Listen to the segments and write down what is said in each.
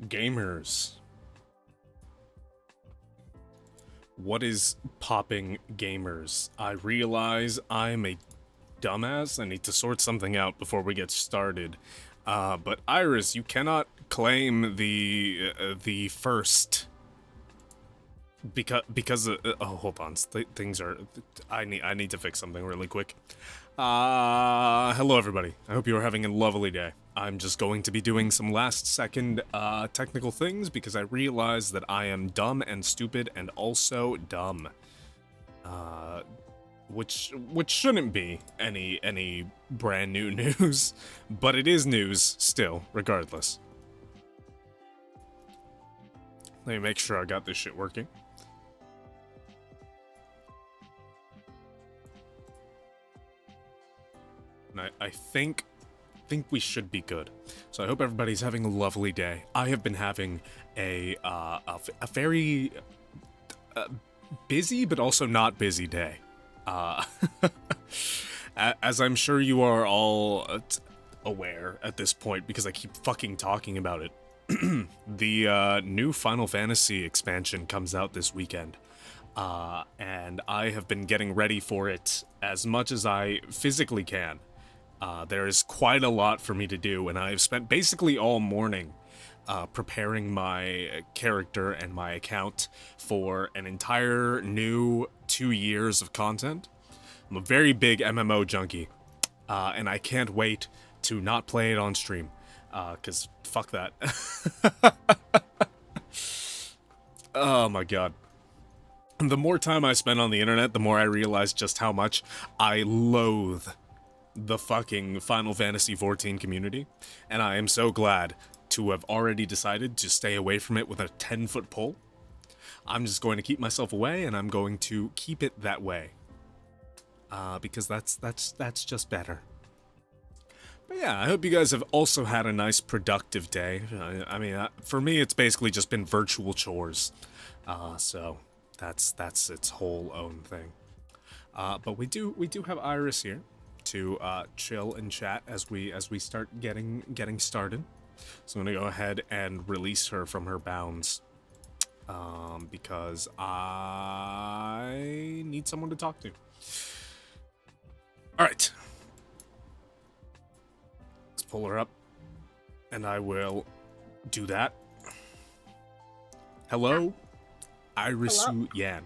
Gamers. What is popping, gamers? I realize I'm a dumbass. I need to sort something out before we get started. But Iris, you cannot claim the first because oh, hold on, things are. I need to fix something really quick. Hello everybody. I hope you are having a lovely day. I'm just going to be doing some last-second technical things because I realize that I am dumb and stupid and also dumb. Which shouldn't be any brand new news, but it is news still, regardless. Let me make sure I got this shit working. And I think we should be good. So I hope everybody's having a lovely day. I have been having a very busy but also not busy day. As I'm sure you are all aware at this point because I keep fucking talking about it. The new Final Fantasy expansion comes out this weekend. And I have been getting ready for it as much as I physically can. There is quite a lot for me to do, and I've spent basically all morning preparing my character and my account for an entire new 2 years of content. I'm a very big MMO junkie, and I can't wait to not play it on stream, because fuck that. Oh my god. The more time I spend on the internet, the more I realize just how much I loathe the fucking Final Fantasy XIV community, and I am so glad to have already decided to stay away from it with a 10-foot pole. I'm just going to keep myself away, and I'm going to keep it that way. Because that's just better. But yeah, I hope you guys have also had a nice productive day. I mean, for me, it's basically just been virtual chores. So that's its whole own thing. But we do have Iris here to chill and chat as we start getting started. So I'm gonna go ahead and release her from her bounds, because I need someone to talk to. All right, let's pull her up, and I will do that. Hello, Irisu Yan.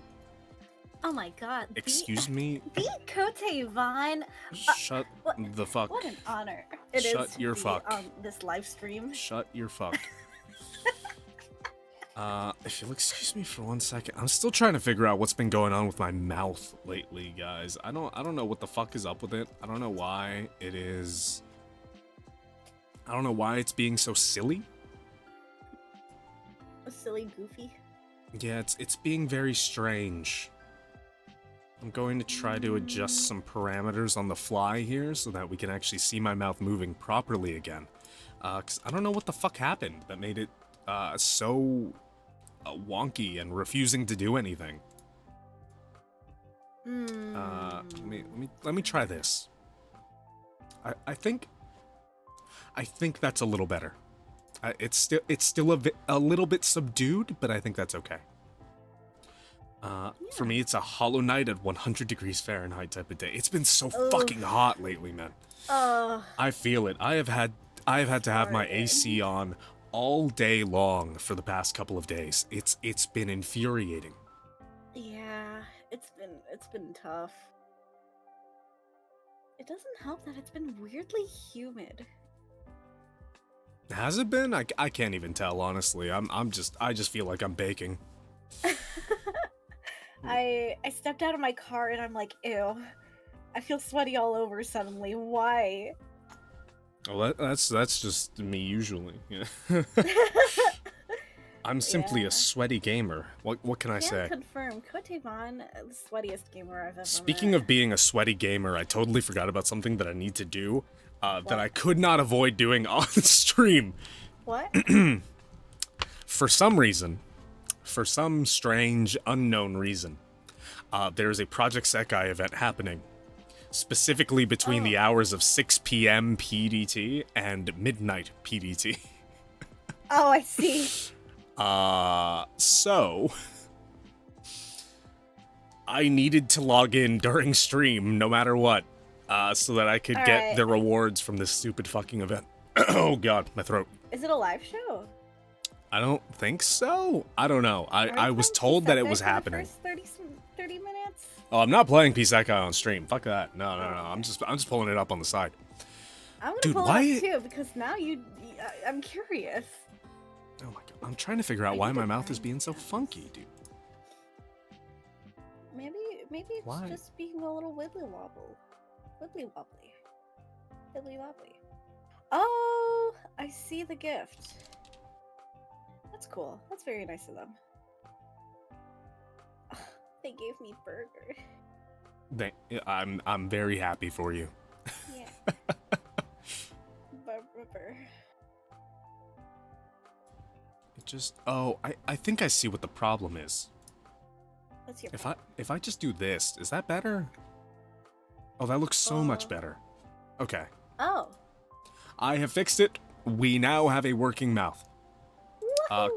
Oh my god. Excuse me? Beat Kote Vine. Shut the fuck. What an honor it Shut is your to fuck. be on this live stream. Shut your fuck. If you'll excuse me for 1 second, I'm still trying to figure out what's been going on with my mouth lately, guys. I don't know what the fuck is up with it. I don't know why it is. I don't know why it's being so silly. Silly, goofy. Yeah, it's being very strange. I'm going to try to adjust some parameters on the fly here so that we can actually see my mouth moving properly again. 'Cause I don't know what the fuck happened that made it so wonky and refusing to do anything. Let me try this. I think that's a little better. It's still a little bit subdued, but I think that's okay. For me, it's a Hollow Night at 100 degrees Fahrenheit type of day. It's been so fucking hot lately, man. I feel it. I have had to have my AC on all day long for the past couple of days. It's been infuriating. Yeah, it's been tough. It doesn't help that it's been weirdly humid. Has it been? I can't even tell, honestly. I just feel like I'm baking. I stepped out of my car and I'm like, ew. I feel sweaty all over suddenly. Why? Well, that's just me usually. Yeah. I'm simply Yeah. a sweaty gamer. What can I say? Confirm. Kotevon, the sweatiest gamer I've ever Speaking met. of being a sweaty gamer, I totally forgot about something that I need to do that What? I could not avoid doing on stream. What? For some reason, for some strange, unknown reason, there's a Project Sekai event happening, specifically between the hours of 6 p.m. PDT and midnight PDT. Oh, I see. So I needed to log in during stream, no matter what, so that I could get the rewards from this stupid fucking event. Oh god, my throat. Is it a live show? I don't think so. I don't know. I was told that it was happening. For the first 30 minutes? Oh, I'm not playing P-Sekai on stream. Fuck that. No. I'm just pulling it up on the side. I'm gonna Dude, pull why? it up too because now I'm curious. Oh my god. I'm trying to figure out why my mouth is being so funky, dude. Maybe it's Why? just being a little wibbly wobble. Wibbly wobbly. Wibbly wobbly. Oh, I see the gift. That's cool. That's very nice of them. They gave me burger. I'm very happy for you. Yeah. Burger. It just I think I see what the problem is. What's your If I just do this, is that better? Oh, that looks so much better. Okay. Oh. I have fixed it. We now have a working mouth.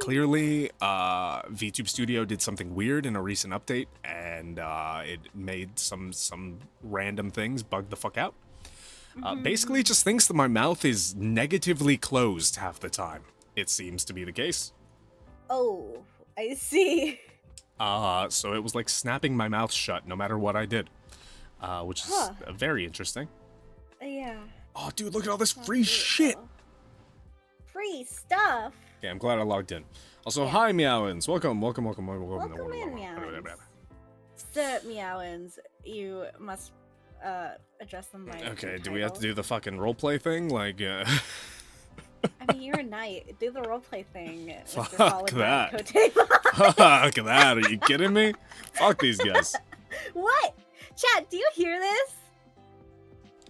Clearly, VTube Studio did something weird in a recent update, and it made some random things bug the fuck out. Basically, it just thinks that my mouth is negatively closed half the time. It seems to be the case. Oh, I see. So it was like snapping my mouth shut no matter what I did, which is very interesting. Yeah. Oh, dude, look at all this free shit. Free stuff. Okay, I'm glad I logged in. Also, Yeah. hi, Meowins. Welcome in, Meowins. Sir Meowins, you must address them by Okay, their do we have to title. do the fucking roleplay thing? Like, I mean, you're a knight. Do the roleplay thing. Mr. Fuck Solid that. Kotevon. Fuck that, are you kidding me? Fuck these guys. What? Chat, do you hear this?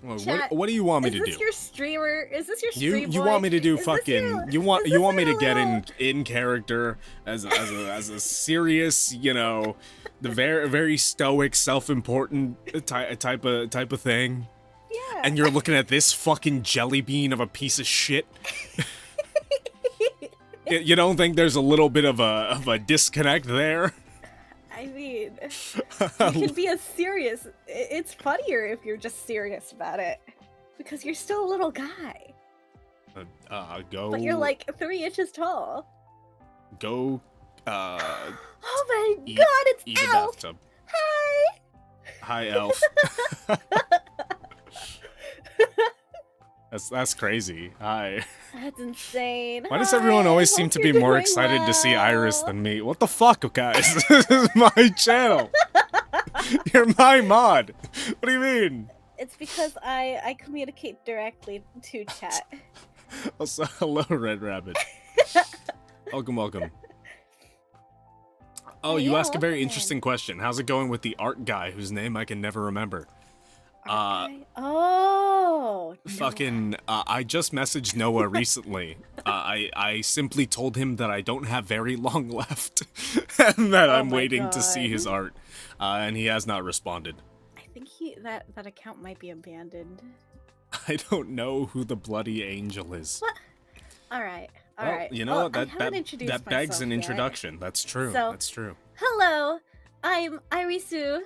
Well, Chat, what do you want me to Is this do? your streamer? Is this your stream You boy? want me to do Is this fucking your- you want is you this want me to your get little- in character as a serious, you know, the very stoic, self-important type of thing. Yeah. And you're looking at this fucking jelly bean of a piece of shit. You don't think there's a little bit of a disconnect there? I mean, you can be a serious. It's funnier if you're just serious about it, because you're still a little guy, Go. but you're like 3 inches tall. Go. Oh my Eat- god, it's Eat a Elf! bathtub. Hi! Hi, Elf. That's crazy. Hi. That's insane. Why does everyone always seem to be more excited to see Iris than me? What the fuck, guys? This is my channel. You're my mod. What do you mean? It's because I communicate directly to chat. Also, hello, Red Rabbit. Welcome. Oh, you yeah, ask a very welcome in. interesting question. How's it going with the art guy whose name I can never remember? Oh, Fucking, I just messaged Noah recently. I simply told him that I don't have very long left, and that I'm my waiting to see God. his art, and he has not responded. I think that account might be abandoned. I don't know who the bloody angel is. What? All right. Well, you know what? I haven't introduced that begs myself an yet. introduction. That's true. So- That's true. Hello, I'm Irisu.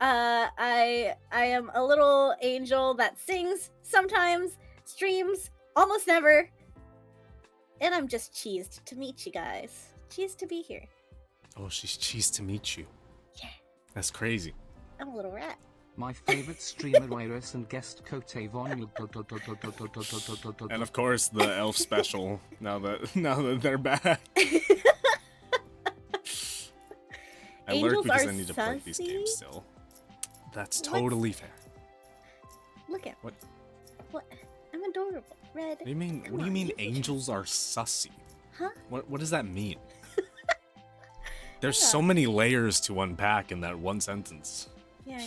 I am a little angel that sings sometimes, streams almost never. And I'm just cheesed to meet you guys. Cheesed to be here. Oh, she's cheesed to meet you. Yeah. That's crazy. I'm a little rat. My favorite streamer Iris and guest Cote Von. And of course the elf special. Now that they're back. I lurk Angels because are I need to play these games sussy? still. That's totally fair. Look at What? What? I'm adorable. Red. What do you mean? Come What do you on, mean you can angels are sussy? Huh? What does that mean? There's Yeah. so many layers to unpack in that one sentence. Yeah.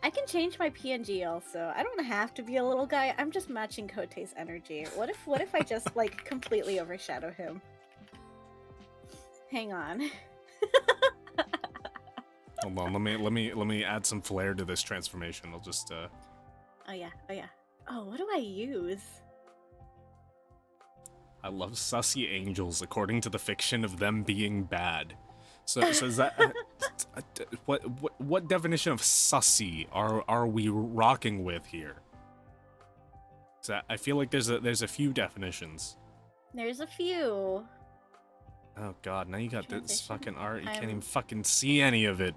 I can change my PNG also. I don't have to be a little guy. I'm just matching Kote's energy. What if I just like completely overshadow him? Hang on. Hold on, let me add some flair to this transformation. I'll just Oh yeah. Oh, what do I use? I love sussy angels according to the fiction of them being bad. So is that what definition of sussy are we rocking with here? So I feel like there's a few definitions. There's a few. Oh god, now you got this Transition. fucking art. You can't I'm- even fucking see any of it.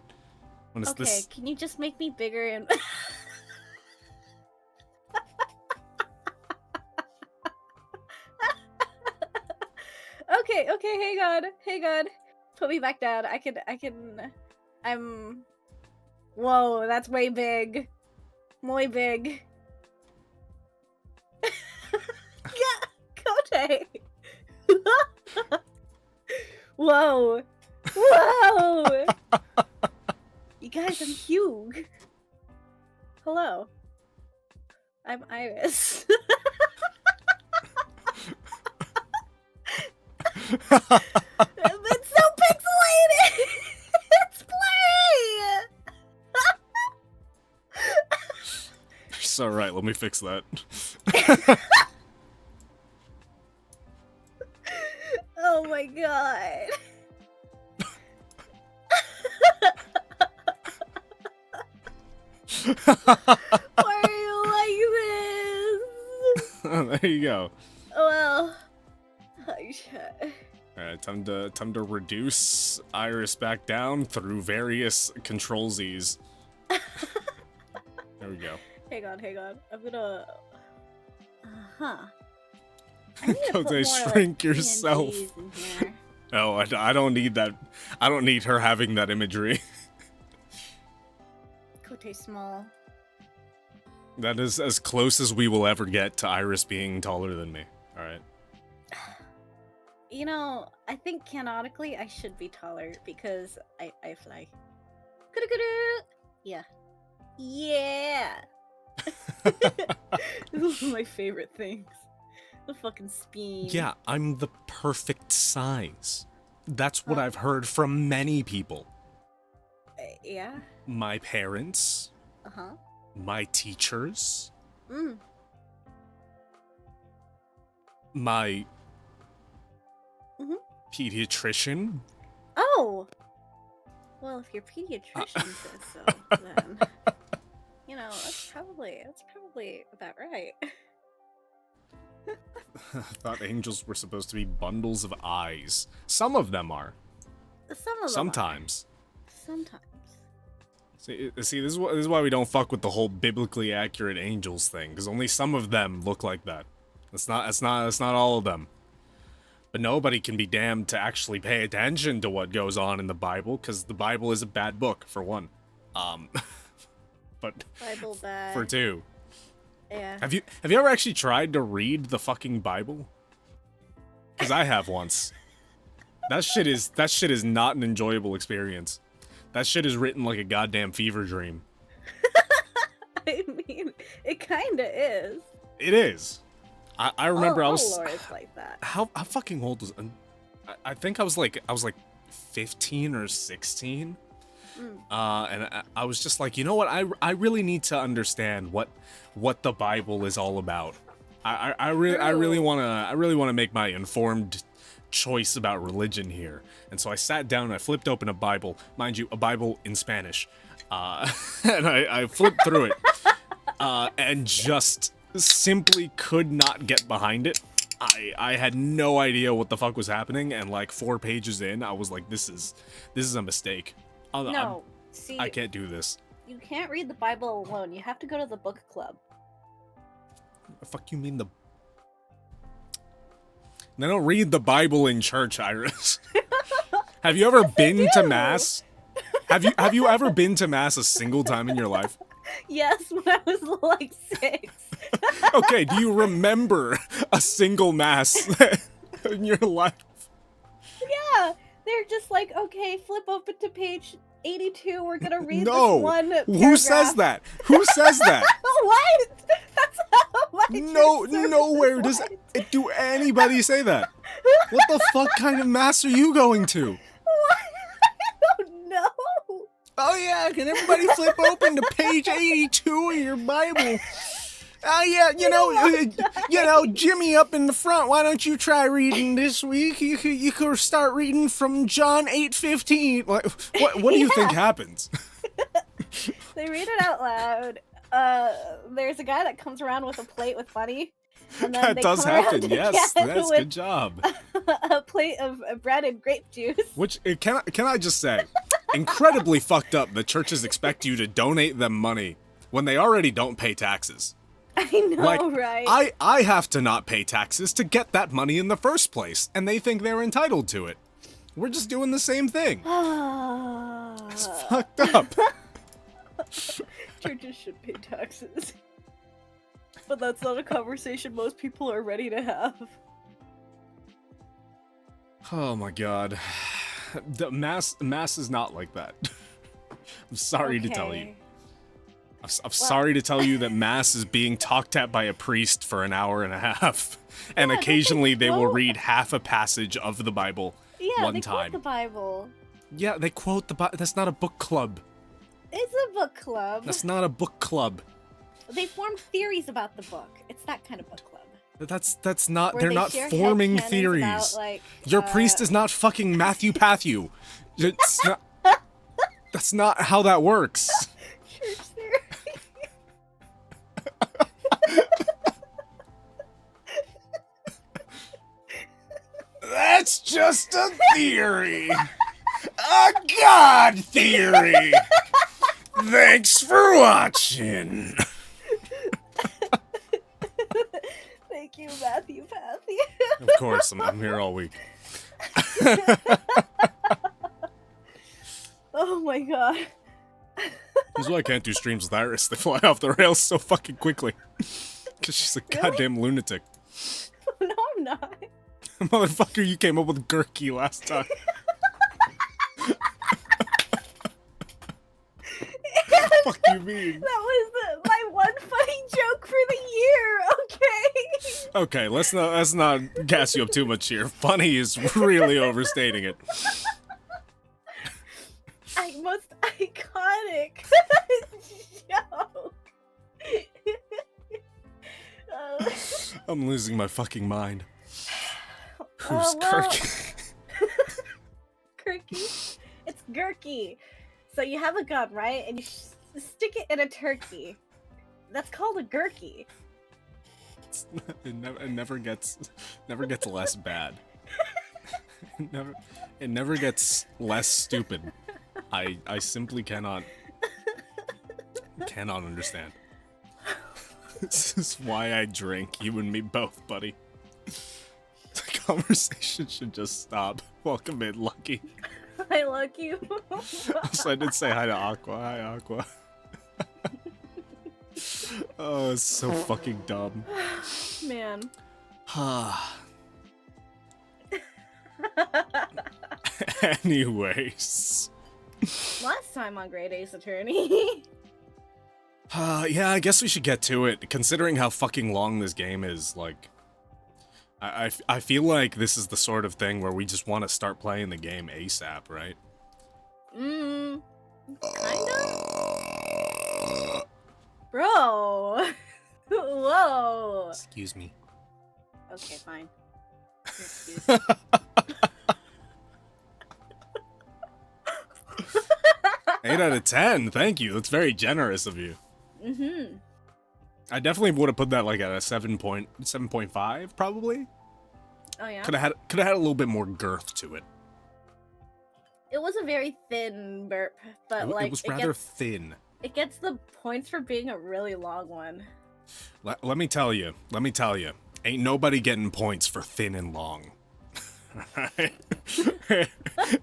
When it's Okay, this can you just make me bigger and Okay, hang on. Put me back down. I'm Whoa, that's way big. Muy big. Yeah, Kote. Whoa. You guys, I'm huge. Hello. I'm Iris. It's so pixelated! It's blurry! so right, let me fix that. Oh my god. Why are you like this? There you go. Well, oh, shit. Alright, time to reduce Iris back down through various control Z's. There we go. Hang on. I'm gonna. I need to Kote, put more, shrink like, yourself. PNGs in here. Oh, I don't need that. I don't need her having that imagery. Kote small. That is as close as we will ever get to Iris being taller than me. Alright. You know, I think canonically I should be taller because I fly. Kudu-kudu! Yeah. Yeah! This is one of my favorite things. The fucking spin. Yeah, I'm the perfect size. That's what I've heard from many people. Yeah? My parents, Uh-huh. my teachers, Mm. my Mhm. pediatrician. Oh! Well, if your pediatrician says so, then... You know, that's probably about right. I thought angels were supposed to be bundles of eyes. Some of them are. Some of them are. Sometimes. Sometimes. See, this is why we don't fuck with the whole biblically accurate angels thing, because only some of them look like that. That's not all of them. But nobody can be damned to actually pay attention to what goes on in the Bible, because the Bible is a bad book, for one. But Bible bad. for two. Yeah. Have you ever actually tried to read the fucking Bible? Because I have once. That shit is not an enjoyable experience. That shit is written like a goddamn fever dream. I mean, it kinda is. It is. I remember I was all lore is like that. how fucking old was I think I was like 15 or 16. And I was just like, you know what? I really need to understand what the Bible is all about. I really wanna make my informed choice about religion here. And so I sat down and I flipped open a Bible, mind you, a Bible in Spanish, and I flipped through it, and just simply could not get behind it. I had no idea what the fuck was happening, and like 4 pages in, I was like, this is a mistake. No, see, I can't do this. you can't read the Bible alone. You have to go to the book club. The fuck you mean the? They don't read the Bible in church, Iris. Have you ever been to mass? Have you ever been to mass a single time in your life? Yes, when I was like 6. Okay, do you remember a single mass in your life? Yeah, they're just like, okay, flip open to page 82. We're gonna read No. this one paragraph. Who says that? Who says that? What? That's how my No, church service nowhere does went. do anybody say that. What the fuck kind of mass are you going to? What? I don't know. Oh yeah, can everybody flip open to page 82 in your Bible? Oh yeah, you know, Jimmy up in the front. Why don't you try reading this week? You could start reading from John 8:15. What do you think happens? They read it out loud. There's a guy that comes around with a plate with money. And then That they does come around happen. Yes, again that's with good job. a plate of bread and grape juice. Which can I just say, incredibly fucked up that churches expect you to donate them money when they already don't pay taxes. I know, Like, right? I have to not pay taxes to get that money in the first place, and they think they're entitled to it. We're just doing the same thing. It's fucked up. Churches should pay taxes. But that's not a conversation most people are ready to have. Oh my god. The mass is not like that. I'm sorry to tell you. I'm sorry to tell you that mass is being talked at by a priest for an hour and a half. And Yeah, occasionally they will quote- read half a passage of the Bible Yeah, one they time. quote the Bible. Yeah, they quote the Bible. That's not a book club. It's a book club. That's not a book club. They form theories about the book. It's that kind of book club. That's not. Where they're they not share forming headcanons theories. about, like, Your priest is not fucking Matthew Patthew. It's not. That's not how that works. church theory. That's just a theory. A god theory. Thanks for watching. Thank you, Matthew Pathy. Of course, I'm here all week. Oh my god. This is why I can't do streams with Iris. They fly off the rails so fucking quickly. Because she's a Really? goddamn lunatic. No, I'm not. Motherfucker, you came up with Gurky last time. What the fuck you mean? That was my one funny joke for the year, okay? Okay, let's not gas you up too much here. Funny is really overstating it. Most iconic joke. I'm losing my fucking mind. Who's well, Gurky? Gurky? It's Gurky. So you have a gun, right? And you stick it in a turkey. That's called a Gurky. It never gets less bad. It never gets less stupid. I simply cannot understand. This is why I drink, you and me both, buddy. The conversation should just stop. Welcome in, Lucky. I like you. So I did say hi to Aqua. Hi, Aqua. Oh, it's so fucking dumb. Man. Anyways. Last time on Grade A's Attorney. Yeah, I guess we should get to it. Considering how fucking long this game is, like... I feel like this is the sort of thing where we just want to start playing the game ASAP, right? Kinda? Bro! Whoa! Excuse me. Okay, fine. Excuse. 8 out of 10, thank you. That's very generous of you. Mm-hmm. I definitely would have put that like at a 7.5, probably. Oh yeah. Could have had a little bit more girth to it. It was a very thin burp, but like it was rather thin. It gets the points for being a really long one. Let me tell you. Ain't nobody getting points for thin and long.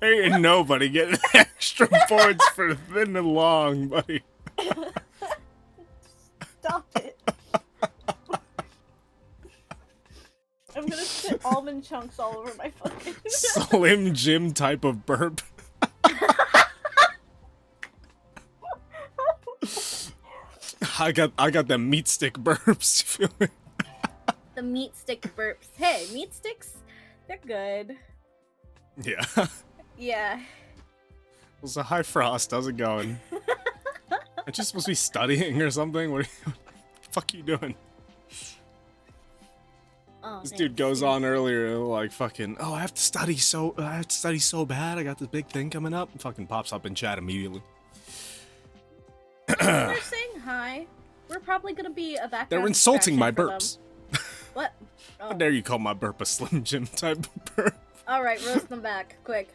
Ain't nobody getting extra points for thin and long, buddy. Stop it. I'm gonna spit almond chunks all over my fucking Slim Jim type of burp. I got them meat stick burps. You feel me? The meat stick burps. Hey, meat sticks, they're good. Yeah. Yeah. Well, so hi Frost, how's it going? Aren't you supposed to be studying or something? What the fuck are you doing? Oh, This dude goes on earlier like fucking, oh, I have to study so bad. I got this big thing coming up. And fucking pops up in chat immediately. They're saying hi. We're probably gonna be a background. They're insulting my distraction for burps. them. What? Oh. How dare you call my burp a Slim Jim type burp? All right, roast them back, quick.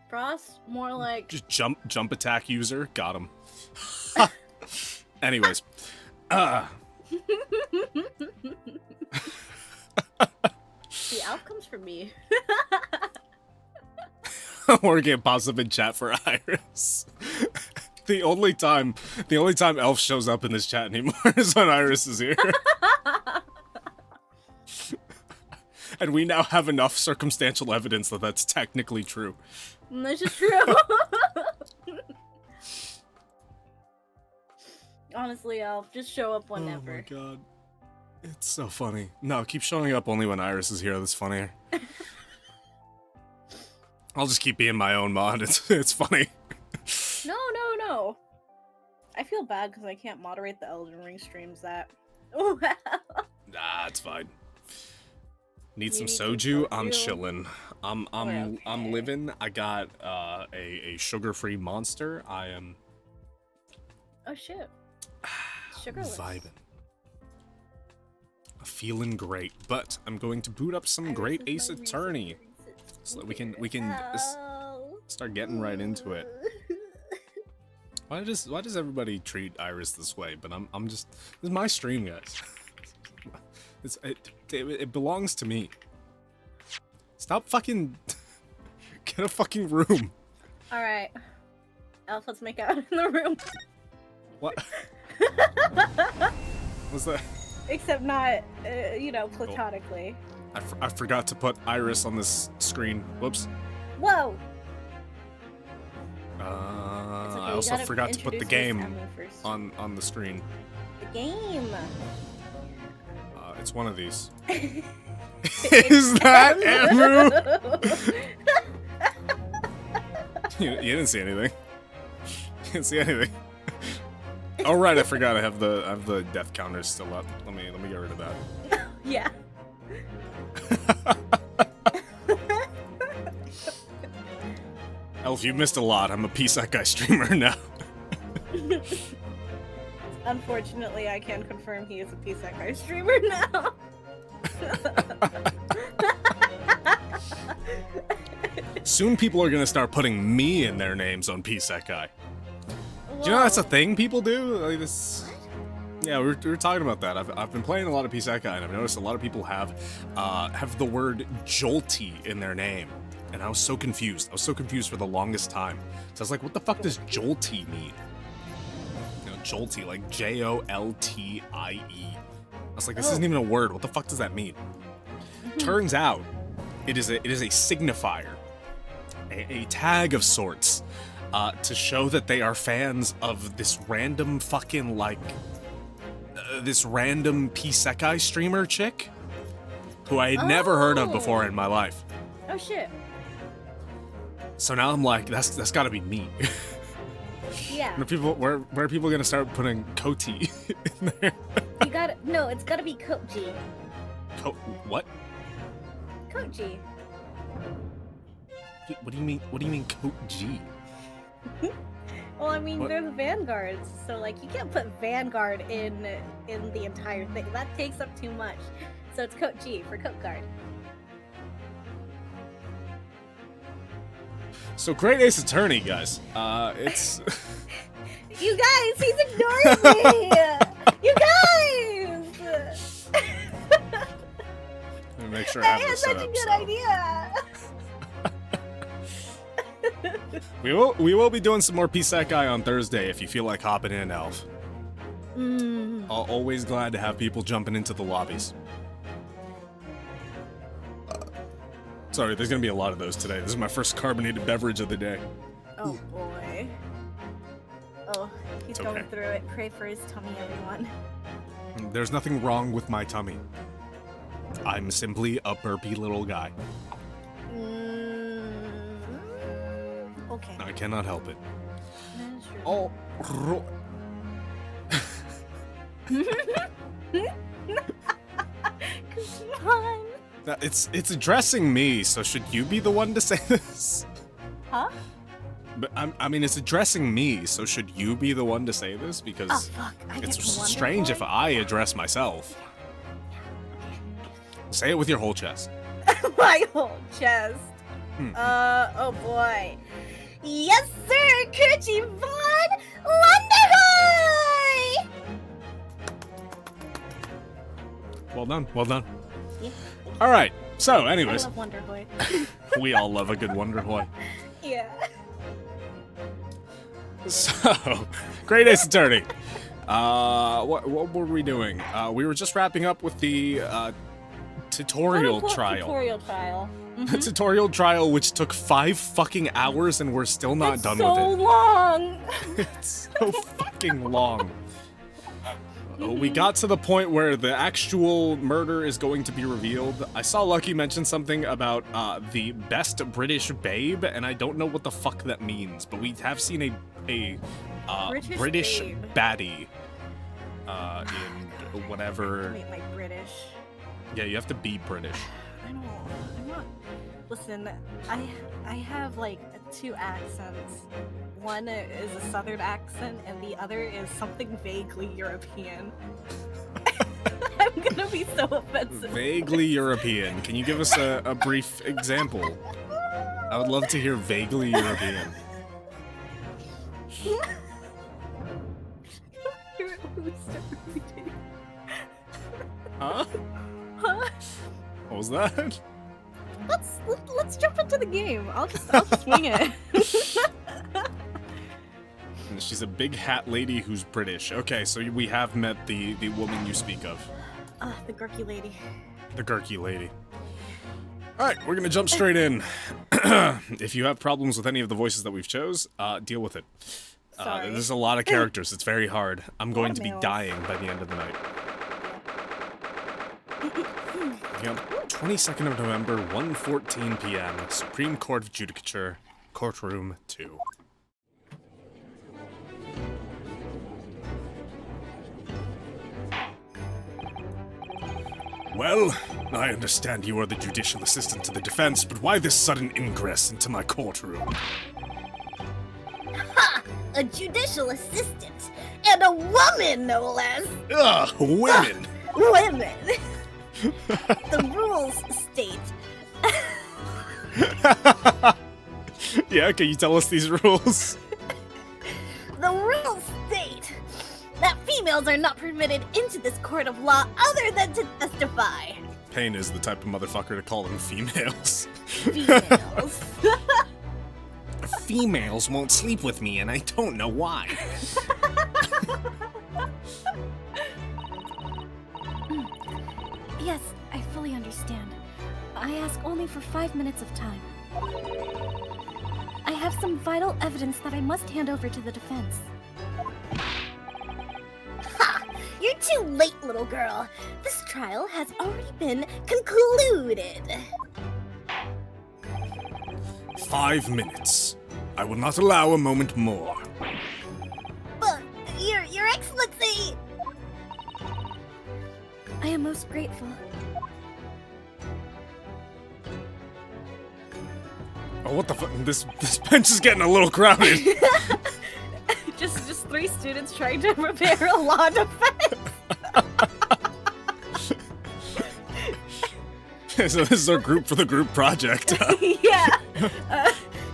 Frost, more like. Just jump attack user. Got him. Anyways. The outcomes for me. We're getting positive in chat for Iris. The only time Elf shows up in this chat anymore is when Iris is here. And we now have enough circumstantial evidence that that's technically true. This is true. Honestly, Elf, just show up whenever. Oh my god. It's so funny. No, keep showing up only when Iris is here. That's funnier. I'll just keep being my own mod. It's funny. No. I feel bad because I can't moderate the Elden Ring streams that. Oh, wow. Nah, it's fine. Need some need some soju? I'm soju? chilling. I'm Okay. living. I got a sugar-free monster. I am Oh shit. Sugarless. vibing. Feeling great, but I'm going to boot up some great Ace Attorney so that we can start getting right into it. Why does everybody treat Iris this way? But I'm just, this is my stream, guys. It belongs to me. Stop fucking get a fucking room. All right, Elf, let's make out in the room. What? What's that? Except not, platonically. I forgot to put Iris on this screen. Whoops. Whoa. I Okay, also forgot to put the game first. on the screen. The game. It's one of these. Is that Emu? You didn't see anything. You didn't see anything. Oh right, I forgot I have the death counters still up. Let me get rid of that. Yeah. Elf, you missed a lot. I'm a That Guy streamer now. Unfortunately, I can confirm he is a That Guy streamer now. Soon people are gonna start putting me in their names on That Guy. Do you know that's a thing people do? Like this. Yeah, we were talking about that. I've been playing a lot of That Guy, and I've noticed a lot of people have the word jolty in their name, and I was so confused. I was so confused for the longest time. So I was like, what the fuck does jolty mean? You know, jolty, like Joltie. I was like, this isn't even a word. What the fuck does that mean? Turns out, it is a signifier, a tag of sorts, to show that they are fans of this random fucking this random Isekai streamer chick, who I had never heard of before in my life. Oh shit. So now I'm like, that's gotta be me. Yeah. Where are people gonna start putting Koti in there? It's gotta be Koji. What? Koji. What do you mean? What do you mean Koji? Well, I mean, What? they're the vanguards, so like you can't put vanguard in the entire thing. That takes up too much. So it's Coat G for Coat Guard. So Great Ace Attorney, guys. It's You guys, he's ignoring me. You guys. Let me make sure I That have is this such set a up. good So. idea. We will be doing some more Psakai on Thursday if you feel like hopping in, Elf. Always glad to have people jumping into the lobbies. Sorry, there's gonna be a lot of those today. This is my first carbonated beverage of the day. Oh boy. Oh, he's It's going okay. through it. Pray for his tummy, everyone. There's nothing wrong with my tummy. I'm simply a burpy little guy. Okay. I cannot help it. That is true. Oh, Come on. it's addressing me. So should you be the one to say this? Huh? But I mean, it's addressing me. So should you be the one to say this? Oh Because fuck! I it's get the Wonder strange if Boy? I address myself. Say it with your whole chest. My whole chest. Hmm. Oh boy. Yes, sir, Coochie Von Wonderboy! Well done. Well done. Yeah. All right. So, I anyways, love Wonderboy. we all love a good Wonder Boy. Yeah. So, Great Ace Attorney. What were we doing? We were just wrapping up with the tutorial Quote-unquote trial. Tutorial trial. The tutorial trial, which took 5 fucking hours, and we're still not That's done so with it. long. It's so fucking long. We got to the point where the actual murder is going to be revealed. I saw Lucky mention something about the best British babe, and I don't know what the fuck that means, but we have seen a British babe. baddie in whatever. Wait, my British. Yeah, you have to be British. I'm not. Listen, I have like 2 accents. One is a southern accent, and the other is something vaguely European. I'm gonna be so offensive. Vaguely European. Can you give us a brief example? I would love to hear vaguely European. Huh? Huh? What was that? Let's jump into the game. I'll just wing it. She's a big hat lady who's British. Okay, so we have met the woman you speak of. The Gurky lady. The Gurky lady. Alright, we're gonna jump straight in. If you have problems with any of the voices that we've chose, deal with it. Sorry. There's a lot of characters, it's very hard. I'm going to be males. dying by the end of the night. Yep. 22nd of November, 1:14 p.m. Supreme Court of Judicature, Courtroom 2. Well, I understand you are the judicial assistant to the defense, but why this sudden ingress into my courtroom? Ha! A judicial assistant and a woman, no less. Ugh, women! Women. The rules state. Yeah, can you tell us these rules? The rules state that females are not permitted into this court of law other than to testify. Payne is the type of motherfucker to call them females. Females. Females won't sleep with me, and I don't know why. Yes, I fully understand. I ask only for 5 minutes of time. I have some vital evidence that I must hand over to the defense. Ha! You're too late, little girl. This trial has already been concluded. 5 minutes. I will not allow a moment more. But, Your Excellency! I am most grateful. Oh, what the fuck? This bench is getting a little crowded. Just 3 students trying to repair a law defense. So this is our group for the group project. Yeah.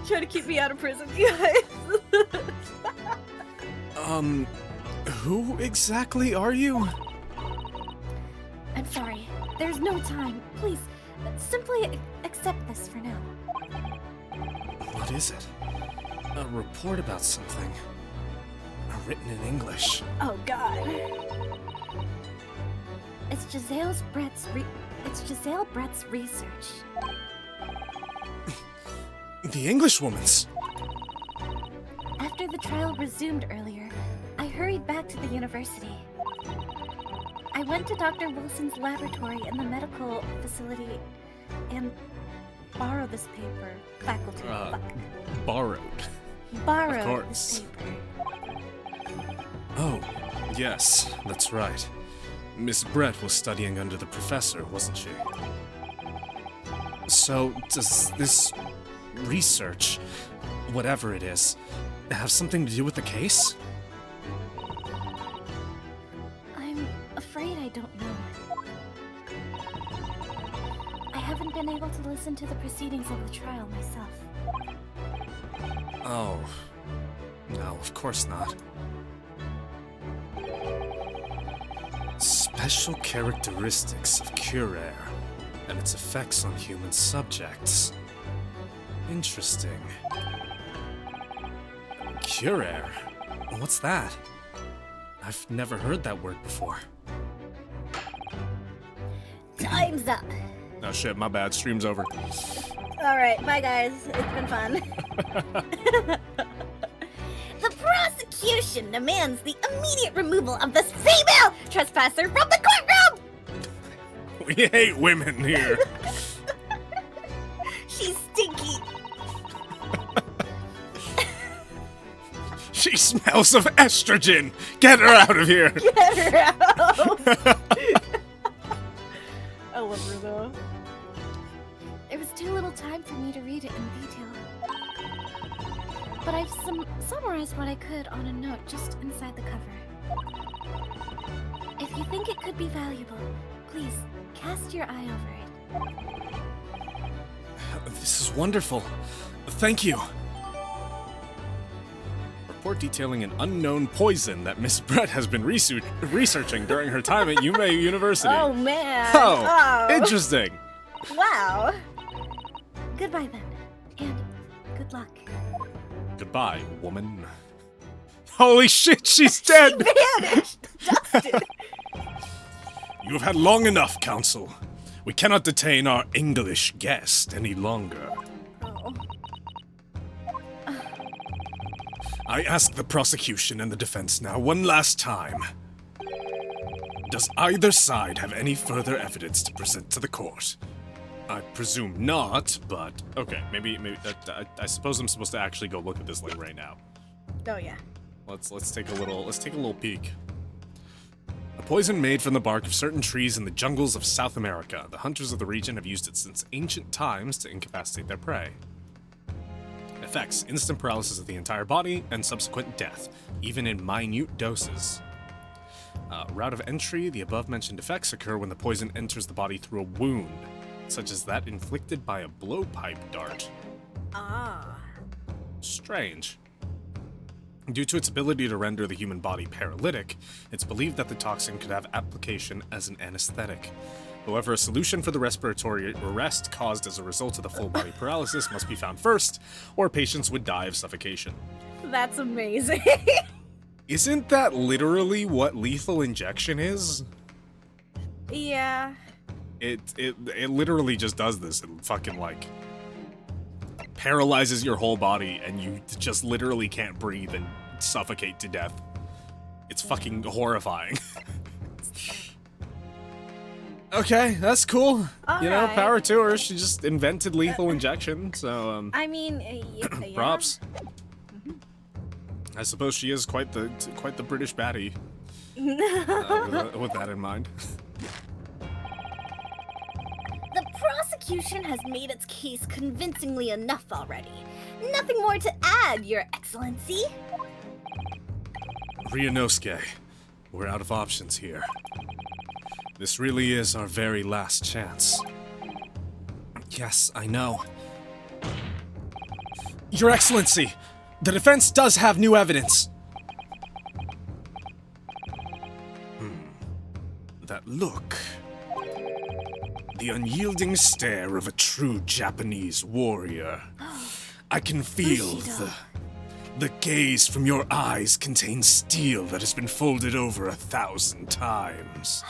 Trying to keep me out of prison, you guys. Who exactly are you? I'm sorry. There's no time. Please, simply accept this for now. What is it? A report about something. Written in English. Oh god. It's Giselle Brett's research. The Englishwoman's. After the trial resumed earlier, I hurried back to the university. I went to Dr. Wilson's laboratory in the medical facility and borrowed this paper. Faculty. Borrowed. Borrowed Of course. this paper. Oh, yes, that's right. Miss Brett was studying under the professor, wasn't she? So, does this research, whatever it is, have something to do with the case? I'm afraid I don't know. I haven't been able to listen to the proceedings of the trial myself. Oh. No, of course not. Special characteristics of Curair and its effects on human subjects. Interesting. Curair? What's that? I've never heard that word before. Time's up. Oh shit, my bad. Stream's over. Alright, bye guys. It's been fun. The prosecution demands the immediate removal of this female trespasser from the courtroom! We hate women here. She's stinky. She smells of estrogen. Get her out of here. Get her out! I love her though. There was too little time for me to read it in detail. But I've summarized what I could on a note just inside the cover. If you think it could be valuable, please cast your eye over it. This is wonderful. Thank you. Report detailing an unknown poison that Miss Brett has been researching during her time at Yume University. Oh man. Oh, interesting. Wow. Goodbye then, and good luck. Goodbye, woman. Holy shit, she's dead! Vanished! Dusted! You have had long enough, Counsel. We cannot detain our English guest any longer. Oh. I ask the prosecution and the defense now one last time. Does either side have any further evidence to present to the court? I presume not, but okay, maybe I suppose I'm supposed to actually go look at this like right now. Oh yeah. Let's take a little peek. A poison made from the bark of certain trees in the jungles of South America. The hunters of the region have used it since ancient times to incapacitate their prey. Effects: instant paralysis of the entire body and subsequent death, even in minute doses. Route of entry: the above-mentioned effects occur when the poison enters the body through a wound, such as that inflicted by a blowpipe dart. Ah. Strange. Due to its ability to render the human body paralytic, it's believed that the toxin could have application as an anesthetic. However, a solution for the respiratory arrest caused as a result of the full body paralysis must be found first, or patients would die of suffocation. That's amazing. Isn't that literally what lethal injection is? Yeah. It literally just does this. It fucking like paralyzes your whole body and you just literally can't breathe and suffocate to death. It's fucking horrifying. Okay, that's cool. You know, Alright. power to her. She just invented lethal injection, so I mean, yeah. props. I suppose she is quite the British baddie. With that in mind. The prosecution has made its case convincingly enough already. Nothing more to add, Your Excellency. Ryunosuke, we're out of options here. This really is our very last chance. Yes, I know. Your Excellency, the defense does have new evidence. That look. The unyielding stare of a true Japanese warrior. I can feel the gaze from your eyes contains steel that has been folded over 1,000 times.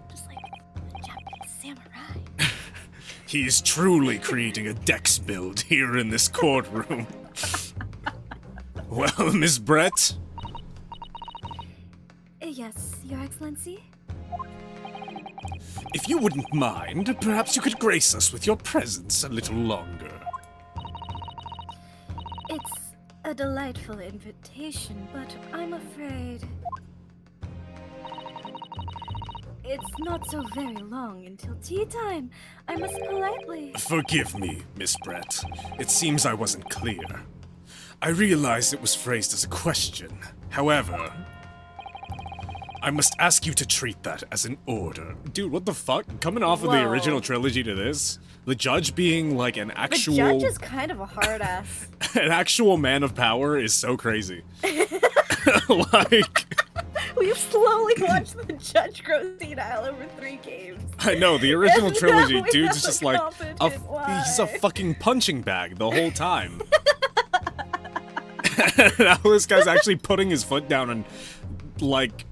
Just like a Japanese samurai. He's truly creating a dex build here in this courtroom. Well, Miss Brett? Yes, Your Excellency? If you wouldn't mind, perhaps you could grace us with your presence a little longer. It's a delightful invitation, but I'm afraid... It's not so very long until tea time. I must politely... Forgive me, Miss Brett. It seems I wasn't clear. I realize it was phrased as a question. However, I must ask you to treat that as an order. Dude, what the fuck? Coming off of the Whoa. original trilogy to this? The judge being like an actual... The judge is kind of a hard ass. an actual man of power is so crazy. Like... We've slowly watched the judge grow senile over 3 games. I know, the original And now trilogy, we dude's have just a like... competent he's a wife. fucking punching bag the whole time. Now this guy's actually putting his foot down and, like,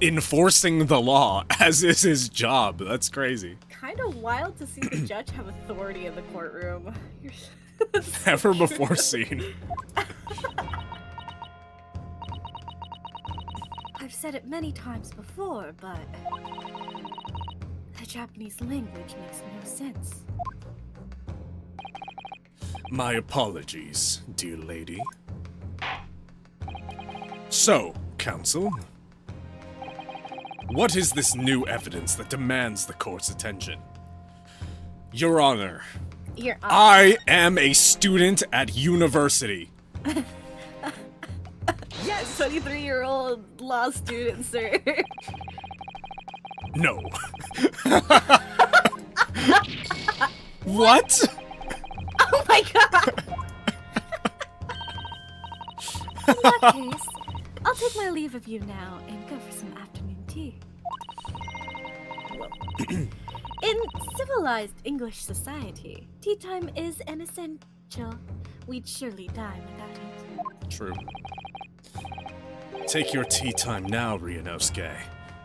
enforcing the law, as is his job. That's crazy. Kind of wild to see the judge have authority in the courtroom. Never before seen. I've said it many times before, but... The Japanese language makes no sense. My apologies, dear lady. So, counsel, what is this new evidence that demands the court's attention? Your Honor, You're I am a student at university. Yes, 23-year-old law student, sir. No. What? Oh my god! In that case, I'll take my leave of you now and go for some afternoon tea. In civilized English society, tea time is an essential. We'd surely die without it. True. Take your tea time now, Ryunosuke,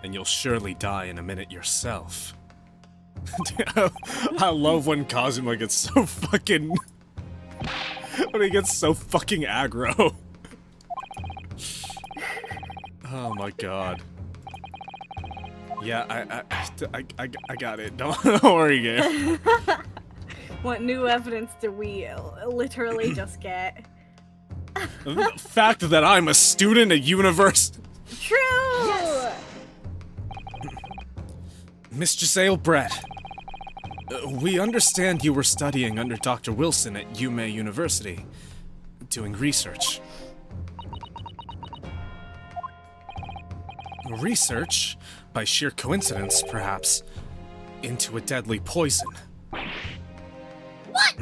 and you'll surely die in a minute yourself. I love when Kazuma gets so fucking... when he gets so fucking aggro. Oh my god. Yeah, I got it. Don't worry, Gabe. What new evidence did we literally just get? The fact that I'm a student at university. True! Yes! Miss Giselle Brett, we understand you were studying under Dr. Wilson at Yume University, doing research. Research, by sheer coincidence, perhaps, into a deadly poison. What?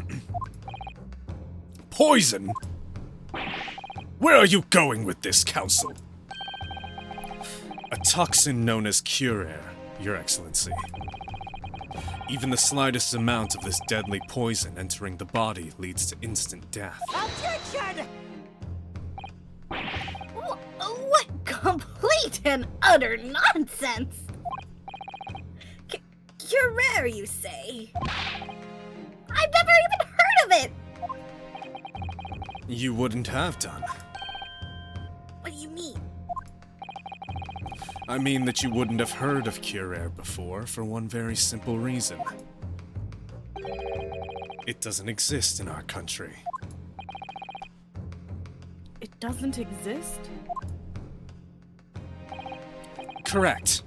Poison? Where are you going with this, Counsel? A toxin known as Cuirair, Your Excellency. Even the slightest amount of this deadly poison entering the body leads to instant death. Objection! What complete and utter nonsense! Cuirair, you say? I've never even heard of it! You wouldn't have done. What do you mean? I mean that you wouldn't have heard of Cuirair before for one very simple reason. It doesn't exist in our country. It doesn't exist? Correct.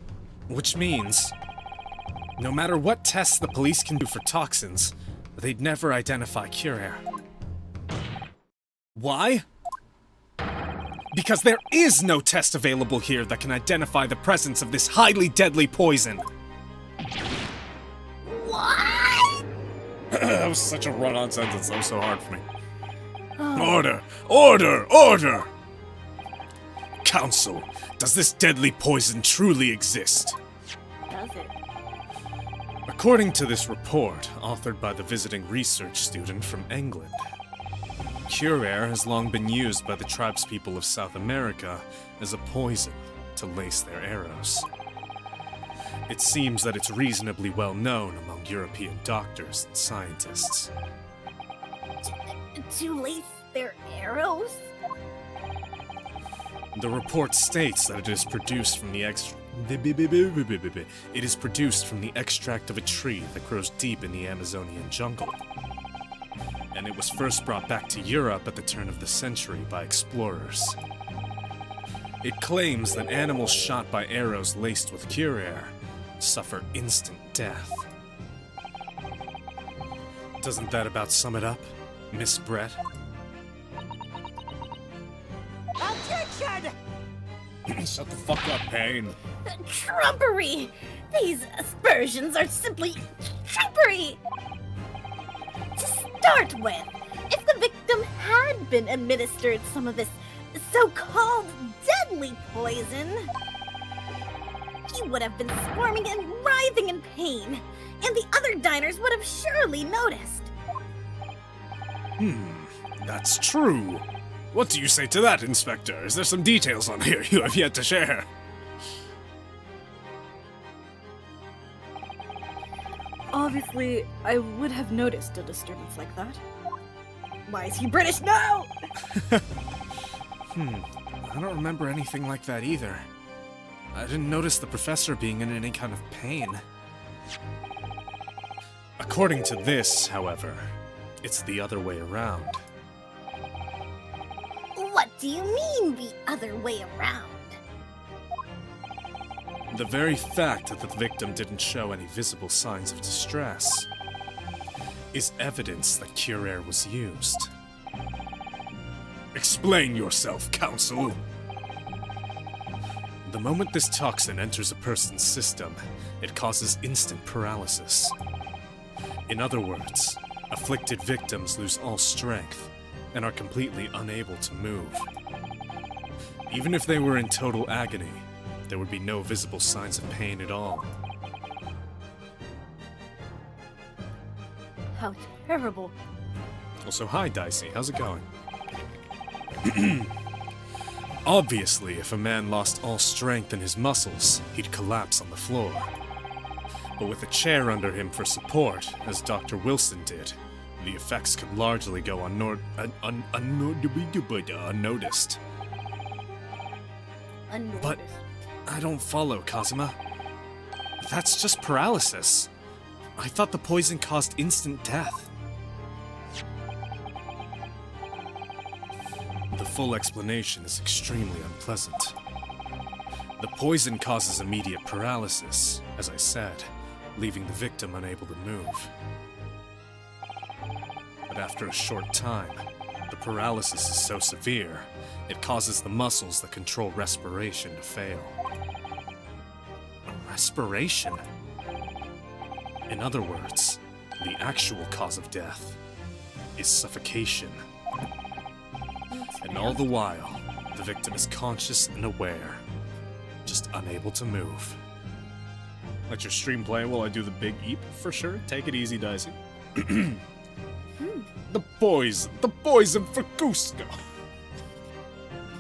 Which means, no matter what tests the police can do for toxins, they'd never identify Cuirair. Why? Because there is no test available here that can identify the presence of this highly deadly poison. What? That was such a run-on sentence. That was so hard for me. Oh. Order! Order! Order! Council, does this deadly poison truly exist? Does it? According to this report, authored by the visiting research student from England, Curair has long been used by the tribespeople of South America as a poison to lace their arrows. It seems that it's reasonably well known among European doctors and scientists. To lace their arrows? The report states that it is produced from the extract of a tree that grows deep in the Amazonian jungle. And it was first brought back to Europe at the turn of the century by explorers. It claims that animals shot by arrows laced with Curair suffer instant death. Doesn't that about sum it up, Miss Brett? Objection! Shut the fuck up, Payne. Trumpery! These aspersions are simply trumpery! To start with, if the victim had been administered some of this so-called deadly poison, he would have been squirming and writhing in pain, and the other diners would have surely noticed. That's true. What do you say to that, Inspector? Is there some details on here you have yet to share? Obviously, I would have noticed a disturbance like that. Why is he British now? I don't remember anything like that either. I didn't notice the professor being in any kind of pain. According to this, however, it's the other way around. What do you mean, the other way around? The very fact that the victim didn't show any visible signs of distress is evidence that Curair was used. Explain yourself, Council! The moment this toxin enters a person's system, it causes instant paralysis. In other words, afflicted victims lose all strength and are completely unable to move. Even if they were in total agony, there would be no visible signs of pain at all. How terrible. Also, hi Dicey, how's it going? Obviously, if a man lost all strength in his muscles, he'd collapse on the floor. But with a chair under him for support, as Dr. Wilson did, the effects could largely go unnoticed. But I don't follow, Kazuma. That's just paralysis. I thought the poison caused instant death. The full explanation is extremely unpleasant. The poison causes immediate paralysis, as I said, leaving the victim unable to move. But after a short time, the paralysis is so severe, it causes the muscles that control respiration to fail. Respiration? In other words, the actual cause of death is suffocation. And all the while, the victim is conscious and aware, just unable to move. Let your stream play while I do the big eep for sure. Take it easy, Dicey. The poison for Cusco.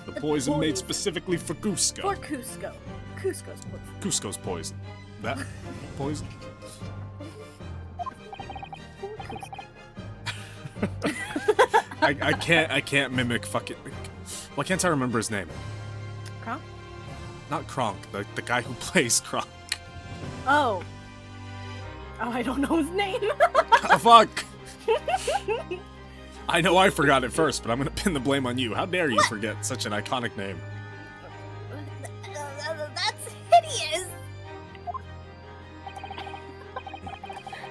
The poison made specifically for Cusco. For Cusco. Cusco's poison. Cusco's poison. That poison? I can't mimic fucking. Why can't I remember his name? Kronk? Not Kronk, the guy who plays Kronk. Oh. Oh, I don't know his name. Oh, fuck! I know I forgot it first, but I'm gonna pin the blame on you. How dare you forget such an iconic name? That's hideous.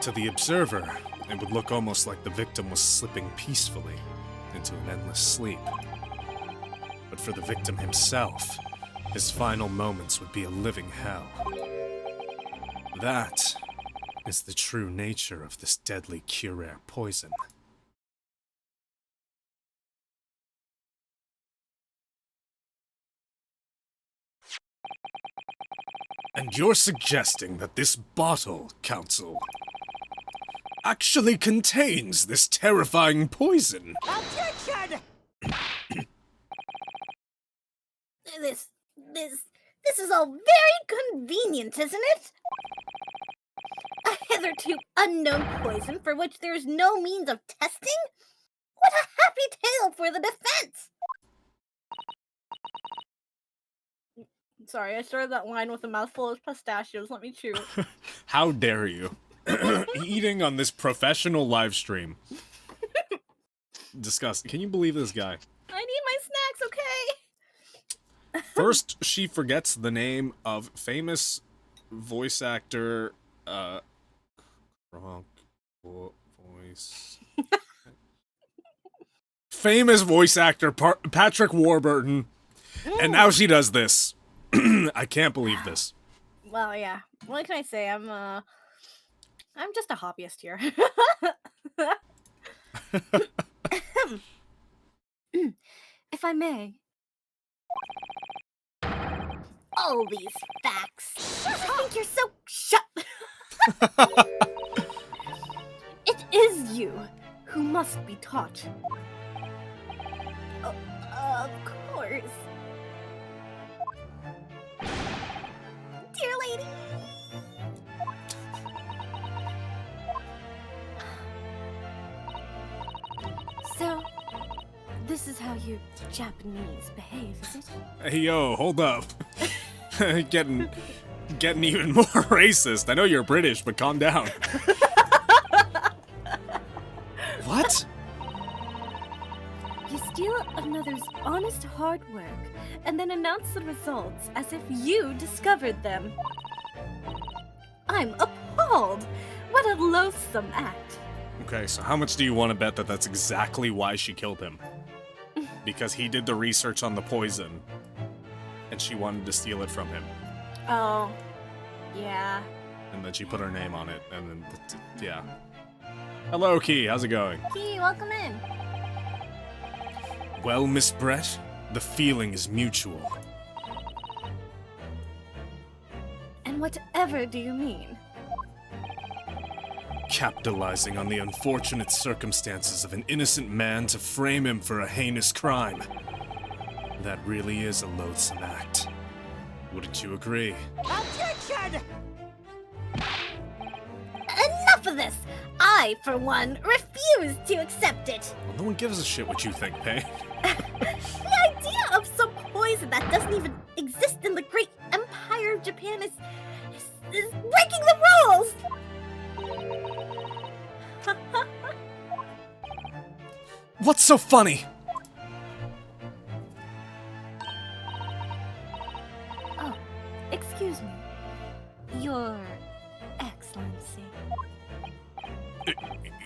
To the observer, it would look almost like the victim was slipping peacefully into an endless sleep. But for the victim himself, his final moments would be a living hell. That is the true nature of this deadly Curare poison. And you're suggesting that this bottle, Council, actually contains this terrifying poison? Objection! This is all very convenient, isn't it? A hitherto unknown poison for which there is no means of testing? What a happy tale for the defense! Sorry, I started that line with a mouthful of pistachios. Let me chew. How dare you? Eating on this professional live stream. Disgusting. Can you believe this guy? I need my snacks, okay? First, she forgets the name of famous voice actor, famous voice actor Patrick Warburton, and now she does this. I can't believe this. Well, yeah. What can I say? I'm just a hobbyist here. If I may. All these facts. I think you're so shut. It is you who must be taught. Of course. Dear lady. So, this is how you Japanese behave, is it? Hey, yo, hold up. Getting even more racist. I know you're British, but calm down. What? You steal another's honest hard work and then announce the results as if you discovered them. I'm appalled. What a loathsome act. Okay, so how much do you want to bet that that's exactly why she killed him? Because he did the research on the poison, and she wanted to steal it from him. Oh, yeah. And then she put her name on it, and then, yeah. Hello, Key, how's it going? Key, welcome in. Well, Miss Brett, the feeling is mutual. And whatever do you mean? Capitalizing on the unfortunate circumstances of an innocent man to frame him for a heinous crime. That really is a loathsome act. Wouldn't you agree? Objection! Enough of this! I, for one, refuse to accept it! Well, no one gives a shit what you think, Pei. The idea of some poison that doesn't even exist in the great empire of Japan is breaking the rules! What's so funny? Oh, excuse me. Your Excellency.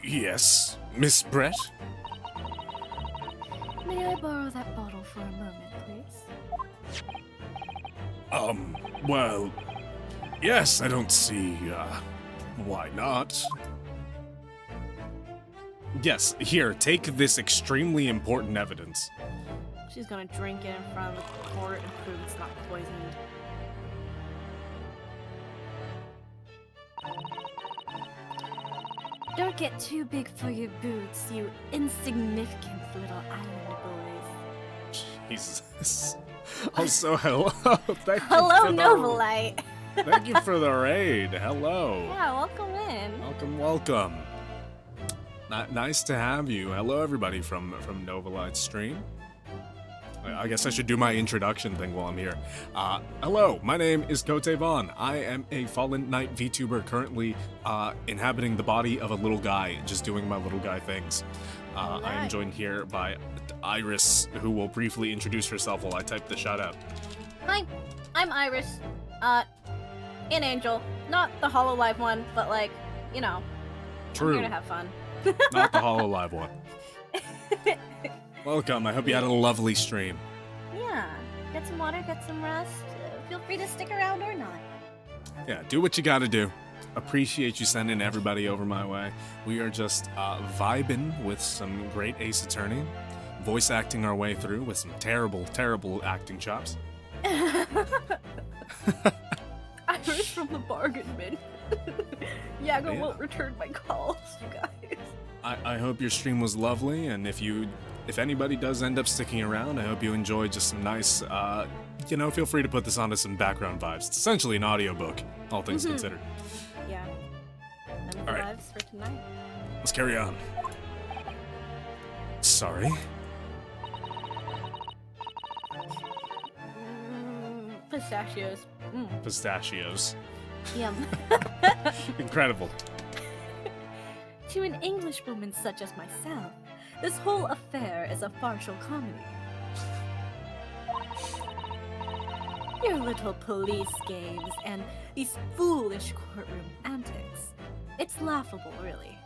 Yes, Miss Brett? May I borrow that bottle for a moment, please? Well, yes, I don't see, why not? Yes, here, take this extremely important evidence. She's gonna drink it in front of the court and prove it's not poisoned. Don't get too big for your boots, you insignificant little island boys. Jesus. Also, hello. Thank you Hello, for the- Novolite! Thank you for the raid. Hello. Yeah, welcome in. Welcome, welcome. Nice to have you. Hello, everybody from Novolite's stream. I guess I should do my introduction thing while I'm here. Hello, my name is Kote Vaughn. I am a Fallen Knight VTuber currently inhabiting the body of a little guy, just doing my little guy things. I am Alright. joined here by Iris, who will briefly introduce herself while I type the shout out. Hi, I'm Iris. An angel. Not the Hololive one, but like, you know, I'm True, here to have fun. not the Hololive one. Welcome, I hope you had a lovely stream. Yeah, Get some water, get some rest. Feel free to stick around or not. Yeah, do what you gotta do. Appreciate you sending everybody over my way. We are just vibing with some great Ace Attorney, voice acting our way through with some terrible, terrible acting chops. I heard from the bargain bin. Yago Yeah. won't return my calls, you guys. I hope your stream was lovely, and if anybody does end up sticking around, I hope you enjoy just some nice, feel free to put this onto some background vibes. It's essentially an audiobook, all things considered. Yeah. And the All right. vibes for tonight. Let's carry on. Sorry. Pistachios. Pistachios. Yum. Incredible. To an Englishwoman such as myself, this whole affair is a partial comedy. Your little police games and these foolish courtroom antics. It's laughable, really.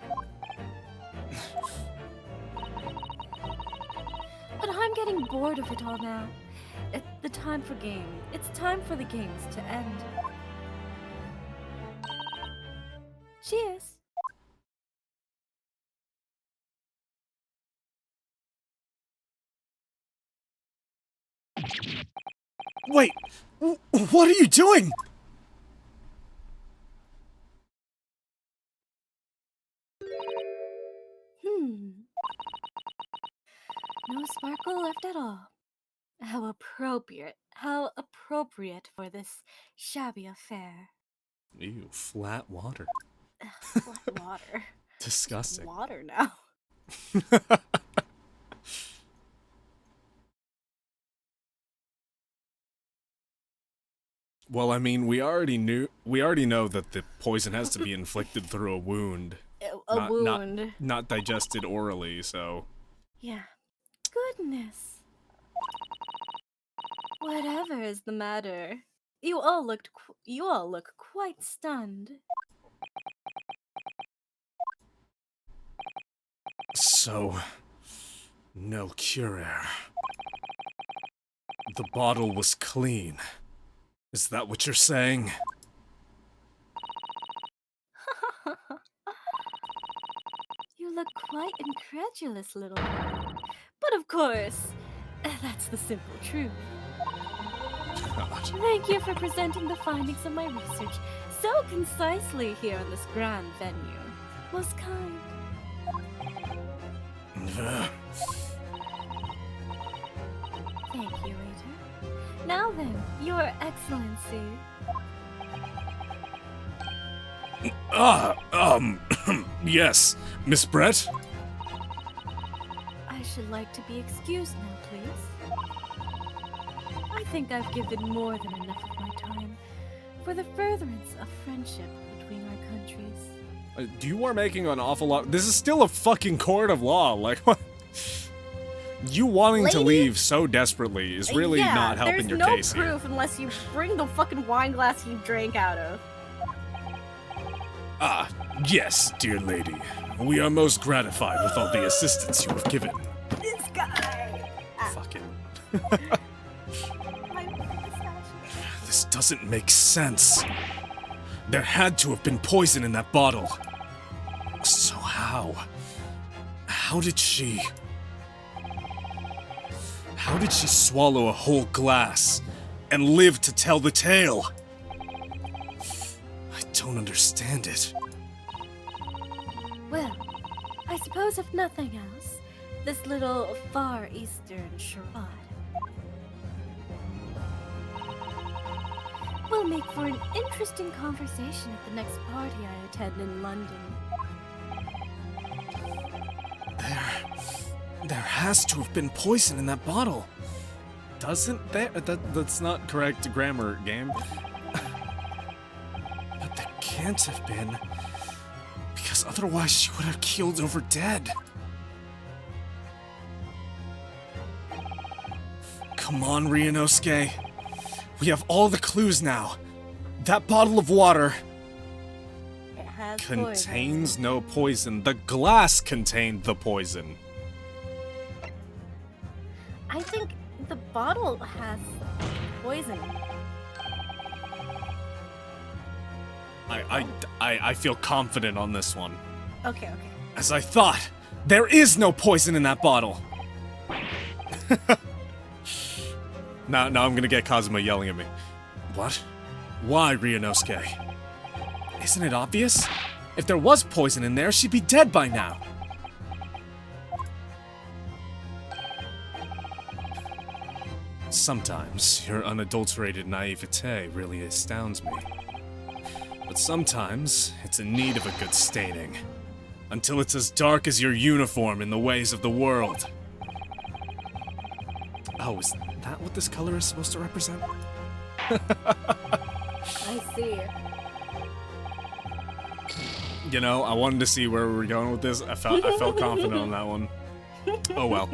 But I'm getting bored of it all now. It's the time for game. It's time for the games to end. Cheers. Wait, what are you doing? No sparkle left at all. How appropriate for this shabby affair. Ew, flat water. Flat water. Disgusting. Water now. Well, I mean, we already know that the poison has to be inflicted through a wound, A wound. not digested orally, so. Yeah. Goodness. Whatever is the matter? You all look quite stunned. So, no cure. The bottle was clean. Is that what you're saying? You look quite incredulous, little boy. But of course, that's the simple truth. God. Thank you for presenting the findings of my research so concisely here in this grand venue. Most kind. Thank you, waiter. Now then, Your Excellency. Yes, Miss Brett? I should like to be excused now, please. I think I've given more than enough of my time for the furtherance of friendship between our countries. You are making an awful lot. This is still a fucking court of law. Like, what? You wanting to Lady? leave so desperately is really yeah, not helping your case There's no here. proof unless you bring the fucking wine glass you drank out of. Ah, yes, dear lady. We are most gratified with all the assistance you have given. This guy! Fucking. My pistachio. This doesn't make sense. There had to have been poison in that bottle. So how? How did she swallow a whole glass and live to tell the tale? I don't understand it. Well, I suppose if nothing else, this little Far Eastern charade will make for an interesting conversation at the next party I attend in London. There has to have been poison in that bottle. Doesn't there? That's not correct grammar, game. But there can't have been. Because otherwise she would have keeled over dead. Come on, Ryunosuke. We have all the clues now. That bottle of water It has contains no poison. The glass contained the poison. I think the bottle has poison. I feel confident on this one. Okay. As I thought, there is no poison in that bottle. Now I'm gonna get Kazuma yelling at me. What? Why, Ryunosuke? Isn't it obvious? If there was poison in there, she'd be dead by now. Sometimes your unadulterated naivete really astounds me. But sometimes it's in need of a good staining. Until it's as dark as your uniform in the ways of the world. Oh, is that what this color is supposed to represent? I see. You know, I wanted to see where we were going with this. I felt confident on that one. Oh well.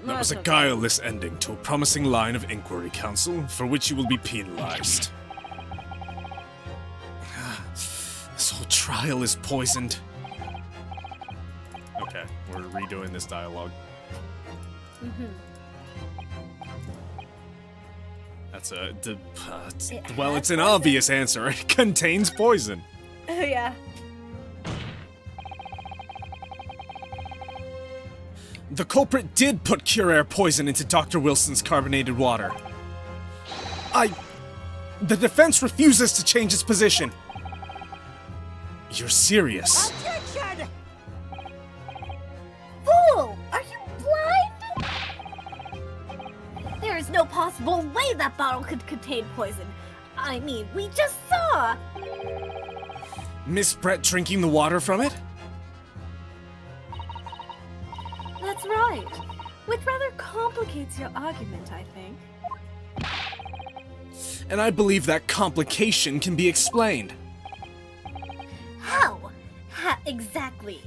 That was a guileless ending to a promising line of inquiry, Counsel, for which you will be penalized. This whole trial is poisoned. Okay, we're redoing this dialogue. That's it's an obvious answer. It contains poison. Yeah. The culprit did put Cure Air poison into Dr. Wilson's carbonated water. The defense refuses to change its position. You're serious? Objection! Fool! Are you blind? There is no possible way that bottle could contain poison. I mean, we just saw! Miss Brett drinking the water from it? That's right. Which rather complicates your argument, I think. And I believe that complication can be explained. How? How exactly?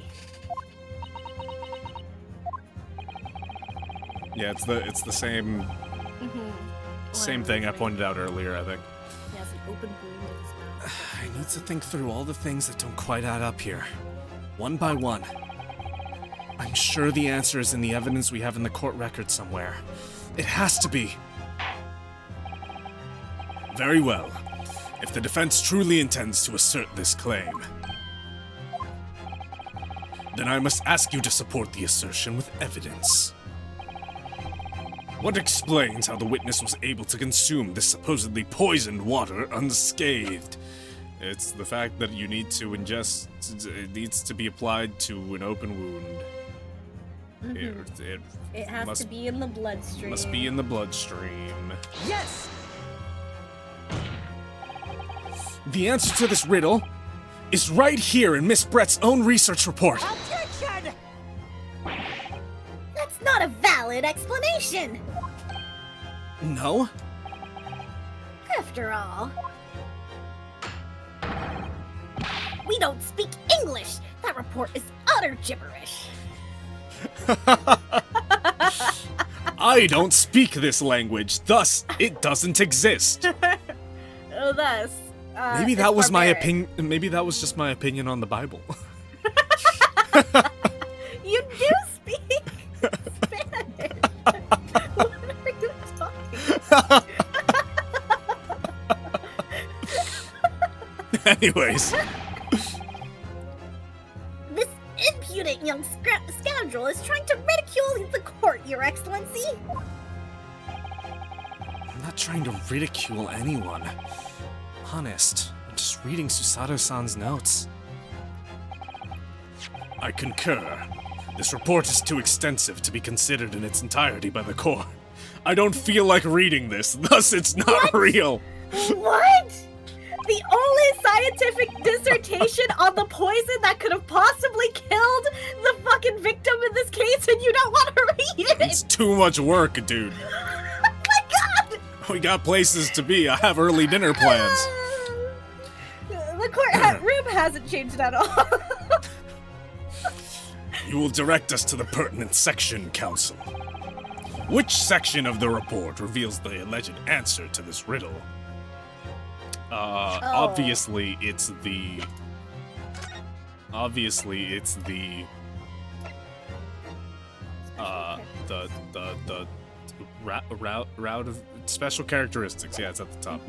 Yeah, it's the same same thing I pointed out earlier, I think. He has an open wound in his mouth. I need to think through all the things that don't quite add up here. One by one. I'm sure the answer is in the evidence we have in the court record somewhere. It has to be. Very well. If the defense truly intends to assert this claim, then I must ask you to support the assertion with evidence. What explains how the witness was able to consume this supposedly poisoned water unscathed? It's the fact that you need to ingest, it needs to be applied to an open wound. It has to be in the bloodstream. Must be in the bloodstream. Yes! The answer to this riddle is right here in Miss Brett's own research report. Objection! That's not a valid explanation! No? After all... We don't speak English! That report is utter gibberish! I don't speak this language, thus it doesn't exist. Oh, thus. Maybe that it's was my barbaric. opinion. Maybe that was just my opinion on the Bible. You do speak Spanish. What are you talking about? Anyways, This impudent young scoundrel is trying to ridicule the court, Your Excellency! I'm not trying to ridicule anyone. Honest, I'm just reading Susato-san's notes. I concur. This report is too extensive to be considered in its entirety by the court. I don't feel like reading this, thus it's not real. What? The only scientific dissertation on the poison that could have possibly killed the fucking victim in this case, and you don't want to read it? It's too much work, dude. Oh my god! We got places to be. I have early dinner plans. The court room hasn't changed at all. You will direct us to the pertinent section, Counsel. Which section of the report reveals the alleged answer to this riddle? Obviously it's the... route of special characteristics. Yeah, it's at the top.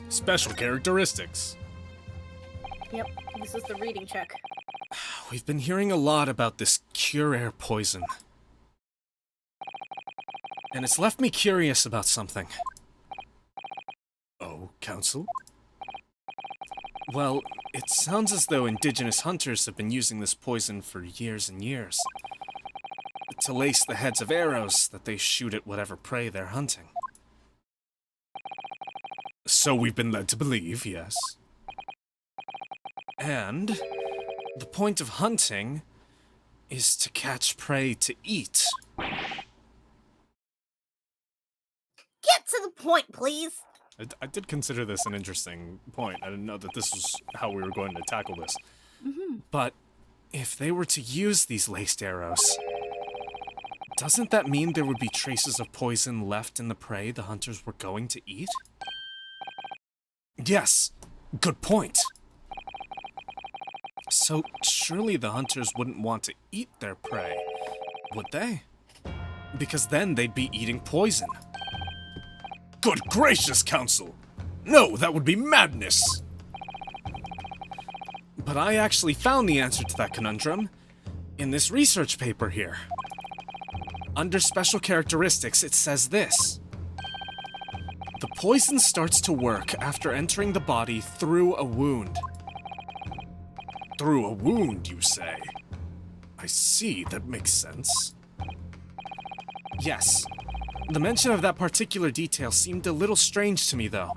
Special characteristics. Yep, this is the reading check. We've been hearing a lot about this cure poison. And it's left me curious about something. Oh, Council? Well, it sounds as though indigenous hunters have been using this poison for years and years. To lace the heads of arrows that they shoot at whatever prey they're hunting. So we've been led to believe, yes. And the point of hunting is to catch prey to eat. Get to the point, please! I did consider this an interesting point. I didn't know that this was how we were going to tackle this. But if they were to use these laced arrows, doesn't that mean there would be traces of poison left in the prey the hunters were going to eat? Yes, good point. So surely the hunters wouldn't want to eat their prey, would they? Because then they'd be eating poison. Good gracious, Council! No, that would be madness! But I actually found the answer to that conundrum in this research paper here. Under special characteristics, it says this. The poison starts to work after entering the body through a wound. Through a wound, you say? I see, that makes sense. Yes. The mention of that particular detail seemed a little strange to me, though.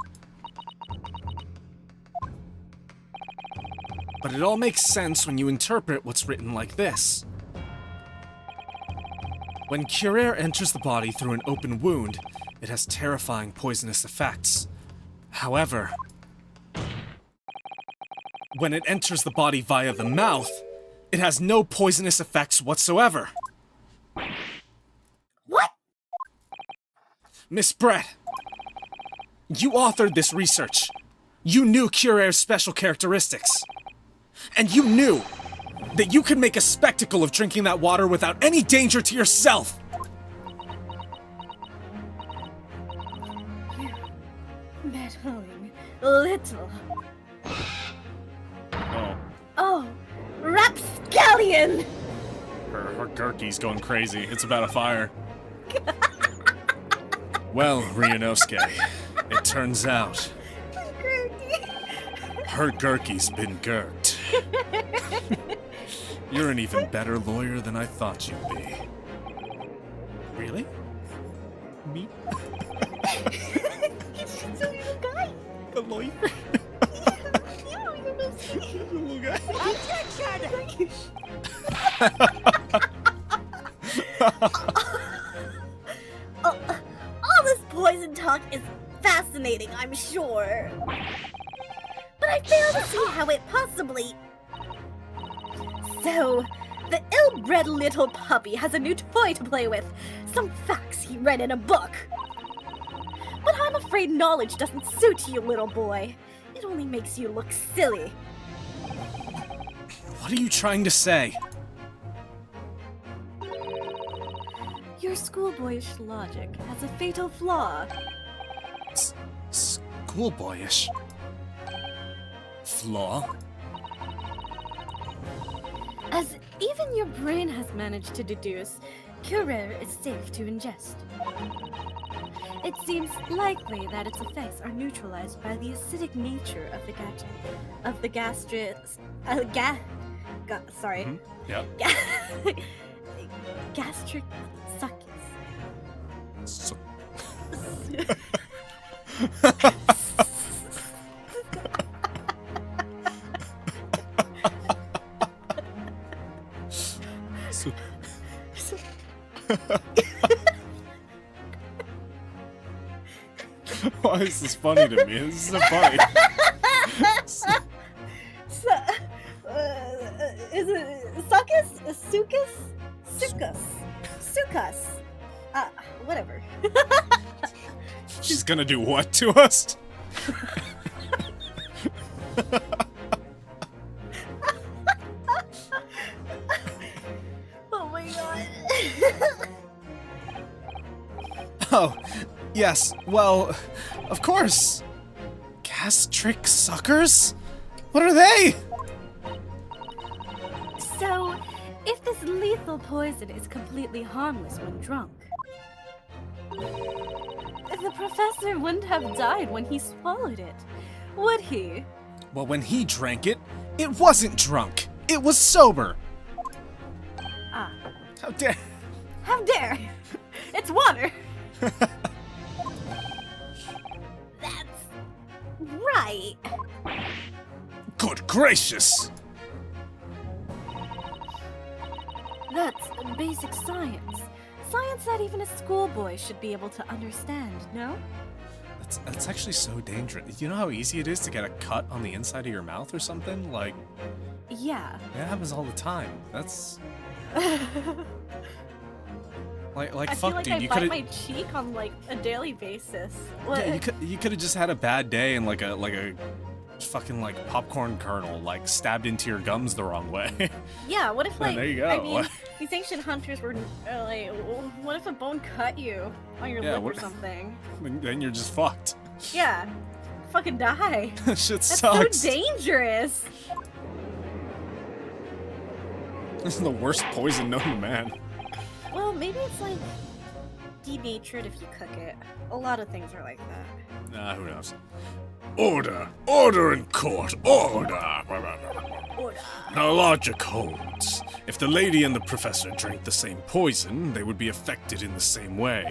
But it all makes sense when you interpret what's written like this. When Curer enters the body through an open wound, it has terrifying poisonous effects. However, when it enters the body via the mouth, it has no poisonous effects whatsoever. What? Miss Brett, you authored this research. You knew Curer's special characteristics. And you knew that you could make a spectacle of drinking that water without any danger to yourself. Meddling little. Oh, Oh, rapscallion! her Gurky's going crazy. It's about a fire. Well, Ryunosuke, it turns out her Gurky's been gurked. You're an even better lawyer than I thought you'd be. Really? Me? So you're the guy. The lawyer? You don't even know. The little guy? Objection! All this poison talk is fascinating, I'm sure. But I fail to see how it possibly... So, the ill-bred little puppy has a new toy to play with. Some facts he read in a book. But I'm afraid knowledge doesn't suit you, little boy. It only makes you look silly. What are you trying to say? Your schoolboyish logic has a fatal flaw. Schoolboyish? Flaw? As even your brain has managed to deduce, Curer is safe to ingest. It seems likely that its effects are neutralized by the acidic nature of the gastric... sorry. Yep. Gastric succus. So- so- Why is this funny to me? This is so funny. Is it succus? Sucus? Sucus. Sucus. Whatever. She's gonna do what to us? Oh my god. Oh, yes, well, of course. Gastric suckers? What are they? So, if this lethal poison is completely harmless when drunk, the professor wouldn't have died when he swallowed it, would he? Well, when he drank it, it wasn't drunk. It was sober. Ah. How dare... How dare! It's water! That's right. Good gracious! That's basic science. Science that even a schoolboy should be able to understand, no? That's actually so dangerous. You know how easy it is to get a cut on the inside of your mouth or something? Like, Yeah. that happens all the time. That's... Like I fuck, feel like dude, I you bite could've... my cheek on like a daily basis. Yeah, you could have just had a bad day and like a fucking like popcorn kernel like stabbed into your gums the wrong way. Yeah, what if like there you go. I mean, these ancient hunters were like, what if a bone cut you on your Yeah, lip what- or something? Then you're just fucked. Yeah, fucking die. Shit That's sucks. so dangerous. This is the worst poison known to man. Well, maybe it's like denatured if you cook it. A lot of things are like that. Nah, who knows? Order! Order in court! Order! Order. Now logic holds. If the lady and the professor drank the same poison, they would be affected in the same way.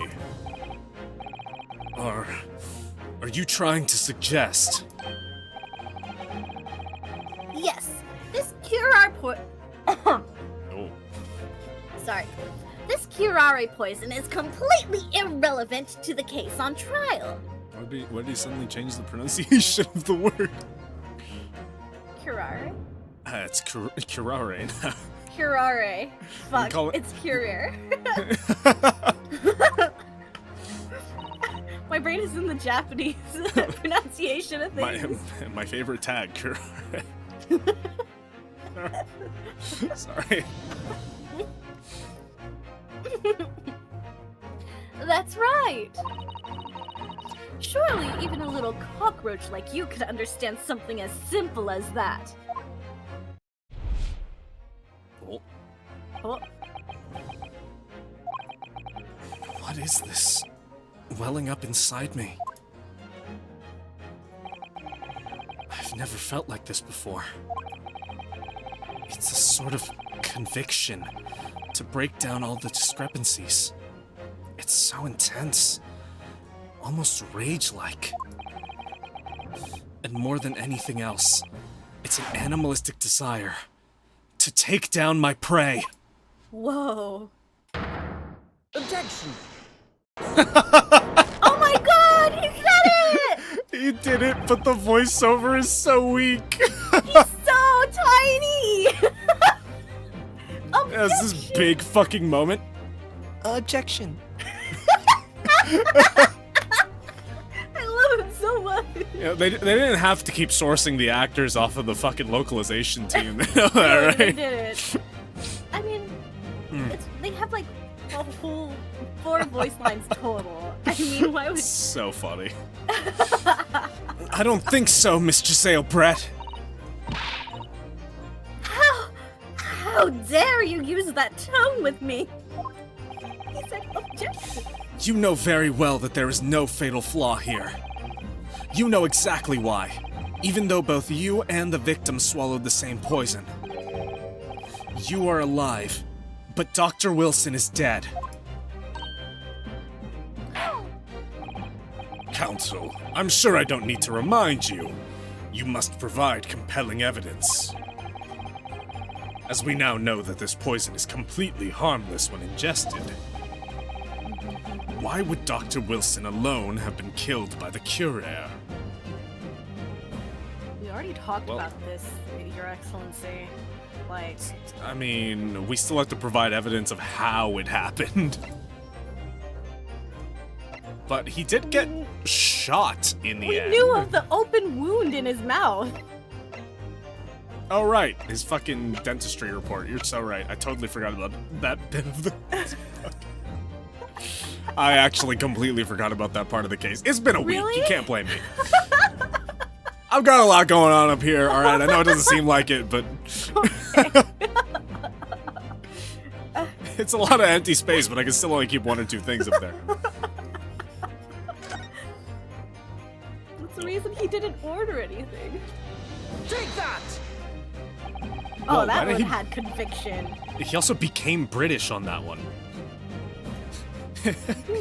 Are you trying to suggest? Yes, this curare Oh, Sorry. This curare poison is completely irrelevant to the case on trial. why did he suddenly change the pronunciation of the word? Curare? It's curare now. Curare. Fuck, call it- it's curare. My brain is in the Japanese pronunciation of things. my favorite tag, curare. Sorry. That's right. Surely even a little cockroach like you could understand something as simple as that. Oh, Oh, what is this welling up inside me? I've never felt like this before. It's a sort of conviction to break down all the discrepancies. It's so intense, almost rage-like. And more than anything else, it's an animalistic desire to take down my prey. whoa. Objection! Oh my god, he said it! He did it, but the voiceover is so weak. So tiny! As this big fucking moment. Objection! I love him so much. Yeah, they didn't have to keep sourcing the actors off of the fucking localization team. They know that, They right? did it. I mean, they have like a whole 4 voice lines total. I mean, why would... So funny. I don't think so, Miss Giselle Brett. How dare you use that tone with me? He said objection. You know very well that there is no fatal flaw here. You know exactly why, even though both you and the victim swallowed the same poison. You are alive, but Dr. Wilson is dead. Counsel, I'm sure I don't need to remind you. You must provide compelling evidence. As we now know that this poison is completely harmless when ingested. Why would Dr. Wilson alone have been killed by the curare? We already talked Well- about this, Your Excellency. Like, I mean, we still have to provide evidence of how it happened. But he did get shot in the we end. knew of the open wound in his mouth. Oh, right. His fucking dentistry report. You're so right. I totally forgot about that bit of the... I actually completely forgot about that part of the case. It's been a week. Really? You can't blame me. I've got a lot going on up here. All right, I know it doesn't seem like it, but it's a lot of empty space. But I can still only keep one or two things up there. That's the reason he didn't order anything. Take that! Oh, Whoa, why that did one he- had conviction. He also became British on that one.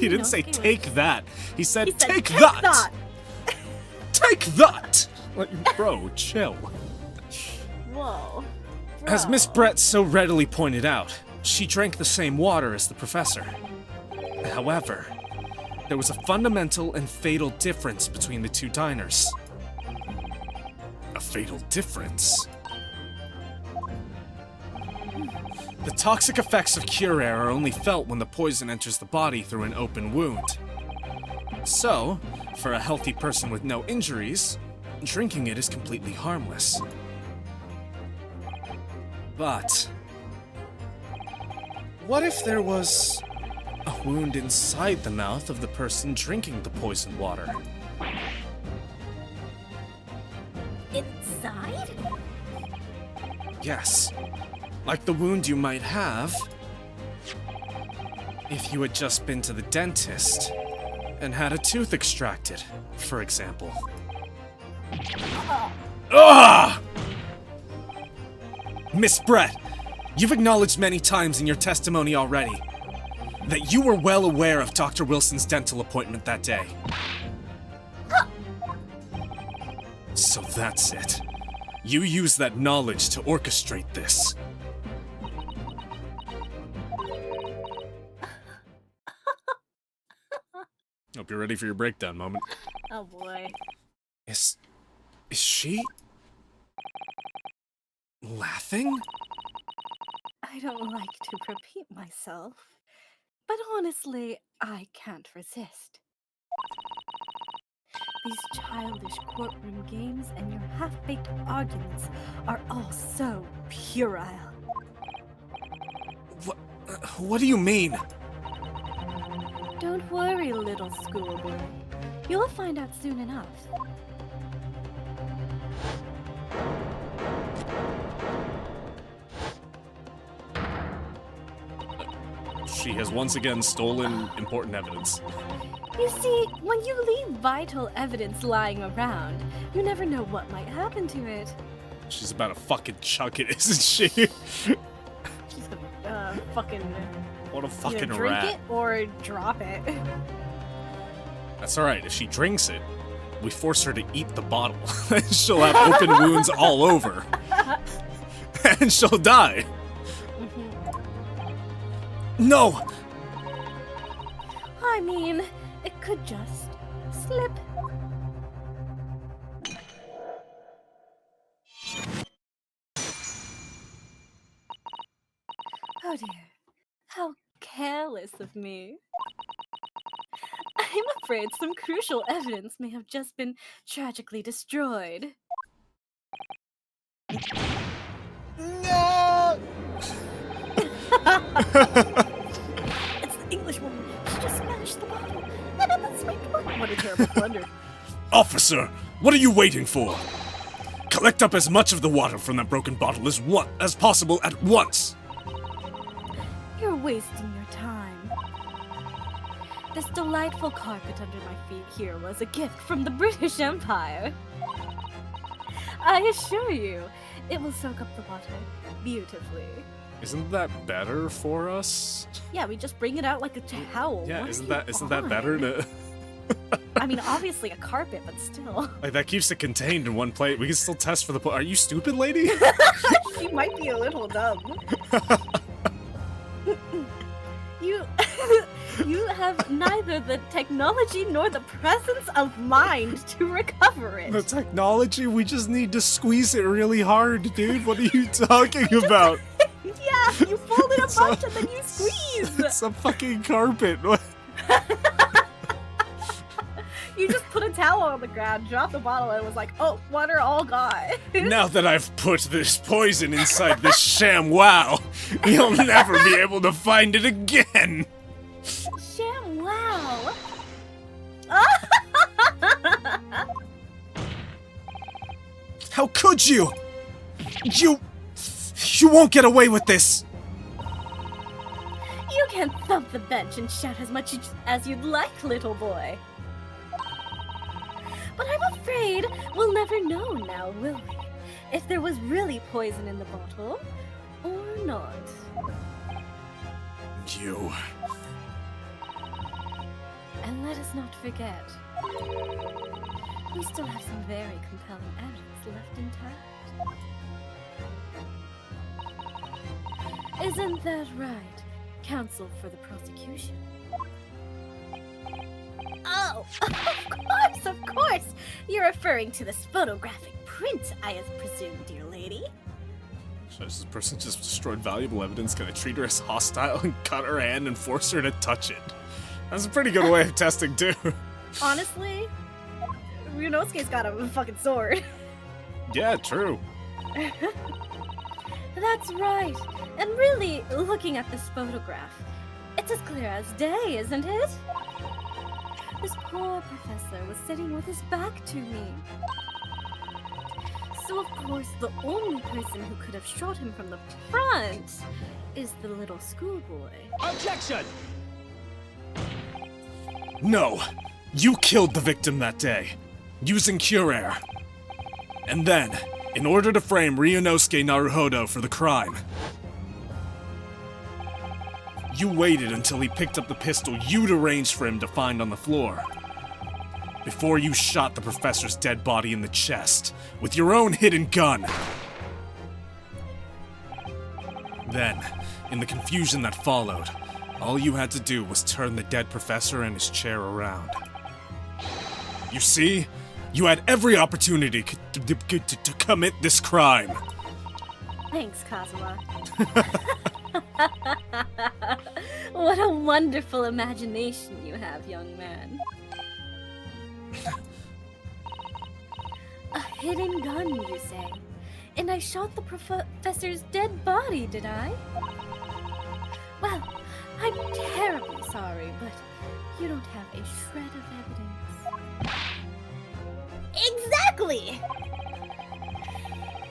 He didn't say take that. He said, He said, take that. that! Take that. Like, bro, chill. Whoa. As Bro. Miss Brett so readily pointed out, she drank the same water as the professor. However, there was a fundamental and fatal difference between the two diners. A fatal difference? The toxic effects of cure air are only felt when the poison enters the body through an open wound. So, for a healthy person with no injuries, drinking it is completely harmless. But what if there was a wound inside the mouth of the person drinking the poisoned water? Inside? Yes, like the wound you might have if you had just been to the dentist and had a tooth extracted, for example. Ugh! Miss Brett, you've acknowledged many times in your testimony already that you were well aware of Dr. Wilson's dental appointment that day. So that's it. You used that knowledge to orchestrate this. Hope you're ready for your breakdown moment. Oh boy. Is she laughing? I don't like to repeat myself, but honestly, I can't resist. These childish courtroom games and your half-baked arguments are all so puerile. What do you mean? Don't worry, little schoolboy. You'll find out soon enough. She has once again stolen important evidence. You see, when you leave vital evidence lying around, you never know what might happen to it. She's about to fucking chuck it, isn't she? She's gonna, fucking What a either fucking drink rat. it or drop it. That's alright, if she drinks it, we force her to eat the bottle. And she'll have open wounds all over. And she'll die. No! I mean, it could just slip. Oh dear, how careless of me. I'm afraid some crucial evidence may have just been tragically destroyed. No! It's the English woman. She just smashed the bottle. And then the sweet one. What a terrible blunder. Officer, what are you waiting for? Collect up as much of the water from that broken bottle as possible at once. You're wasting your time. This delightful carpet under my feet here was a gift from the British Empire. I assure you, it will soak up the water beautifully. Isn't that better for us? Yeah, we just bring it out like a towel. Yeah, What isn't are you that better on? to I mean, obviously a carpet, but still. like that keeps it contained in one plate. We can still test for the Are you stupid, lady? She might be a little dumb. You you have neither the technology nor the presence of mind to recover it. The technology, we just need to squeeze it really hard, dude. What are you talking about? Yeah, you fold it a It's a- bunch and then you squeeze. It's a fucking carpet. What? You just put a towel on the ground, dropped the bottle, and it was like, oh, water all gone. Now that I've put this poison inside this sham wow, you'll never be able to find it again. Sham wow. How could you? You won't get away with this! You can thump the bench and shout as much as you'd like, little boy. But I'm afraid we'll never know now, will we? If there was really poison in the bottle, or not. You... And let us not forget, we still have some very compelling evidence left intact. Isn't that right, counsel for the prosecution? Oh, of course! You're referring to this photographic print, I presume, dear lady. This person just destroyed valuable evidence. Can I treat her as hostile and cut her hand and force her to touch it? That's a pretty good way of testing, too. Honestly, Ryunosuke's got a fucking sword. Yeah, true. That's right. And really, looking at this photograph, it's as clear as day, isn't it? This poor professor was sitting with his back to me. So of course, the only person who could have shot him from the front is the little schoolboy. Objection! No! You killed the victim that day, using cure air. And then, in order to frame Ryunosuke Naruhodo for the crime, you waited until he picked up the pistol you'd arranged for him to find on the floor, before you shot the professor's dead body in the chest with your own hidden gun. Then, in the confusion that followed, all you had to do was turn the dead professor and his chair around. You see? You had every opportunity to commit this crime. Thanks, Kazuha. What a wonderful imagination you have, young man. A hidden gun, you say? And I shot the professor's dead body, did I? Well, I'm terribly sorry, but you don't have a shred of evidence. Exactly!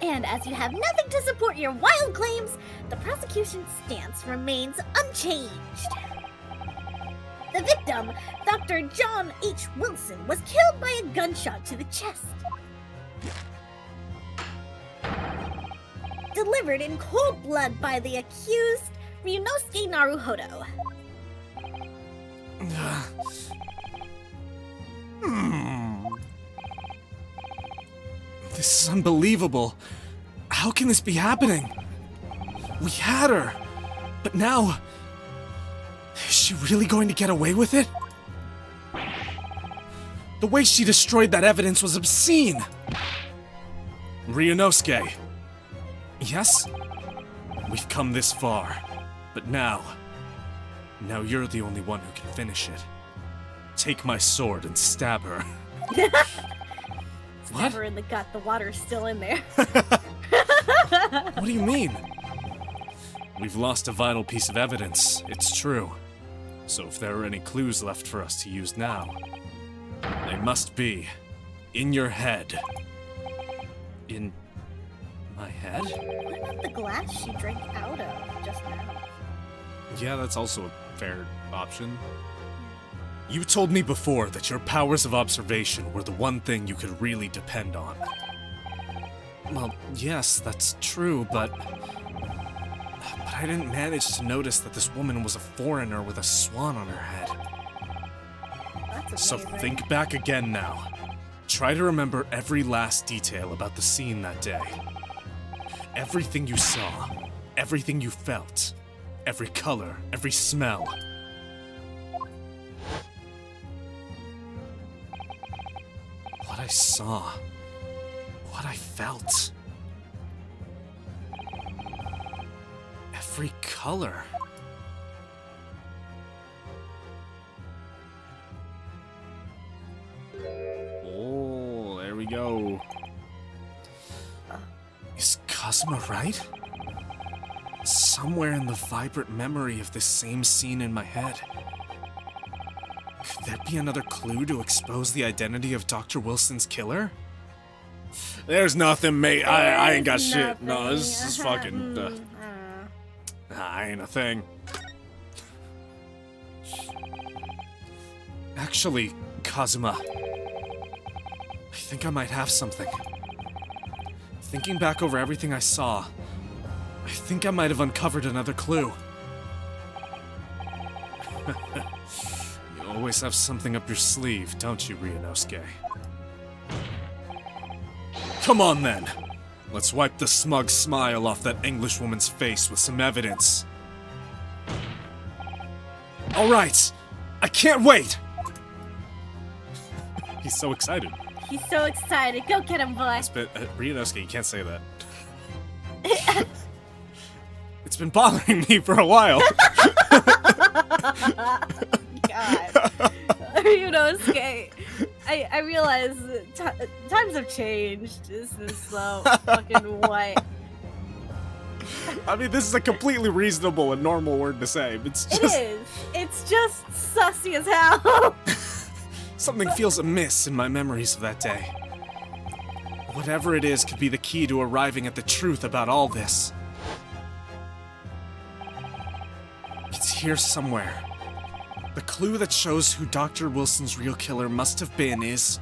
And as you have nothing to support your wild claims, the prosecution's stance remains unchanged. The victim, Dr. John H. Wilson, was killed by a gunshot to the chest. Delivered in cold blood by the accused, Ryunosuke Naruhodo. This is unbelievable. How can this be happening? We had her, but now... Is she really going to get away with it? The way she destroyed that evidence was obscene! Ryunosuke. Yes? We've come this far, but now you're the only one who can finish it. Take my sword and stab her. Stab her in the gut, the water's still in there. What do you mean? We've lost a vital piece of evidence, it's true. So if there are any clues left for us to use now, they must be in your head. In my head? What about the glass she drank out of just now? Yeah, that's also a fair option. You told me before that your powers of observation were the one thing you could really depend on. Well, yes, that's true, but I didn't manage to notice that this woman was a foreigner with a swan on her head. That's So amazing. think back again now. Try to remember every last detail about the scene that day. Everything you saw, everything you felt, every color, every smell. What I saw, what I felt. Every color. Oh, there we go. Is Cosmo right? Somewhere in the vibrant memory of this same scene in my head. Could there be another clue to expose the identity of Dr. Wilson's killer? There's nothing, mate. I ain't got There's shit. No, nothing. this is fucking. I ain't a thing. Actually, Kazuma, I think I might have something. Thinking back over everything I saw, I think I might have uncovered another clue. You always have something up your sleeve, don't you, Ryunosuke? Come on then! Let's wipe the smug smile off that Englishwoman's face with some evidence. Alright! I can't wait! He's so excited. He's so excited. Go get him, boy. But, Ryunosuke, you can't say that. It's been bothering me for a while. God. Ryunosuke, I realize times have changed. This is so fucking white. I mean, this is a completely reasonable and normal word to say. It's just... It is. It's just sussy as hell. Something feels amiss in my memories of that day. Whatever it is could be the key to arriving at the truth about all this. It's here somewhere. The clue that shows who Dr. Wilson's real killer must have been is...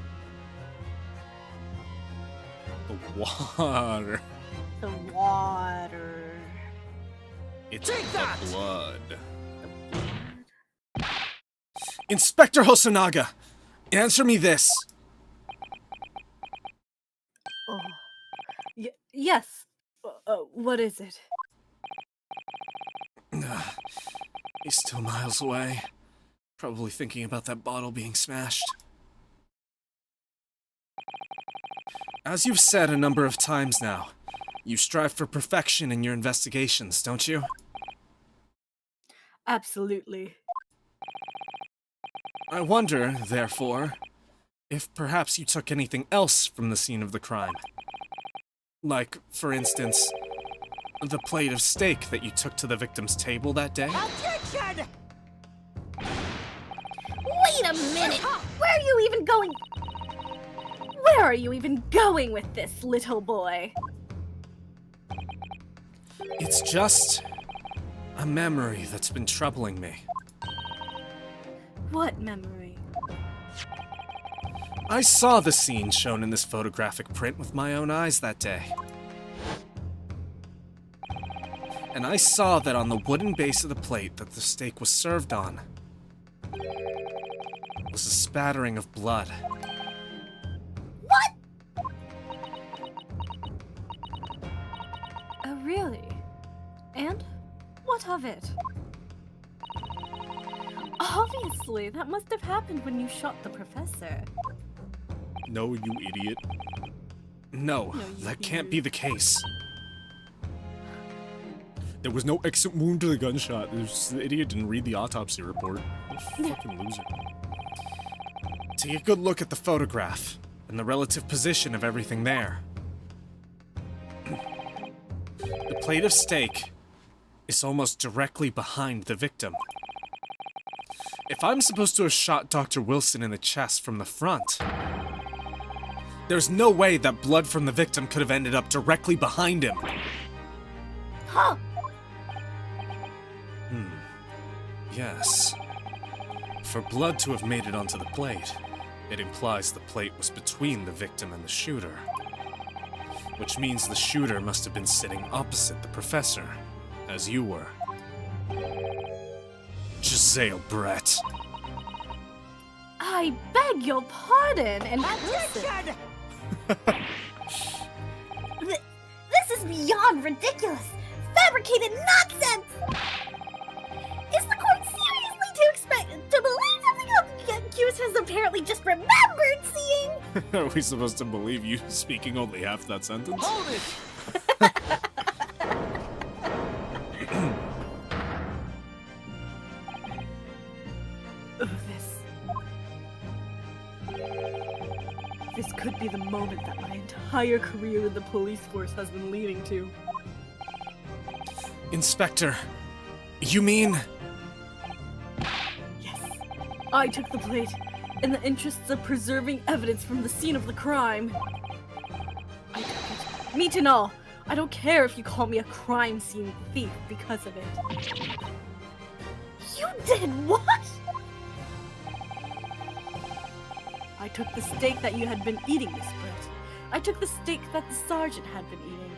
the water. The water. It's the blood. Inspector Hosonaga, answer me this. Oh. Yes. What is it? He's still miles away. Probably thinking about that bottle being smashed. As you've said a number of times now, you strive for perfection in your investigations, don't you? Absolutely. I wonder, therefore, if perhaps you took anything else from the scene of the crime. Like, for instance, the plate of steak that you took to the victim's table that day? Objection! Wait a minute! Where are you even going? Where are you even going with this, little boy? It's just a memory that's been troubling me. What memory? I saw the scene shown in this photographic print with my own eyes that day. And I saw that on the wooden base of the plate that the steak was served on was a spattering of blood. Oh, really? And? What of it? Obviously, that must have happened when you shot the professor. No, you idiot. No, that can't be the case. There was no exit wound to the gunshot. The idiot didn't read the autopsy report. What a fucking loser. Take a good look at the photograph and the relative position of everything there. The plate of steak is almost directly behind the victim. If I'm supposed to have shot Dr. Wilson in the chest from the front, there's no way that blood from the victim could have ended up directly behind him. Huh! Yes. For blood to have made it onto the plate, it implies the plate was between the victim and the shooter. Which means the shooter must have been sitting opposite the professor, as you were. Giselle Brett. I beg your pardon, and Objection! This is beyond ridiculous! Fabricated nonsense! Is the court seriously to believe something else the accused has apparently just remembered seeing? Are we supposed to believe you speaking only half that sentence? Hold it! This could be the moment that my entire career in the police force has been leading to. Inspector, you mean... Yes, I took the plate in the interests of preserving evidence from the scene of the crime. I Meat and all. I don't care if you call me a crime scene thief because of it. You did what? I took the steak that you had been eating, Miss Britt. I took the steak that the sergeant had been eating.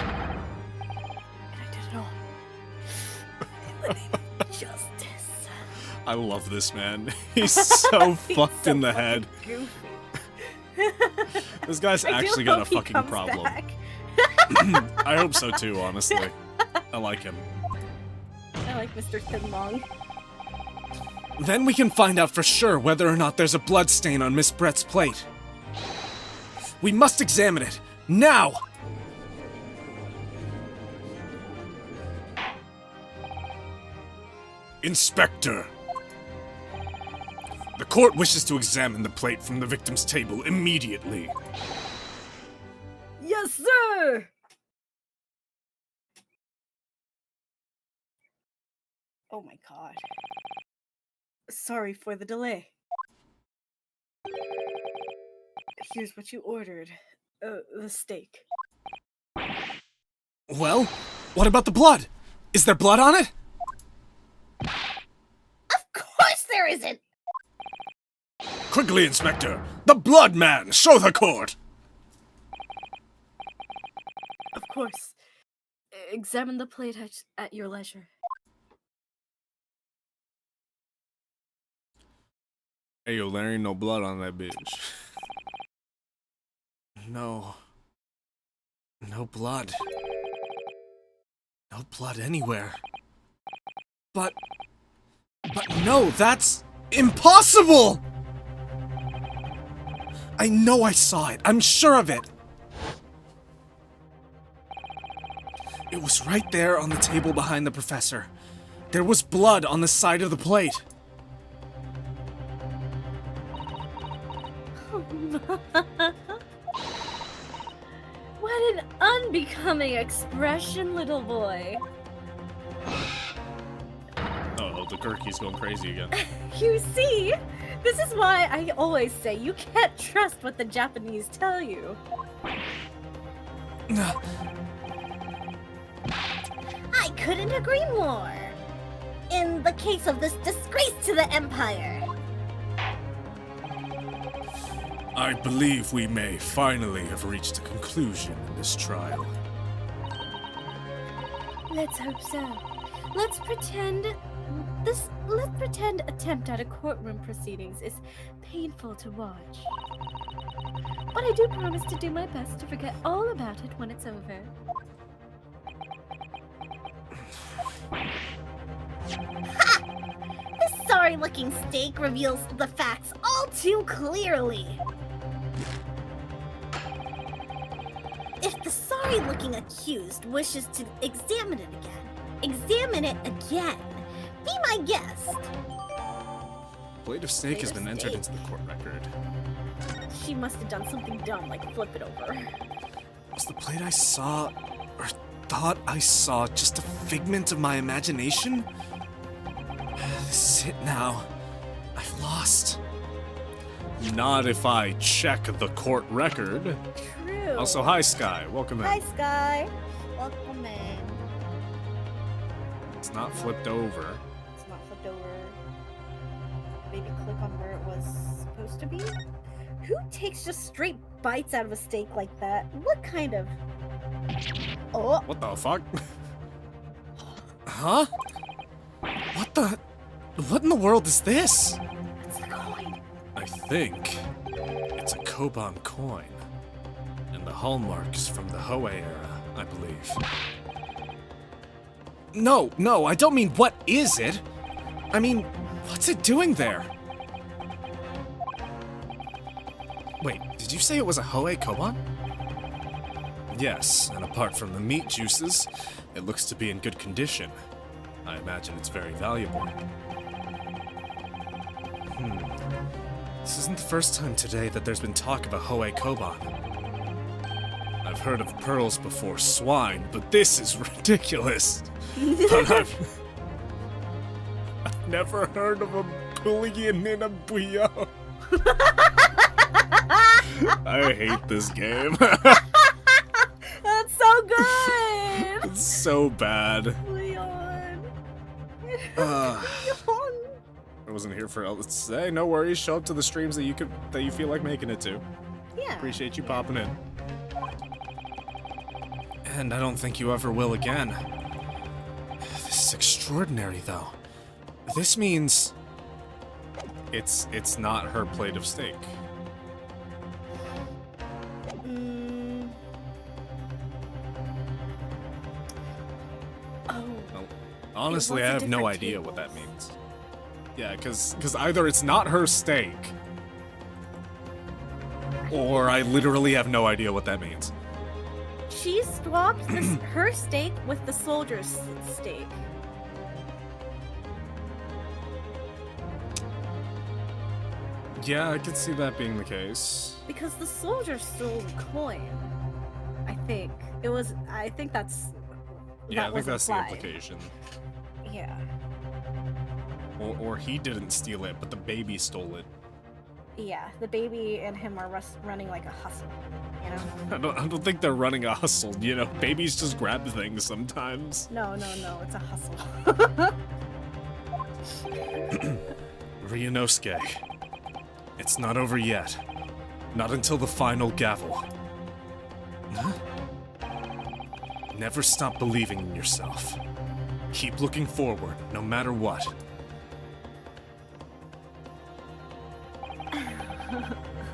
And I did it all. In the name of justice. I love this man. He's so fucked in the head. Goofy. This guy's actually got a fucking problem. I hope so too, honestly. I like him. I like Mr. Thinlong. Then we can find out for sure whether or not there's a blood stain on Miss Brett's plate. We must examine it, now! Inspector! The court wishes to examine the plate from the victim's table immediately. Yes, sir! Oh my god. Sorry for the delay. Here's what you ordered. The steak. Well, what about the blood? Is there blood on it? Of course there isn't! Quickly, Inspector! The blood man! Show the court! Of course. Examine the plate at your leisure. Hey, yo, there ain't no blood on that bitch. No. No blood. No blood anywhere. But no, that's impossible! I know I saw it. I'm sure of it. It was right there on the table behind the professor. There was blood on the side of the plate. What an unbecoming expression, little boy. Oh, the Gurky's going crazy again. You see? This is why I always say you can't trust what the Japanese tell you. I couldn't agree more. In the case of this disgrace to the Empire. I believe we may finally have reached a conclusion in this trial. Let's hope so. Let's pretend attempt at a courtroom proceedings is painful to watch. But I do promise to do my best to forget all about it when it's over. Ha! This sorry-looking steak reveals the facts all too clearly. If the sorry-looking accused wishes to examine it again. Be my guest. Blade of Snake has been entered into the court record. She must have done something dumb, like flip it over. Was the plate I saw, or thought I saw, just a figment of my imagination? This is it now. I've lost. Not if I check the court record. True. Also, hi Sky, welcome in. Hi, Sky. Welcome in. It's not flipped over. It's not flipped over. Maybe click on where it was supposed to be? Who takes just straight bites out of a steak like that? What kind of... Oh! What the fuck? Huh? What in the world is this? It's the coin. I think it's a Koban coin. And the hallmarks from the Hoei era, I believe. No, I don't mean what is it? I mean, what's it doing there? Wait, did you say it was a Hoei Koban? Yes, and apart from the meat juices, it looks to be in good condition. I imagine it's very valuable. This isn't the first time today that there's been talk of a Hoei Koban. I've heard of pearls before swine, but this is ridiculous. But I've never heard of a bullion in a bouillon. I hate this game. That's so good! It's so bad. Leon. Uh, Leon. I wasn't here for else to say. No worries. Show up to the streams that you feel like making it to. Yeah. Appreciate you popping in. And I don't think you ever will again. This is extraordinary, though. This means it's not her plate of steak. Oh. Well, honestly, It I was have no different idea what that tables. means. Yeah, because either it's not her steak, or I literally have no idea what that means. She swapped her steak with the soldier's steak. Yeah, I could see that being the case. Because the soldier stole the coin. I think. I think that's. Yeah, that I think was that's the implied. implication. Yeah. Or he didn't steal it, but the baby stole it. Yeah, the baby and him are running like a hustle, you know? I don't think they're running a hustle, you know? Babies just grab things sometimes. No, it's a hustle. Ryunosuke, it's not over yet. Not until the final gavel. Huh? Never stop believing in yourself. Keep looking forward, no matter what.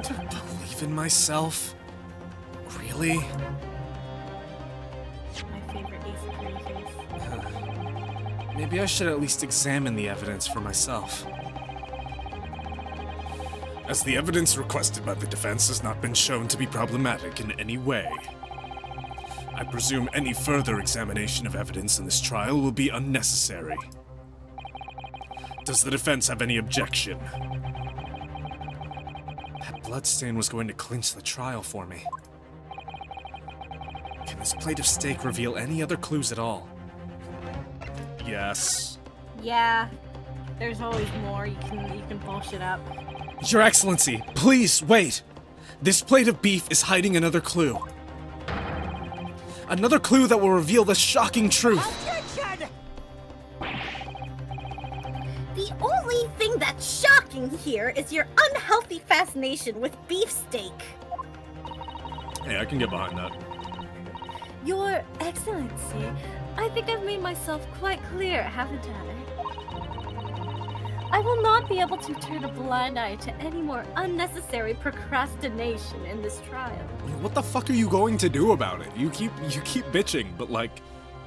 To believe in myself? Really? My favorite Ace Attorney face. Maybe I should at least examine the evidence for myself. As the evidence requested by the defense has not been shown to be problematic in any way, I presume any further examination of evidence in this trial will be unnecessary. Does the defense have any objection? That bloodstain was going to clinch the trial for me. Can this plate of steak reveal any other clues at all? Yes. Yeah, there's always more. You can bullshit up. Your Excellency, please wait! This plate of beef is hiding another clue. Another clue that will reveal the shocking truth. The only thing that's shocking here is your unhealthy fascination with beefsteak. Hey, I can get behind that. Your Excellency, I think I've made myself quite clear, haven't I? I will not be able to turn a blind eye to any more unnecessary procrastination in this trial. What the fuck are you going to do about it? You keep bitching, but like,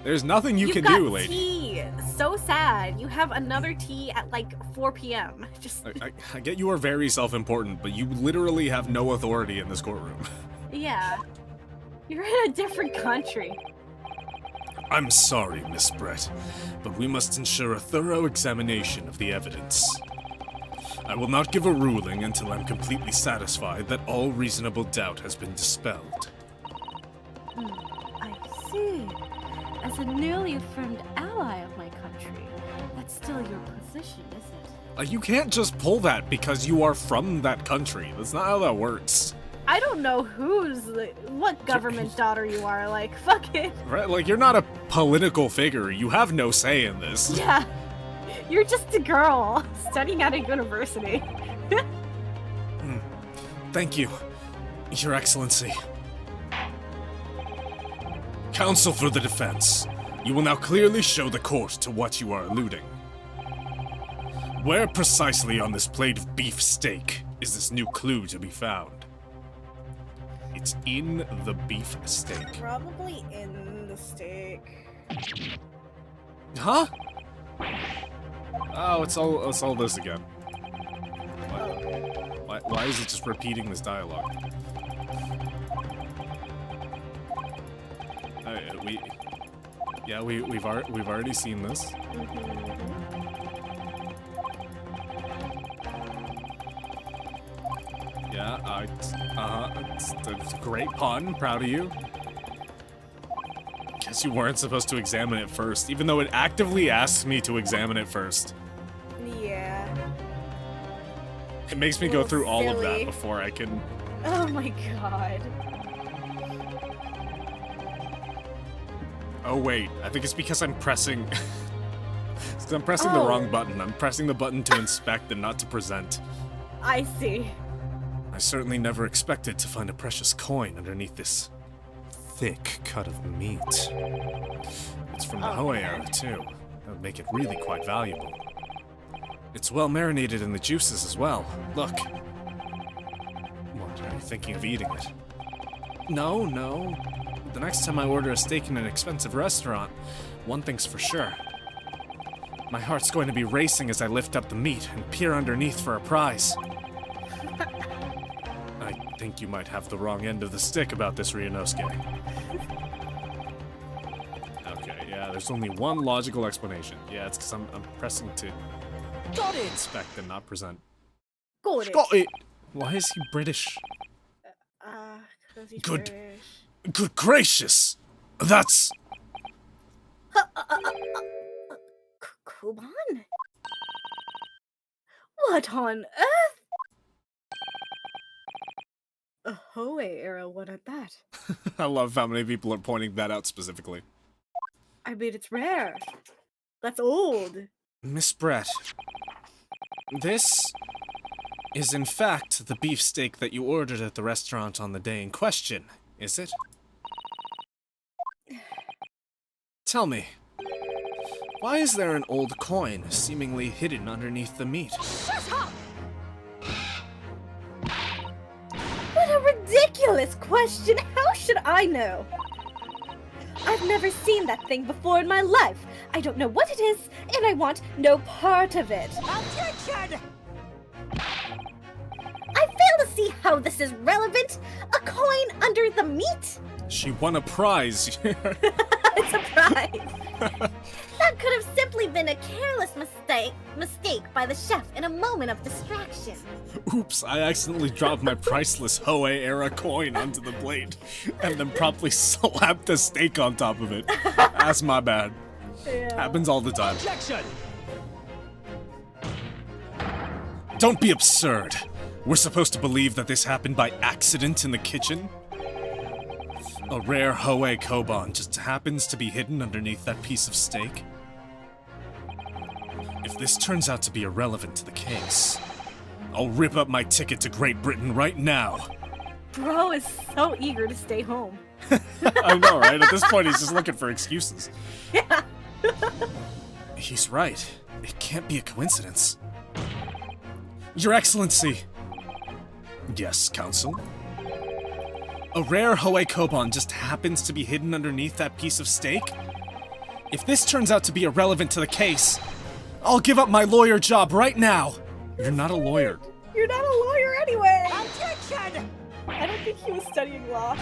there's nothing you You've can got do, lady. tea. So sad. You have another tea at like 4 p.m. Just I get you are very self-important, but you literally have no authority in this courtroom. yeah. You're in a different country. I'm sorry, Miss Brett, but we must ensure a thorough examination of the evidence. I will not give a ruling until I'm completely satisfied that all reasonable doubt has been dispelled. I see. As a newly affirmed ally of my country, that's still your position, isn't it? You can't just pull that because you are from that country. That's not how that works. I don't know what government daughter you are. Like, fuck it. Right? Like, you're not a political figure. You have no say in this. Yeah. You're just a girl studying at a university. Thank you, Your Excellency. Counsel for the defense, you will now clearly show the court to what you are alluding. Where precisely on this plate of beef steak is this new clue to be found? It's in the beef steak. Probably in the steak. Huh? Oh, it's all this again. Why is it just repeating this dialogue? We've already seen this. Yeah, it's a great pun. Proud of you. Guess you weren't supposed to examine it first, even though it actively asks me to examine it first. Yeah. It makes me go through all of that silly. before I can Oh my god. Oh wait, I think it's because I'm pressing... it's 'cause I'm pressing the wrong button. I'm pressing the button to inspect and not to present. I see. I certainly never expected to find a precious coin underneath this thick cut of meat. It's from the Hoei era, too. That would make it really quite valuable. It's well marinated in the juices as well. Look. What, are you thinking of eating it? No, no. The next time I order a steak in an expensive restaurant, one thing's for sure. My heart's going to be racing as I lift up the meat and peer underneath for a prize. I think you might have the wrong end of the stick about this, Ryunosuke. Okay, yeah, there's only one logical explanation. Yeah, it's because I'm pressing to inspect and not present. Got it. Got it! Why is he British? 'Cause he's Good. British. Good gracious! That's... Koban? What on earth? A Hoei era one at that. I love how many people are pointing that out specifically. I mean, it's rare. That's old. Miss Brett, this is in fact the beefsteak that you ordered at the restaurant on the day in question, is it? Tell me, why is there an old coin seemingly hidden underneath the meat? What a ridiculous question! How should I know? I've never seen that thing before in my life. I don't know what it is, and I want no part of it. Objection! I fail to see how this is relevant. A coin under the meat? She won a prize. It's a prize. That could have simply been a careless mistake by the chef in a moment of distraction. Oops, I accidentally dropped my priceless Hoei era coin onto the plate and then promptly slapped a steak on top of it. That's my bad. Yeah. Happens all the time. Objection! Don't be absurd. We're supposed to believe that this happened by accident in the kitchen? A rare Hoei Koban just happens to be hidden underneath that piece of steak? If this turns out to be irrelevant to the case, I'll rip up my ticket to Great Britain right now. Bro is so eager to stay home. I know, right? At this point, he's just looking for excuses. Yeah. He's right. It can't be a coincidence. Your Excellency! Yes, Counsel? A rare Hoei Koban just happens to be hidden underneath that piece of steak? If this turns out to be irrelevant to the case, I'll give up my lawyer job right now! You're not a lawyer. You're not a lawyer anyway! Objection! I don't think he was studying law.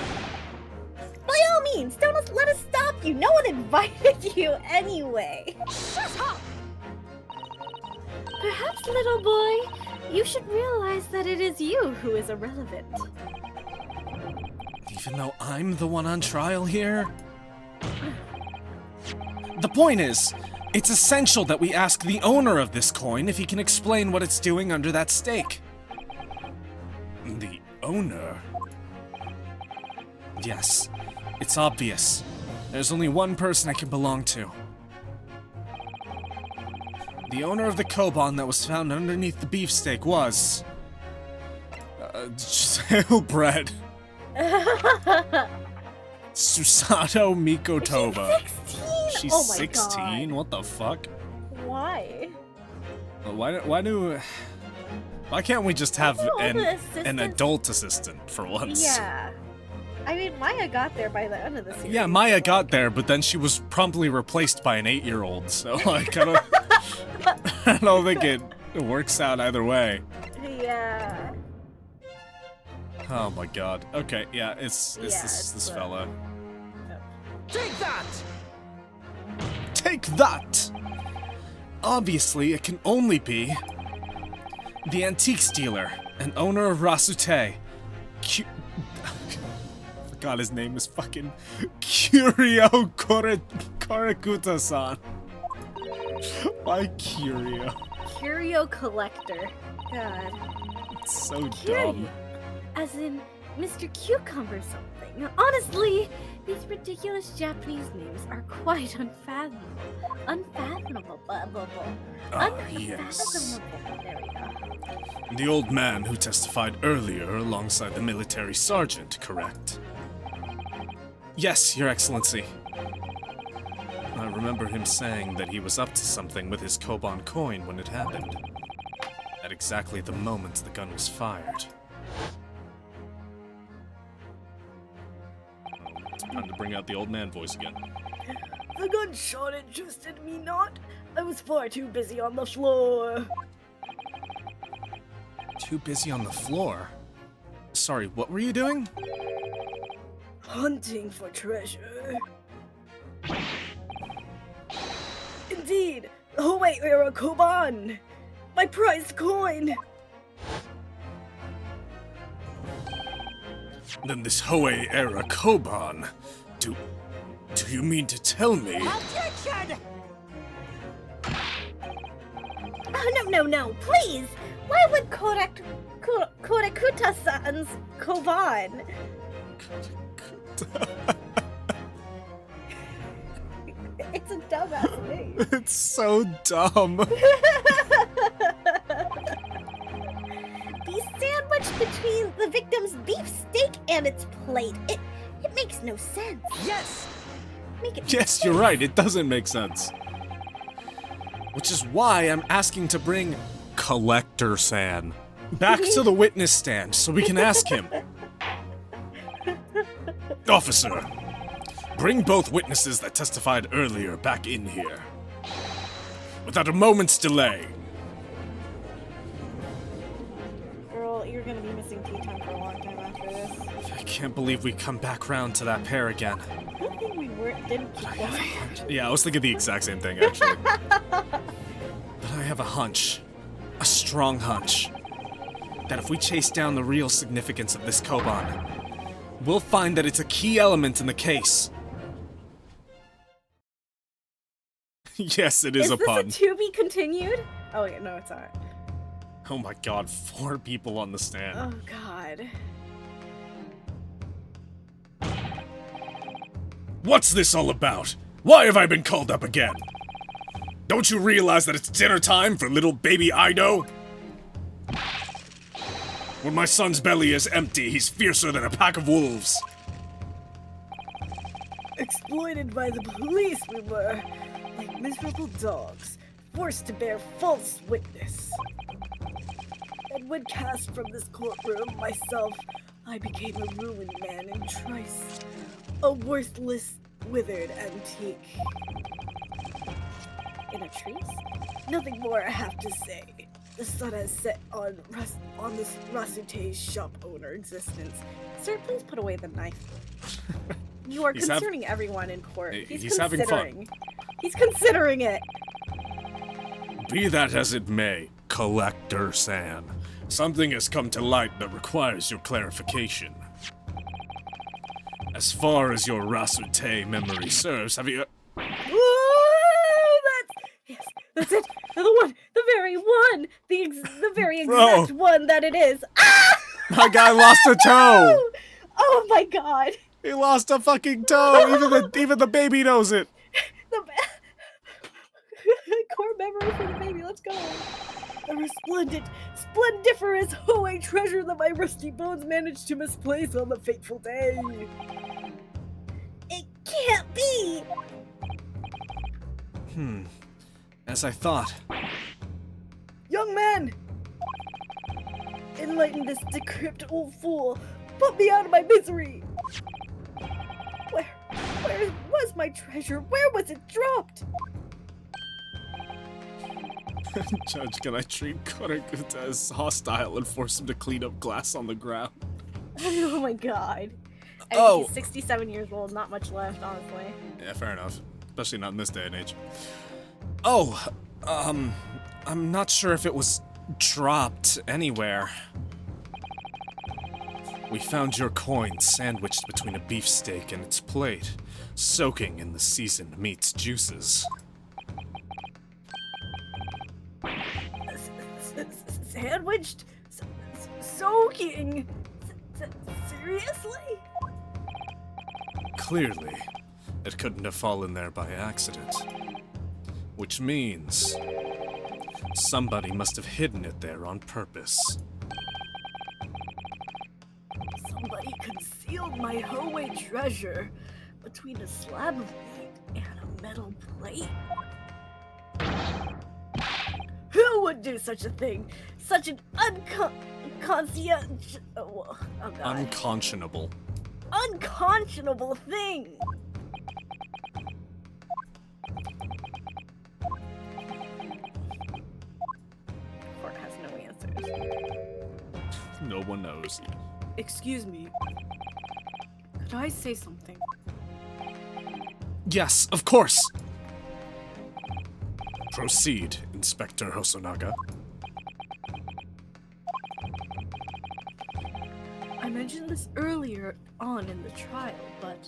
By all means, don't let us stop you. No one invited you anyway. Shut up! Perhaps, little boy, you should realize that it is you who is irrelevant. Even though I'm the one on trial here? The point is, it's essential that we ask the owner of this coin if he can explain what it's doing under that steak. The owner? Yes, it's obvious. There's only one person I can belong to. The owner of the Koban that was found underneath the beefsteak was... Giselle Bread. Susato Mikotoba. She's 16? She's Oh my 16? God. What the fuck? Why? Why can't we just have All the an assistants- adult assistant for once? Yeah. I mean, Maya got there by the end of the series. Yeah, Maya got there, but then she was promptly replaced by an 8-year-old, so like, I don't think it works out either way. Yeah. Oh my god. Okay, yeah, it's Yeah, this it's, fella. Take that! Take that! Obviously, it can only be the antiques dealer and owner of Rasute. Forgot his name is fucking Curio Korekuta-san. Why Curio? Curio collector. God. It's so Curio. dumb. As in, Mr. Cucumber something. Honestly, these ridiculous Japanese names are quite unfathomable. Unfathomable. Yes. Unfathomable. There we go. The old man who testified earlier alongside the military sergeant, correct? Yes, Your Excellency. I remember him saying that he was up to something with his Koban coin when it happened. At exactly the moment the gun was fired. It's time to bring out the old man voice again. The gunshot interested me not. I was far too busy on the floor. Too busy on the floor? Sorry, what were you doing? Hunting for treasure. Indeed, the Hoei era Koban! My prized coin! Then this Hoei era Koban. Do you mean to tell me? Objection! Oh, no, please! Why would Kodakuta-san's Koban? It's a dumbass name. It's so dumb. Be sandwiched between the victim's beef steak and its plate. It makes no sense. Yes! Make it Yes, you're right, it doesn't make sense. Which is why I'm asking to bring Collector San back to the witness stand so we can ask him. Officer, bring both witnesses that testified earlier back in here. Without a moment's delay. Girl, you're gonna be missing tea time for a long time after this. I can't believe we come back round to that pair again. Good thing we didn't keep going. Yeah, I was thinking the exact same thing, actually. But I have a hunch. A strong hunch. That if we chase down the real significance of this Koban, we'll find that it's a key element in the case. Yes, it is a pun. Is this a to be continued? Oh wait, no, it's not. Oh my god, 4 people on the stand. Oh god. What's this all about? Why have I been called up again? Don't you realize that it's dinner time for little baby Ido? When my son's belly is empty, he's fiercer than a pack of wolves. Exploited by the police, we were like miserable dogs, forced to bear false witness. And when cast from this courtroom, myself, I became a ruined man in Trice. A worthless, withered antique. In a trees? Nothing more I have to say. The sun has set on this Rasute's shop owner existence. Sir, please put away the knife. You are concerning everyone in court. He's having fun. He's considering it. Be that as it may, Collector San, something has come to light that requires your clarification. As far as your Rasute memory serves, have you... That's it. The one, the very one, the very exact one that it is. Ah! My guy lost a toe. Oh my god. He lost a fucking toe. Even the baby knows it. Core memory for the baby. Let's go. A resplendent, splendiferous Hoei treasure that my rusty bones managed to misplace on the fateful day. It can't be. As I thought. Young man! Enlighten this decrepit old fool! Put me out of my misery! Where was my treasure? Where was it dropped? Judge, can I treat Korakuta as hostile and force him to clean up glass on the ground? Oh my god. He's 67 years old, not much left, honestly. Yeah, fair enough. Especially not in this day and age. Oh, I'm not sure if it was dropped anywhere. We found your coin sandwiched between a beefsteak and its plate, soaking in the seasoned meat's juices. Sandwiched? Soaking? Seriously? Clearly, it couldn't have fallen there by accident. Which means somebody must have hidden it there on purpose. Somebody concealed my Hoey treasure between a slab of meat and a metal plate. Who would do such a thing? Such an unconscientious... Oh, God. Unconscionable. Unconscionable thing! Court has no answers. No one knows. Excuse me. Could I say something? Yes, of course! Proceed, Inspector Hosonaga. I mentioned this earlier on in the trial, but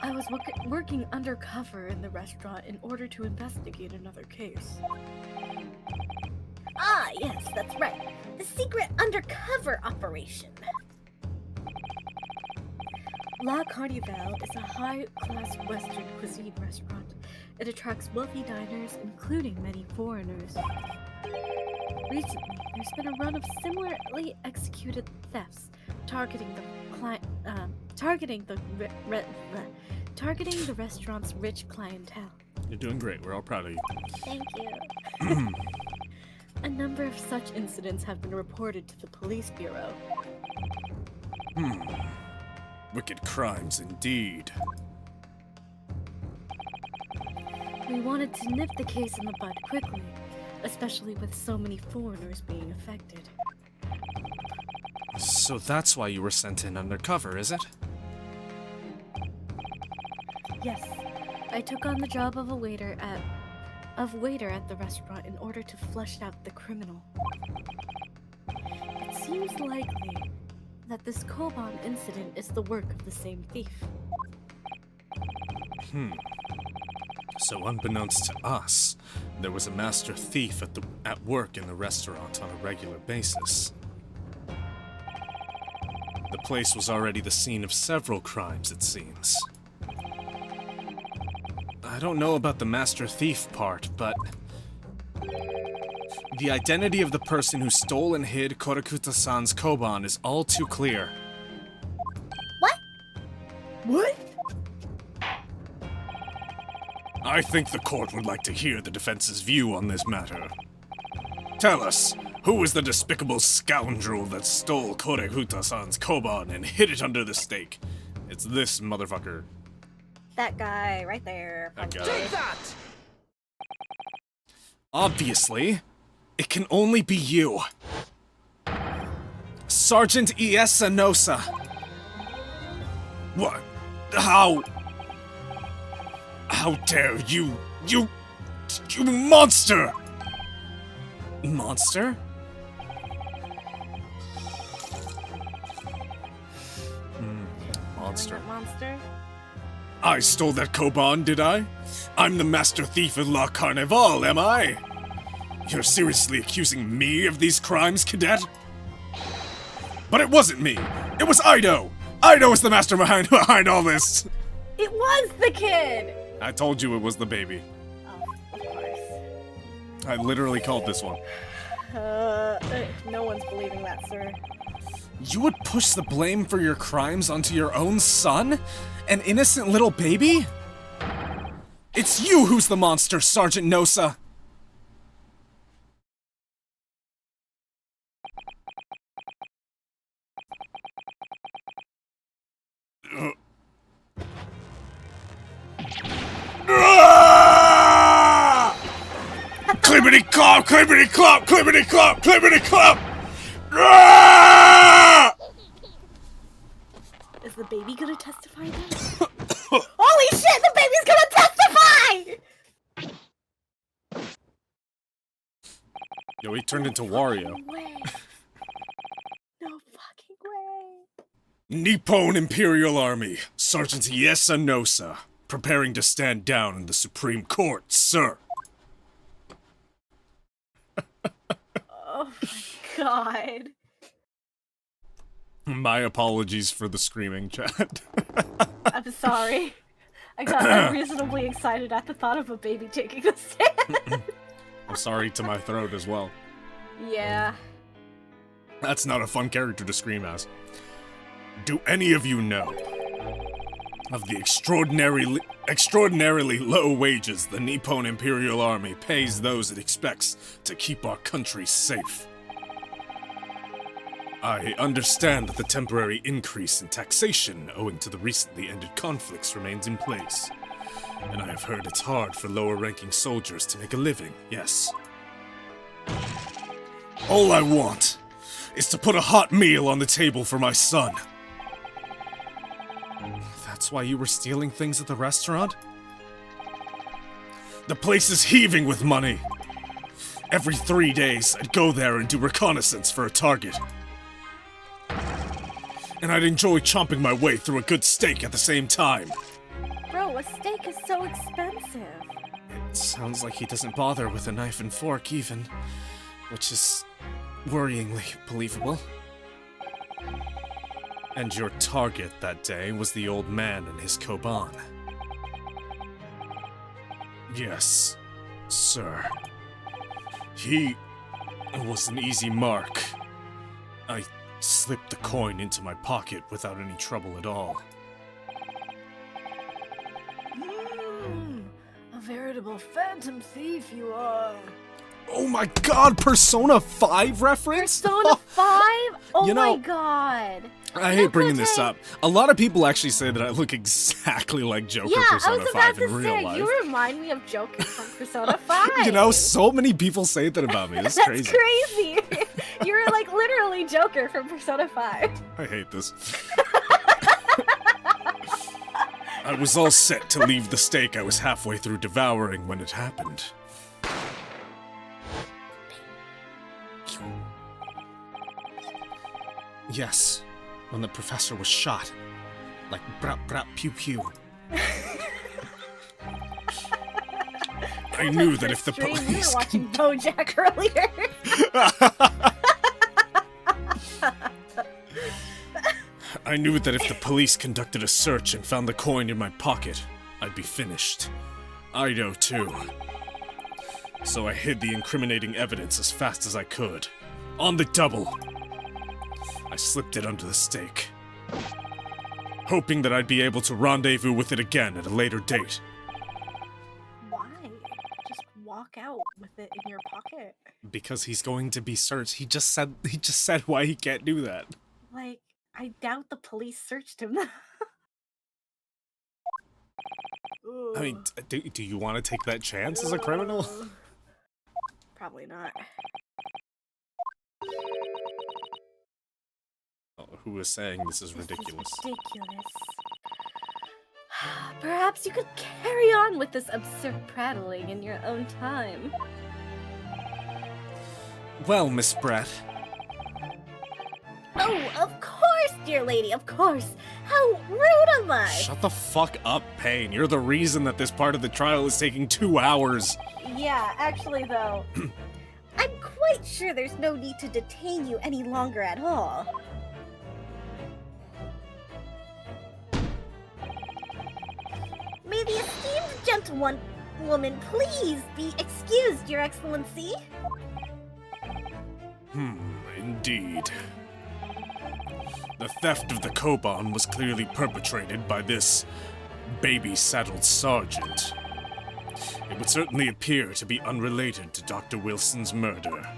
I was working undercover in the restaurant in order to investigate another case. Ah, yes, that's right. The secret undercover operation. La Carnival is a high-class Western cuisine restaurant. It attracts wealthy diners, including many foreigners. Recently, there's been a run of similarly executed thefts, targeting the restaurant's rich clientele. You're doing great. We're all proud of you. Thank you. A number of such incidents have been reported to the police bureau. Wicked crimes indeed. We wanted to nip the case in the bud quickly, especially with so many foreigners being affected. So that's why you were sent in undercover, is it? Yes, I took on the job of waiter at the restaurant in order to flush out the criminal. It seems likely that this Koban incident is the work of the same thief. So unbeknownst to us, there was a master thief at work in the restaurant on a regular basis. The place was already the scene of several crimes, it seems. I don't know about the master thief part, but the identity of the person who stole and hid Korakuta-san's Koban is all too clear. What? I think the court would like to hear the defense's view on this matter. Tell us, who was the despicable scoundrel that stole Korakuta-san's Koban and hid it under the stake? It's this motherfucker. That guy right there. That guy. Take that! Obviously, it can only be you. Sergeant Iesa Nosa. What? How dare you, you monster! Monster? Monster. That monster? I stole that Koban, did I? I'm the master thief of La Carnival, am I? You're seriously accusing me of these crimes, cadet? But it wasn't me. It was Ido. Ido is the master behind all this. It was the kid! I told you it was the baby. Oh, of course. I literally called this one. No one's believing that, sir. You would push the blame for your crimes onto your own son? An innocent little baby? It's you who's the monster, Sergeant Nosa! Clippity clop, clippity clop, clippity clop, clippity clop! Is the baby gonna testify then? Holy shit, the baby's gonna testify! Yo, he turned into Wario. No way. No fucking way. Nippon Imperial Army, Sergeant Iesa Nosa, preparing to stand down in the Supreme Court, sir. Oh my god. My apologies for the screaming, chat. I'm sorry. I got unreasonably excited at the thought of a baby taking a stand. I'm sorry to my throat as well. Yeah. That's not a fun character to scream as. Do any of you know of the extraordinarily low wages the Nippon Imperial Army pays those it expects to keep our country safe? I understand that the temporary increase in taxation owing to the recently ended conflicts remains in place. And I have heard it's hard for lower-ranking soldiers to make a living, yes. All I want is to put a hot meal on the table for my son. That's why you were stealing things at the restaurant? The place is heaving with money. Every 3 days, I'd go there and do reconnaissance for a target. And I'd enjoy chomping my way through a good steak at the same time. Bro, a steak is so expensive. It sounds like he doesn't bother with a knife and fork even, which is worryingly believable. And your target that day was the old man and his koban. Yes, sir. He was an easy mark. I slipped the coin into my pocket without any trouble at all. A veritable phantom thief you are. Oh my god, Persona 5 reference? Persona 5? Oh You know- my god. I hate bringing this up. A lot of people actually say that I look exactly like Joker Yeah, I Persona was about 5 in to real say, life. you remind me of Joker from Persona 5. You know, so many people say that about me. It's That's crazy. crazy. You're like literally Joker from Persona 5. I hate this. I was all set to leave the steak I was halfway through devouring when it happened. Yes, when the professor was shot. Like brap brap pew pew. I knew that if the We were police... watching BoJack earlier. I knew that if the police conducted a search and found the coin in my pocket, I'd be finished. I know too. So I hid the incriminating evidence as fast as I could. On the double. I slipped it under the steak, hoping that I'd be able to rendezvous with it again at a later date. Why? Just walk out with it in your pocket. Because he's going to be searched. He just said why he can't do that. Like, I doubt the police searched him. I mean, do you want to take that chance as a criminal? Probably not. Oh, who is saying this is ridiculous? This is ridiculous. Perhaps you could carry on with this absurd prattling in your own time. Well, Miss Brett, Oh, of course, dear lady, of course. How rude of us! shut the fuck up, Payne. You're the reason that this part of the trial is taking 2 hours. Yeah, actually, though, I'm quite sure there's no need to detain you any longer at all. May the esteemed gentlewoman please be excused, Your Excellency? Indeed. The theft of the koban was clearly perpetrated by this baby-saddled sergeant. It would certainly appear to be unrelated to Dr. Wilson's murder.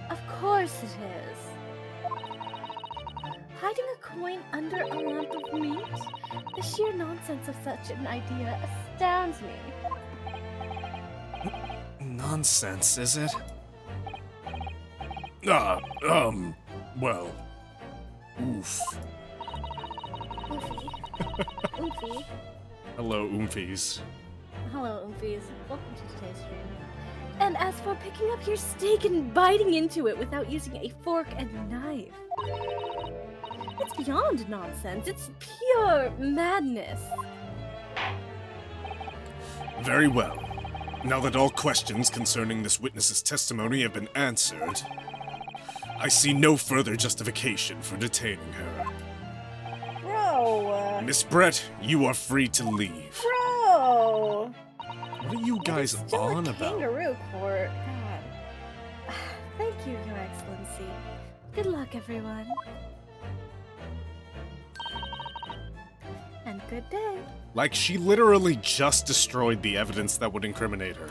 Of course it is. Hiding a coin under a lump of meat? The sheer nonsense of such an idea astounds me. Nonsense, is it? Well... Oof. Oofy. Oofy. Hello, Oomfies. Hello, Oomfies. Welcome to today's stream. And as for picking up your steak and biting into it without using a fork and knife, it's beyond nonsense. It's pure madness. Very well. Now that all questions concerning this witness's testimony have been answered, I see no further justification for detaining her. Bro! Miss Brett, you are free to leave. Bro! What are you guys It's still on a about? kangaroo court. God. Thank you, Your Excellency. Good luck, everyone. And good day. Like, she literally just destroyed the evidence that would incriminate her.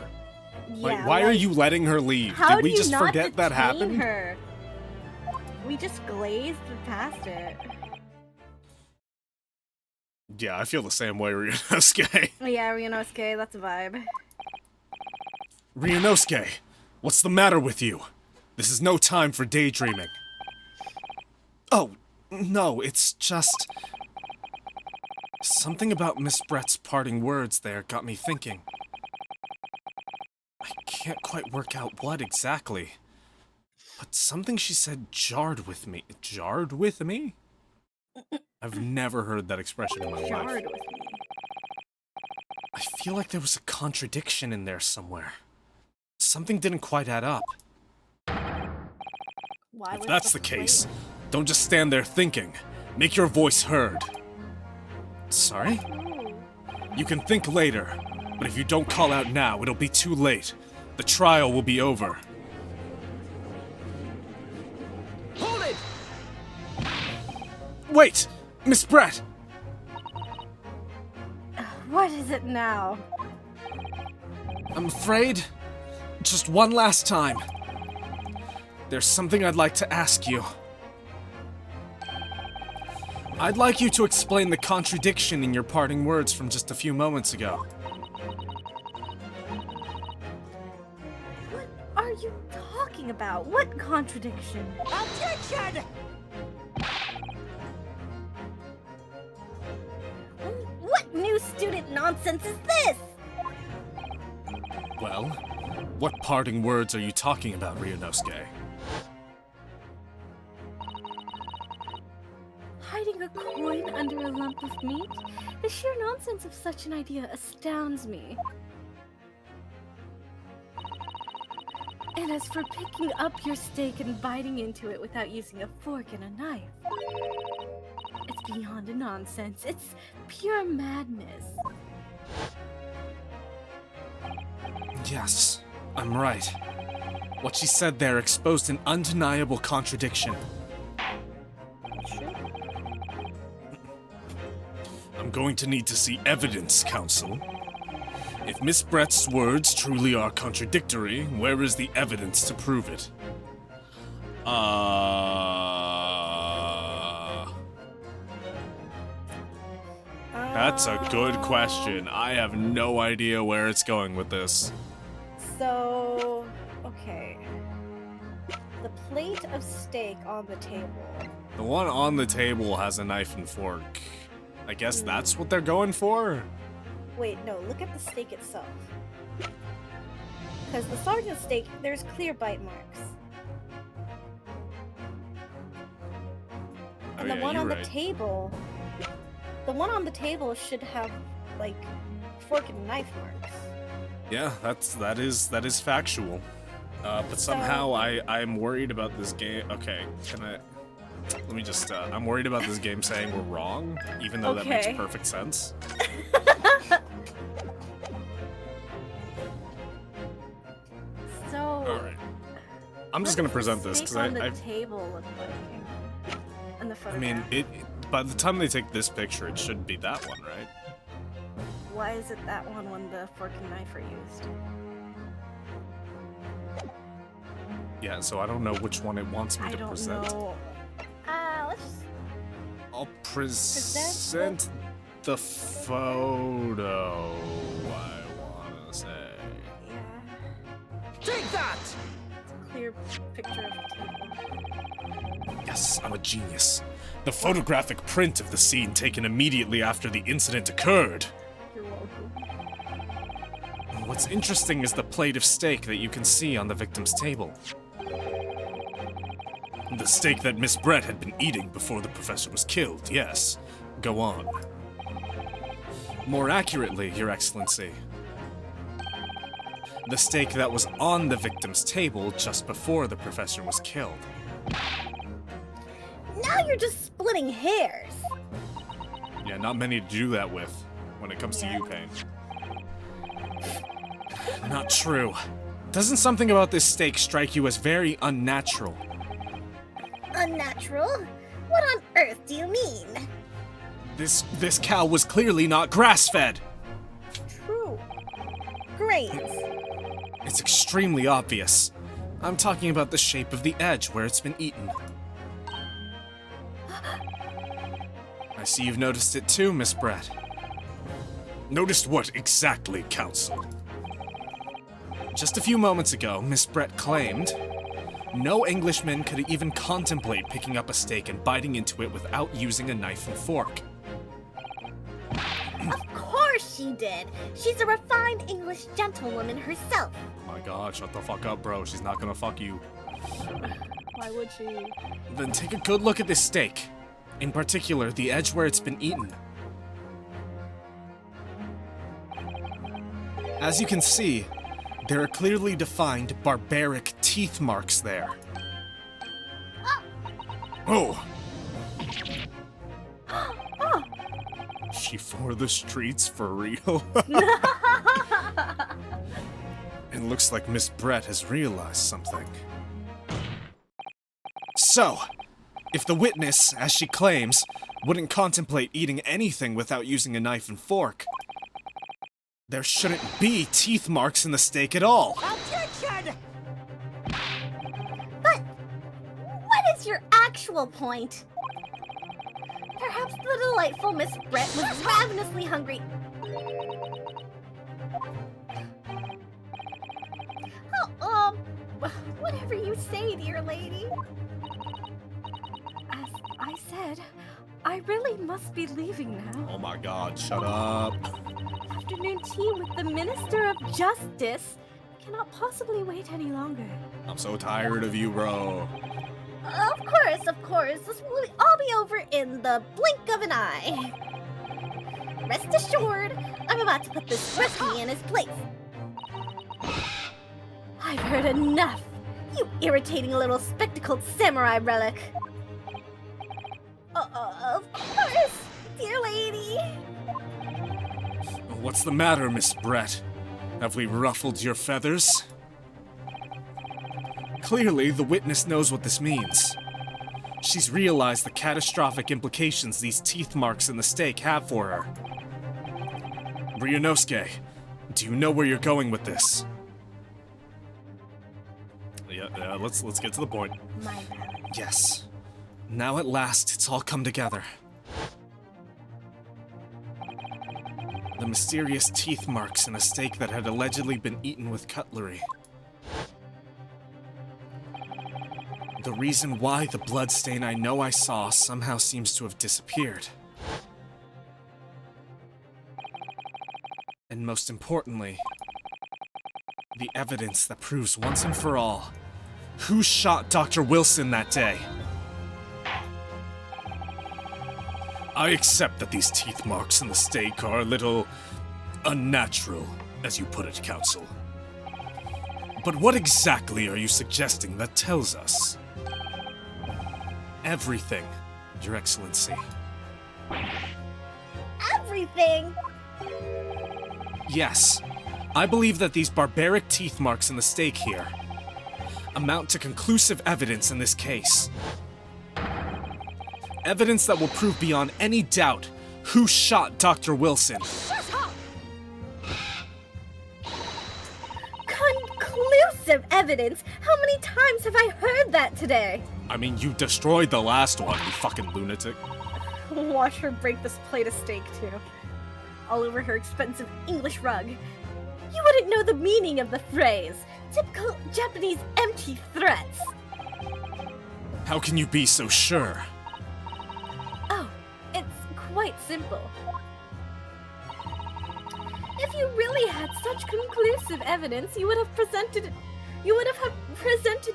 Like, Yeah, why are you letting her leave? How Did we do you just not forget that detain happened? Her? We just glazed past it. Yeah, I feel the same way, Ryunosuke. Yeah, Ryunosuke, that's a vibe. Ryunosuke, what's the matter with you? This is no time for daydreaming. Oh, no, it's just... Something about Miss Brett's parting words there got me thinking. I can't quite work out what exactly. But something she said jarred with me. Jarred with me? I've never heard that expression in my life. Jarred with me. I feel like there was a contradiction in there somewhere. Something didn't quite add up. Why If was that's the case, don't just stand there thinking. Make your voice heard. Sorry? Ooh. You can think later, but if you don't call out now, it'll be too late. The trial will be over. Hold it! Wait! Miss Brett! What is it now? I'm afraid... Just one last time. There's something I'd like to ask you. I'd like you to explain the contradiction in your parting words from just a few moments ago. What are you talking about? What contradiction? Objection! What new student nonsense is this? Well, what parting words are you talking about, Ryunosuke? Hiding a coin under a lump of meat? The sheer nonsense of such an idea astounds me. And as for picking up your steak and biting into it without using a fork and a knife, it's beyond a nonsense. It's pure madness. Yes, I'm right. What she said there exposed an undeniable contradiction. I'm going to need to see evidence, Counsel. If Miss Brett's words truly are contradictory, where is the evidence to prove it? That's a good question. I have no idea where it's going with this. So, okay. The plate of steak on the table. The one on the table has a knife and fork. I guess that's what they're going for? Wait, no, look at the steak itself. Because the sergeant steak, there's clear bite marks. Oh, And yeah, the one you're on right. the table, the one on the table should have, like, fork and knife marks. Yeah, that is factual. But somehow I'm worried about this game. Okay, let me just, I'm worried about this game saying we're wrong, even though that makes Okay. perfect sense. So, Alright. I'm just what gonna does present the this, steak because on the I table look like in the I photograph. mean, by the time they take this picture, it should be that one, right? Why is it that one when the fork and knife are used? Yeah, so I don't know which one it wants me I to don't present. know. Let's just... I'll present the photo, I wanna say. Yeah. Take that! It's a clear picture of the table. Yes, I'm a genius. The photographic print of the scene taken immediately after the incident occurred. You're welcome. And what's interesting is the plate of steak that you can see on the victim's table. The steak that Miss Brett had been eating before the professor was killed, yes. Go on. More accurately, Your Excellency. The steak that was on the victim's table just before the professor was killed. Now you're just splitting hairs. Yeah, not many to do that with when it comes to you, Pain. Not true. Doesn't something about this steak strike you as very unnatural? Unnatural? What on earth do you mean? This cow was clearly not grass-fed. True. Great. It's extremely obvious. I'm talking about the shape of the edge where it's been eaten. I see you've noticed it too, Miss Brett. Noticed what exactly, Counsel? Just a few moments ago, Miss Brett claimed no Englishman could even contemplate picking up a steak and biting into it without using a knife and fork. Of course she did. She's a refined English gentlewoman herself. Oh my god, shut the fuck up, bro. She's not gonna fuck you. Why would she? Then take a good look at this steak. In particular, the edge where it's been eaten. As you can see, there are clearly defined barbaric teeth marks there. Oh! She for the streets for real? It looks like Miss Brett has realized something. So, if the witness, as she claims, wouldn't contemplate eating anything without using a knife and fork, there shouldn't be teeth marks in the steak at all. Objection! But what is your actual point? Perhaps the delightful Miss Brett was ravenously hungry. Oh, whatever you say, dear lady. As I said, I really must be leaving now. Oh my god, shut up. Afternoon tea with the Minister of Justice cannot possibly wait any longer. I'm so tired of you, bro. Of course. This will all be over in the blink of an eye. Rest assured, I'm about to put this recipe in his place. I've heard enough, you irritating little spectacled samurai relic. Of course, dear lady. What's the matter, Miss Brett? Have we ruffled your feathers? Clearly, the witness knows what this means. She's realized the catastrophic implications these teeth marks in the steak have for her. Ryunosuke, do you know where you're going with this? Yeah, let's get to the point. My bad. Yes. Now at last, it's all come together. The mysterious teeth marks in a steak that had allegedly been eaten with cutlery. The reason why the bloodstain I know I saw somehow seems to have disappeared. And most importantly, the evidence that proves once and for all who shot Dr. Wilson that day. I accept that these teeth marks in the steak are a little unnatural, as you put it, Counsel. But what exactly are you suggesting that tells us? Everything, Your Excellency. Everything? Yes, I believe that these barbaric teeth marks in the steak here amount to conclusive evidence in this case. Evidence that will prove beyond any doubt who shot Dr. Wilson. Conclusive evidence? How many times have I heard that today? I mean, you destroyed the last one, you fucking lunatic. Watch her break this plate of steak, too. All over her expensive English rug. You wouldn't know the meaning of the phrase. Typical Japanese empty threats. How can you be so sure? Oh, it's quite simple. If you really had such conclusive evidence, you would have presented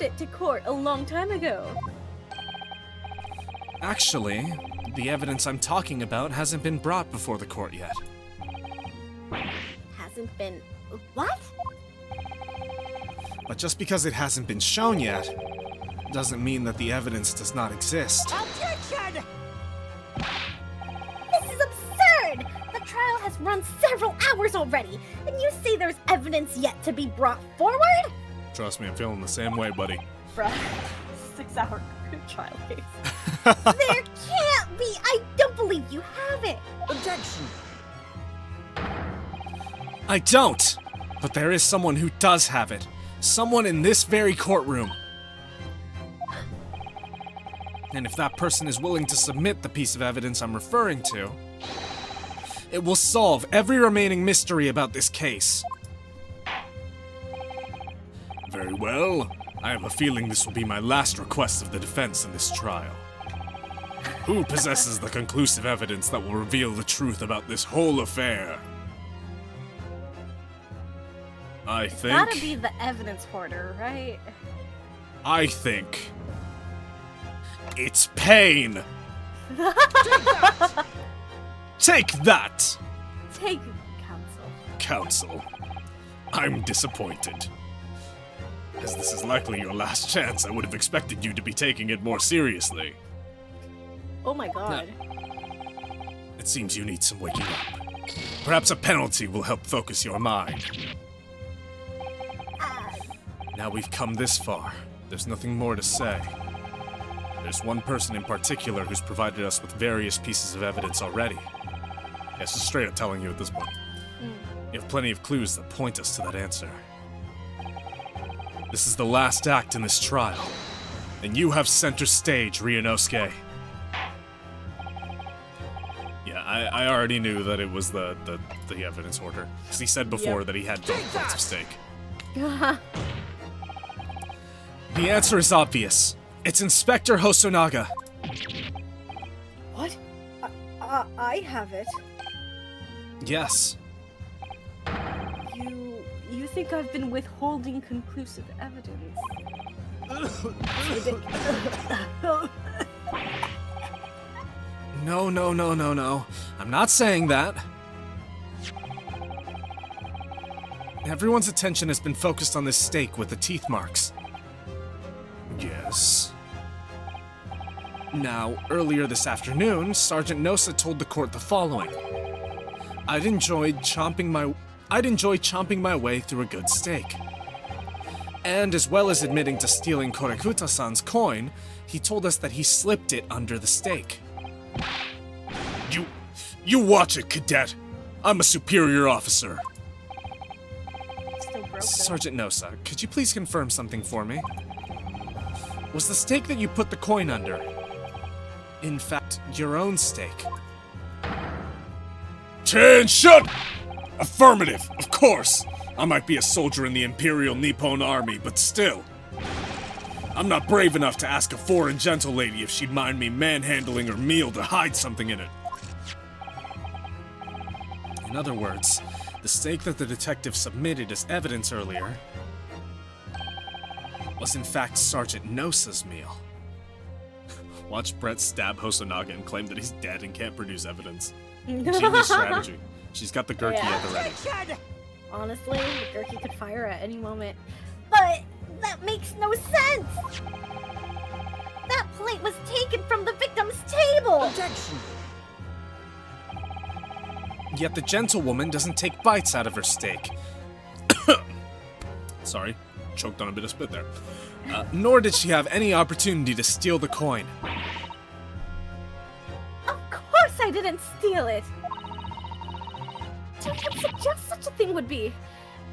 it to court a long time ago. Actually, the evidence I'm talking about hasn't been brought before the court yet. Hasn't been... what? But just because it hasn't been shown yet, doesn't mean that the evidence does not exist. Objection! This is absurd! The trial has run several hours already, and you say there's evidence yet to be brought forward? Trust me, I'm feeling the same way, buddy. Bruh. 6-hour trial case. There can't be! I don't believe you have it! Objection! I don't! But there is someone who does have it. Someone in this very courtroom. And if that person is willing to submit the piece of evidence I'm referring to, it will solve every remaining mystery about this case. Very well. I have a feeling this will be my last request of the defense in this trial. Who possesses the conclusive evidence that will reveal the truth about this whole affair? I think... Gotta be the evidence hoarder, right? I think... it's Pain! Take that! Take counsel. Counsel. I'm disappointed. As this is likely your last chance, I would have expected you to be taking it more seriously. Oh my god. It seems you need some waking up. Perhaps a penalty will help focus your mind. Now we've come this far. There's nothing more to say. There's one person in particular who's provided us with various pieces of evidence already. Yes, just straight up telling you at this point. You have plenty of clues that point us to that answer. This is the last act in this trial, and you have center stage, Ryunosuke. Yeah, I already knew that it was the evidence hoarder, because he said before that he had both points of stake. The answer is obvious. It's Inspector Hosonaga. What? I have it. Yes. You think I've been withholding conclusive evidence? No. I'm not saying that. Everyone's attention has been focused on this stake with the teeth marks. Yes. Now, earlier this afternoon, Sergeant Nosa told the court the following. I'd enjoy chomping my way through a good steak. And as well as admitting to stealing Korekuta-san's coin, he told us that he slipped it under the steak. You watch it, cadet. I'm a superior officer. Still broken. Sergeant Nosa, could you please confirm something for me? Was the stake that you put the coin under, in fact, your own stake? Attention! Affirmative, of course. I might be a soldier in the Imperial Nippon Army, but still. I'm not brave enough to ask a foreign gentle lady if she'd mind me manhandling her meal to hide something in it. In other words, the stake that the detective submitted as evidence earlier was in fact Sergeant Nosa's meal. Watch Brett stab Hosonaga and claim that he's dead and can't produce evidence. Genius strategy. She's got the Gurkey at the ready. Objection! Honestly, the Gurkey could fire at any moment. But that makes no sense! That plate was taken from the victim's table! Objection! Yet the gentlewoman doesn't take bites out of her steak. Sorry, choked on a bit of spit there. Nor did she have any opportunity to steal the coin. Of course I didn't steal it! To even suggest such a thing would be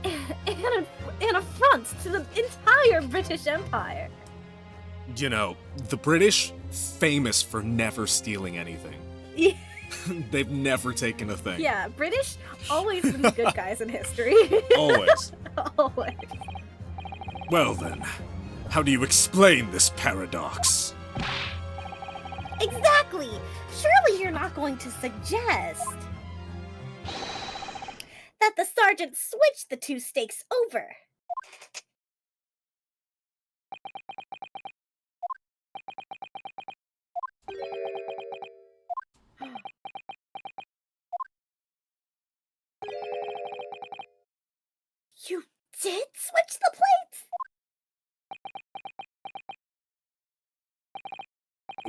an affront to the entire British Empire. You know, the British, famous for never stealing anything. Yeah. They've never taken a thing. Yeah, British always been the good guys in history. Always. Always. Well then, how do you explain this paradox? Exactly! Surely you're not going to suggest that the sergeant switched the two stakes over. You did switch the plates?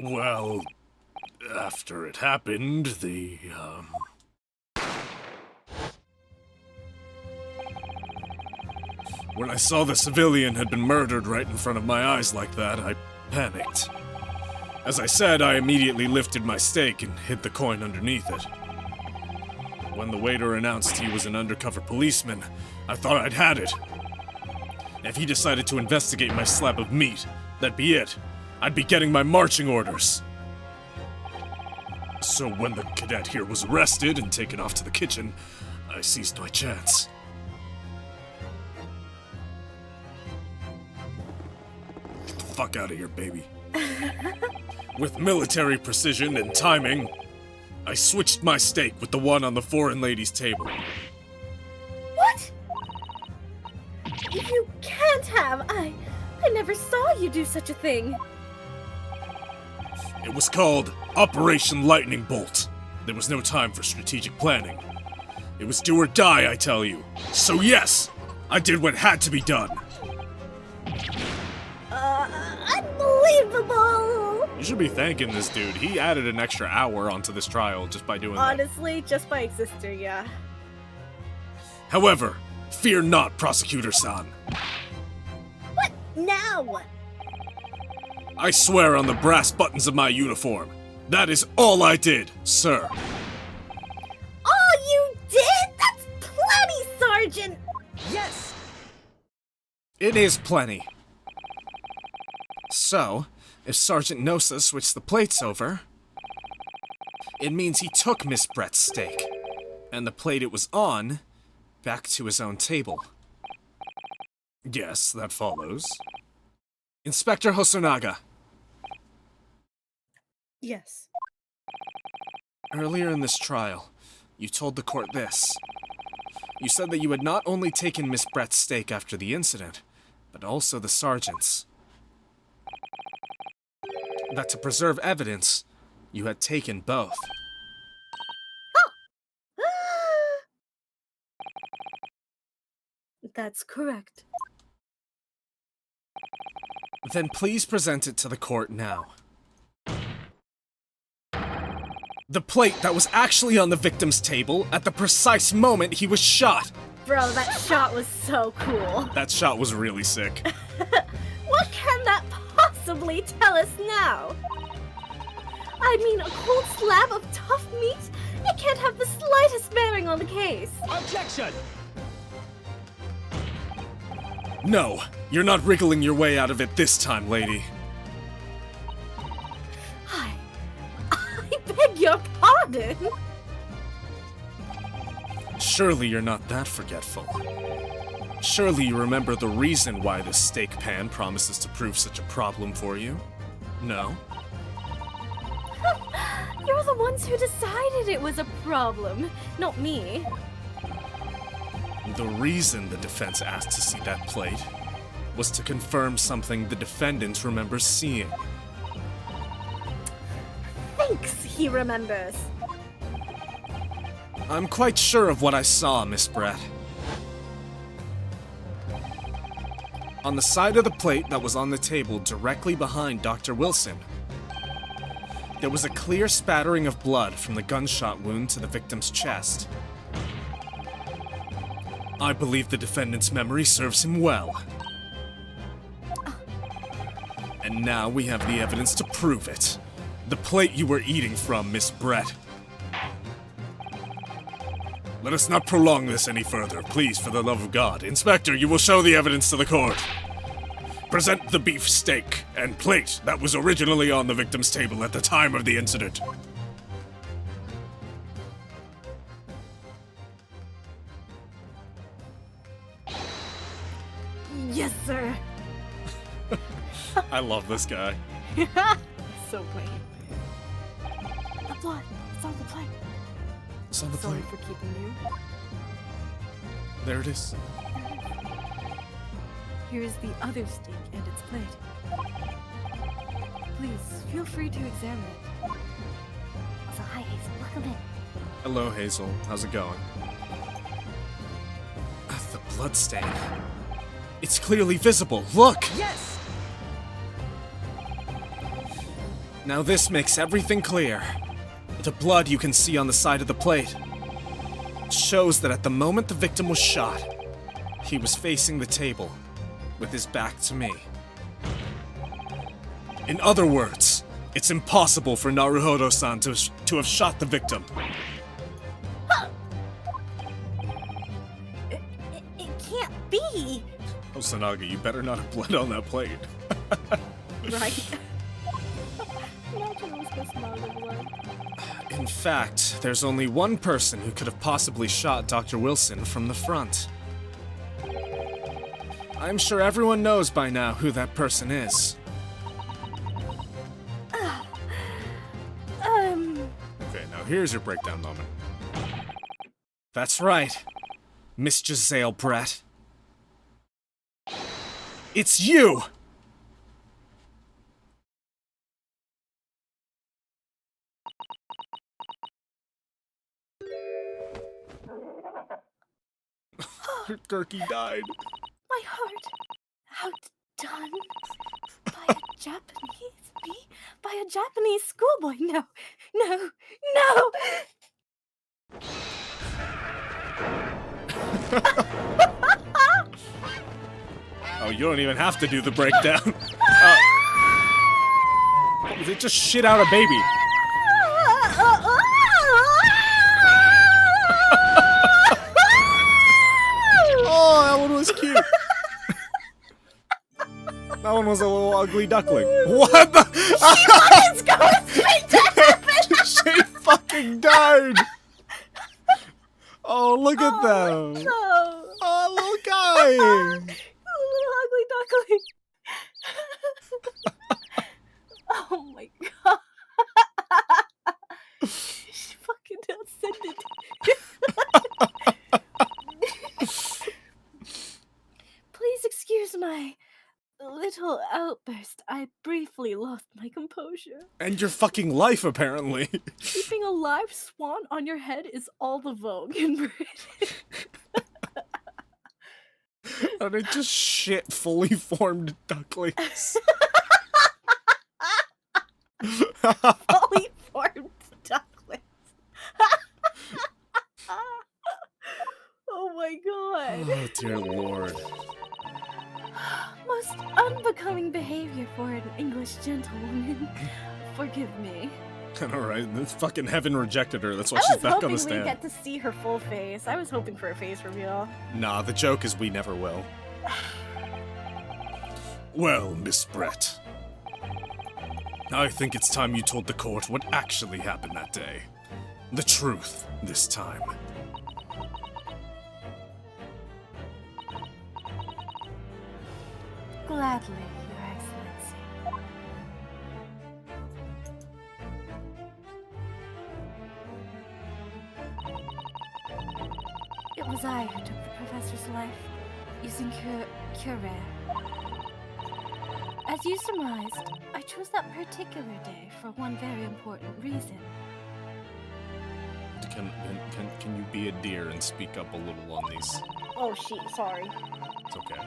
Well, after it happened, when I saw the civilian had been murdered right in front of my eyes like that, I panicked. As I said, I immediately lifted my stake and hid the coin underneath it. When the waiter announced he was an undercover policeman, I thought I'd had it. If he decided to investigate my slab of meat, that'd be it. I'd be getting my marching orders. So when the cadet here was arrested and taken off to the kitchen, I seized my chance. Get the fuck out of here, baby. With military precision and timing, I switched my stake with the one on the foreign lady's table. What? You can't have. I never saw you do such a thing. It was called Operation Lightning Bolt. There was no time for strategic planning. It was do or die, I tell you. So yes, I did what had to be done. Unbelievable! You should be thanking this dude. He added an extra hour onto this trial just by doing that. Honestly, just by existing, yeah. However, fear not, Prosecutor-san. What now? I swear on the brass buttons of my uniform. That is all I did, sir. All you did? That's plenty, Sergeant! Yes! It is plenty. So, if Sergeant Nosa switched the plates over, it means he took Miss Brett's steak, and the plate it was on, back to his own table. Yes, that follows. Inspector Hosonaga. Yes. Earlier in this trial, you told the court this. You said that you had not only taken Miss Brett's steak after the incident, but also the sergeant's. That to preserve evidence, you had taken both. That's correct. Then please present it to the court now. The plate that was actually on the victim's table at the precise moment he was shot. Bro, that shot was so cool. That shot was really sick. What can that possibly tell us now? I mean, a cold slab of tough meat? It can't have the slightest bearing on the case. Objection! No, you're not wriggling your way out of it this time, lady. I beg your pardon? Surely you're not that forgetful. Surely you remember the reason why this steak pan promises to prove such a problem for you? No? You're the ones who decided it was a problem, not me. The reason the defense asked to see that plate was to confirm something the defendant remembers seeing. Thanks, he remembers. I'm quite sure of what I saw, Miss Brett. On the side of the plate that was on the table directly behind Dr. Wilson, there was a clear spattering of blood from the gunshot wound to the victim's chest. I believe the defendant's memory serves him well. And now we have the evidence to prove it. The plate you were eating from, Miss Brett. Let us not prolong this any further, please, for the love of God. Inspector, you will show the evidence to the court. Present the beef steak and plate that was originally on the victim's table at the time of the incident. Yes, sir. I love this guy. So funny. The blood. It's on the plate. It's on the Sorry plate. for keeping you. There it is. Here's the other steak and its plate. Please, feel free to examine it. Also, hi, Hazel. Welcome in. Hello, Hazel. How's it going? The bloodstain. It's clearly visible. Look! Yes! Now this makes everything clear. The blood you can see on the side of the plate shows that at the moment the victim was shot, he was facing the table with his back to me. In other words, it's impossible for Naruhodo-san to have shot the victim. It can't be! Osanaga, you better not have bled on that plate. Right? Imagine it was just Naruto blood. In fact, there's only one person who could have possibly shot Dr. Wilson from the front. I'm sure everyone knows by now who that person is. Okay, now here's your breakdown moment. That's right, Miss Giselle Brett. It's you! Gurky died. My heart outdone by a Japanese schoolboy. No, no, no! Oh, you don't even have to do the breakdown. They just shit out a baby. Oh, that one was cute. That one was a little ugly duckling. What the? It's going straight to heaven! She fucking died. Oh, look at them. No! Oh, little guy. Little ugly duckling. Oh my god. She fucking ascended. Please excuse my little outburst. I briefly lost my composure. And your fucking life, apparently. Keeping a live swan on your head is all the vogue in Britain. And it just shit fully formed ducklings. Fully formed ducklings. Oh my god. Oh, dear lord. Most unbecoming behavior for an English gentlewoman. Forgive me. Alright, this fucking heaven rejected her. That's why I she's was back on hoping the we'd stand. get to see her full face. I was hoping for a face reveal. Nah, the joke is we never will. Well, Miss Brett. I think it's time you told the court what actually happened that day. The truth, this time. Gladly, Your Excellency. It was I who took the professor's life, using Curare. As you surmised, I chose that particular day for one very important reason. Can you be a dear and speak up a little on these? Oh, sorry. It's okay.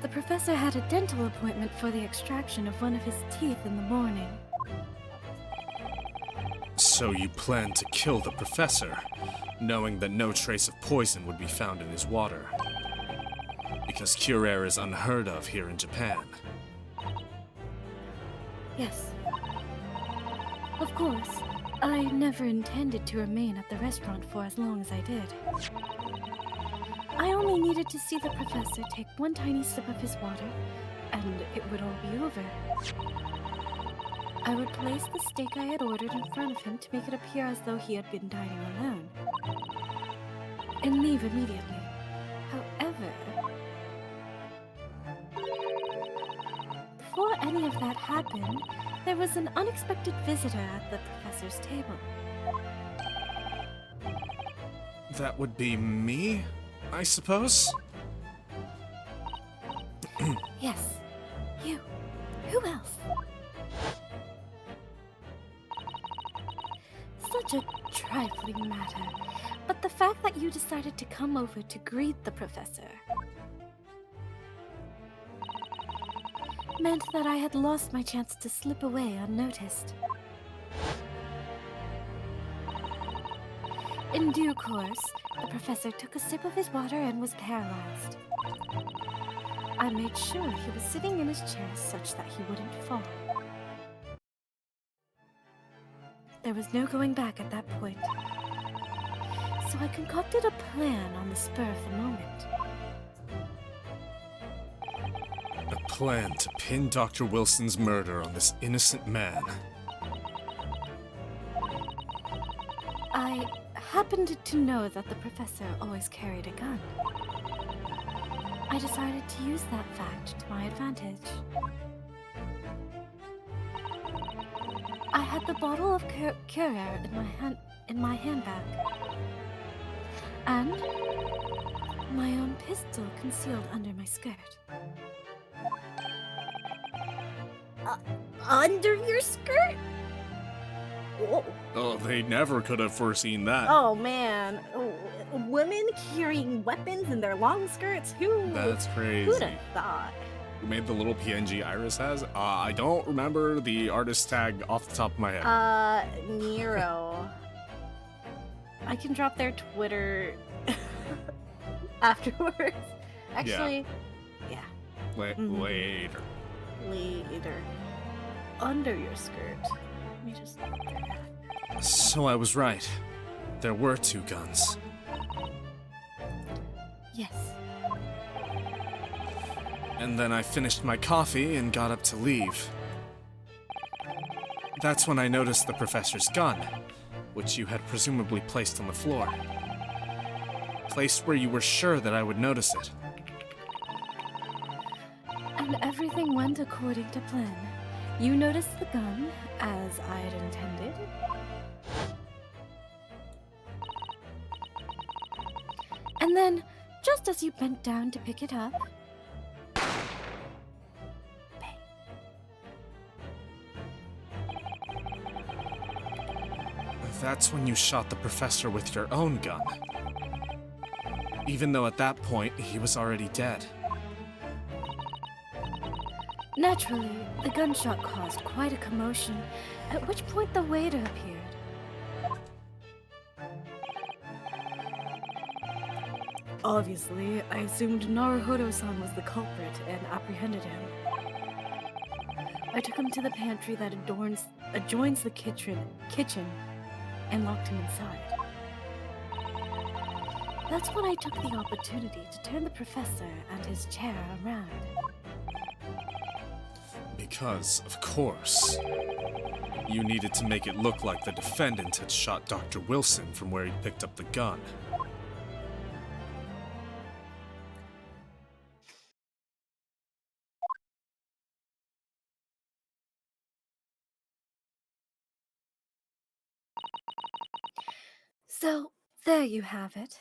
The professor had a dental appointment for the extraction of one of his teeth in the morning. So you planned to kill the professor, knowing that no trace of poison would be found in his water. Because Curare is unheard of here in Japan. Yes. Of course. I never intended to remain at the restaurant for as long as I did. I only needed to see the professor take one tiny sip of his water, and it would all be over. I would place the steak I had ordered in front of him to make it appear as though he had been dining alone, and leave immediately. However, before any of that happened, there was an unexpected visitor at the professor's table. That would be me, I suppose? Yes, you. Who else? Such a trifling matter, but the fact that you decided to come over to greet the professor meant that I had lost my chance to slip away unnoticed. In due course, the professor took a sip of his water and was paralyzed. I made sure he was sitting in his chair such that he wouldn't fall. There was no going back at that point. So I concocted a plan on the spur of the moment. A plan to pin Dr. Wilson's murder on this innocent man. I happened to know that the professor always carried a gun. I decided to use that fact to my advantage. I had the bottle of Curare in my handbag, and my own pistol concealed under my skirt. Under your skirt? Whoa. Oh, they never could have foreseen that. Oh man, women carrying weapons in their long skirts? That's crazy. Who'd have thought? Who made the little PNG Iris has? I don't remember the artist tag off the top of my head. Nero. I can drop their Twitter afterwards. Actually, yeah. Later. Later. Under your skirt. Let me just. So I was right. There were two guns. Yes. And then I finished my coffee and got up to leave. That's when I noticed the professor's gun, which you had presumably placed on the floor. Placed where you were sure that I would notice it. And everything went according to plan. You noticed the gun, as I had intended. And then, just as you bent down to pick it up, bang. That's when you shot the professor with your own gun. Even though at that point, he was already dead. Naturally, the gunshot caused quite a commotion, at which point the waiter appeared. Obviously, I assumed Naruhodo-san was the culprit and apprehended him. I took him to the pantry that adjoins the kitchen and locked him inside. That's when I took the opportunity to turn the professor and his chair around. Because, of course, you needed to make it look like the defendant had shot Dr. Wilson from where he picked up the gun. So, there you have it.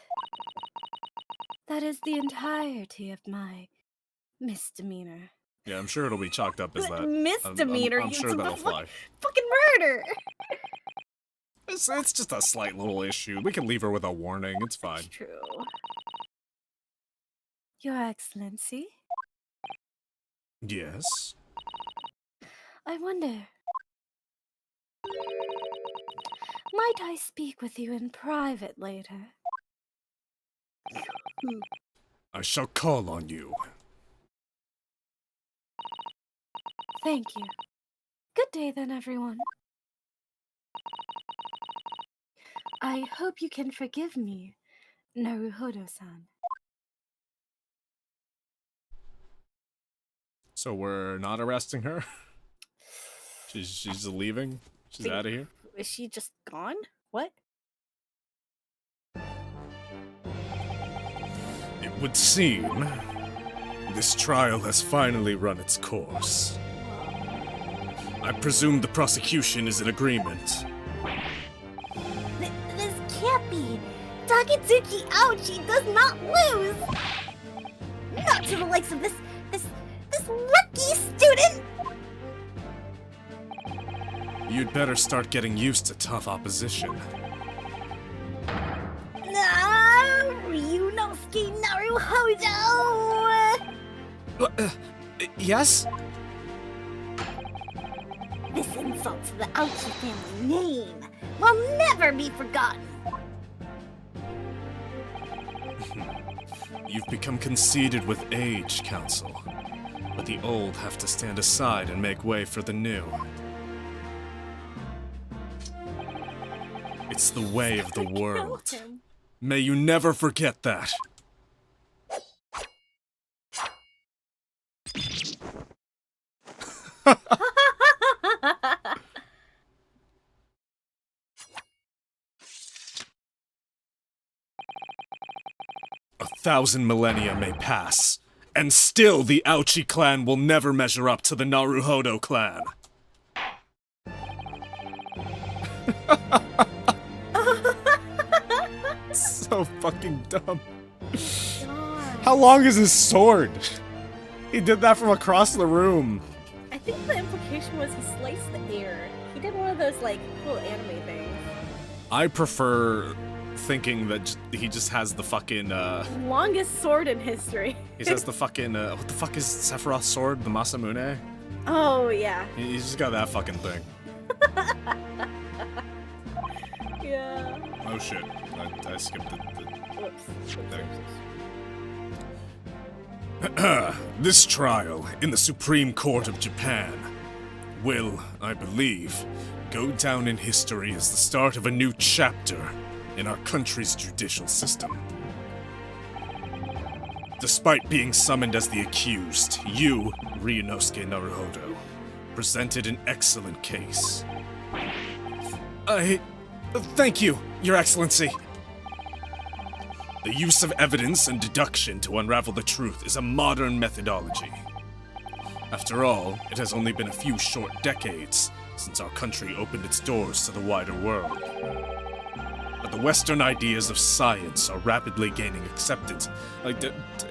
That is the entirety of my misdemeanor. Yeah, I'm sure it'll be chalked up as that. Misdemeanor. I'm sure it's that'll the fly. Fucking murder. It's just a slight little issue. We can leave her with a warning. It's fine. It's true. Your Excellency, Yes? I wonder, might I speak with you in private later? I shall call on you. Thank you. Good day then, everyone. I hope you can forgive me, Naruhodo-san. So we're not arresting her? She's leaving? She's out of here? Is she just gone? What? It would seem this trial has finally run its course. I presume the prosecution is in agreement. This can't be. Taketsuki Aochi does not lose. Not to the likes of this rookie student. You'd better start getting used to tough opposition. Ryunosuke Naruhodo. Yes? This insult to the Ouchie family name will never be forgotten. You've become conceited with age, Council. But the old have to stand aside and make way for the new. It's the way of the world. Him. May you never forget that. 1,000 millennia may pass, and still the Ouchie clan will never measure up to the Naruhodo clan. So fucking dumb. How long is his sword? He did that from across the room. I think the implication was he sliced the air. He did one of those, like, cool anime things. I prefer thinking that he just has the fucking, Longest sword in history. he has the fucking, what the fuck is Sephiroth's sword? The Masamune? Oh, yeah. He's just got that fucking thing. Yeah. Oh shit. I skipped the Whoops. thing. This trial in the Supreme Court of Japan will, I believe, go down in history as the start of a new chapter in our country's judicial system. Despite being summoned as the accused, you, Ryunosuke Naruhodo, presented an excellent case. Thank you, Your Excellency. The use of evidence and deduction to unravel the truth is a modern methodology. After all, it has only been a few short decades since our country opened its doors to the wider world. But the Western ideas of science are rapidly gaining acceptance. Like,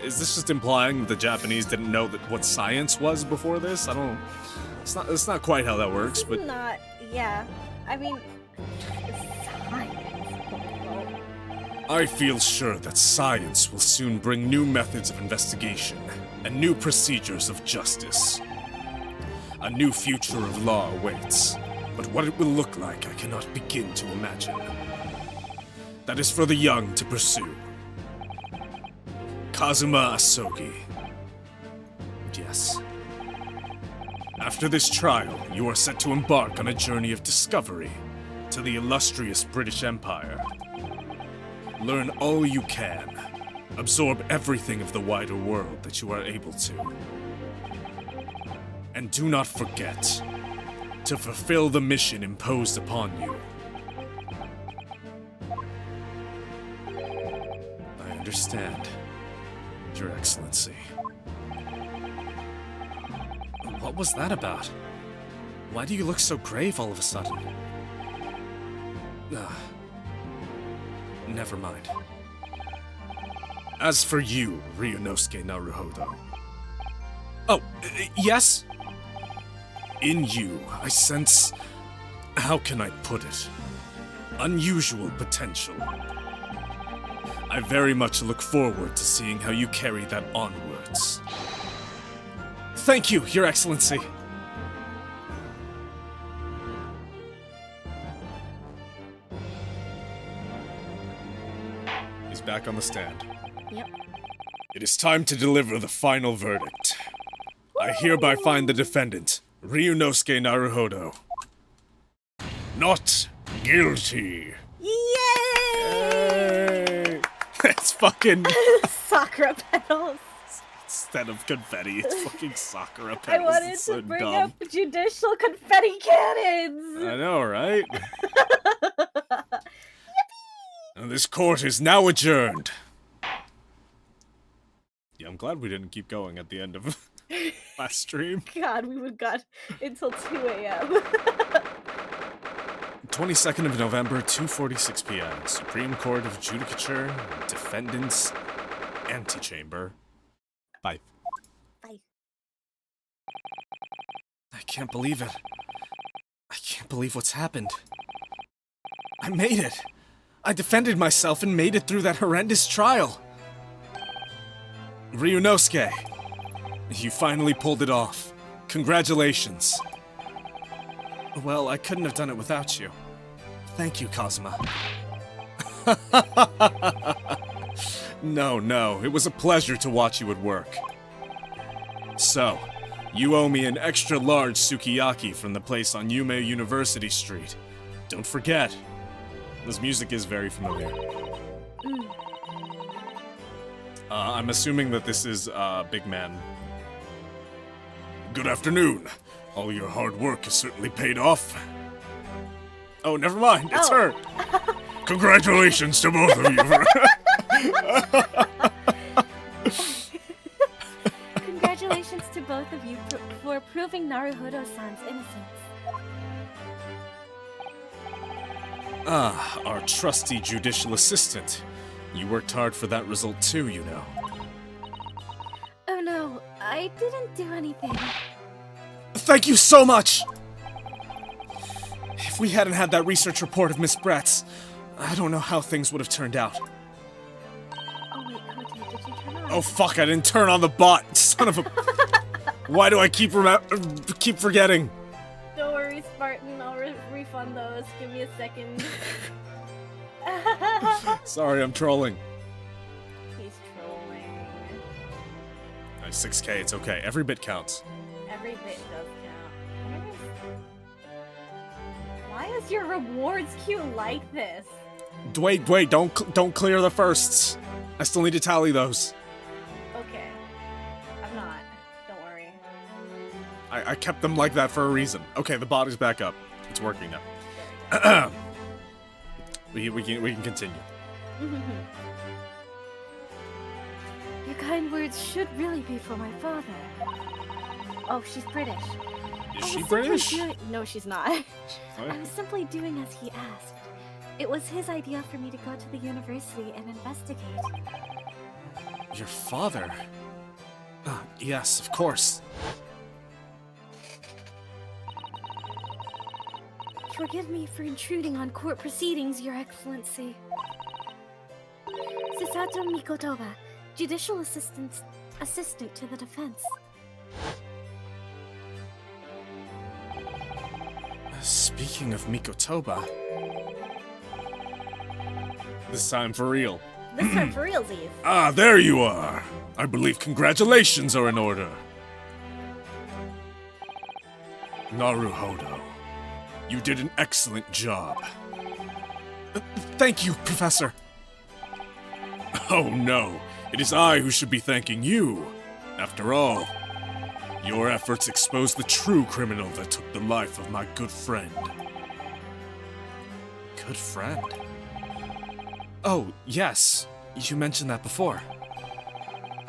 is this just implying that the Japanese didn't know what science was before this? I don't. It's not quite how that works, but. Not. Yeah. I mean. Science. I feel sure that science will soon bring new methods of investigation and new procedures of justice. A new future of law awaits, but what it will look like I cannot begin to imagine. That is for the young to pursue. Kazuma Asogi. Yes. After this trial, you are set to embark on a journey of discovery to the illustrious British Empire. Learn all you can. Absorb everything of the wider world that you are able to. And do not forget to fulfill the mission imposed upon you. I understand, Your Excellency. What was that about? Why do you look so grave all of a sudden? Never mind. As for you, Ryunosuke Naruhodo. Oh, yes? In you, I sense... how can I put it? Unusual potential. I very much look forward to seeing how you carry that onwards. Thank you, Your Excellency. He's back on the stand. Yep. It is time to deliver the final verdict. I hereby find the defendant, Ryunosuke Naruhodo, not guilty. Yay! It's fucking... Sakura petals. Instead of confetti, it's fucking Sakura petals. I wanted It's to so bring dumb. up judicial confetti cannons. I know, right? And this court is now adjourned. Yeah, I'm glad we didn't keep going at the end of last stream. God, we would got until 2 a.m. 22nd of November, 2:46 p.m. Supreme Court of Judicature, Defendants, Antechamber. Bye. Bye. I can't believe it. I can't believe what's happened. I made it. I defended myself and made it through that horrendous trial. Ryunosuke, you finally pulled it off. Congratulations. Well, I couldn't have done it without you. Thank you, Kazuma. No, it was a pleasure to watch you at work. So, you owe me an extra large sukiyaki from the place on Yume University Street. Don't forget. This music is very familiar. I'm assuming that this is, Big Man. Good afternoon. All your hard work has certainly paid off. Oh, never mind. It's her. Congratulations to both of you. Congratulations to both of you for proving Naruhodo-san's innocence. Ah, our trusty judicial assistant. You worked hard for that result too, you know. Oh no, I didn't do anything. Thank you so much! If we hadn't had that research report of Miss Brett's, I don't know how things would have turned out. Oh wait, Kote, did you turn on? Oh fuck, I didn't turn on the bot! Son of a... Why do I keep forgetting? Don't worry, Spartan. I'll refund those. Give me a second. Sorry, I'm trolling. He's trolling. Nice, 6K, it's okay. Every bit counts. Every bit does count. Why is your rewards queue like this? Wait, don't clear the firsts. I still need to tally those. Okay. I'm not. Don't worry. I kept them like that for a reason. Okay, the bot is back up. It's working now. we can continue. Your kind words should really be for my father. Oh, she's British. Is I she was British? simply No, she's not. I was simply doing as he asked. It was his idea for me to go to the university and investigate. Your father? Yes, of course. Forgive me for intruding on court proceedings, Your Excellency. Sasato Mikotoba, Judicial Assistant to the Defense. Speaking of Mikotoba... This time for real. This time for realsies. Ah, there you are! I believe congratulations are in order. Naruhodo, you did an excellent job. Thank you, Professor. Oh no, it is I who should be thanking you. After all, your efforts exposed the true criminal that took the life of my good friend. Good friend? Oh, yes. You mentioned that before.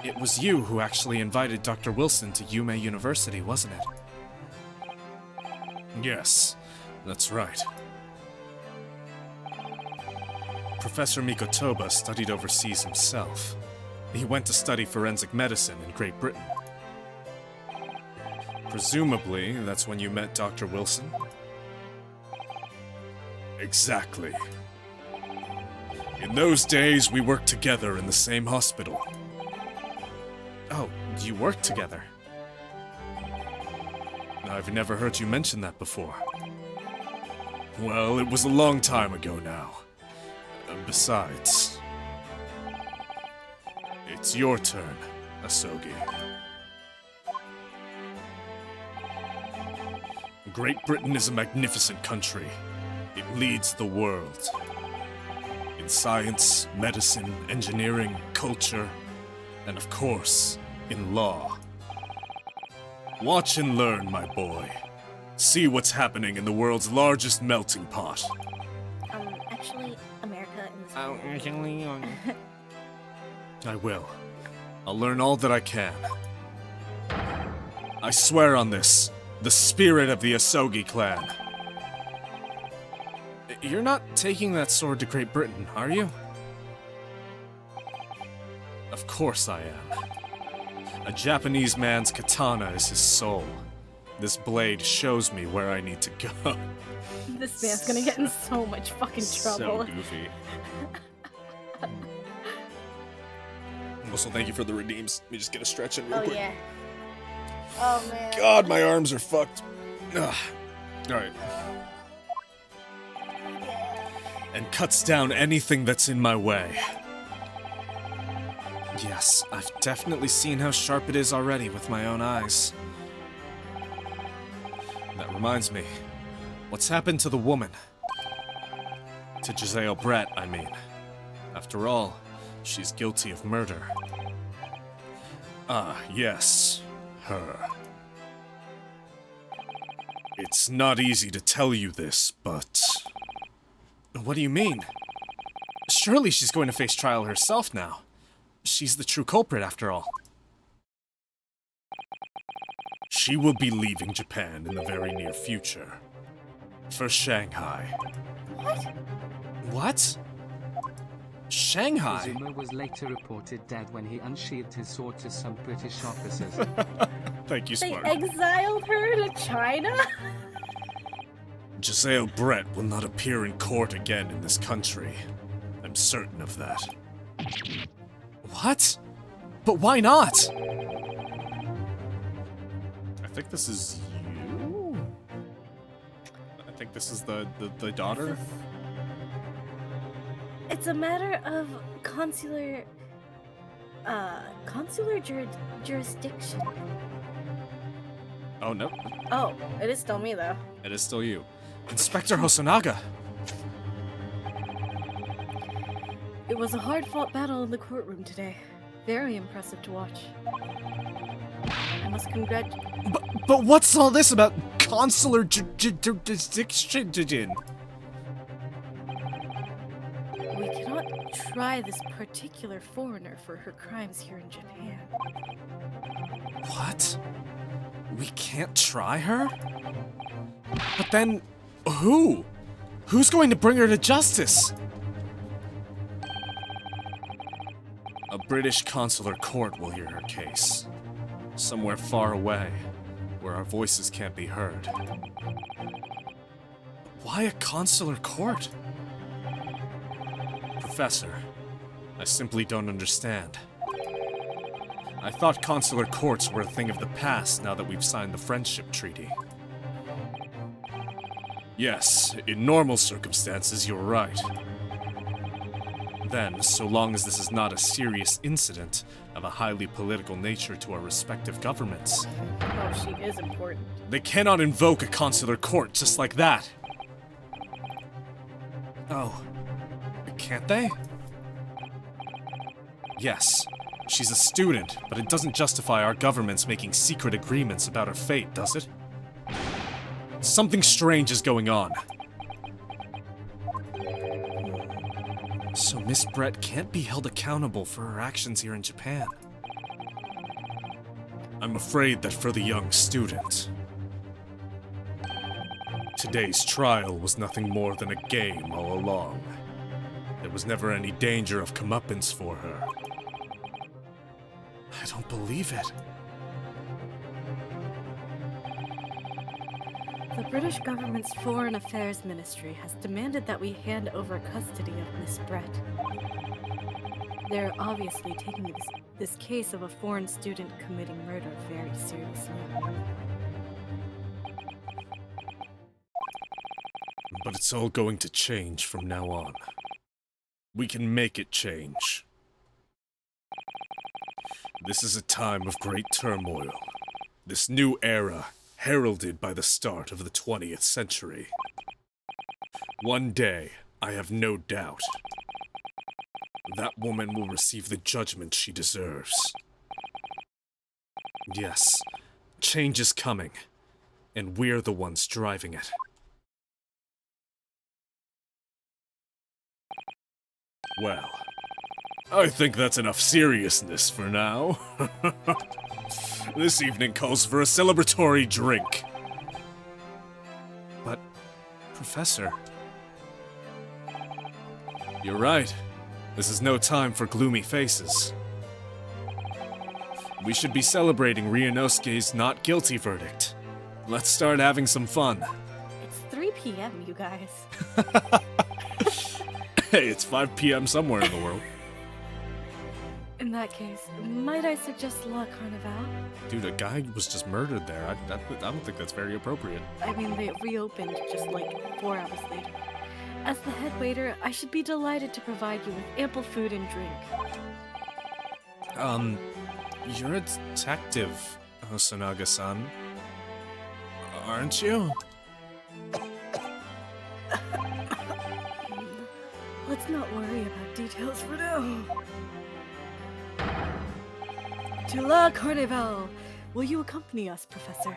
It was you who actually invited Dr. Wilson to Yume University, wasn't it? Yes, that's right. Professor Mikotoba studied overseas himself. He went to study forensic medicine in Great Britain. Presumably, that's when you met Dr. Wilson? Exactly. In those days, we worked together in the same hospital. Oh, you worked together? I've never heard you mention that before. Well, it was a long time ago now. Besides... It's your turn, Asogi. Great Britain is a magnificent country. It leads the world. In science, medicine, engineering, culture, and of course, in law. Watch and learn, my boy. See what's happening in the world's largest melting pot. Actually, America in this I will. I'll learn all that I can. I swear on this, the spirit of the Asogi clan. You're not taking that sword to Great Britain, are you? Of course I am. A Japanese man's katana is his soul. This blade shows me where I need to go. This man's gonna get in so much fucking trouble. So goofy. Also, thank you for the redeems. Let me just get a stretch in real Oh quick. yeah. Oh man. God, my arms are fucked. Ugh. Alright. And cuts down anything that's in my way. Yes, I've definitely seen how sharp it is already with my own eyes. That reminds me. What's happened to the woman? To Giselle Brett, I mean. After all, she's guilty of murder. Ah, yes. Her. It's not easy to tell you this, but... What do you mean? Surely she's going to face trial herself now. She's the true culprit, after all. She will be leaving Japan in the very near future. For Shanghai. What? What? Shanghai? Kazuma was later reported dead when he unsheathed his sword to some British officers. Thank you, They Smart. exiled her to China? Giselle Brett will not appear in court again in this country. I'm certain of that. What? But why not? I think this is you? I think this is the daughter? It's a matter of consular jurisdiction. Oh, no. Oh, it is still me though. It is still you. Inspector Hosonaga! It was a hard-fought battle in the courtroom today. Very impressive to watch. I must congratulate. But what's all this about consular jurisdiction? We cannot try this particular foreigner for her crimes here in Japan. What? We can't try her? But then, who? Who's going to bring her to justice? A British consular court will hear her case. Somewhere far away, where our voices can't be heard. Why a consular court? Professor, I simply don't understand. I thought consular courts were a thing of the past now that we've signed the Friendship Treaty. Yes, in normal circumstances, you're right. Then, so long as this is not a serious incident of a highly political nature to our respective governments, Oh, she is important. they cannot invoke a consular court just like that. Oh, can't they? Yes, she's a student, but it doesn't justify our governments making secret agreements about her fate, does it? Something strange is going on. So Miss Brett can't be held accountable for her actions here in Japan. I'm afraid that for the young student, today's trial was nothing more than a game all along. There was never any danger of comeuppance for her. I don't believe it. The British government's Foreign Affairs Ministry has demanded that we hand over custody of Miss Brett. They're obviously taking this case of a foreign student committing murder very seriously. But it's all going to change from now on. We can make it change. This is a time of great turmoil. This new era, heralded by the start of the 20th century. One day, I have no doubt, that woman will receive the judgment she deserves. Yes, change is coming, and we're the ones driving it. Well, I think that's enough seriousness for now. This evening calls for a celebratory drink. But, Professor... You're right. This is no time for gloomy faces. We should be celebrating Ryunosuke's not guilty verdict. Let's start having some fun. It's 3 p.m., you guys. Hey, it's 5 p.m. somewhere in the world. In that case, might I suggest La Carnival? Dude, a guy was just murdered there. I don't think that's very appropriate. I mean, they reopened just like 4 hours later. As the head waiter, I should be delighted to provide you with ample food and drink. You're a detective, Hosonaga-san. Aren't you? Let's not worry about details for now. To La Carnival! Will you accompany us, Professor?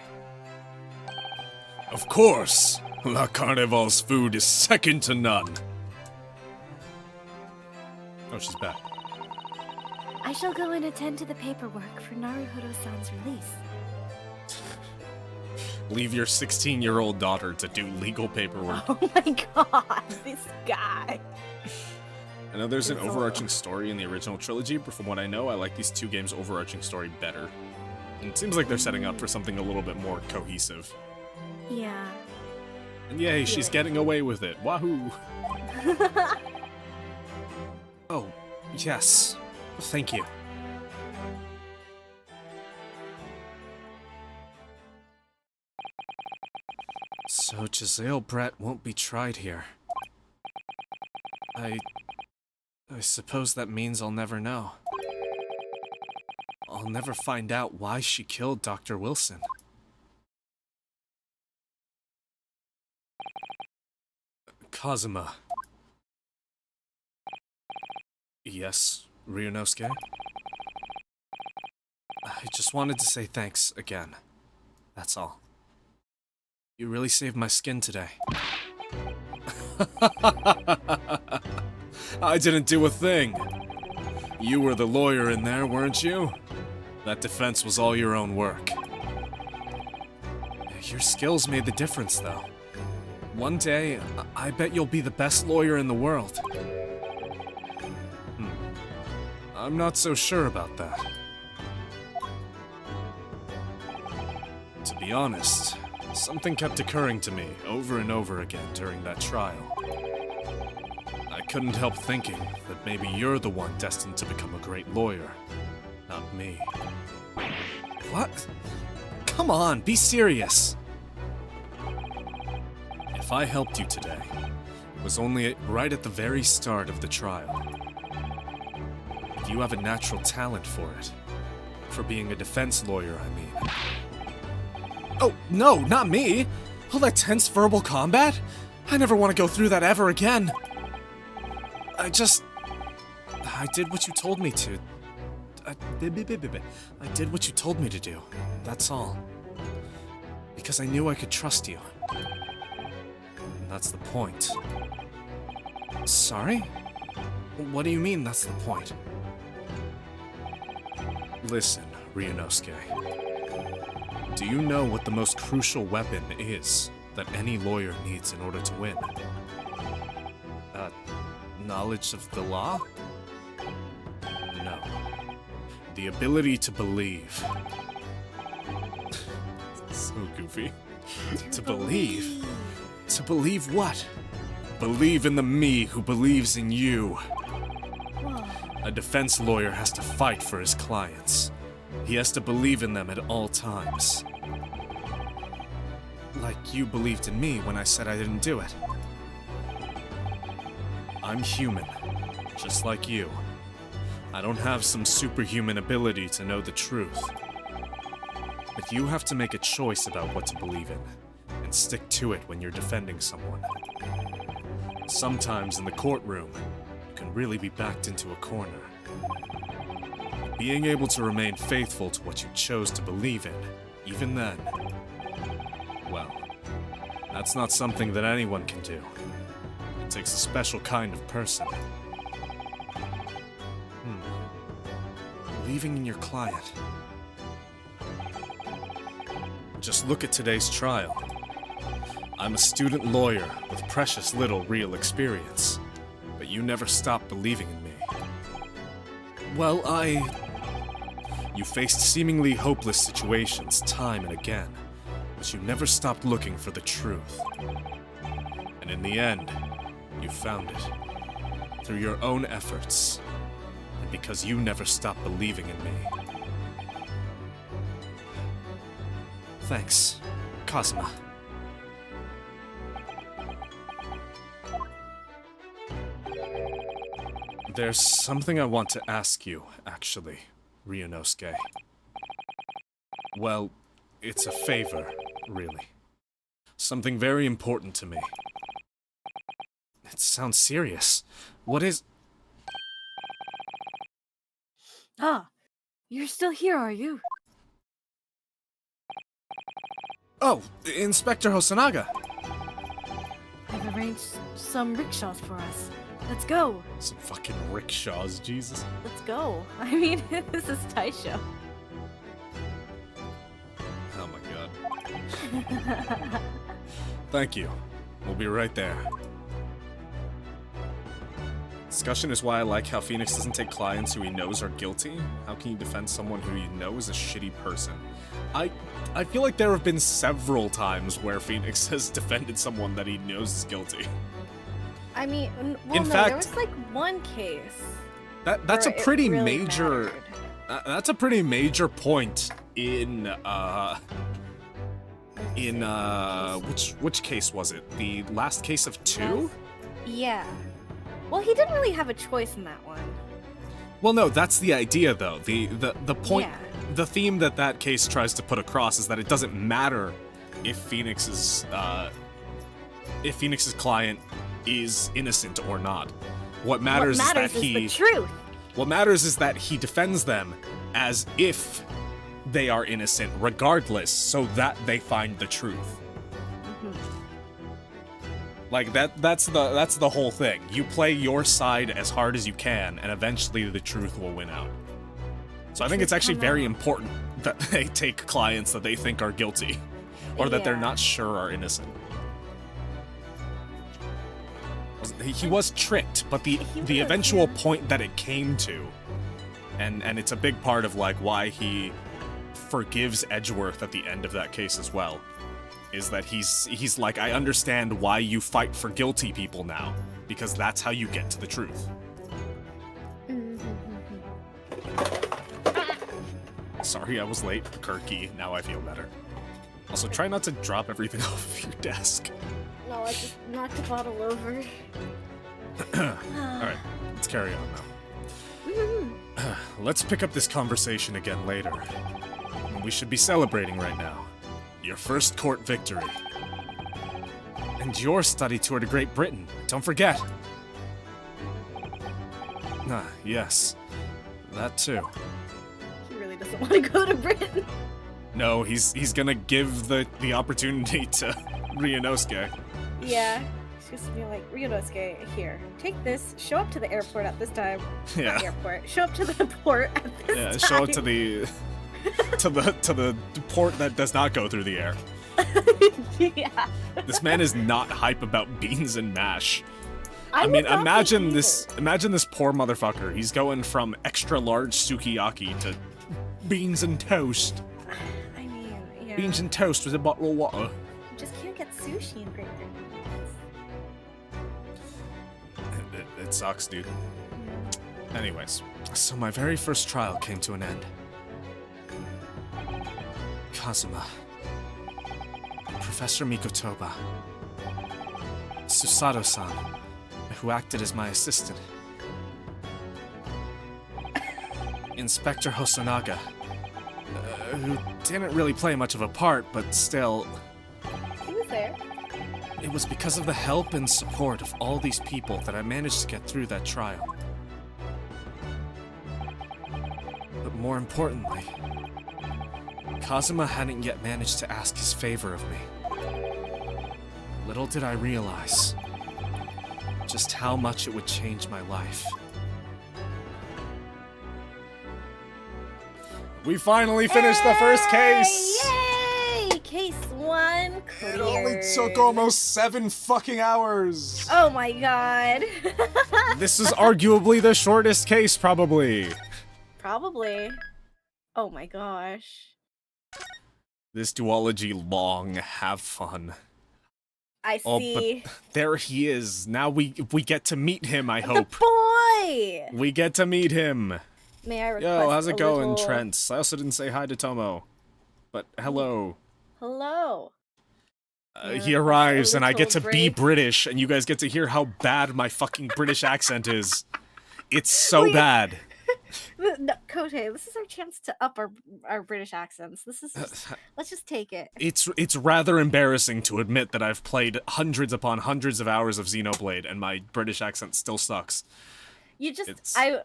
Of course! La Carnival's food is second to none. Oh, she's back. I shall go and attend to the paperwork for Naruhodo-san's release. Leave your 16-year-old daughter to do legal paperwork. Oh my god, this guy. I know there's an overarching story in the original trilogy, but from what I know, I like these two games' overarching story better. And it seems like they're setting up for something a little bit more cohesive. Yeah. And yay, she's getting away with it. Wahoo! Oh, yes. Thank you. So Giselle Brett won't be tried here. I suppose that means I'll never know. I'll never find out why she killed Dr. Wilson. Kazuma. Yes, Ryunosuke? I just wanted to say thanks again. That's all. You really saved my skin today. I didn't do a thing. You were the lawyer in there, weren't you? That defense was all your own work. Your skills made the difference, though. One day, I bet you'll be the best lawyer in the world. I'm not so sure about that. To be honest, something kept occurring to me over and over again during that trial. I couldn't help thinking that maybe you're the one destined to become a great lawyer, not me. What? Come on, be serious! If I helped you today, it was only right at the very start of the trial. You have a natural talent for it. For being a defense lawyer, I mean. Oh, no, not me! All that tense verbal combat? I never want to go through that ever again. I did what you told me to. I did what you told me to do. That's all. Because I knew I could trust you. And that's the point. Sorry? What do you mean that's the point? Listen, Ryunosuke. Do you know what the most crucial weapon is that any lawyer needs in order to win? Knowledge of the law? No. The ability to believe. So goofy. To believe? To believe what? Believe in the me who believes in you. A defense lawyer has to fight for his clients. He has to believe in them at all times. Like you believed in me when I said I didn't do it. I'm human, just like you. I don't have some superhuman ability to know the truth. But you have to make a choice about what to believe in, and stick to it when you're defending someone. Sometimes in the courtroom, you can really be backed into a corner. Being able to remain faithful to what you chose to believe in, even then, well, that's not something that anyone can do. It takes a special kind of person. Believing in your client. Just look at today's trial. I'm a student lawyer with precious little real experience, but you never stopped believing in me. Well, You faced seemingly hopeless situations time and again, but you never stopped looking for the truth. And in the end, you found it. Through your own efforts. And because you never stopped believing in me. Thanks, Kazuma. There's something I want to ask you, actually, Ryunosuke. Well, it's a favor, really. Something very important to me. It sounds serious. What is... Ah, you're still here, are you? Oh, Inspector Hosonaga! I've arranged some rickshaws for us. Let's go. Some fucking rickshaws, Jesus. Let's go. I mean, this is Taisho. Oh my god. Thank you. We'll be right there. Discussion is why I like how Phoenix doesn't take clients who he knows are guilty. How can you defend someone who you know is a shitty person? I feel like there have been several times where Phoenix has defended someone that he knows is guilty. I mean, well, In no, fact- there was like one case. That's a where it pretty really major... mattered. that's a pretty major point in which case was it? The last case of 2? Yeah. Well, he didn't really have a choice in that one. Well, no, that's the idea, though. The point, Yeah. the theme that case tries to put across is that it doesn't matter if Phoenix's client is innocent or not. What matters, what matters is that he. the truth. What matters is that he defends them as if they are innocent, regardless, so that they find the truth. Like that's the whole thing. You play your side as hard as you can, and eventually the truth will win out. So I think it's actually very important that they take clients that they think are guilty, or that they're Yeah. not sure are innocent. He was tricked, but the was, eventual yeah. point that it came to, and it's a big part of like why he forgives Edgeworth at the end of that case as well, is that he's like, I understand why you fight for guilty people now, because that's how you get to the truth. Sorry I was late, Kirky. Now I feel better. Also, try not to drop everything off of your desk. No, I just knocked the bottle over. Alright, let's carry on now. Let's pick up this conversation again later. We should be celebrating right now. Your first court victory. And your study tour to Great Britain. Don't forget. Ah, yes. That too. He really doesn't want to go to Britain. No, he's gonna give the opportunity to Ryunosuke. Yeah. He's just gonna be like, Ryunosuke, here, take this, show up to the airport at this time. Yeah. Not airport. Show up to the port at this Yeah, time. show it to the to the port that does not go through the air. Yeah. This man is not hype about beans and mash. I would mean, not be imagine either. this poor motherfucker. He's going from extra large sukiyaki to beans and toast. I mean, yeah. Beans and toast with a bottle of water. You just can't get sushi in Great Britain. It sucks, dude. Anyways, so my very first trial came to an end. Kazuma, Professor Mikotoba, Susato-san, who acted as my assistant, Inspector Hosonaga, who didn't really play much of a part, but still, He was there. it was because of the help and support of all these people that I managed to get through that trial. But more importantly, Kazuma hadn't yet managed to ask his favor of me. Little did I realize just how much it would change my life. We finally finished the first case! Yay! Case 1 cleared. It only took almost 7 fucking hours! Oh my god. This is arguably the shortest case, probably. Probably. Oh my gosh. This duology long, have fun. I Oh, see. but there he is. Now we get to meet him, I The hope. boy! boy! We get to meet him. May I request Yo, how's it a going, little- Trent? I also didn't say hi to Tomo. But hello. Hello. May I He request a arrives and I get to little be break? British and you guys get to hear how bad my fucking British accent is. It's so Wait. bad. No, Kote, this is our chance to up our British accents. This is let's just take it. It's rather embarrassing to admit that I've played hundreds upon hundreds of hours of Xenoblade and my British accent still sucks. You just It's- I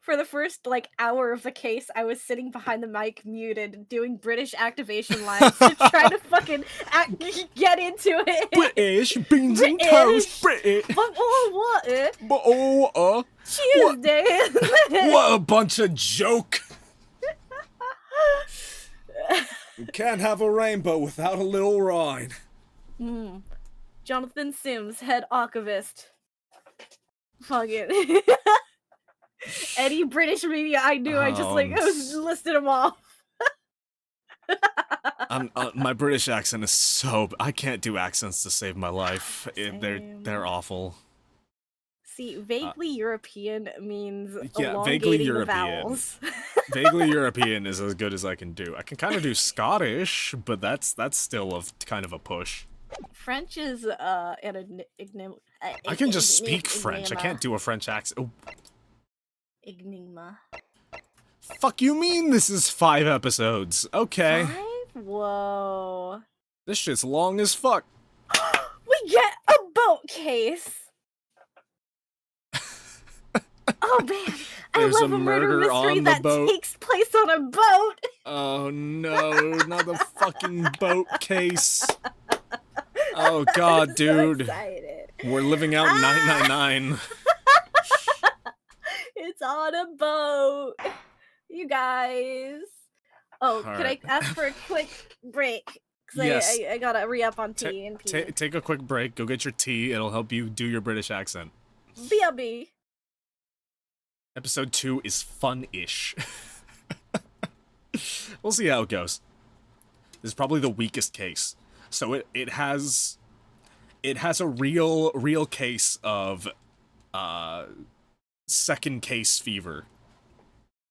for the first like hour of the case, I was sitting behind the mic muted doing British activation lines to try to fucking get into it. British beans and British. toast, British. But oh what? But oh, Tuesday. what a bunch of joke. You can't have a rainbow without a little Rhine. Jonathan Sims, head archivist. Fuck it. Any British media I knew, I just like listed them off. My British accent is so... I can't do accents to save my life. Same. They're awful. See, vaguely European means yeah, elongating vaguely the European. vowels. Vaguely European is as good as I can do. I can kind of do Scottish, but that's still kind of a push. French is I can just speak French. I can't do a French accent. Oh, Enigma. fuck you mean this is 5 episodes? Okay. 5? Whoa. This shit's long as fuck. We get a boat case. Oh man, There's I love a a murder murder mystery on the that boat. takes place on a boat. Oh no, not the fucking boat case. Oh god, I'm dude. So excited. We're living out 999. It's on a boat. You guys. Oh, could I Alright. ask for a quick break? Because Yes. I gotta re-up on tea and pee. Take a quick break, go get your tea, it'll help you do your British accent. BLB. Episode 2 is fun-ish. We'll see how it goes. This is probably the weakest case. So it has a real case of second case fever.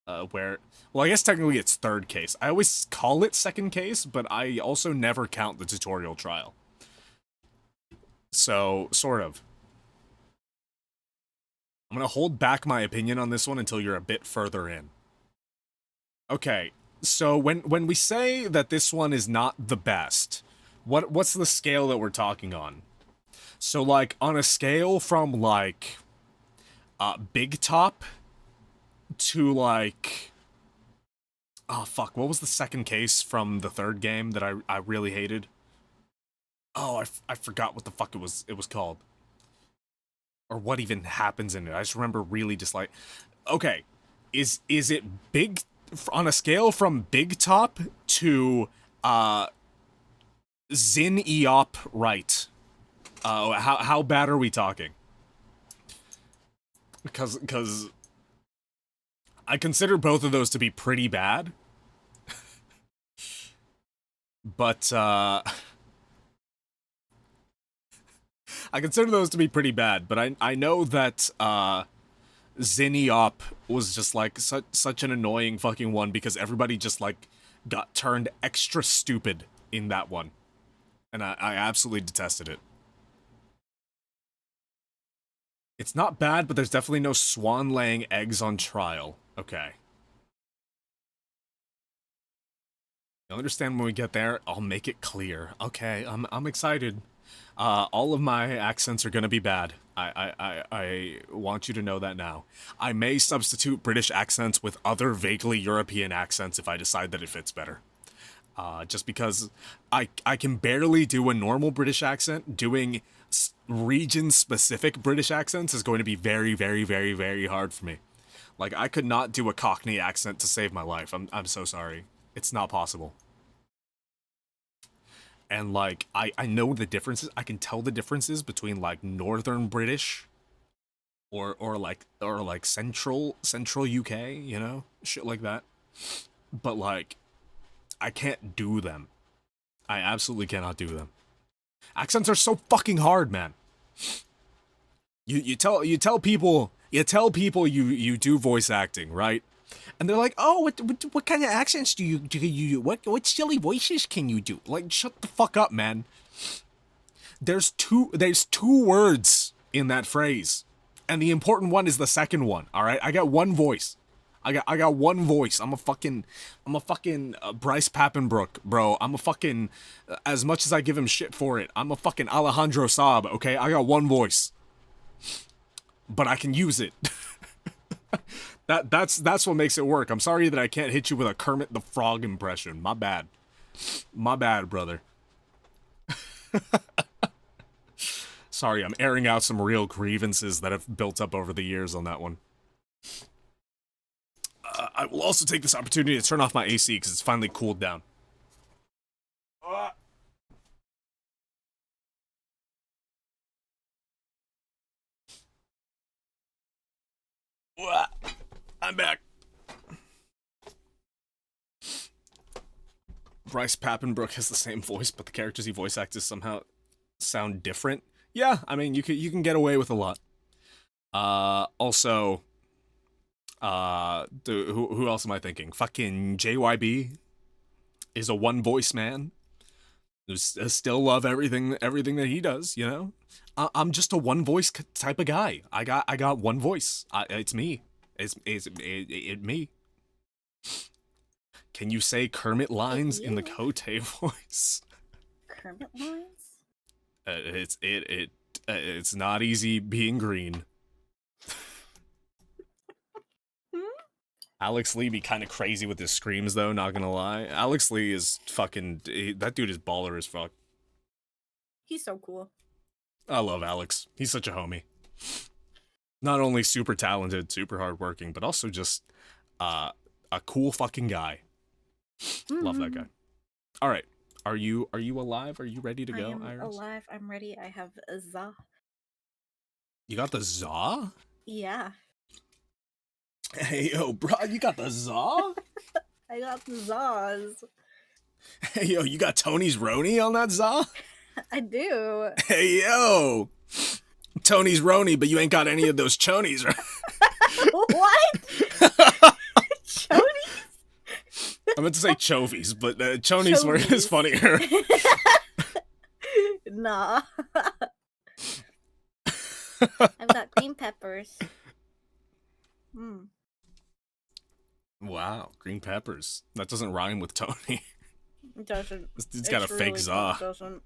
Well, I guess technically it's third case. I always call it second case, but I also never count the tutorial trial. So, sort of. I'm gonna hold back my opinion on this one until you're a bit further in. Okay, so when we say that this one is not the best, what's the scale that we're talking on? So, like, on a scale from, like, Big Top to, like... Oh, fuck, what was the second case from the third game that I really hated? Oh, I forgot what the fuck it was called. Or what even happens in it. I just remember really just like... Okay, is it big... On a scale from Big Top to, Zin Eop right. How bad are we talking? Because I consider both of those to be pretty bad. But, I consider those to be pretty bad, but I know that, Zinniop was just, like, such an annoying fucking one because everybody just, like, got turned extra stupid in that one. And I absolutely detested it. It's not bad, but there's definitely no swan laying eggs on trial. Okay. You'll understand when we get there, I'll make it clear. Okay, I'm excited. All of my accents are gonna be bad. I want you to know that now. I may substitute British accents with other vaguely European accents if I decide that it fits better. Just because I can barely do a normal British accent, doing region-specific British accents is going to be very, very, very, very hard for me. Like, I could not do a Cockney accent to save my life. I'm so sorry. It's not possible. And, like, I know the differences. I can tell the differences between, like, Northern British or like Central UK, you know? Shit like that. But, like, I can't do them. I absolutely cannot do them. Accents are so fucking hard, man. You tell people You tell people you do voice acting, right? And they're like, "Oh, what kind of accents do you do? What silly voices can you do?" Like, shut the fuck up, man. There's two words in that phrase, and the important one is the second one. All right, I got one voice. I got one voice. I'm a fucking Bryce Papenbrook, bro. I'm a fucking, as much as I give him shit for it, I'm a fucking Alejandro Saab. Okay, I got one voice, but I can use it. That's what makes it work. I'm sorry that I can't hit you with a Kermit the Frog impression. My bad, brother. Sorry, I'm airing out some real grievances that have built up over the years on that one. I will also take this opportunity to turn off my AC because it's finally cooled down. I'm back. Bryce Papenbrook has the same voice, but the characters he voice acts somehow sound different. Yeah, I mean, you can get away with a lot. Also, who else am I thinking? Fucking JYB is a one voice man. I still love everything that he does. You know, I'm just a one voice type of guy. I got one voice. It's me. It's me. Can you say Kermit lines in the Kote voice? Kermit lines? It's not easy being green. Alex Lee be kind of crazy with his screams though, not gonna lie. Alex Lee is fucking, that dude is baller as fuck. He's so cool. I love Alex. He's such a homie. Not only super talented, super hardworking, but also just a cool fucking guy. Love that guy. All right. Are you alive? Are you ready to go, I am Iris? alive. I'm ready. I have a za. You got the za? Yeah. Hey, yo, bro, you got the za? I got the zas. Hey, yo, you got Tony's Roni on that za? I do. Hey, yo. Tony's Roni, but you ain't got any of those chonies, right? What? Chonies? I meant to say chovies, but chonies is funnier. Nah. I've got green peppers. Wow, green peppers. That doesn't rhyme with Tony. It doesn't. This dude's got a fake really za. doesn't.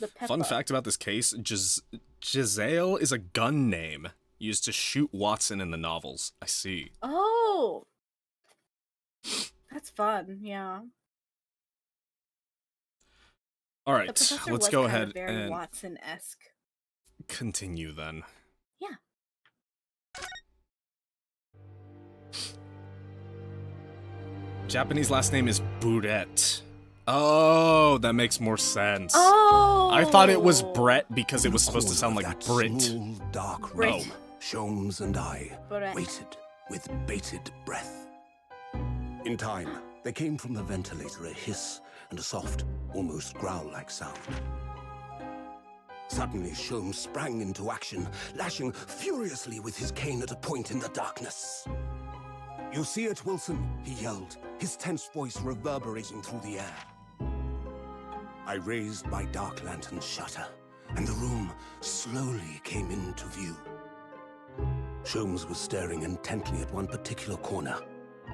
The pepper. Fun fact about this case, Giselle is a gun name used to shoot Watson in the novels. I see. Oh! That's fun, yeah. All The right, professor let's was go kind of ahead very and Watson-esque. continue then. Yeah. Japanese last name is Buret. Oh, that makes more sense. Oh! I thought it was Brett because it was supposed to sound like That Brit. small, dark Brit. room, Sholmes and I Brett. waited with bated breath. In time, there came from the ventilator a hiss and a soft, almost growl-like sound. Suddenly, Sholmes sprang into action, lashing furiously with his cane at a point in the darkness. "You see it, Wilson?" he yelled, his tense voice reverberating through the air. I raised my dark lantern's shutter, and the room slowly came into view. Sholmes was staring intently at one particular corner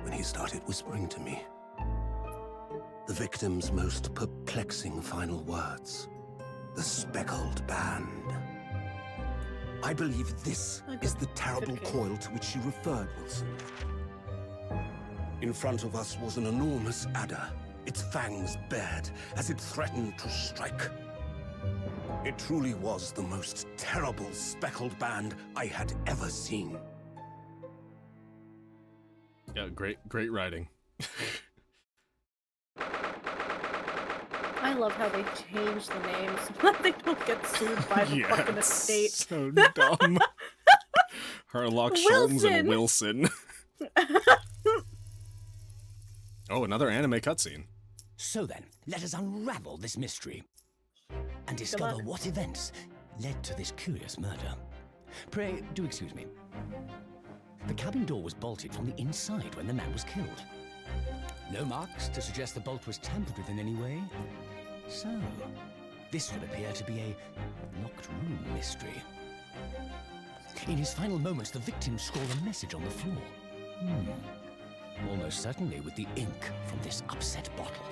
when he started whispering to me. The victim's most perplexing final words. The speckled band. I believe this is the terrible coil to which you referred, Wilson. In front of us was an enormous adder, its fangs bared as it threatened to strike. It truly was the most terrible speckled band I had ever seen. Yeah, great writing. I love how they changed the names so that they don't get sued by the fucking it's estate. so dumb. Herlock Sholmes and Wilson. Oh, another anime cutscene. So then, let us unravel this mystery and discover on. what events led to this curious murder. Pray, do excuse me. The cabin door was bolted from the inside when the man was killed. No marks to suggest the bolt was tampered with in any way. So, this would appear to be a locked room mystery. In his final moments, the victim scrawled a message on the floor. Almost certainly with the ink from this upset bottle.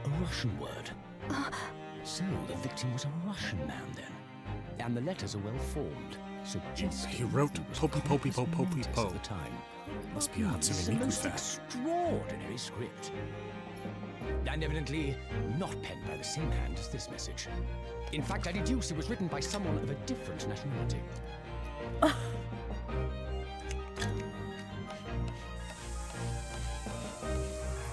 A Russian word. So the victim was a Russian man then. And the letters are well formed, suggesting He wrote was Popey Popey Po conscious Popey notice Po. at the time. Must be a This is a Hatsune Miku most fan. extraordinary script. And evidently not penned by the same hand as this message. In fact, I deduce it was written by someone of a different nationality.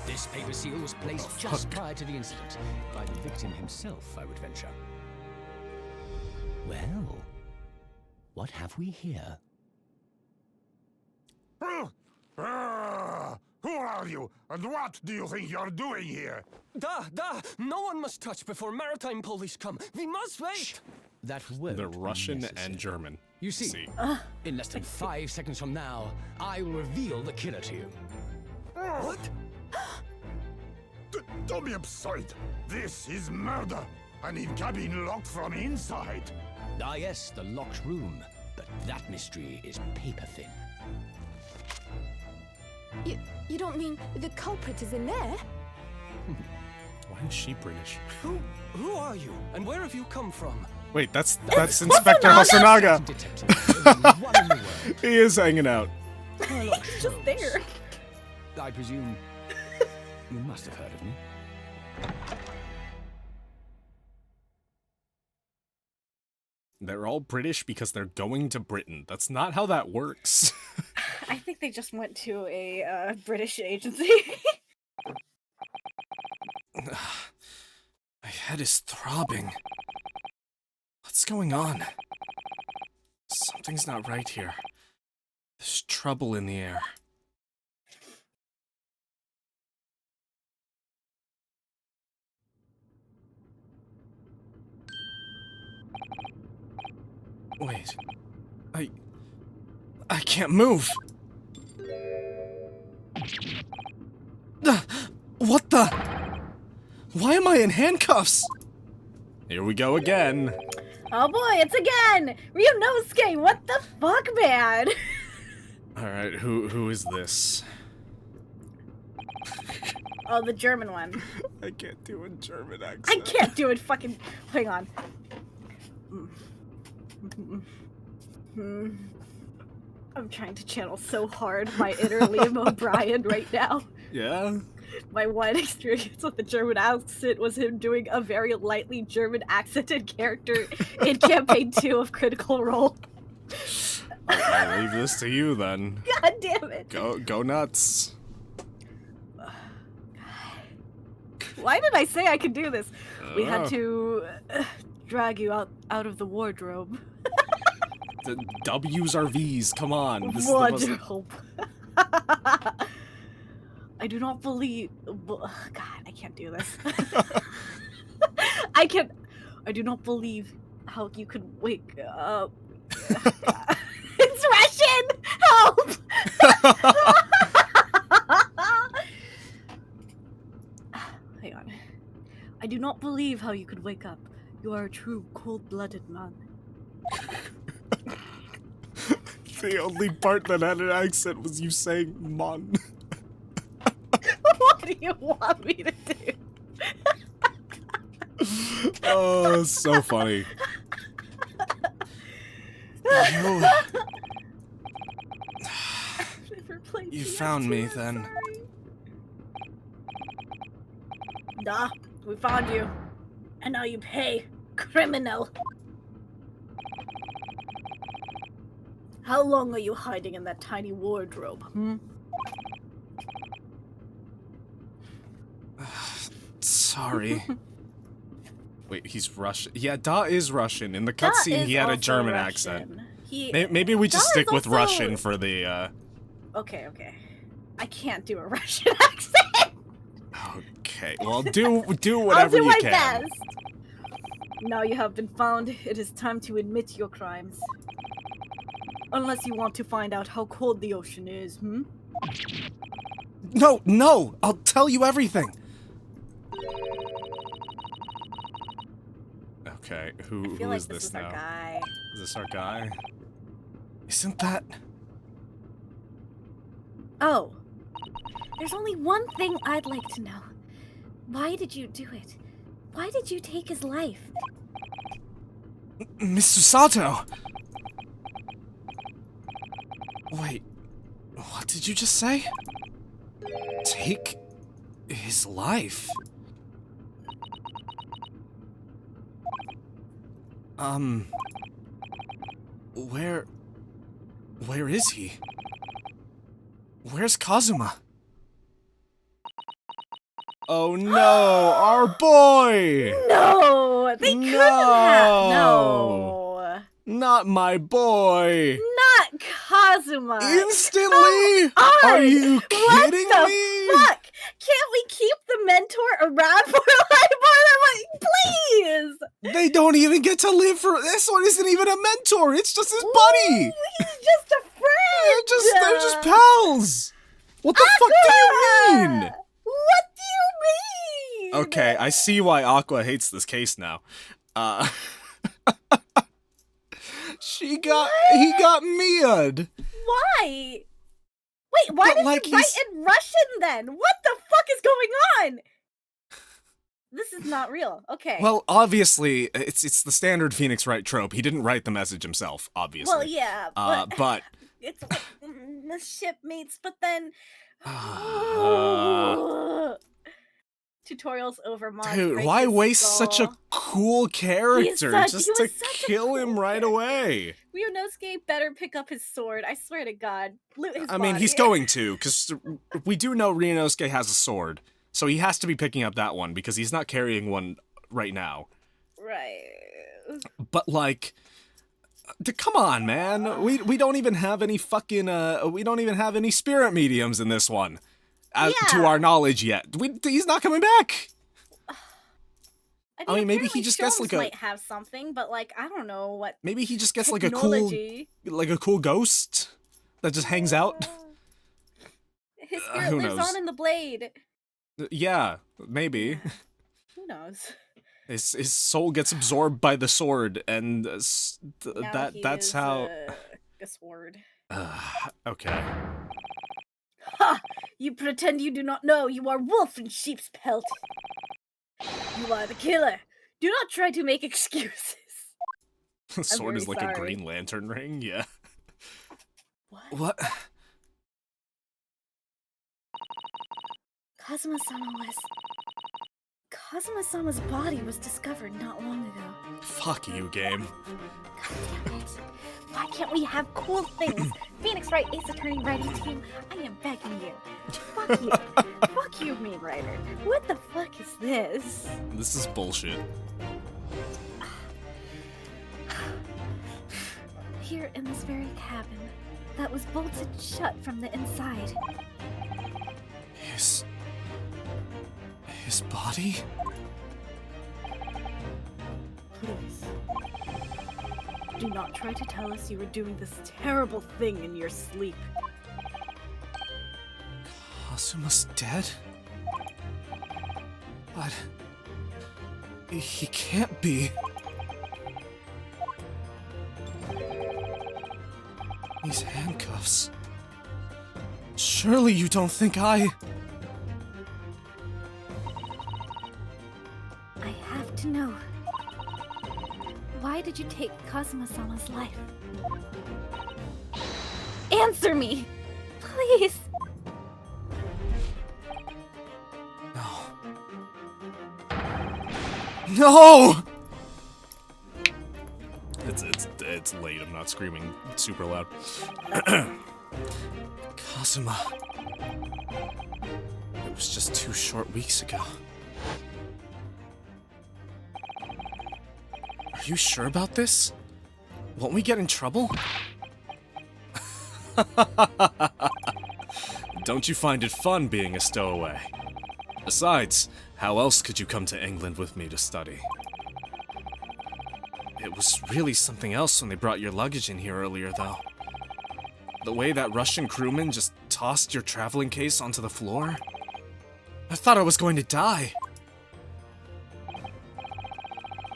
This paper seal was placed just prior to the incident by the victim himself, I would venture. Well, what have we here? Who are you, and what do you think you're doing here? No one must touch before maritime police come. We must wait. That won't They're be Russian necessary. and German. You see, in less than 5 seconds from now, I will reveal the killer to you. What? Don't be absurd. This is murder. I need cabin locked from inside. Ah yes, the locked room. But that mystery is paper thin. You don't mean the culprit is in there? Why is she British? Who are you, and where have you come from? Wait, that's Inspector Hosonaga. Detective, only one in the world. He is hanging out. Sherlock Just Holmes. there. I presume you must have heard of me. They're all British because they're going to Britain. That's not how that works. I think they just went to a British agency. My head is throbbing. What's going on? Something's not right here. There's trouble in the air. Wait. I can't move. What the? Why am I in handcuffs? Here we go again. Oh boy, it's again! Ryunosuke, what the fuck, man? Alright, who is this? Oh, the German one. I can't do a German I accent. can't do it fucking... Hang on. I'm trying to channel so hard my inner Liam O'Brien right now. Yeah? My one experience with the German accent was him doing a very lightly German accented character in Campaign 2 of Critical Role. I'll leave this to you then. God damn it. Go nuts. Why did I say I could do this? We had Oh. to drag you out of the wardrobe. The W's are V's, come on. This is the most- Wardrobe. I do not believe... God, I can't do this. I do not believe how you could wake up. It's Russian! Help! Hang on. I do not believe how you could wake up. You are a true cold-blooded man. The only part that had an accent was you saying "mon." What do you want me to do? Oh, it's so funny. Never played You PS2, found me I'm then. sorry. Nah, we found you. And now you pay, criminal. How long are you hiding in that tiny wardrobe, hmm? Sorry. Wait, he's Russian. Yeah, Da is Russian. In the Da cutscene, is he had a also German Russian. accent. He... Maybe we just Da stick is with also- Russian for the, Okay. I can't do a Russian accent. Okay, well, do whatever I'll do you my can. best. Now you have been found, it is time to admit your crimes. Unless you want to find out how cold the ocean is, hmm? No, no! I'll tell you everything! Okay, I who feel like is this is now? our guy. Is this our guy? Isn't that... Oh. There's only one thing I'd like to know. Why did you do it? Why did you take his life? Mr. Sato! Wait, what did you just say? Take his life? Where is he? Where's Kazuma? Oh no, our boy! No! They couldn't have. No! Not my boy! Not Kazuma! Instantly? Come on! Are you kidding what the me? Fuck? Can't we keep the mentor around for like more than like, please? They don't even get to live for. This one isn't even a mentor. It's just his buddy. Ooh, he's just a friend. They're just pals. What the fuck do you mean? What do you mean? Okay, I see why Aqua hates this case now. He got Mia'd. Why? Wait, why But, did like, you write he's- in Russian then? What the fuck is going on? This is not real. Okay. Well, obviously, it's the standard Phoenix Wright trope. He didn't write the message himself, obviously. Well, yeah, but it's like, the shipmates, but then tutorials over Mars. dude, break why his waste such a skull. cool character such- just he to was such a kill him cool right character. away? Ryunosuke better pick up his sword. I swear to God, loot his I mean, body. he's going to, because we do know Ryunosuke has a sword, so he has to be picking up that one because he's not carrying one right now. Right. But like, come on, man. We don't even have any fucking we don't even have any spirit mediums in this one, to Yeah. our knowledge yet. He's not coming back. I mean, maybe he apparently just gets, Sholmes like, a- might have something, but like I don't know what Maybe he just gets technology. like a cool ghost that just hangs out. His spirit who lives knows? on in the blade. Yeah, maybe. Who knows? His soul gets absorbed by the sword, and Now he that's is, how. a sword. Okay. Ha! You pretend you do not know. You are wolf in sheep's pelt. You are the killer. Do not try to make excuses. The sword very is like sorry. a Green Lantern ring. Yeah. What? What? Kazuma-sama's body was discovered not long ago. Fuck you, game. God damn it. Why can't we have cool things? Phoenix Wright Ace Attorney writing team, I am begging you. Fuck you. Fuck you, mean writer. What the fuck is this? This is bullshit. Here in this very cabin that was bolted shut from the inside. His body? Please. Do not try to tell us you were doing this terrible thing in your sleep. Kazuma's dead? But he can't be. These handcuffs. Surely you don't think I have to know. Why did you take Kazuma-sama's life? Answer me! Please! No! It's late. I'm not screaming super loud. Kazuma. It was just 2 short weeks ago. Are you sure about this? Won't we get in trouble? Don't you find it fun being a stowaway? Besides, how else could you come to England with me to study? It was really something else when they brought your luggage in here earlier, though. The way that Russian crewman just tossed your traveling case onto the floor. I thought I was going to die.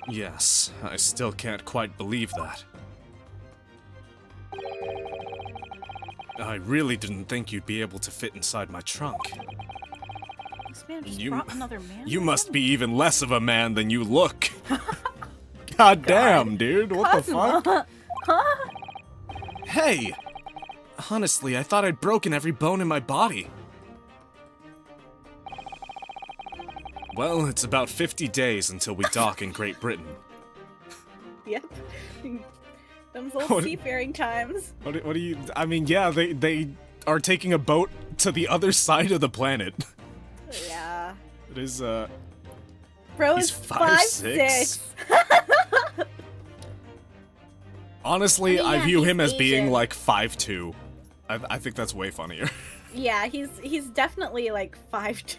Yes, I still can't quite believe that. I really didn't think you'd be able to fit inside my trunk. This man just brought another man. You with must him? be even less of a man than you look. God damn, dude, what the fuck? Huh? Hey! Honestly, I thought I'd broken every bone in my body. Well, it's about 50 days until we dock in Great Britain. Yep. Them's old What- seafaring times. What do you... I mean, yeah, they are taking a boat to the other side of the planet. Yeah. It is, Bro he's is 5'6". Honestly, I mean, I yeah, view he's him as being Asian. like 5'2". I think that's way funnier. Yeah, he's definitely like 5'2".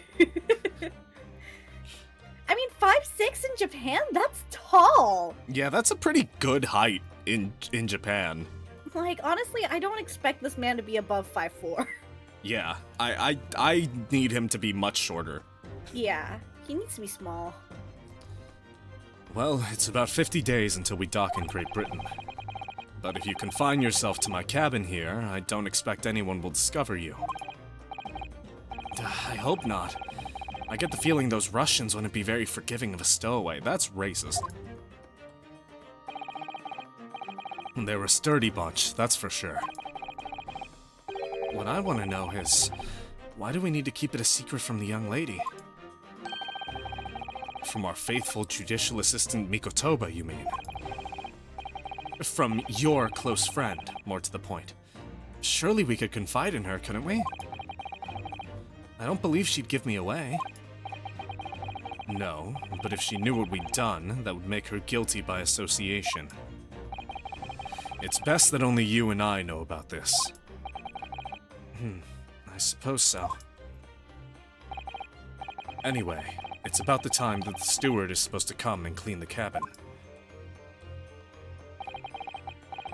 I mean, 5'6" in Japan? That's tall. Yeah, that's a pretty good height in Japan. Like, honestly, I don't expect this man to be above 5'4". Yeah, I need him to be much shorter. Yeah, he needs to be small. Well, it's about 50 days until we dock in Great Britain. But if you confine yourself to my cabin here, I don't expect anyone will discover you. I hope not. I get the feeling those Russians wouldn't be very forgiving of a stowaway. That's racist. They're a sturdy bunch, that's for sure. What I want to know is, why do we need to keep it a secret from the young lady? From our faithful judicial assistant Mikotoba, you mean? From your close friend, more to the point. Surely we could confide in her, couldn't we? I don't believe she'd give me away. No, but if she knew what we'd done, that would make her guilty by association. It's best that only you and I know about this. I suppose so. Anyway, it's about the time that the steward is supposed to come and clean the cabin.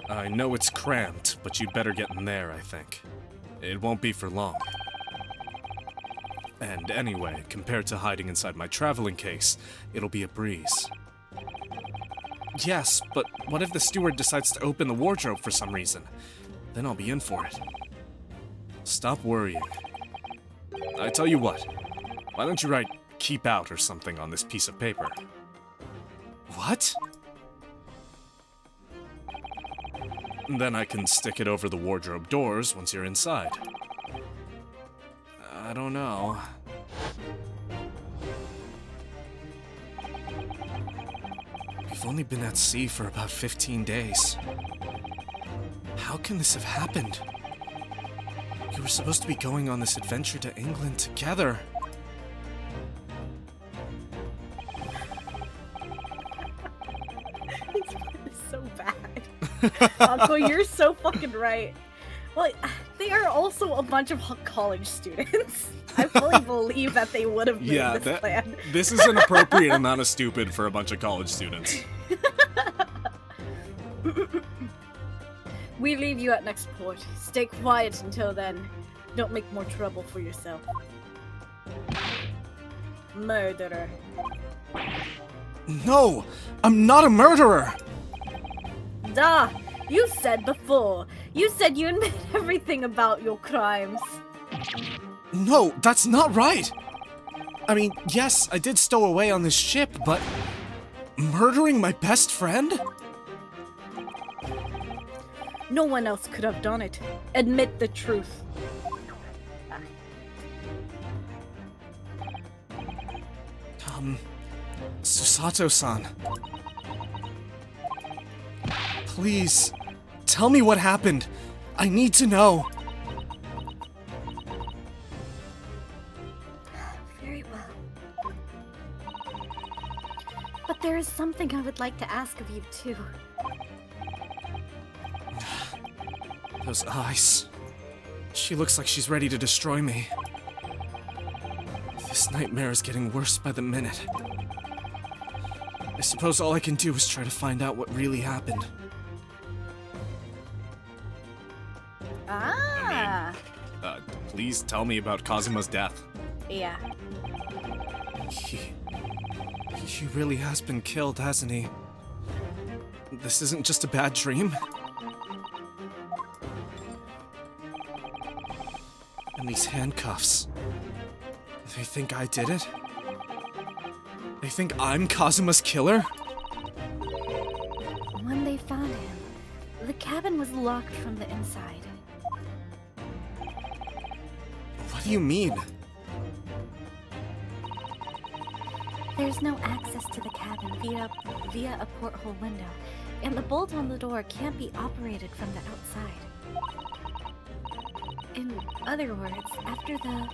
I know it's cramped, but you'd better get in there, I think. It won't be for long. And anyway, compared to hiding inside my traveling case, it'll be a breeze. Yes, but what if the steward decides to open the wardrobe for some reason? Then I'll be in for it. Stop worrying. I tell you what, why don't you write "keep out" or something on this piece of paper? What? Then I can stick it over the wardrobe doors once you're inside. I don't know. We've only been at sea for about 15 days. How can this have happened? You were supposed to be going on this adventure to England together. It's so bad. Uncle, you're so fucking right. Well, they are also a bunch of college students. I fully believe that they would have made Yeah, this plan. this is an appropriate amount of stupid for a bunch of college students. We leave you at next port. Stay quiet until then. Don't make more trouble for yourself. Murderer. No! I'm not a murderer! Duh! You said before. You said you admit everything about your crimes. No, that's not right! I mean, yes, I did stow away on this ship, but... murdering my best friend? No one else could have done it. Admit the truth. Susato-san. Please, tell me what happened. I need to know. Very well. But there is something I would like to ask of you, too. Those eyes. She looks like she's ready to destroy me. This nightmare is getting worse by the minute. suppose all I can do is try to find out what really happened. Ah. Please tell me about Kazuma's death. Yeah. He really has been killed, hasn't he? This isn't just a bad dream? And these handcuffs. They think I did it? They think I'm Kazuma's killer? When they found him, the cabin was locked from the inside. What do you mean? There's no access to the cabin via a porthole window, and the bolt on the door can't be operated from the outside. In other words, after the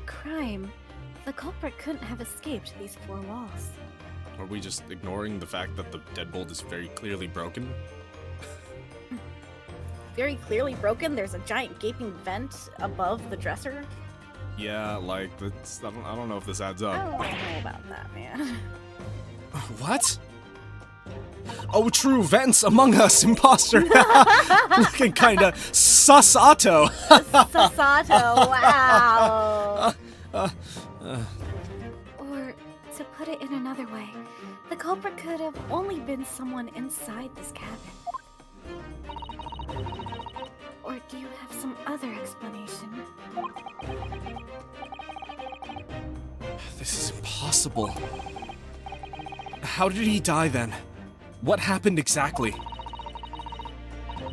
crime, the culprit couldn't have escaped these four walls. Are we just ignoring the fact that the deadbolt is very clearly broken? Very clearly broken. There's a giant gaping vent above the dresser. Yeah, like, that's, I don't know if this adds I up. don't know about that, man. What? Oh, true, Vance, Among Us, imposter. Looking kinda sus-auto. Sasato, wow. Or, to put it in another way, the culprit could have only been someone inside this cabin. Or do you have some other explanation? This is impossible. How did he die then? What happened exactly?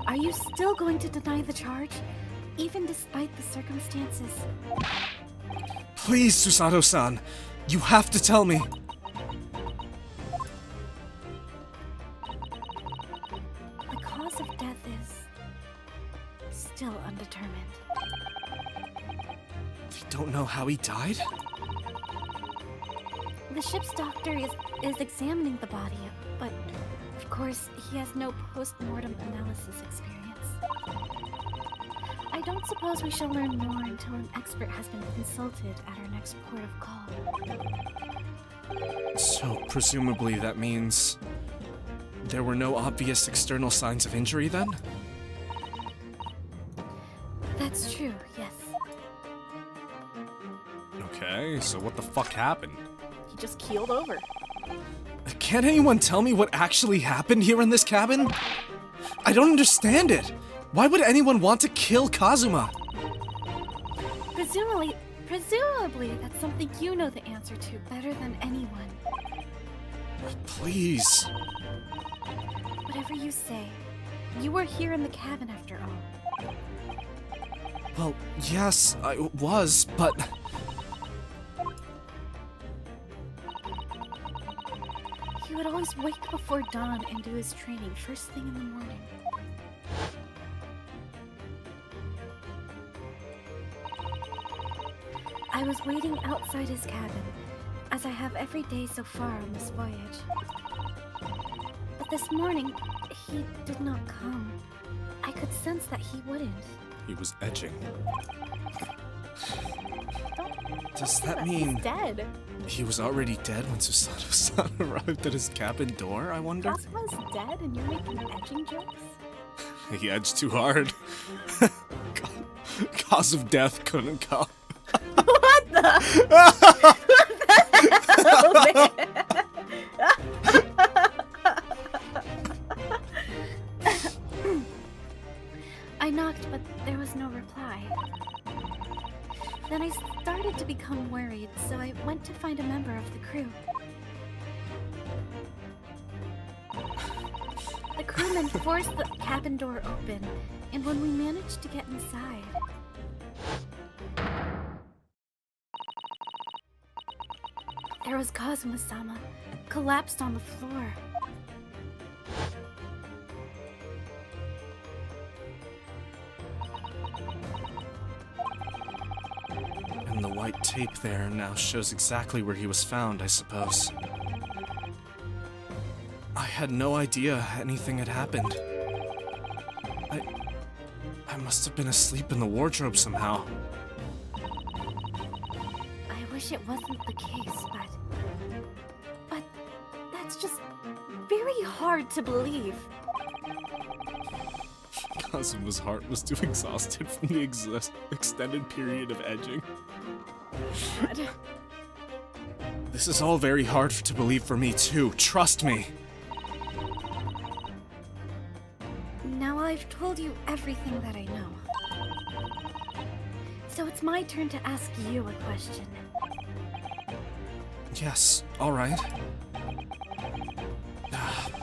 Are you still going to deny the charge, even despite the circumstances? Please, Susato-san, you have to tell me. The cause of death is still undetermined. They don't know how he died? The ship's doctor is examining the body, but of course he has no post-mortem analysis experience. I don't suppose we shall learn more until an expert has been consulted at our next port of call. So, presumably that means there were no obvious external signs of injury then? That's true, yes. Okay, so what the fuck happened? He just keeled over. Can't anyone tell me what actually happened here in this cabin? I don't understand it. Why would anyone want to kill Kazuma? Presumably that's something you know the answer to better than anyone. Please. Whatever you say, you were here in the cabin after all. Well, yes, I was, but... He would always wake before dawn and do his training first thing in the morning. I was waiting outside his cabin, as I have every day so far on this voyage. But this morning, he did not come. I could sense that he wouldn't. He was etching. Does He's that mean dead? he was already dead when Susato-san arrived at his cabin door, I wonder? Kazuma's dead and you're making edging jokes? He edged too hard. Cause of death couldn't come. What the? I knocked, but there was no reply. Then I started to become worried, so I went to find a member of the crew. The crewman forced the cabin door open, and when we managed to get inside... there was Kazuma-sama, collapsed on the floor. And the white tape there now shows exactly where he was found, I suppose. I had no idea anything had happened. I must have been asleep in the wardrobe somehow. I wish it wasn't the case, but just very hard to believe. Kazuma's heart was too exhausted from the extended period of edging. God. This is all very hard to believe for me too, trust me. Now I've told you everything that I know. So it's my turn to ask you a question. Yes, alright.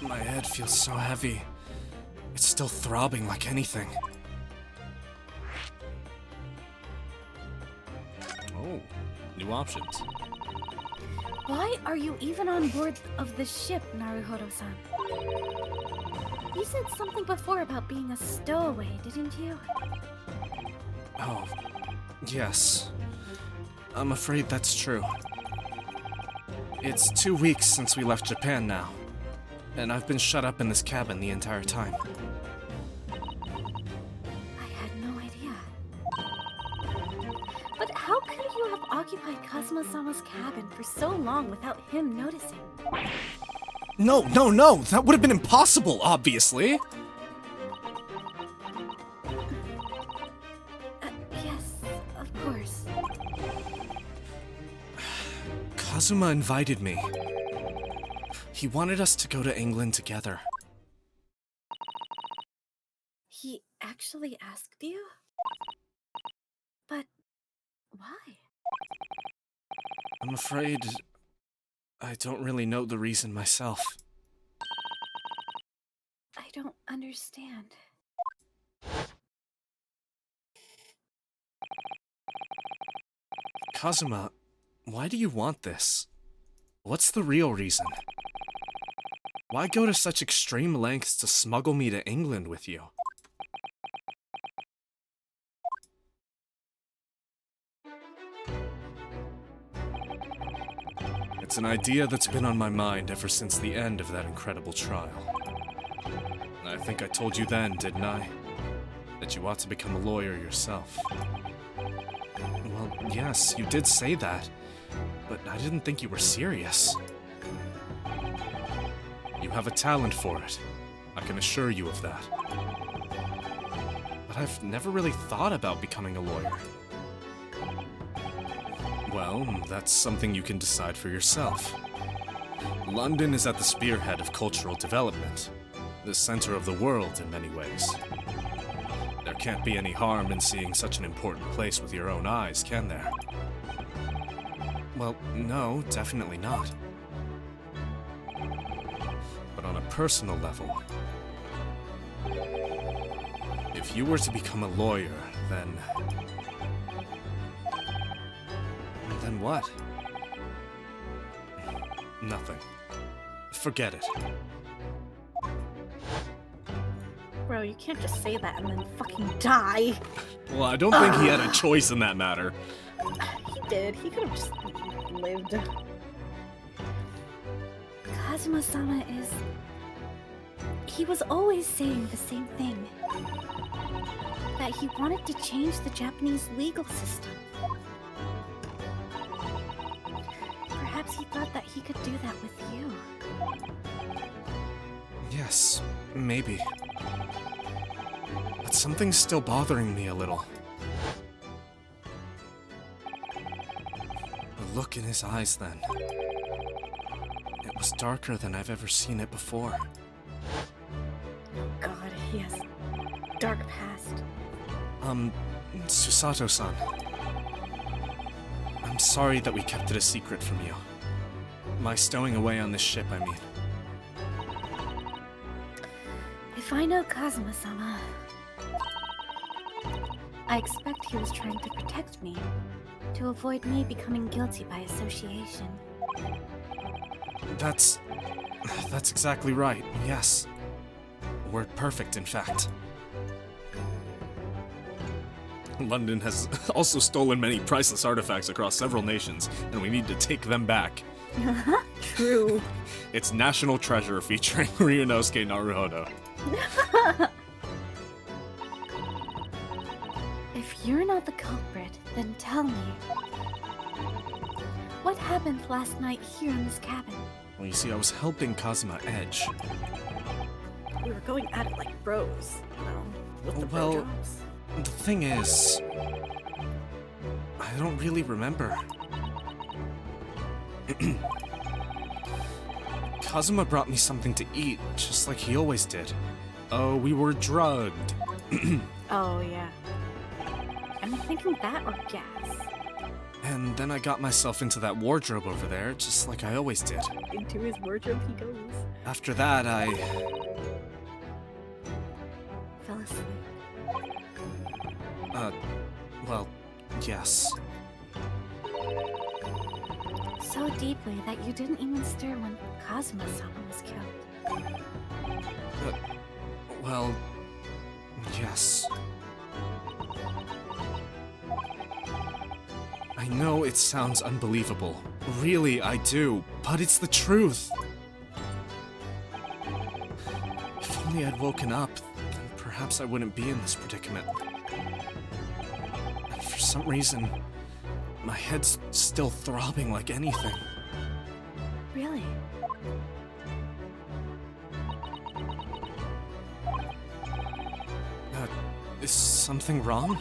My head feels so heavy. It's still throbbing like anything. Oh, new options. Why are you even on board of the ship, Naruhodo-san? You said something before about being a stowaway, didn't you? Oh, yes. I'm afraid that's true. It's 2 weeks since we left Japan now, and I've been shut up in this cabin the entire time. I had no idea. But how could you have occupied Kazuma-sama's cabin for so long without him noticing? No! That would have been impossible, obviously! Yes, of course. Kazuma invited me. He wanted us to go to England together. He actually asked you? But why? I'm afraid I don't really know the reason myself. I don't understand. Kazuma, why do you want this? What's the real reason? Why go to such extreme lengths to smuggle me to England with you? It's an idea that's been on my mind ever since the end of that incredible trial. I think I told you then, didn't I? That you ought to become a lawyer yourself. Well, yes, you did say that, but I didn't think you were serious. You have a talent for it. I can assure you of that. But I've never really thought about becoming a lawyer. Well, that's something you can decide for yourself. London is at the spearhead of cultural development, the center of the world in many ways. There can't be any harm in seeing such an important place with your own eyes, can there? Well, no, definitely not. But on a personal level, if you were to become a lawyer, then what? Nothing. Forget it. Bro, you can't just say that and then fucking die. Well, I don't think he had a choice in that matter. He did. He could have just lived. Kazuma-sama is... He was always saying the same thing. That he wanted to change the Japanese legal system. Perhaps he thought that he could do that with you. Yes, maybe. But something's still bothering me a little. The look in his eyes then. It was darker than I've ever seen it before. God, he has dark past. Susato-san. I'm sorry that we kept it a secret from you. My stowing away on this ship, I mean. If I know Kazuma-sama, I expect he was trying to protect me, to avoid me becoming guilty by association. That's exactly right, yes. Word perfect, in fact. London has also stolen many priceless artifacts across several nations, and we need to take them back. True. It's National Treasure featuring Ryunosuke Naruhodo. If you're not the culprit, then tell me. What happened last night here in this cabin? Well, you see, I was helping Kazuma edge. We were going at it like bros, you know, with the Well, bro jobs. The thing is, I don't really remember. Kazuma brought me something to eat, just like he always did. Oh, we were drugged. Oh, yeah. I'm thinking that or gas. And then I got myself into that wardrobe over there, just like I always did. Into his wardrobe he goes. After that, I... Fell asleep. Well, yes. So deeply that you didn't even stir when Kazuma-sama was killed. Well, yes. I know it sounds unbelievable. Really, I do, but it's the truth. If only I'd woken up, then perhaps I wouldn't be in this predicament. And for some reason, my head's still throbbing like anything. Really? Is something wrong?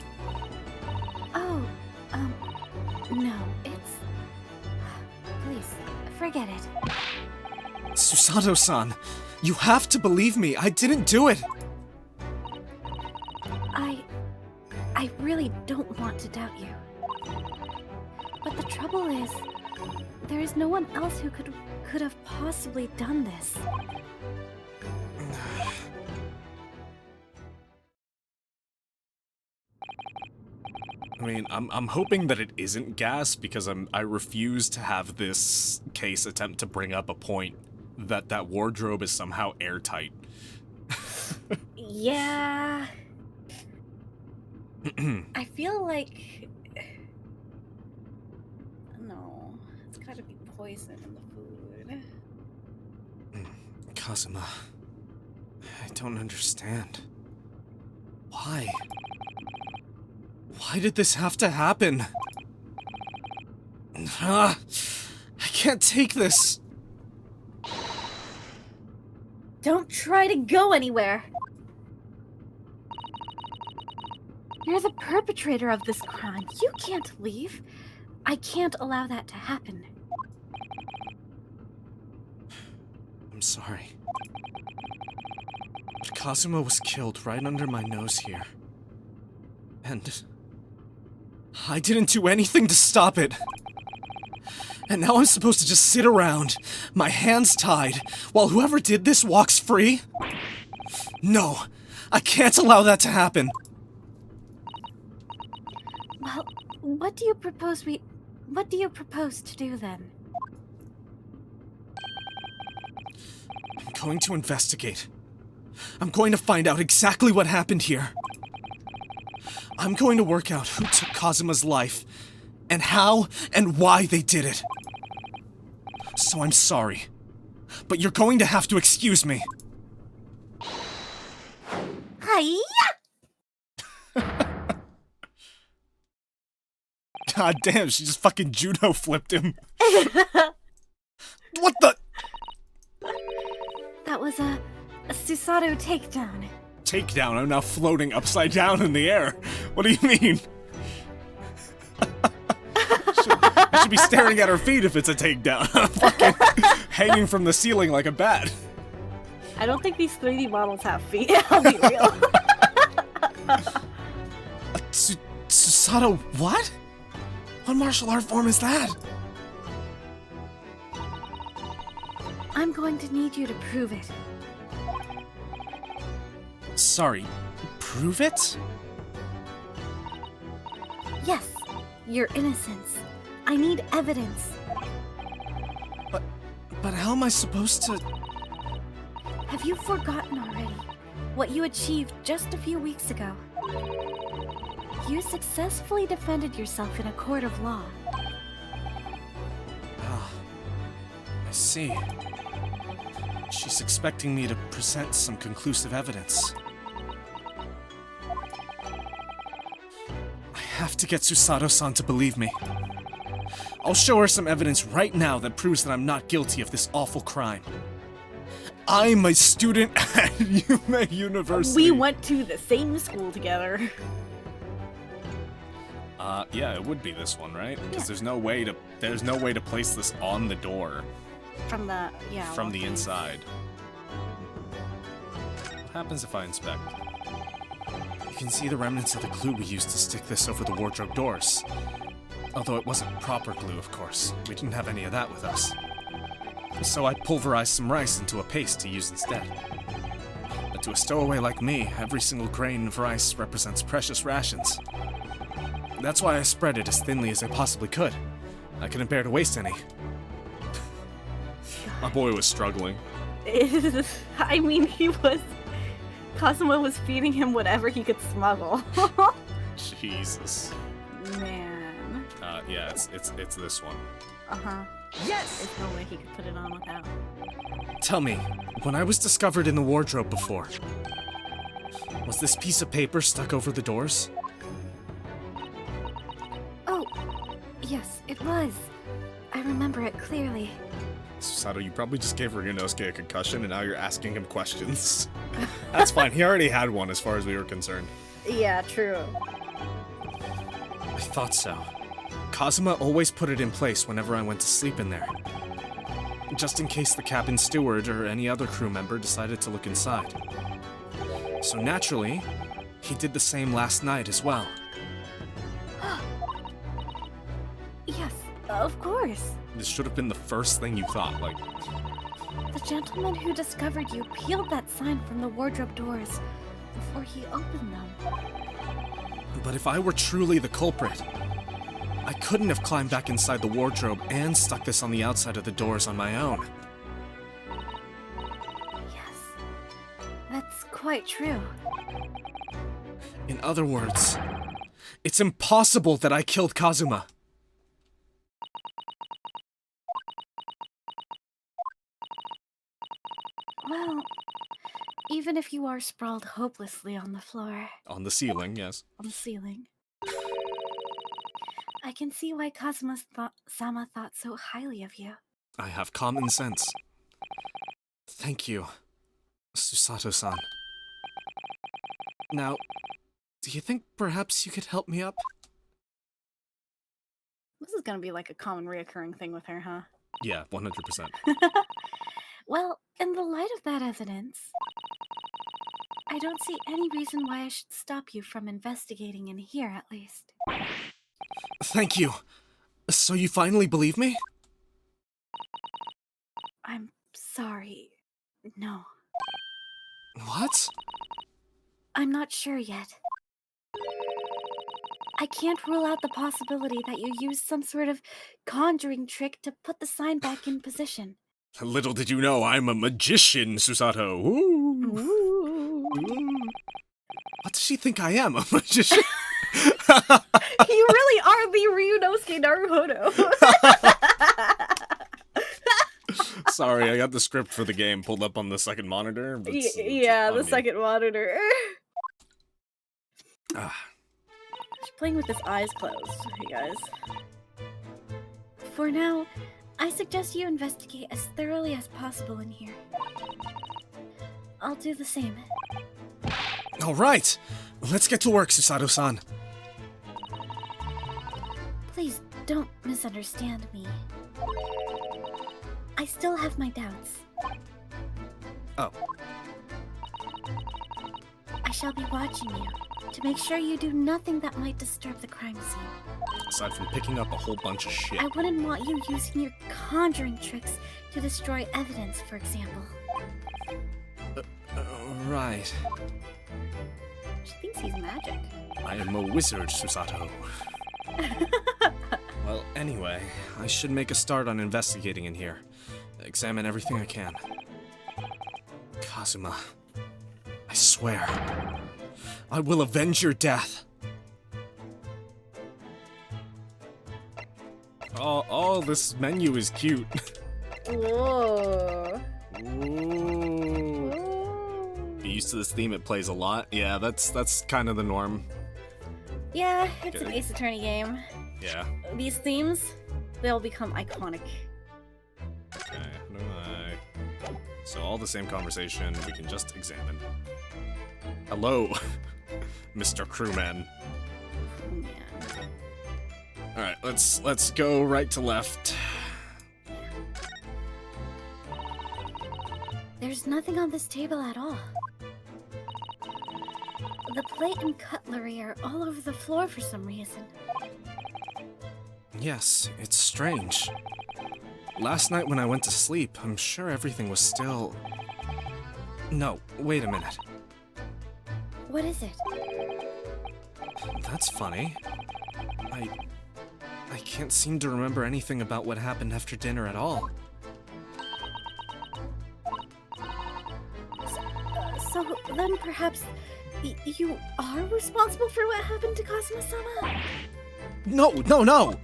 Oh, no, it's... Please, forget it. Susato-san, you have to believe me, I didn't do it! I really don't want to doubt you. But the trouble is, there is no one else who could have possibly done this. I mean, I'm hoping that it isn't gas because I refuse to have this case attempt to bring up a point that that wardrobe is somehow airtight. Yeah. I feel like... No, it's gotta be poison in the food. Kazuma, I don't understand. Why? Why did this have to happen? I can't take this. Don't try to go anywhere! You're the perpetrator of this crime. You can't leave. I can't allow that to happen. I'm sorry. But Kazuma was killed right under my nose here. And I didn't do anything to stop it. And now I'm supposed to just sit around, my hands tied, while whoever did this walks free? No, I can't allow that to happen. Well, what do you propose to do then? I'm going to investigate. I'm going to find out exactly what happened here. I'm going to work out who took Kazuma's life, and how and why they did it. So I'm sorry, but you're going to have to excuse me. Hiya! God damn, she just fucking judo flipped him. What the? That was a Susato takedown. Takedown, I'm now floating upside down in the air. What do you mean? I should be staring at her feet if it's a takedown. I'm fucking hanging from the ceiling like a bat. I don't think these 3D models have feet, I'll be real. Susato, what? What martial art form is that? I'm going to need you to prove it. Sorry, prove it? Yes, your innocence. I need evidence. But how am I supposed to... Have you forgotten already what you achieved just a few weeks ago? You successfully defended yourself in a court of law. Ah, I see. She's expecting me to present some conclusive evidence. I have to get Susato-san to believe me. I'll show her some evidence right now that proves that I'm not guilty of this awful crime. I'm a student at Yume University. We went to the same school together. Yeah, it would be this one, right? Because Yeah. there's no way to place this on the door From the, from the inside. What happens if I inspect? You can see the remnants of the glue we used to stick this over the wardrobe doors. Although it wasn't proper glue, of course. We didn't have any of that with us. So I pulverized some rice into a paste to use instead. But to a stowaway like me, every single grain of rice represents precious rations. That's why I spread it as thinly as I possibly could. I couldn't bear to waste any. My boy was struggling. I mean, Kazuma was feeding him whatever he could smuggle. Jesus. Man. Yeah, it's this one. Uh-huh. Yes! There's no way he could put it on without. Tell me, when I was discovered in the wardrobe before, was this piece of paper stuck over the doors? Oh, yes, it was. I remember it clearly. Susato, you probably just gave Ryunosuke a concussion and now you're asking him questions. That's fine, he already had one as far as we were concerned. Yeah, true. I thought so. Kazuma always put it in place whenever I went to sleep in there. Just in case the cabin steward or any other crew member decided to look inside. So naturally, he did the same last night as well. Yes, of course. This should have been the first thing you thought, like, The gentleman who discovered you peeled that sign from the wardrobe doors before he opened them. but if I were truly the culprit, I couldn't have climbed back inside the wardrobe and stuck this on the outside of the doors on my own. Yes, that's quite true. In other words, it's impossible that I killed Kazuma. Well, even if you are sprawled hopelessly on the floor, On the ceiling, yes. on the ceiling, I can see why Kazuma-sama thought so highly of you. I have common sense. Thank you, Susato-san. Now, do you think perhaps you could help me up? This is gonna be like a common reoccurring thing with her, huh? Yeah, 100%. Well, in the light of that evidence, I don't see any reason why I should stop you from investigating in here, at least. Thank you. So you finally believe me? I'm sorry. No. What? I'm not sure yet. I can't rule out the possibility that you used some sort of conjuring trick to put the sign back in position. Little did you know, I'm a magician, Susato. Ooh. Ooh. What does she think I am, a magician? You really are the Ryunosuke Naruhodo. Sorry, I got the script for the game pulled up on the second monitor. But yeah, the on me. second monitor. Ah. She's playing with his eyes closed, you guys. For now, I suggest you investigate as thoroughly as possible in here. I'll do the same. All right, let's get to work, Susato-san. Please don't misunderstand me. I still have my doubts. Oh. I shall be watching you to make sure you do nothing that might disturb the crime scene. Aside from picking up a whole bunch of shit. I wouldn't want you using your conjuring tricks to destroy evidence, for example. Right. She thinks he's magic. I am a wizard, Susato. Well, anyway, I should make a start on investigating in here. Examine everything I can. Kazuma, I swear, I will avenge your death. Oh, this menu is cute. Whoa. Ooh. Be used to this theme, it plays a lot. Yeah, that's kind of the norm. Yeah, it's an Okay. Ace Attorney game. Yeah. These themes, they'll become iconic. Okay, how do I... So all the same conversation, we can just examine. Hello, Mr. Crewman. Oh man. Alright, let's go right to left. There's nothing on this table at all. The plate and cutlery are all over the floor for some reason. Yes, it's strange. Last night when I went to sleep, I'm sure everything was still... No, wait a minute. What is it? That's funny. I can't seem to remember anything about what happened after dinner at all. So then perhaps you are responsible for what happened to Kazuma-sama? No!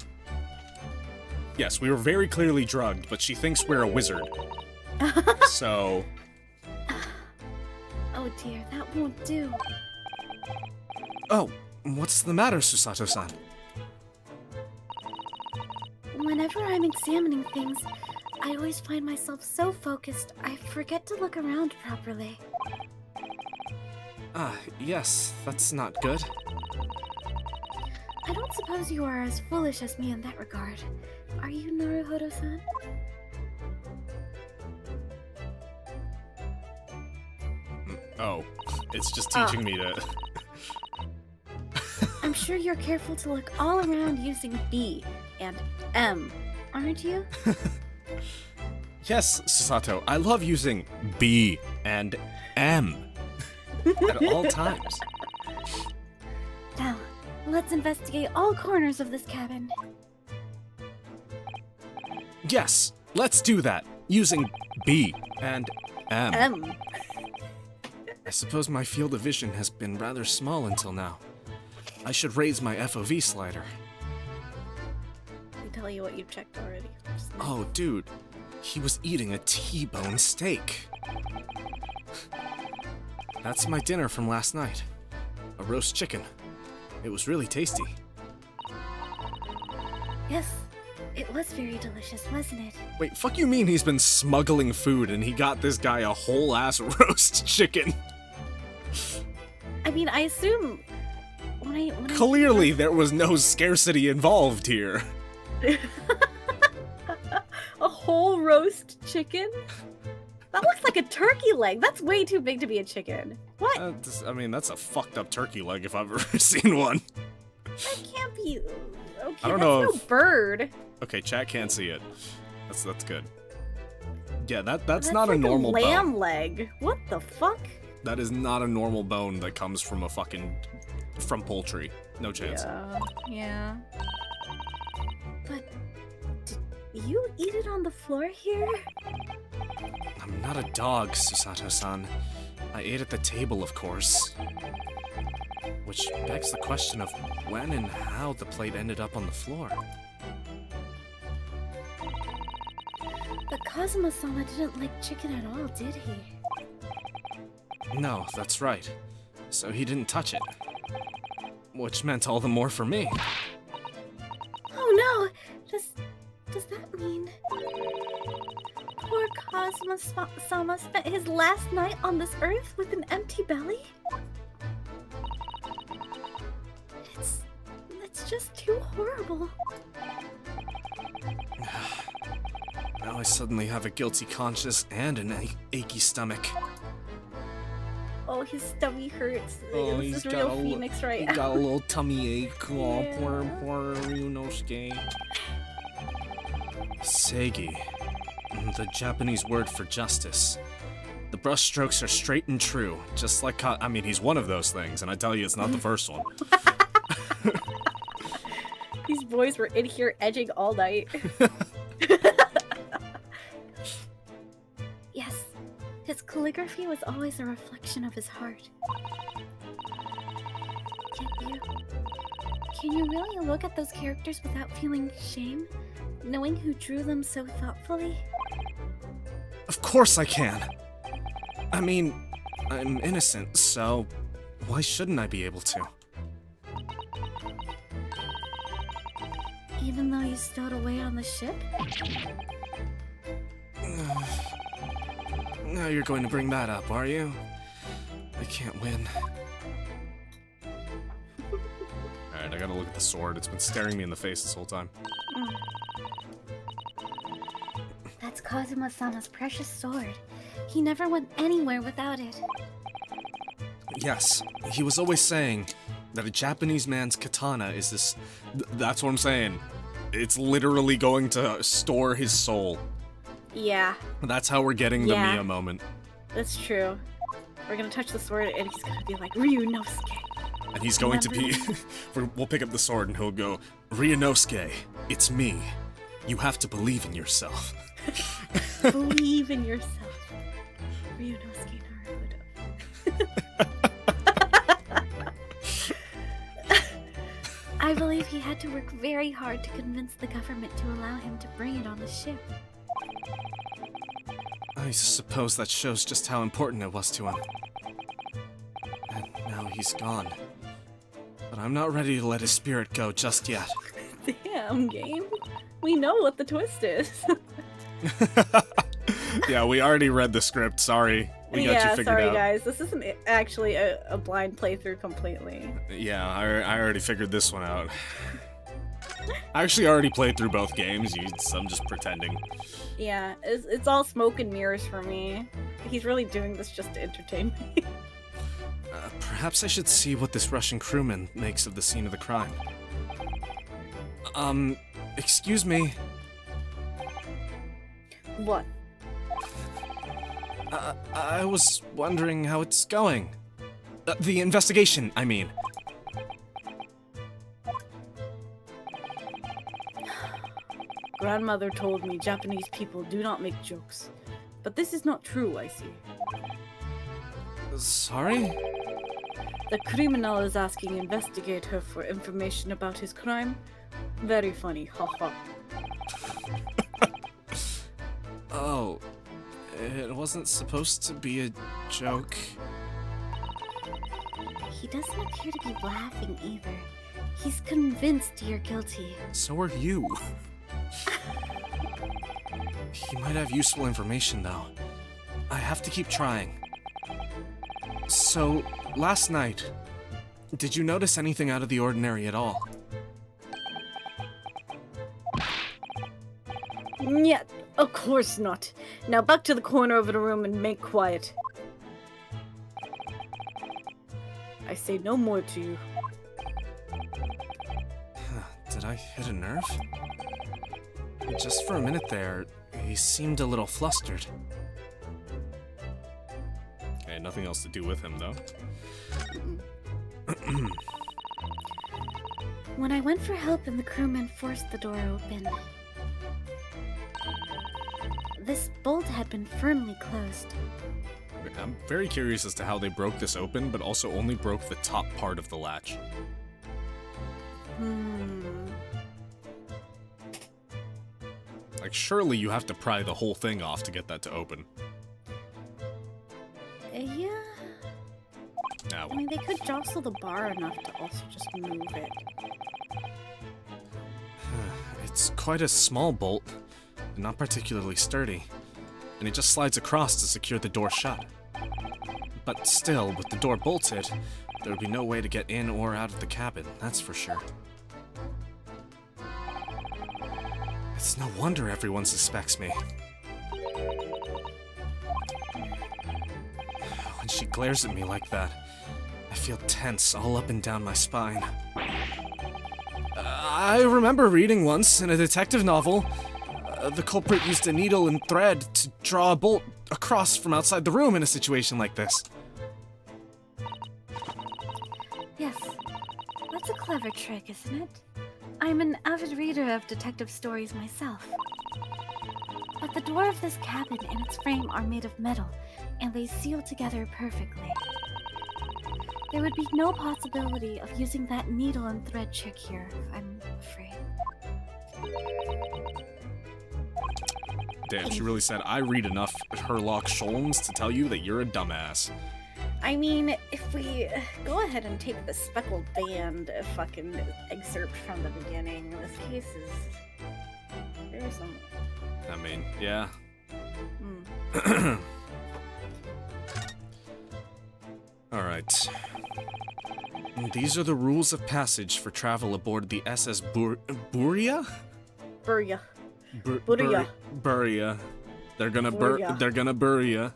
Yes, we were very clearly drugged, but she thinks we're a wizard. So... Oh dear, that won't do. Oh, what's the matter, Susato-san? Whenever I'm examining things, I always find myself so focused, I forget to look around properly. Ah, yes, that's not good. I don't suppose you are as foolish as me in that regard. Are you, Naruhodo-san? Oh, it's just teaching me to... I'm sure you're careful to look all around using B and M, aren't you? Yes, Susato, I love using B and M at all times. Now, let's investigate all corners of this cabin. Yes, let's do that, using B and M. M. I suppose my field of vision has been rather small until now. I should raise my FOV slider. I tell you what you checked already. Oh, dude, he was eating a T-bone steak. That's my dinner from last night. A roast chicken. It was really tasty. Yes, it was very delicious, wasn't it? Wait, fuck you mean he's been smuggling food and he got this guy a whole-ass roast chicken? I mean, I assume when I Clearly there was no scarcity involved here. a whole roast chicken? That looks like a turkey leg. That's way too big to be a chicken. What? I mean, that's a fucked up turkey leg if I've ever seen one. That can't be. Okay, I don't that's know no if- bird. Okay, chat can't see it. That's good. Yeah, that's That's not like a normal lamb bone. leg. What the fuck? That is not a normal bone that comes from from poultry. No chance. Yeah. But did you eat it on the floor here? I'm not a dog, Susato-san. I ate at the table, of course. Which begs the question of when and how the plate ended up on the floor. But Kazuma-sama didn't like chicken at all, did he? No, that's right. So he didn't touch it. Which meant all the more for me. Oh no! Does that mean poor Kazuma-sama spent his last night on this earth with an empty belly? It's just too horrible. Now I suddenly have a guilty conscience and an achy stomach. Oh, his stomach hurts. Oh, This he's is got real a li- Phoenix right He now. got a little tummy ache. Oh, Yeah. poor Ryunosuke. Seigi. The Japanese word for justice. The brushstrokes are straight and true, just like I mean, he's one of those things, and I tell you, it's not the first one. These boys were in here edging all night. Yes, his calligraphy was always a reflection of his heart. Can you really look at those characters without feeling shame? Knowing who drew them so thoughtfully? Of course I can. I mean, I'm innocent, so why shouldn't I be able to? Even though you stowed away on the ship? Now you're going to bring that up, are you? I can't win. Alright, I gotta look at the sword. It's been staring me in the face this whole time. That's Kazuma-sama's precious sword. He never went anywhere without it. Yes, he was always saying that a Japanese man's katana is this... that's what I'm saying. It's literally going to store his soul. Yeah, That's how we're getting the Yeah. Mia moment. that's true. We're gonna touch the sword and he's gonna be like, Ryunosuke. And he's going to be... we'll pick up the sword and he'll go, Ryunosuke, it's me. You have to believe in yourself. Believe in yourself. Ryunosuke Naruto. I believe he had to work very hard to convince the government to allow him to bring it on the ship. I suppose that shows just how important it was to him. And now he's gone. But I'm not ready to let his spirit go just yet. Damn, game. We know what the twist is. Yeah, we already read the script, sorry. We got you figured sorry out. guys. This isn't actually a blind playthrough completely. Yeah, I already figured this one out. I actually already played through both games, I'm just pretending. Yeah, it's all smoke and mirrors for me. He's really doing this just to entertain me. Perhaps I should see what this Russian crewman makes of the scene of the crime. Excuse me. What? I was wondering how it's going. The investigation, I mean. Grandmother told me Japanese people do not make jokes. But this is not true, I see. Sorry? The criminal is asking investigator for information about his crime. Very funny, haha. Oh, it wasn't supposed to be a joke. He doesn't appear to be laughing either. He's convinced you're guilty. So are you. He might have useful information, though. I have to keep trying. So, last night, did you notice anything out of the ordinary at all? Yeah, of course not. Now back to the corner of the room and make quiet. I say no more to you. Did I hit a nerve? Just for a minute there, he seemed a little flustered. Okay, nothing else to do with him, though. When I went for help and the crewmen forced the door open, this bolt had been firmly closed. I'm very curious as to how they broke this open, but also only broke the top part of the latch. Like, surely you have to pry the whole thing off to get that to open. Yeah. Now, I mean, they could jostle the bar enough to also just move it. it's quite a small bolt, not particularly sturdy, and it just slides across to secure the door shut. But still, with the door bolted, there would be no way to get in or out of the cabin, that's for sure. It's no wonder everyone suspects me. When she glares at me like that, I feel tense all up and down my spine. I remember reading once in a detective novel, the culprit used a needle and thread to draw a bolt across from outside the room in a situation like this. Yes. That's a clever trick, isn't it? I'm an avid reader of detective stories myself. But the door of this cabin and its frame are made of metal, and they seal together perfectly. There would be no possibility of using that needle and thread trick here, I'm afraid. Damn, she really said, I read enough Herlock Sholmes to tell you that you're a dumbass. I mean, if we go ahead and take the speckled band fucking excerpt from the beginning, this case is very similar. I mean, yeah. Alright. These are the rules of passage for travel aboard the SS Buria? Buria. Buria. Buria. They're gonna bury ya.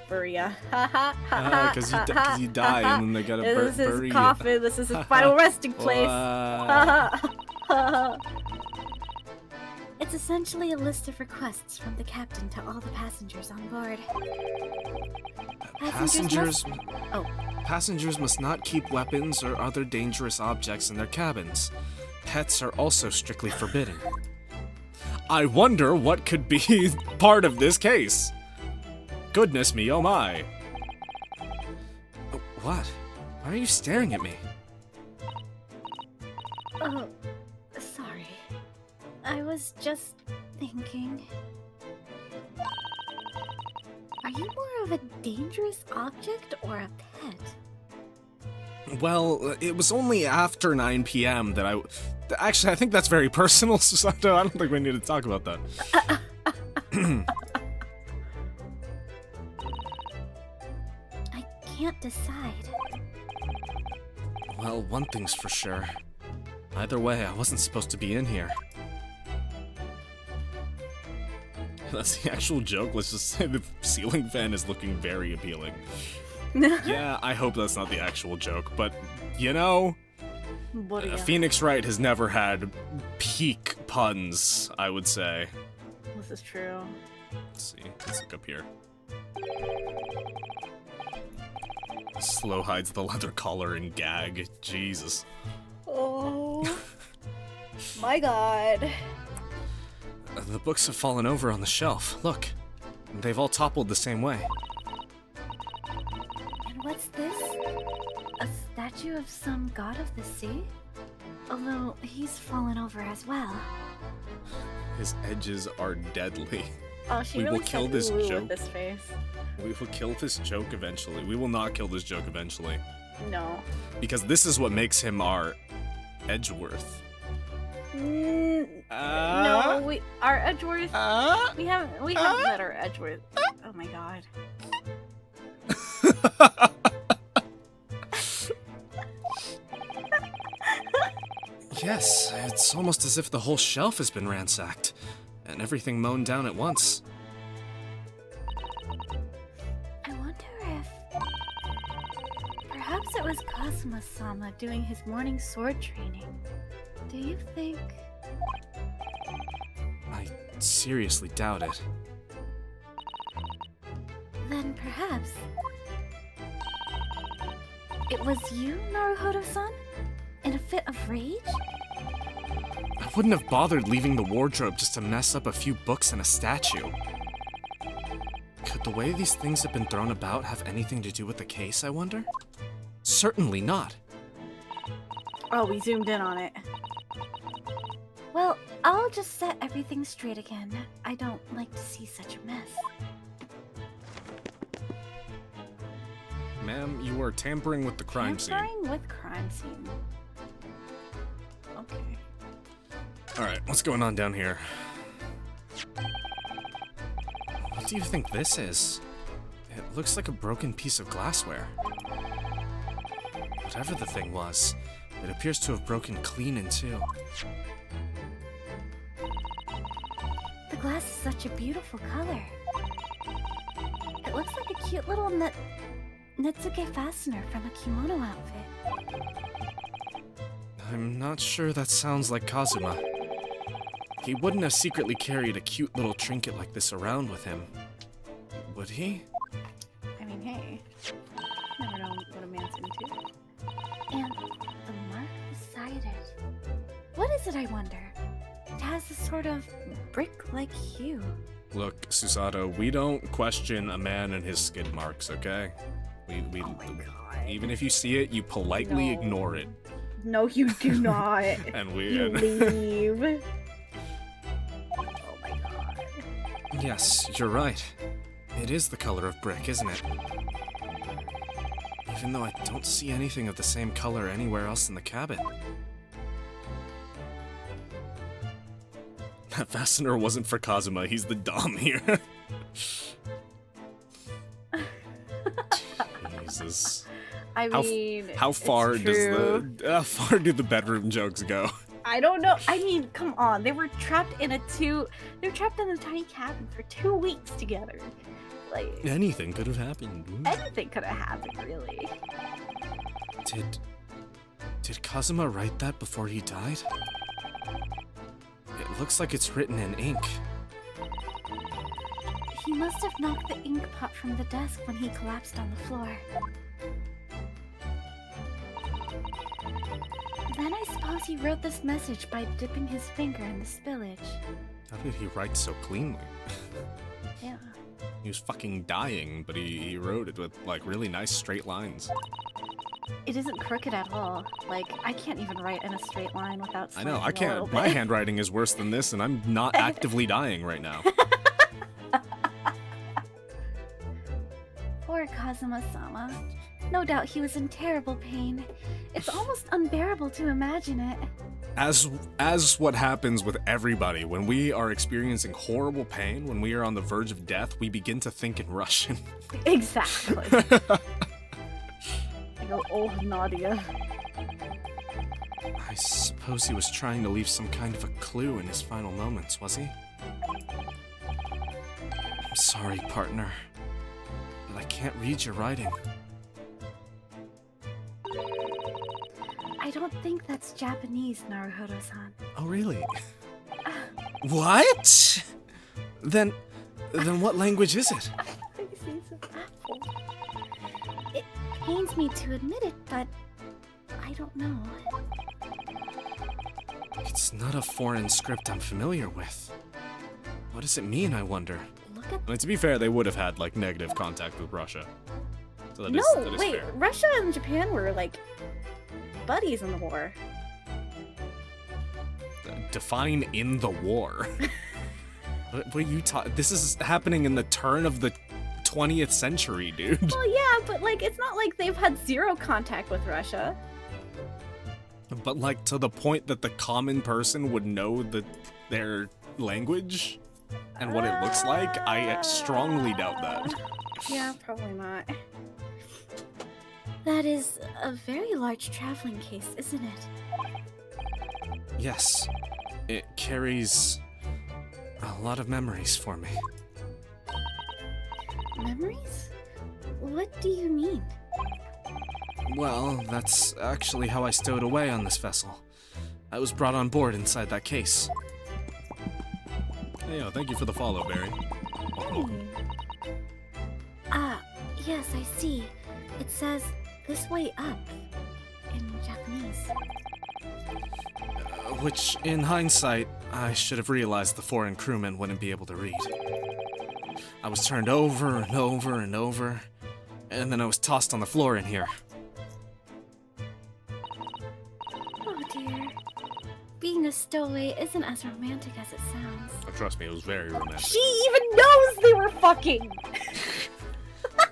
Buria. Ha ha ha. Because you die and then they gotta bury This is ya. his coffin. This is his final resting place. It's essentially a list Requests from the captain to all the passengers on board. Passengers must not keep weapons or other dangerous objects in their cabins. Pets are also strictly forbidden. I wonder what could be part of this case. Goodness me, oh my. What? Why are you staring at me? Oh, sorry. I was just thinking. Are you more of a dangerous object or a pet? Well, it was only after 9 p.m. that I... Actually, I think that's very personal, so I don't think we need to talk about that. I can't decide. Well, one thing's for sure. Either way, I wasn't supposed to be in here. That's the actual joke. Let's just say the ceiling fan is looking very appealing. Yeah, I hope that's not the actual joke, but, you know, Phoenix Wright has never had peak puns, I would say. This is true. Let's see. Let's look up here. Slow hides the leather collar and gag. Jesus. Oh. My god. The books have fallen over on the shelf. Look. They've all toppled the same way. And what's this? A statue of some god of the sea? Although he's fallen over as well. His edges are deadly. Oh, she We really will kill said this ooh joke. with this face. We will kill this joke eventually. We will not kill this joke eventually. No. Because this is what makes him our Edgeworth. No, our Edgeworth. We haven't met our Edgeworth. Oh my god. Yes, it's almost as if the whole shelf has been ransacked, and everything mown down at once. I wonder if... Perhaps it was Kazuma-sama doing his morning sword training. Do you think... I seriously doubt it. Then perhaps... It was you, Naruhodo-san? In a fit of rage? I wouldn't have bothered leaving the wardrobe just to mess up a few books and a statue. Could the way these things have been thrown about have anything to do with the case, I wonder? Certainly not. Oh, we zoomed in on it. Well, I'll just set everything straight again. I don't like to see such a mess. Ma'am, you are tampering with the crime scene. Tampering with crime scene. Okay. Alright, what's going on down here? What do you think this is? It looks like a broken piece of glassware. Whatever the thing was, it appears to have broken clean in two. The glass is such a beautiful color. It looks like a cute little Netsuke fastener from a kimono outfit. I'm not sure that sounds like Kazuma. He wouldn't have secretly carried a cute little trinket like this around with him. Would he? I mean, hey. Never know what a man's into. And the mark beside it. What is it, I wonder? It has a sort of brick-like hue. Look, Susato, we don't question a man and his skid marks, okay? We Oh my god. even if you see it, you politely No. ignore it. No, you do not. And You leave. Oh my god. Yes, you're right. It is the color of brick, isn't it? Even though I don't see anything of the same color anywhere else in the cabin. That fastener wasn't for Kazuma, he's the dom here. Jesus. I mean, how far it's does true. how far do the bedroom jokes go? I don't know. I mean, come on. They were trapped in a tiny cabin for 2 weeks together. Like, Anything could have happened. anything could have happened, really. Did Kazuma write that before he died? It looks like it's written in ink. He must have knocked the ink pot from the desk when he collapsed on the floor. Then I suppose he wrote this message by dipping his finger in the spillage. How did he write so cleanly? Yeah. He was fucking dying, but he wrote it with, like, really nice straight lines. It isn't crooked at all. Like, I can't even write in a straight line without I know, I slanting a can't. little My bit. handwriting is worse than this, and I'm not actively dying right now. Poor Kazuma-sama. No doubt he was in terrible pain. It's almost unbearable to imagine it. As what happens with everybody, when we are experiencing horrible pain, when we are on the verge of death, we begin to think in Russian. Exactly. I go, oh, Nadia. I suppose he was trying to leave some kind of a clue in his final moments, was he? I'm sorry, partner, but I can't read your writing. I don't think that's Japanese, Naruhodo-san. Oh, really? What? Then what language is it? It pains me to admit it, but I don't know. It's not a foreign script I'm familiar with. What does it mean, I wonder? Look at I mean, to be fair, they would have had, like, negative contact with Russia. So that No, is wait. fair. Russia and Japan were, like, buddies in the war. Define in the war. What are you talking? This is happening in the turn of the 20th century, dude. Well, yeah, but, like, it's not like they've had zero contact with Russia. But, like, to the point that the common person would know their language and what it looks like, I strongly doubt that. Yeah, probably not. that. Is a very large traveling case, isn't it? Yes, it carries a lot of memories for me. Memories? What do you mean? Well, that's actually how I stowed away on this vessel. I was brought on board inside that case. Hey, yo, thank you for the follow, Barry. Ah, yes, I see. It says, "This way up," in Japanese. Which, in hindsight, I should have realized the foreign crewmen wouldn't be able to read. I was turned over and over and over, and then I was tossed on the floor in here. Oh dear. Being a stowaway isn't as romantic as it sounds. Oh, trust me, it was very romantic. She even knows they were fucking!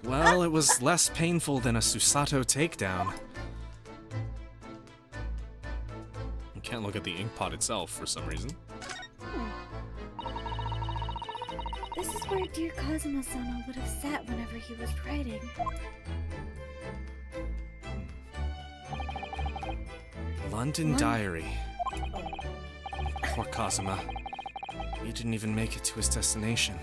Well, it was less painful than a Susato takedown. You can't look at the ink pot itself for some reason. This is where dear Kazuma-sama would have sat whenever he was writing. London Diary. Poor Kazuma. He didn't even make it to his destination.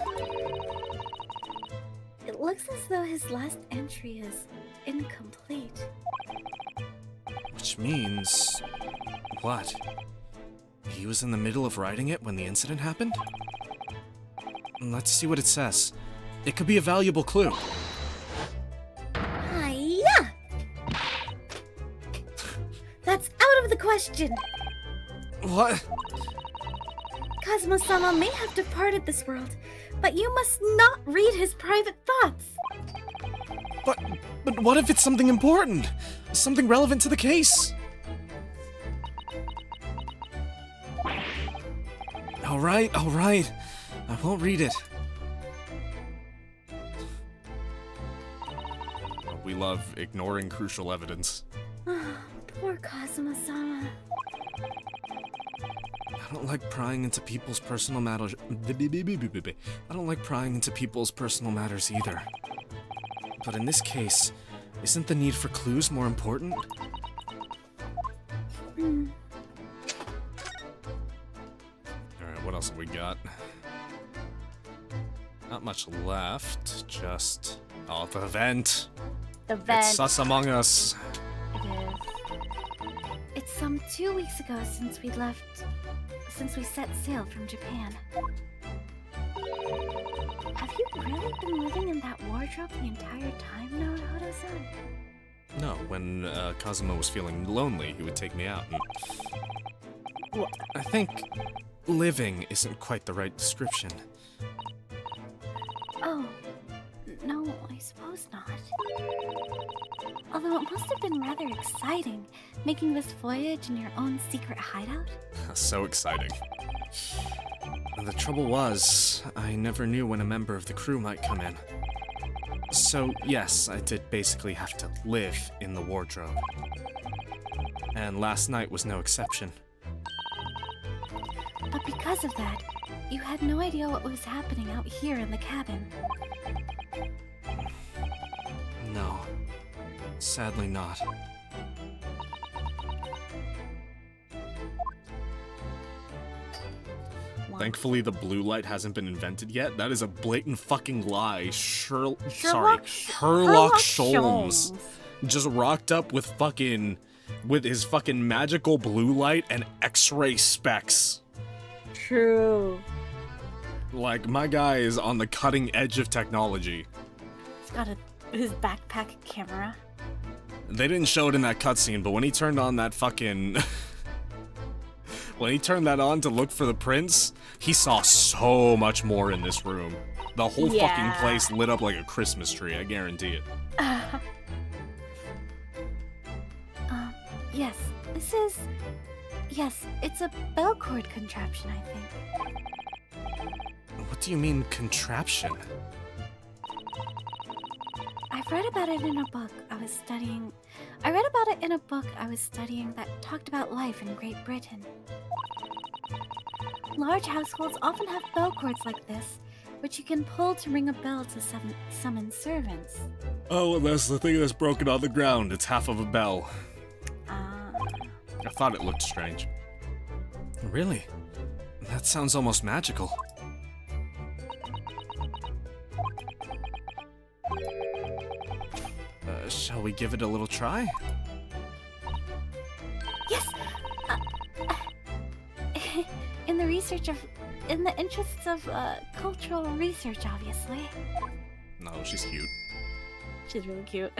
It looks as though his last entry is incomplete. Which means... what? He was in the middle of writing it when the incident happened? Let's see what it says. It could be a valuable clue. Hiya! That's out of the question! What? Kazuma-sama may have departed this world, but you must not read his private thoughts! But what if it's something important? Something relevant to the case? Alright. I won't read it. we love ignoring crucial evidence. Poor Kazuma-sama. I don't like prying into people's personal matters. I don't like prying into people's personal matters either. But in this case, isn't the need for clues more important? Alright, what else have we got? Not much left, just... Oh, the vent! The vent. It's us among us. It is. It's some 2 weeks ago since we set sail from Japan. Have you really been living in that wardrobe the entire time, Naruto-san? No, when Kazuma was feeling lonely, he would take me out and... Well, I think living isn't quite the right description. Oh, no, I suppose not. Although it must have been rather exciting, making this voyage in your own secret hideout. So exciting. The trouble was, I never knew when a member of the crew might come in. So, yes, I did basically have to live in the wardrobe. And last night was no exception. But because of that, you had no idea what was happening out here in the cabin. No. Sadly not. Thankfully, the blue light hasn't been invented yet. That is a blatant fucking lie. Sherlock Sholmes just rocked up with his fucking magical blue light and X-ray specs. True. Like, my guy is on the cutting edge of technology. He's got his backpack camera. They didn't show it in that cutscene, but when he turned on that fucking... when he turned that on to look for the prince, he saw so much more in this room. The whole fucking place lit up like a Christmas tree, I guarantee it. Yes, this is... Yes, it's a bell cord contraption, I think. What do you mean, contraption? I've read about it in a book I was studying. I read about it in a book I was studying that talked about life in Great Britain. Large households often have bell cords like this, which you can pull to ring a bell to summon servants. Oh, and that's the thing that's broken on the ground. It's half of a bell. I thought it looked strange. Really? That sounds almost magical. Shall we give it a little try? Yes! In the interests of cultural research, obviously. No, she's cute. She's really cute.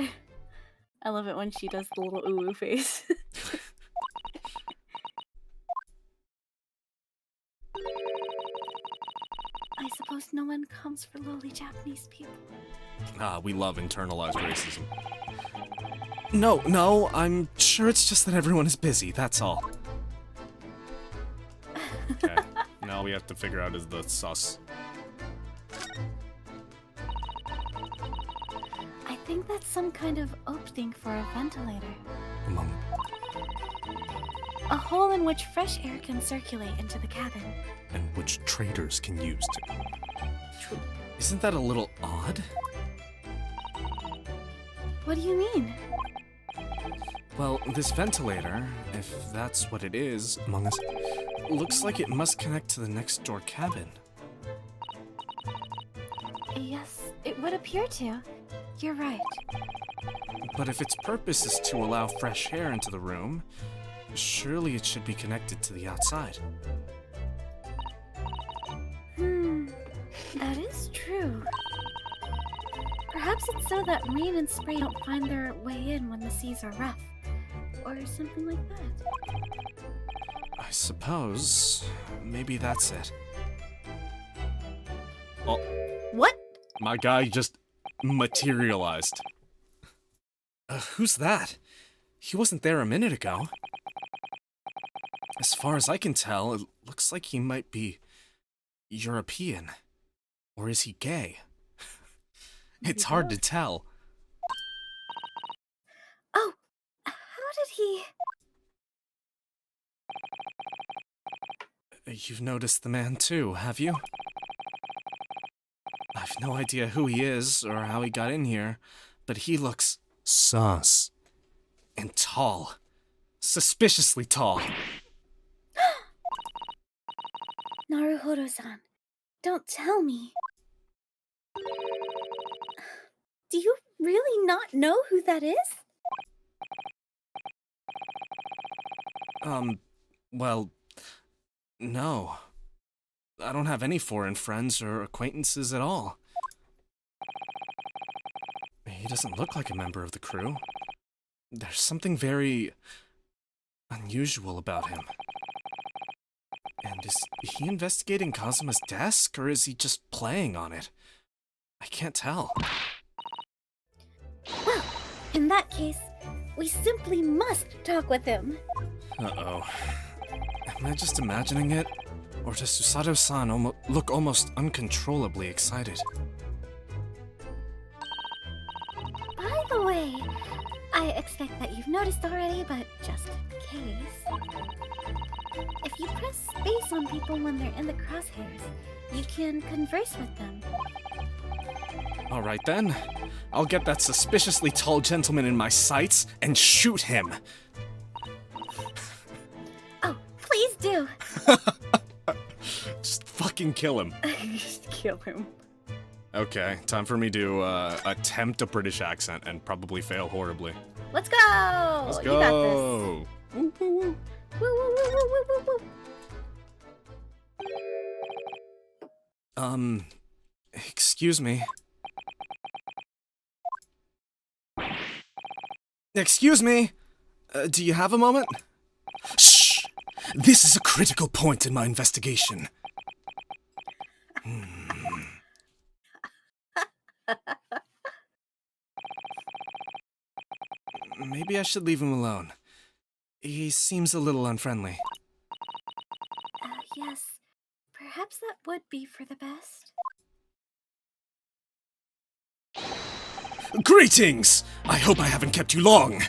I love it when she does the little ooh face. I suppose no one comes for lowly Japanese people. Ah, we love internalized racism. No, I'm sure it's just that everyone is busy, that's all. Okay, now all we have to figure out is the sus. I think that's some kind of opening for a ventilator. A moment. A hole in which fresh air can circulate into the cabin. And which traders can use to... Isn't that a little odd? What do you mean? Well, this ventilator, if that's what it is, among us, looks like it must connect to the next door cabin. Yes, it would appear to. You're right. But if its purpose is to allow fresh air into the room, surely it should be connected to the outside. That is true. Perhaps it's so that rain and spray don't find their way in when the seas are rough. Or something like that. I suppose... maybe that's it. Oh. What? My guy just materialized. Who's that? He wasn't there a minute ago. As far as I can tell, it looks like he might be European. Or is he gay? It's hard to tell. did he... You've noticed the man too, have you? I've no idea who he is or how he got in here, but he looks sus. And tall. Suspiciously tall. Naruhodo-san, don't tell me. Do you really not know who that is? Well, no. I don't have any foreign friends or acquaintances at all. He doesn't look like a member of the crew. There's something very unusual about him. And is he investigating Kazuma's desk, or is he just playing on it? I can't tell. Well, in that case, we simply must talk with him. Uh-oh. Am I just imagining it? Or does Susato-san look almost uncontrollably excited? By the way, I expect that you've noticed already, but just in case... If you press space on people when they're in the crosshairs, you can converse with them. Alright then. I'll get that suspiciously tall gentleman in my sights and shoot him. Oh, please do! Just fucking kill him. Just kill him. Okay, time for me to attempt a British accent and probably fail horribly. Let's go! Let's You got this. go! Woo, woo, woo, woo, woo, woo, woo. Excuse me. Excuse me! Do you have a moment? Shh! This is a critical point in my investigation. Maybe I should leave him alone. He seems a little unfriendly. Yes. Perhaps that would be for the best. Greetings! I hope I haven't kept you long.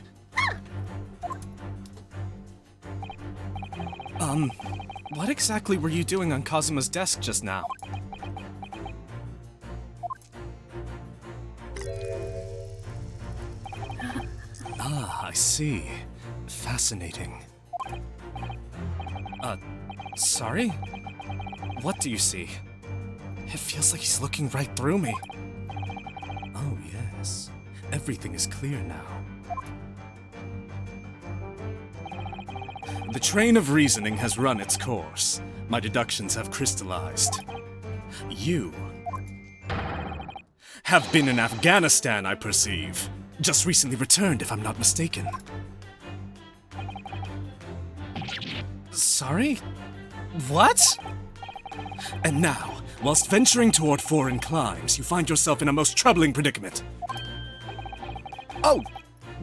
What exactly were you doing on Kazuma's desk just now? Ah, I see. Fascinating. Sorry? What do you see? It feels like he's looking right through me. Oh, yes. Everything is clear now. The train of reasoning has run its course. My deductions have crystallized. You have been in Afghanistan, I perceive. Just recently returned, if I'm not mistaken. Sorry? What? And now, whilst venturing toward foreign climes, you find yourself in a most troubling predicament. Oh,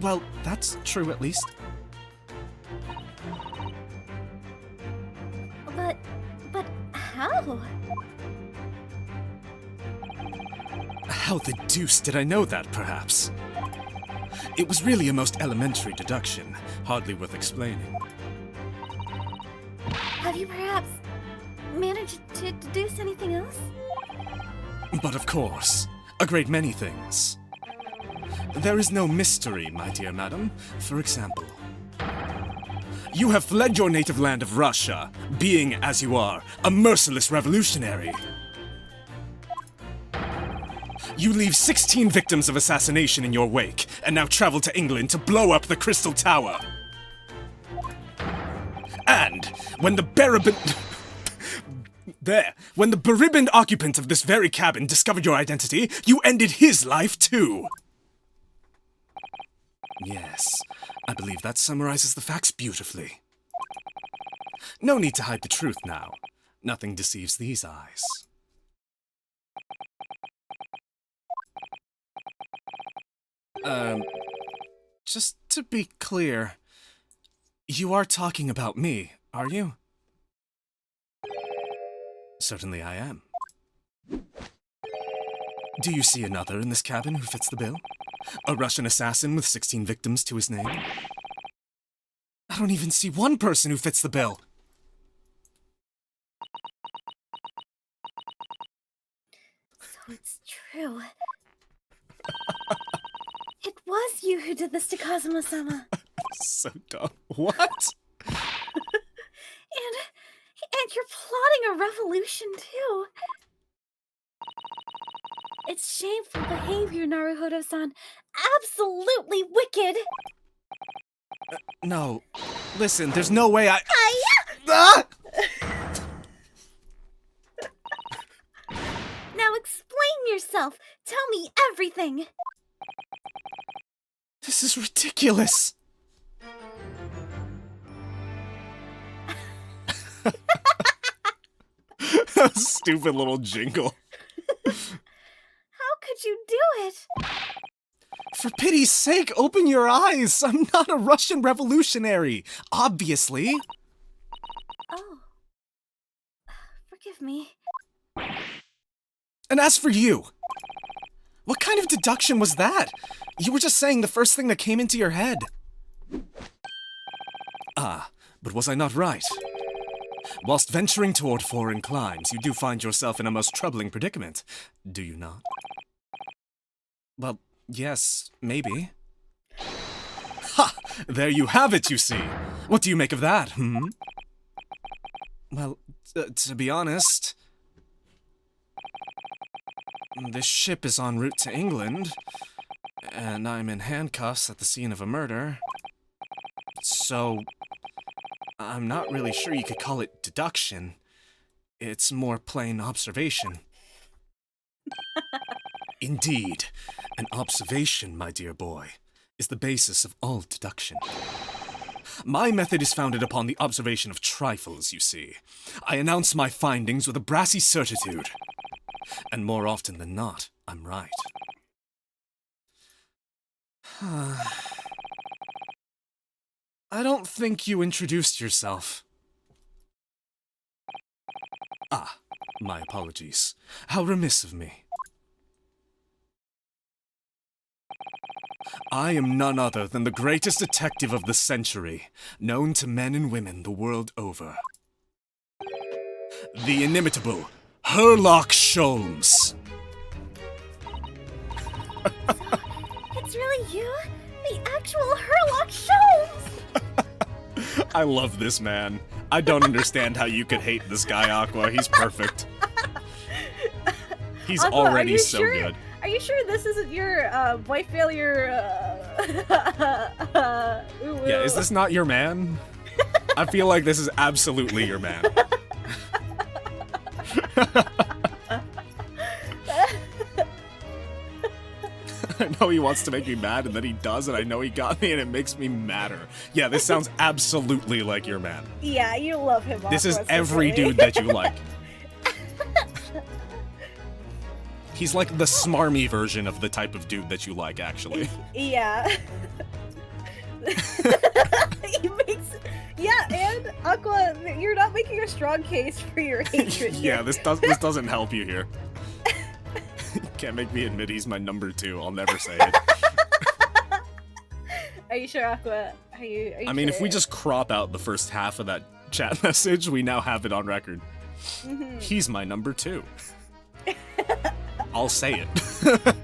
well, that's true at least. But how? How the deuce did I know that, perhaps? It was really a most elementary deduction, hardly worth explaining. Have you perhaps managed to deduce anything else? But of course, a great many things. There is no mystery, my dear madam. For example, you have fled your native land of Russia, being, as you are, a merciless revolutionary. You leave 16 victims of assassination in your wake, and now travel to England to blow up the Crystal Tower. And when the when the beriband occupant of this very cabin discovered your identity, you ended his life too. Yes, I believe that summarizes the facts beautifully. No need to hide the truth now. Nothing deceives these eyes. Just to be clear, you are talking about me, are you? Certainly I am. Do you see another in this cabin who fits the bill? A Russian assassin with 16 victims to his name? don't even see one person who fits the bill. So it's true. It was you who did this to Kazuma-sama. So dumb. What? And you're plotting a revolution too. It's shameful behavior, Naruhodo-san. Absolutely wicked. No. Listen, there's no way I... Ah! Now explain yourself. Tell me everything. This is ridiculous. Stupid little jingle. How could you do it? For pity's sake, open your eyes! I'm not a Russian revolutionary, obviously. Oh. Forgive me. And as for you, what kind of deduction was that? You were just saying the first thing that came into your head. Ah, but was I not right? Whilst venturing toward foreign climes, you do find yourself in a most troubling predicament, do you not? Well, yes, maybe. Ha! There you have it, you see! What do you make of that, hmm? Well, to be honest... This ship is en route to England, and I'm in handcuffs at the scene of a murder. So... I'm not really sure you could call it deduction. It's more plain observation. Indeed, an observation, my dear boy, is the basis of all deduction. My method is founded upon the observation of trifles, you see. I announce my findings with a brassy certitude. And more often than not, I'm right. I don't think you introduced yourself. Ah, my apologies. How remiss of me. I am none other than the greatest detective of the century, known to men and women the world over. The inimitable Sherlock Sholmes. It's really you? The actual Sherlock Sholmes! I love this man. I don't understand how you could hate this guy, Aqua. He's perfect. He's Aqua, already so good. Are you sure this isn't your boy failure? Yeah, is this not your man? I feel like this is absolutely your man. I know he wants to make me mad, and then he does, and I know he got me, and it makes me madder. Yeah, this sounds absolutely like your man. Yeah, you love him. This is Aqua, every especially. dude that you like. He's like the smarmy version of the type of dude that you like, actually. Yeah. He makes... Yeah, and Aqua, you're not making a strong case for your hatred. Yeah, this doesn't help you here. Can't make me admit he's my number 2. I'll never say it. Are you sure, Aqua? Are you I mean, sure? if we just crop out the first half of that chat message, we now have it on record. He's my number 2. I'll say it.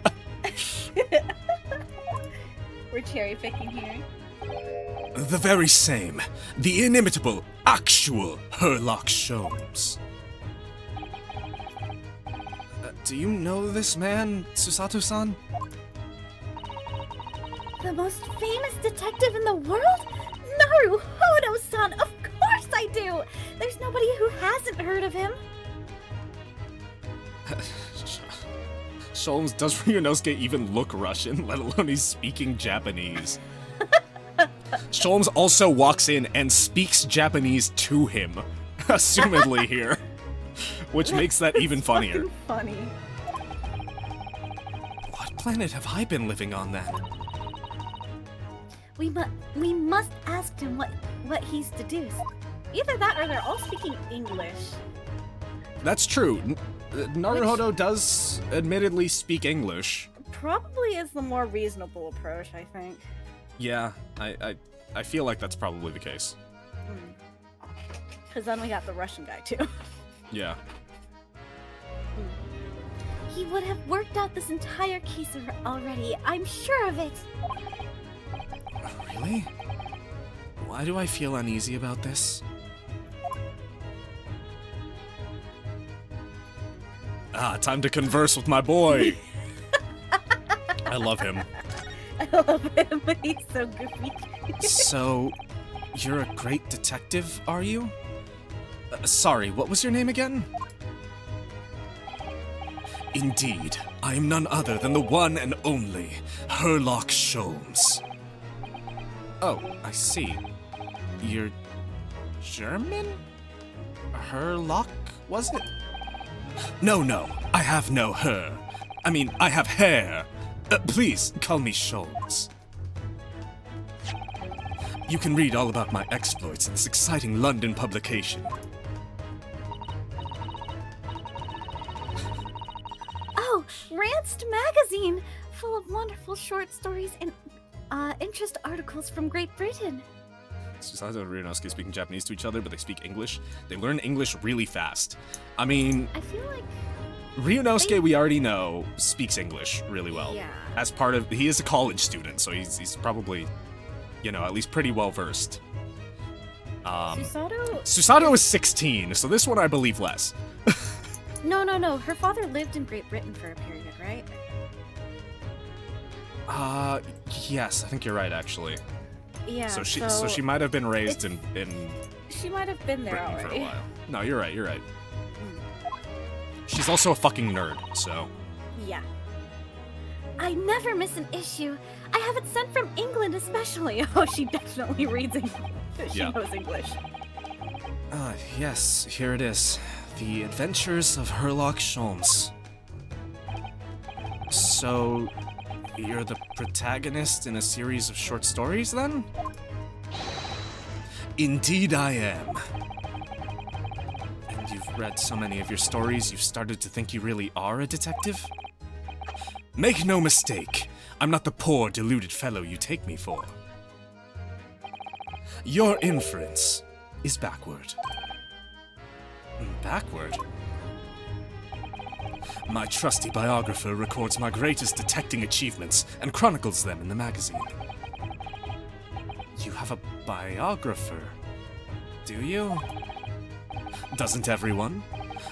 We're cherry picking here. The very same. The inimitable, actual Sherlock Sholmes. Do you know this man, Susato-san? The most famous detective in the world? Naruhodo-san! Of course I do! There's nobody who hasn't heard of him. Sholmes, does Ryunosuke even look Russian, let alone he's speaking Japanese? Sholmes also walks in and speaks Japanese to him, assumedly here, which makes that even funnier. Funny. What planet have I been living on then? We must ask him what he's deduced. Either that or they're all speaking English. That's true. Naruhodo does admittedly speak English. Probably is the more reasonable approach, I think. Yeah, I I feel like that's probably the case. Because then we got the Russian guy too. Yeah. He would have worked out this entire case already. I'm sure of it. Really? Why do I feel uneasy about this? Time to converse with my boy. I love him. I love him. He's so goofy. So, you're a great detective, are you? Sorry, what was your name again? Indeed, I am none other than the one and only Herlock Sholmes. Oh, I see. You're German? Herlock, was it? No, I have no her. I mean, I have hair. Please, call me Sholmes. You can read all about my exploits in this exciting London publication. Oh, Ranced magazine, full of wonderful short stories and interest articles from Great Britain. Susato and Ryunosuke speaking Japanese to each other, but they speak English. They learn English really fast. I mean, I feel like Ryunosuke, we already know, speaks English really well. Yeah. As part of, he is a college student, so he's probably, you know, at least pretty well versed. Susato is 16, so this one I believe less. No. Her father lived in Great Britain for a period, right? Yes, I think you're right, actually. Yeah. So she might have been raised in She might have been there Britain already. for a while. No, you're right. She's also a fucking nerd, so. Yeah. I never miss an issue. I have it sent from England especially. Oh, she definitely reads English. She Yeah. knows English. Yes, here it is. The Adventures of Herlock Sholmes. So, you're the protagonist in a series of short stories, then? Indeed I am. And you've read so many of your stories, you've started to think you really are a detective? Make no mistake, I'm not the poor, deluded fellow you take me for. Your inference is backward. Backward? My trusty biographer records my greatest detecting achievements and chronicles them in the magazine. You have a biographer, do you? Doesn't everyone?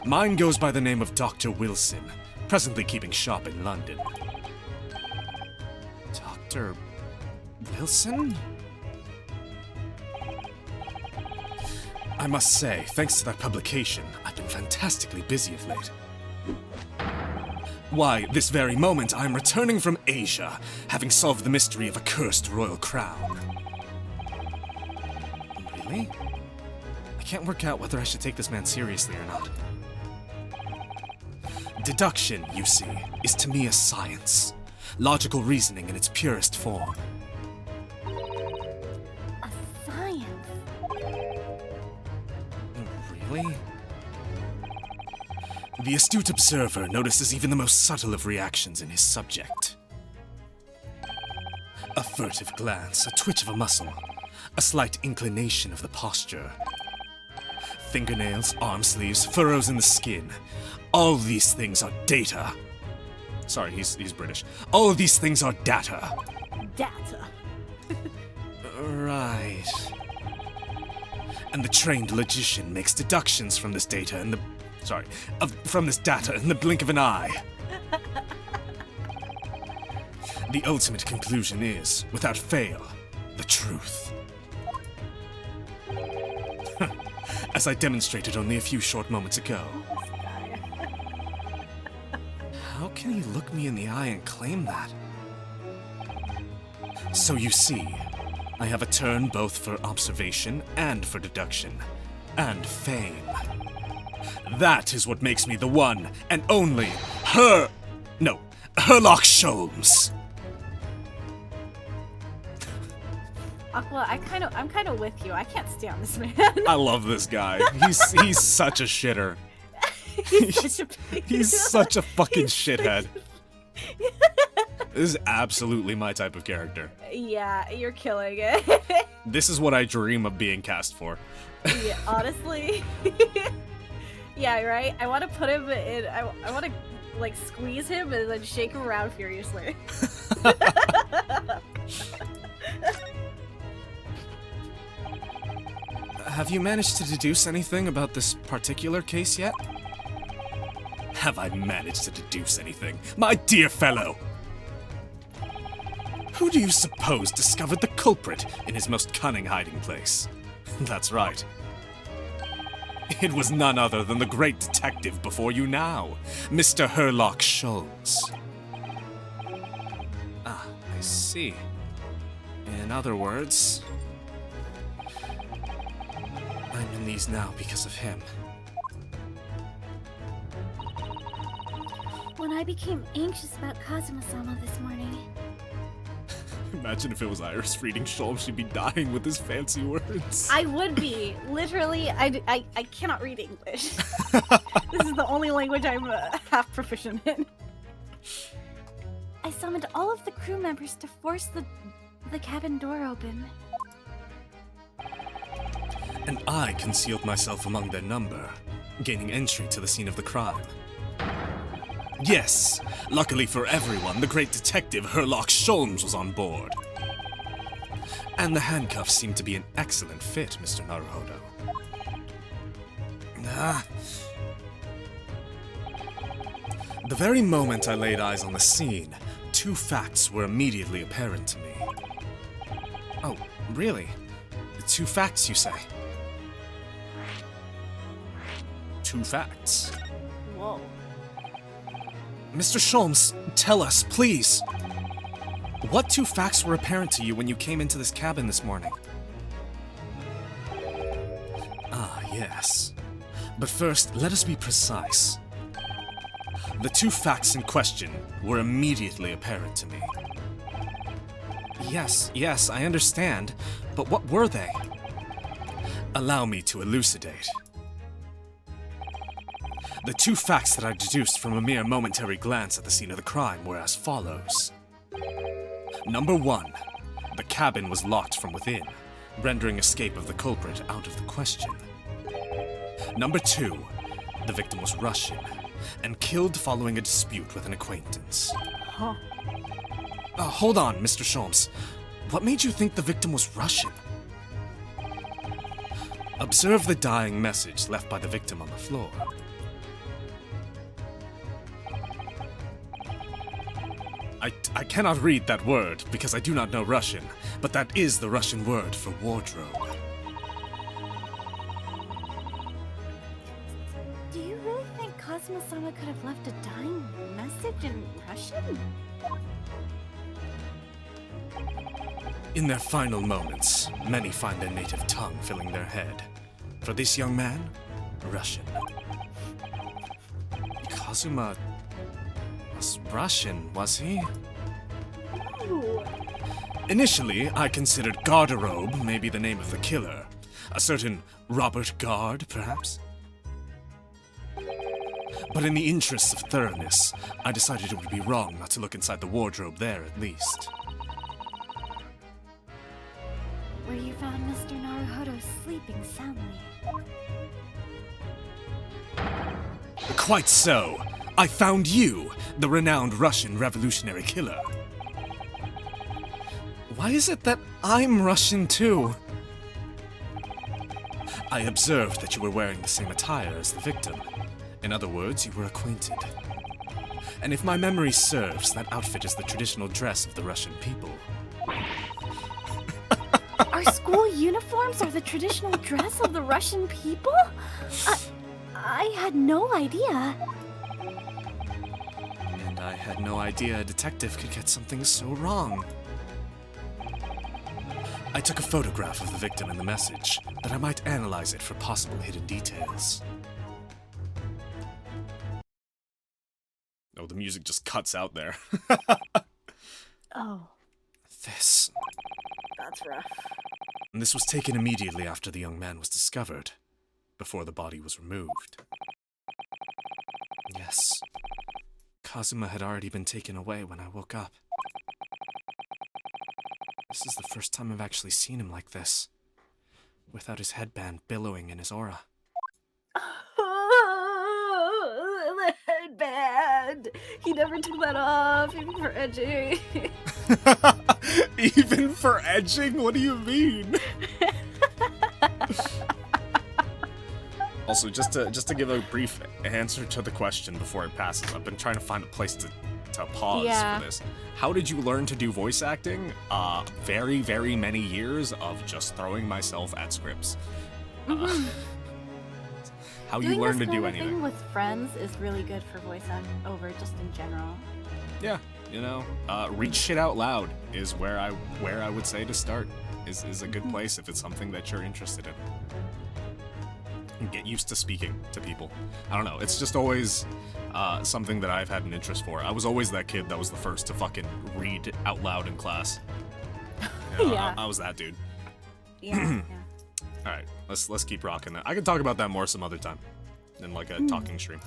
Mine goes by the name of Dr. Wilson, presently keeping shop in London. Dr. Wilson? I must say, thanks to that publication, I've been fantastically busy of late. Why, this very moment I am returning from Asia, having solved the mystery of a cursed royal crown. Really? I can't work out whether I should take this man seriously or not. Deduction, you see, is to me a science. Logical reasoning in its purest form. A science. Really? The astute observer notices even the most subtle of reactions in his subject. A furtive glance, a twitch of a muscle, a slight inclination of the posture. Fingernails, arm sleeves, furrows in the skin. All these things are data. Sorry, he's British. All of these things are data. Data. Right. And the trained logician makes deductions from this data in the... from this data in the blink of an eye. The ultimate conclusion is, without fail, the truth. As I demonstrated only a few short moments ago. How can he look me in the eye and claim that? So you see, I have a turn both for observation and for deduction, and fame. That is what makes me the one and only Herlock Sholmes. Aqua, I'm kind of with you. I can't stand this man. I love this guy. He's such a shitter. He's such a He's such a fucking shithead. This is absolutely my type of character. Yeah, you're killing it. This is what I dream of being cast for. Yeah, honestly. Yeah, right? I want to put him in. I want to, like, squeeze him and then shake him around furiously. Have you managed to deduce anything about this particular case yet? Have I managed to deduce anything? My dear fellow! Who do you suppose discovered the culprit in his most cunning hiding place? That's right. It was none other than the great detective before you now, Mr. Herlock Sholmes. Ah, I see. In other words, I'm in these now because of him. When I became anxious about Kazuma-sama this morning, Imagine if it was Iris reading Sholmes, she'd be dying with his fancy words. I would be. Literally, I cannot read English. This is the only language I'm half proficient in. I summoned all of the crew members to force the cabin door open. And I concealed myself among their number, gaining entry to the scene of the crime. Yes, luckily for everyone, the great detective Herlock Sholmes was on board. And the handcuffs seemed to be an excellent fit, Mr. Naruhodo. The very moment I laid eyes on the scene, two facts were immediately apparent to me. Oh, really? Two facts, you say? Two facts. Whoa. Mr. Sholmes, tell us, please. What two facts were apparent to you when you came into this cabin this morning? Ah, yes. But first, let us be precise. The two facts in question were immediately apparent to me. Yes, I understand, but what were they? Allow me to elucidate. The two facts that I deduced from a mere momentary glance at the scene of the crime were as follows. Number one, the cabin was locked from within, rendering escape of the culprit out of the question. Number two, the victim was Russian, and killed following a dispute with an acquaintance. Huh. Hold on, Mr. Sholmes. What made you think the victim was Russian? Observe the dying message left by the victim on the floor. I cannot read that word because I do not know Russian, but that is the Russian word for wardrobe. Do you really think Kazuma-sama could have left a dying message in Russian? In their final moments, many find their native tongue filling their head. For this young man, Russian. Kazuma was Russian, was he? Ooh. Initially, I considered Garderobe may be the name of the killer. A certain Robert Gard, perhaps? But in the interests of thoroughness, I decided it would be wrong not to look inside the wardrobe there at least. Where you found Mr. Naruhodo sleeping soundly. Quite so. I found you, the renowned Russian revolutionary killer. Why is it that I'm Russian too? I observed that you were wearing the same attire as the victim. In other words, you were acquainted. And if my memory serves, that outfit is the traditional dress of the Russian people. Our school uniforms are the traditional dress of the Russian people? I had no idea. And I had no idea a detective could get something so wrong. I took a photograph of the victim and the message, that I might analyze it for possible hidden details. Oh, the music just cuts out there. Oh, This that's rough. was taken immediately after the young man was discovered, before the body was removed. Yes, Kazuma had already been taken away when I woke up. This is the first time I've actually seen him like this. Without his headband billowing in his aura. The headband! He never took that off, even for edging. Even for edging? What do you mean? Also, just to give a brief answer to the question before it passes, I've been trying to find a place to pause for this. How did you learn to do voice acting? Very, very many years of just throwing myself at scripts. How you learn to do anything. Doing with friends is really good for voice over just in general. Yeah, you know, read shit out loud is where I would say to start. Is a good place if it's something that you're interested in. And get used to speaking to people. I don't know, it's just always something that I've had an interest for. I was always that kid that was the first to fucking read out loud in class. You know, Yeah. I was that dude. Yeah. All right, let's keep rocking that. I can talk about that more some other time, in like a talking stream.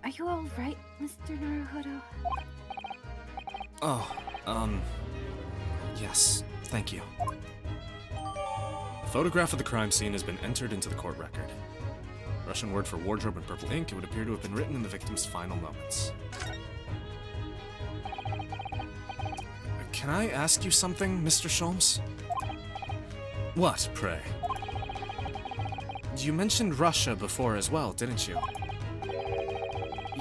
Are you all right, Mr. Naruhodo? Oh, yes, thank you. A photograph of the crime scene has been entered into the court record. Russian word for wardrobe in purple ink, it would appear to have been written in the victim's final moments. Can I ask you something, Mr. Sholmes? What, pray? You mentioned Russia before as well, didn't you?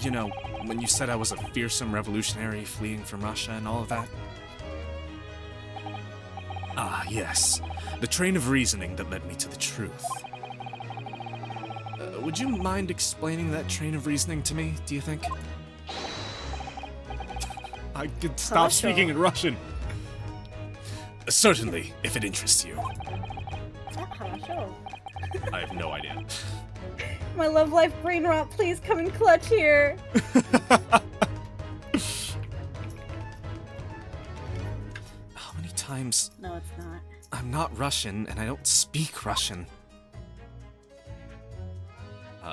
You know, when you said I was a fearsome revolutionary fleeing from Russia and all of that? Ah, yes. The train of reasoning that led me to the truth. Would you mind explaining that train of reasoning to me, do you think? I could stop speaking in Russian. Certainly, if it interests you. I have no idea. My love life brain rot, please come in clutch here. How many times? No, it's not. I'm not Russian, and I don't speak Russian.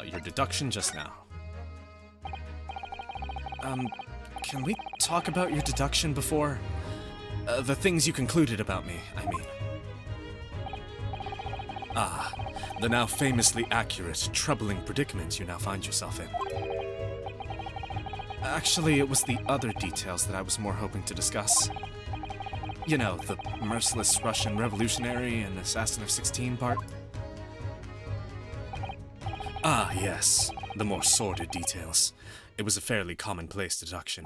Your deduction just now. Can we talk about your deduction before? The things you concluded about me, I mean. Ah, the now famously accurate, troubling predicament you now find yourself in. Actually, it was the other details that I was more hoping to discuss. You know, the merciless Russian revolutionary and assassin of 16 part. Ah, yes, the more sordid details. It was a fairly commonplace deduction.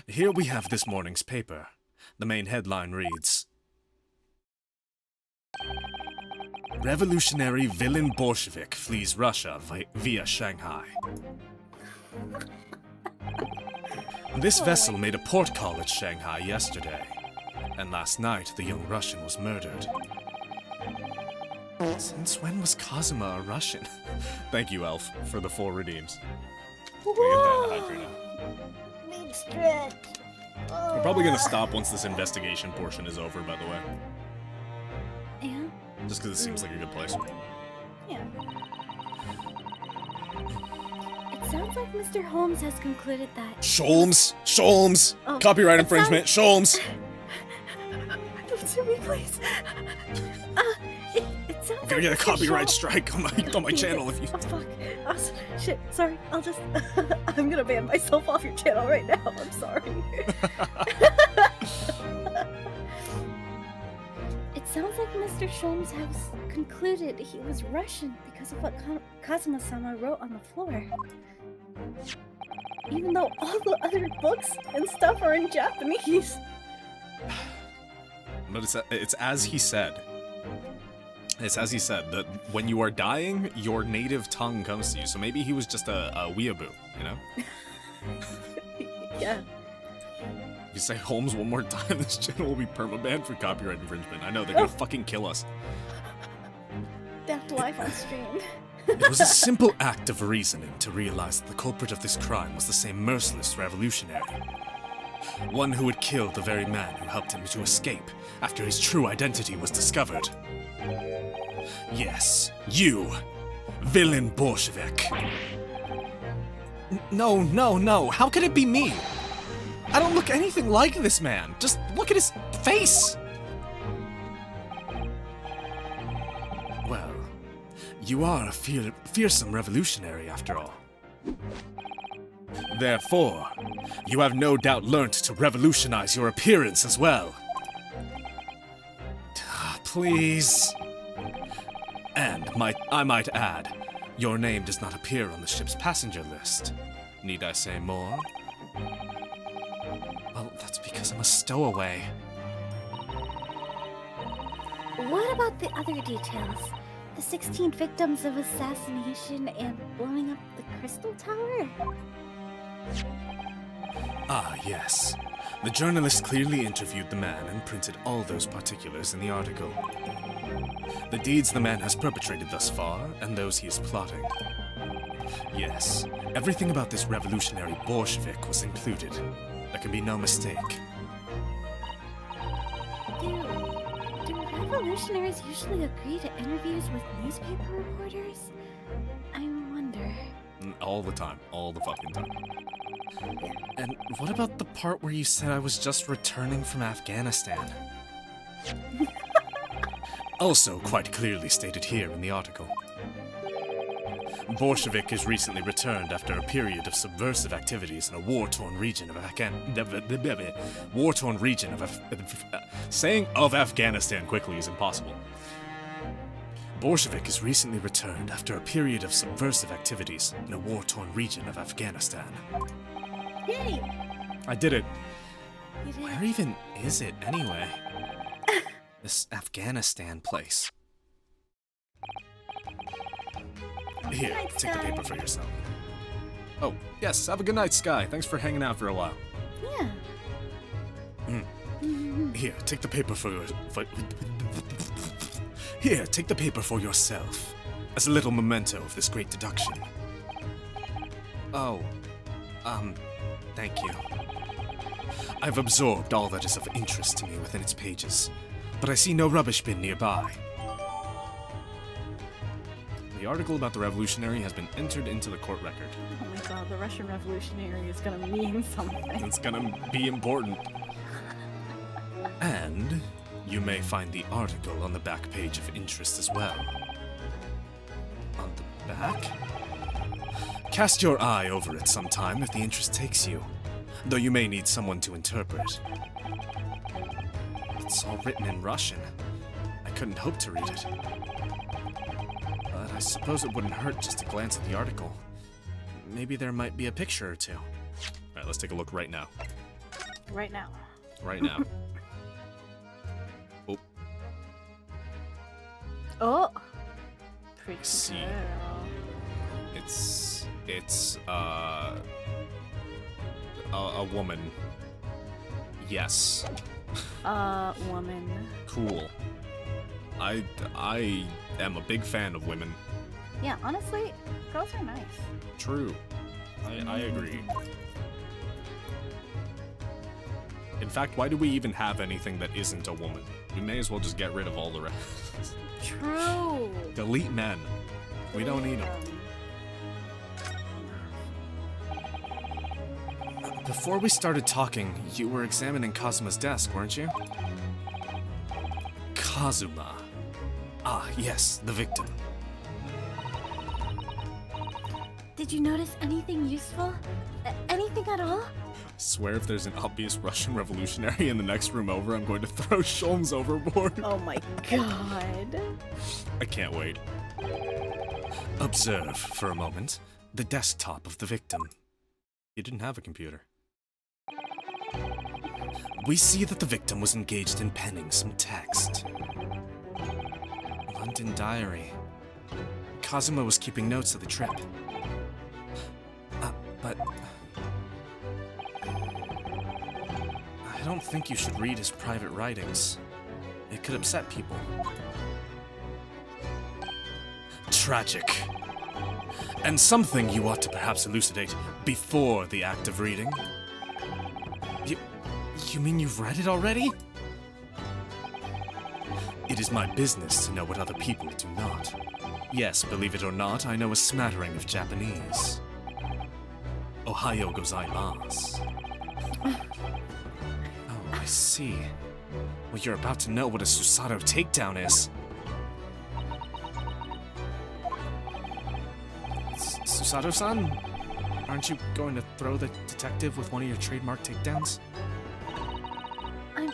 Here we have this morning's paper. The main headline reads, Revolutionary villain Bolshevik flees Russia via Shanghai. This vessel made a port call at Shanghai yesterday, and last night the young Russian was murdered. Since when was Kazuma a Russian? Thank you, Elf, for the 4 redeems. We're probably gonna stop once this investigation portion is over, by the way. Yeah? Just because it seems like a good place. Yeah. It sounds like Mr. Holmes has concluded that... Sholmes! Sholmes! Oh, Copyright it infringement! Sholmes! Don't sue me, please. It sounds I'm gonna get a copyright strike on my channel if you... Oh, fuck. Oh, shit, sorry. I'll just... I'm gonna ban myself off your channel right now. I'm sorry. It sounds like Mr. Sholmes has concluded he was Russian because of what Kazuma-sama wrote on the floor. Even though all the other books and stuff are in Japanese. But it's as he said. It's as he said, that when you are dying, your native tongue comes to you. So maybe he was just a weeaboo, you know? Yeah. If you say Holmes one more time, this channel will be permabanned for copyright infringement. I know, they're gonna fucking kill us. That's live on stream. It was a simple act of reasoning to realize that the culprit of this crime was the same merciless revolutionary. One who had killed the very man who helped him to escape after his true identity was discovered. Yes, you, villain Bolshevik. No, how could it be me? I don't look anything like this man. Just look at his face. Well, you are a fearsome revolutionary after all. Therefore, you have no doubt learnt to revolutionize your appearance as well. Please. And I might add, your name does not appear on the ship's passenger list. Need I say more? Well, that's because I'm a stowaway. What about the other details? The 16 victims of assassination and blowing up the Crystal Tower? Ah, yes. The journalist clearly interviewed the man and printed all those particulars in the article. The deeds the man has perpetrated thus far, and those he is plotting. Yes, everything about this revolutionary Bolshevik was included. There can be no mistake. Do revolutionaries usually agree to interviews with newspaper reporters? I wonder. All the time. All the fucking time. And what about the part where you said I was just returning from Afghanistan? Also quite clearly stated here in the article. Bolshevik has recently returned after a period of subversive activities in a war-torn region of saying of Afghanistan quickly is impossible. Bolshevik has recently returned after a period of subversive activities in a war-torn region of Afghanistan. Yay! I did it. You did. Where even is it anyway? This Afghanistan place. Here, night, take the Sky. paper for yourself. Oh, yes, have a good night, Sky. Thanks for hanging out for a while. Yeah. Here, take the paper for Here, take the paper for yourself, as a little memento of this great deduction. Oh, thank you. I've absorbed all that is of interest to me within its pages, but I see no rubbish bin nearby. The article about the revolutionary has been entered into the court record. Oh my god, the Russian Revolutionary is gonna mean something. It's gonna be important. And you may find the article on the back page of interest as well. On the back? Cast your eye over it sometime if the interest takes you, though you may need someone to interpret. It's all written in Russian. I couldn't hope to read it. But I suppose it wouldn't hurt just to glance at the article. Maybe there might be a picture or two. Alright, let's take a look right now. Right now. Right now. Oh. Oh! Pretty See. girl. It's a woman. Yes. Woman. Cool. I am a big fan of women. Yeah, honestly, girls are nice. True. I agree. In fact, why do we even have anything that isn't a woman? We may as well just get rid of all the rest. True! Delete men. We don't need them. Before we started talking, you were examining Kazuma's desk, weren't you? Kazuma. Ah, yes, the victim. Did you notice anything useful? Anything at all? Swear if there's an obvious Russian revolutionary in the next room over, I'm going to throw Sholmes overboard. Oh my god. I can't wait. Observe, for a moment, the desktop of the victim. He didn't have a computer. We see that the victim was engaged in penning some text. London diary. Kazuma was keeping notes of the trip. But I don't think you should read his private writings. It could upset people. Tragic. And something you ought to perhaps elucidate before the act of reading. You mean you've read it already? It is my business to know what other people do not. Yes, believe it or not, I know a smattering of Japanese. Ohayo gozaimasu. see. Well, you're about to know what a Susato takedown is. Susato-san? Aren't you going to throw the detective with one of your trademark takedowns? I'm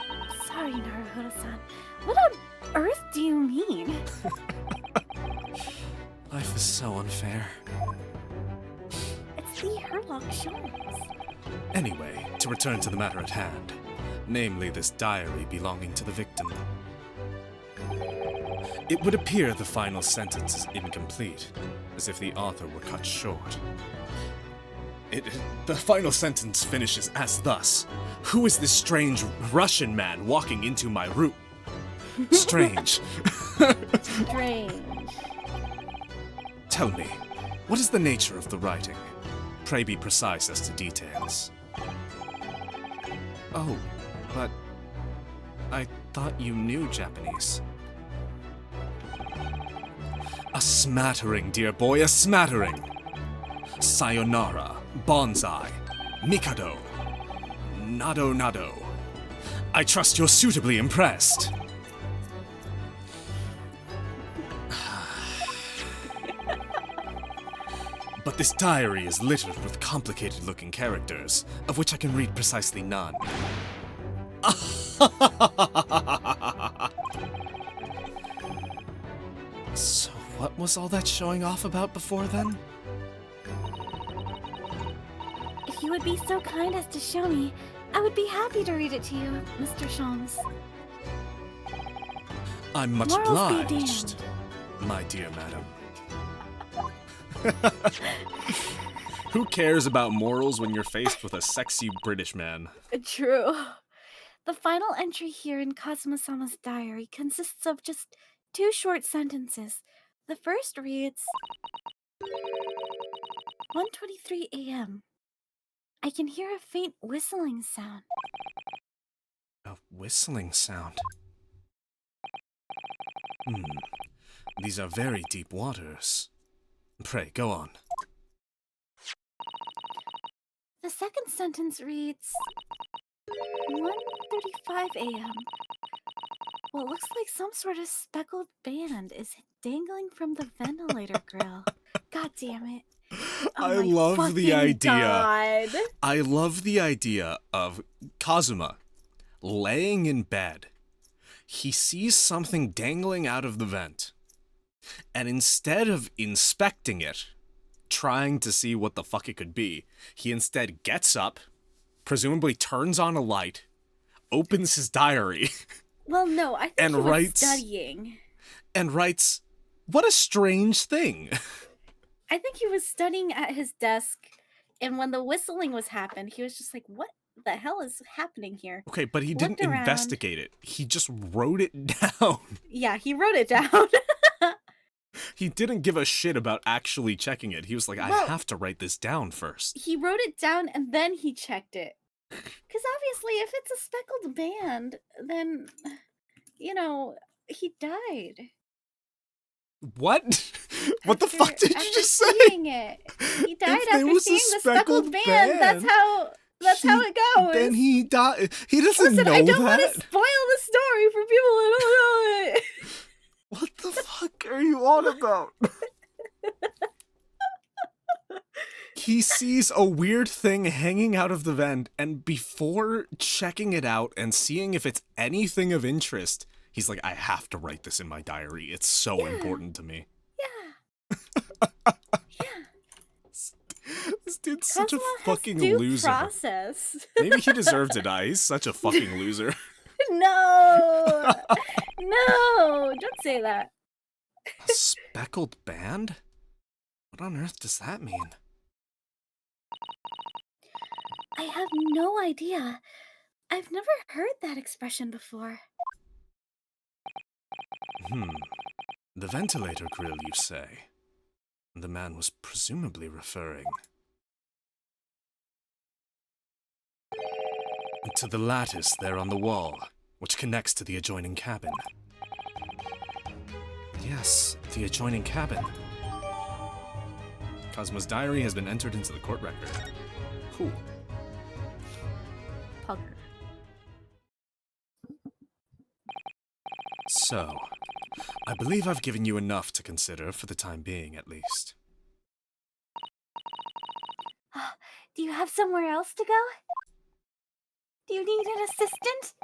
sorry, Naruhodo-san. What on earth do you mean? Life is so unfair. It's the Herlock Sholmes. Anyway, to return to the matter at hand, namely this diary belonging to the victim. It would appear the final sentence is incomplete, as if the author were cut short. The final sentence finishes as thus. Who is this strange Russian man walking into my room? Strange. Strange. Tell me, what is the nature of the writing? Pray be precise as to details. Oh, but I thought you knew Japanese. A smattering, dear boy, a smattering. Sayonara, bonsai, mikado, nado nado. I trust you're suitably impressed. But this diary is littered with complicated-looking characters, of which I can read precisely none. So what was all that showing off about before then? If you would be so kind as to show me, I would be happy to read it to you, Mr. Sholmes. I'm much Morals be obliged, damned. my dear madam. Who cares about morals when you're faced with a sexy British man? True. The final entry here in Kazuma-sama's diary consists of just 2 short sentences. The first reads, 1:23 a.m. I can hear a faint whistling sound. A whistling sound. These are very deep waters. Pray, go on. The second sentence reads, 1:35 a.m. What looks like some sort of speckled band is dangling from the ventilator grill. God damn it. I my love the fucking idea. God. I love the idea of Kazuma laying in bed. He sees something dangling out of the vent. And instead of inspecting it, trying to see what the fuck it could be, he instead gets up, presumably turns on a light, opens his diary, Well, no, I think and he was writes studying. and writes, "What a strange thing." I think he was studying at his desk, and when the whistling was happened, he was just like, "What the hell is happening here?" Okay, but he didn't Looked around. investigate it. He just wrote it down. Yeah, he wrote it down. He didn't give a shit about actually checking it. He was like, I Well- have to write this down first. He wrote it down and then he checked it. Because obviously, if it's a speckled band, then, you know, he died. What? What the fuck did you after just say? seeing it. He died If there after was a seeing the speckled speckled band. That's band, how it goes. Then he died. He doesn't Listen, know I don't want that. to spoil the story for people that don't know it. What the fuck are you on about? He sees a weird thing hanging out of the vent, and before checking it out and seeing if it's anything of interest, he's like, I have to write this in my diary. It's so important to me. Yeah. This dude's such a Kazuma has fucking due loser. process. Maybe he deserved to die. He's such a fucking loser. No. No. Don't say that. A speckled band? What on earth does that mean? I have no idea. I've never heard that expression before. The ventilator grill, you say? The man was presumably referring to the lattice there on the wall, which connects to the adjoining cabin. Yes, the adjoining cabin. Kazuma's diary has been entered into the court record. Cool. Pugger. So, I believe I've given you enough to consider for the time being, at least. Do you have somewhere else to go? Do you need an assistant?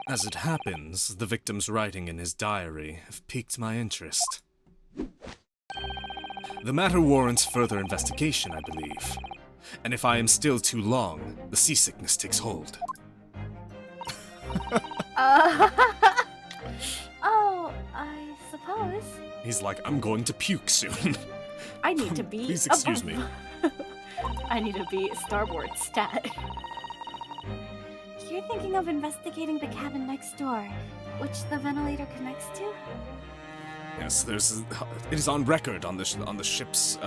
As it happens, the victim's writing in his diary have piqued my interest. The matter warrants further investigation, I believe. And if I am still too long, the seasickness takes hold. Oh, I suppose. He's like, I'm going to puke soon. I need to be. Please excuse me. I need to be starboard stat. You're thinking of investigating the cabin next door, which the ventilator connects to? Yes, it is on record on the ship's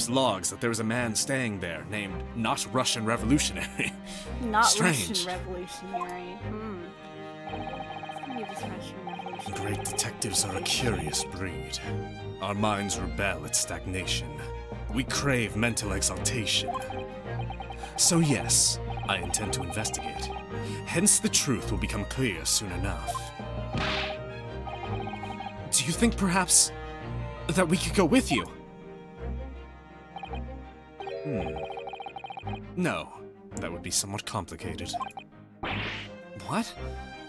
logs that there was a man staying there named Not Russian Revolutionary. Not Strange. Russian revolutionary. It's gonna be this Russian revolutionary. Great detectives are a curious breed. Our minds rebel at stagnation. We crave mental exaltation. So yes, I intend to investigate. Hence the truth will become clear soon enough. Do you think perhaps that we could go with you? No, that would be somewhat complicated. What?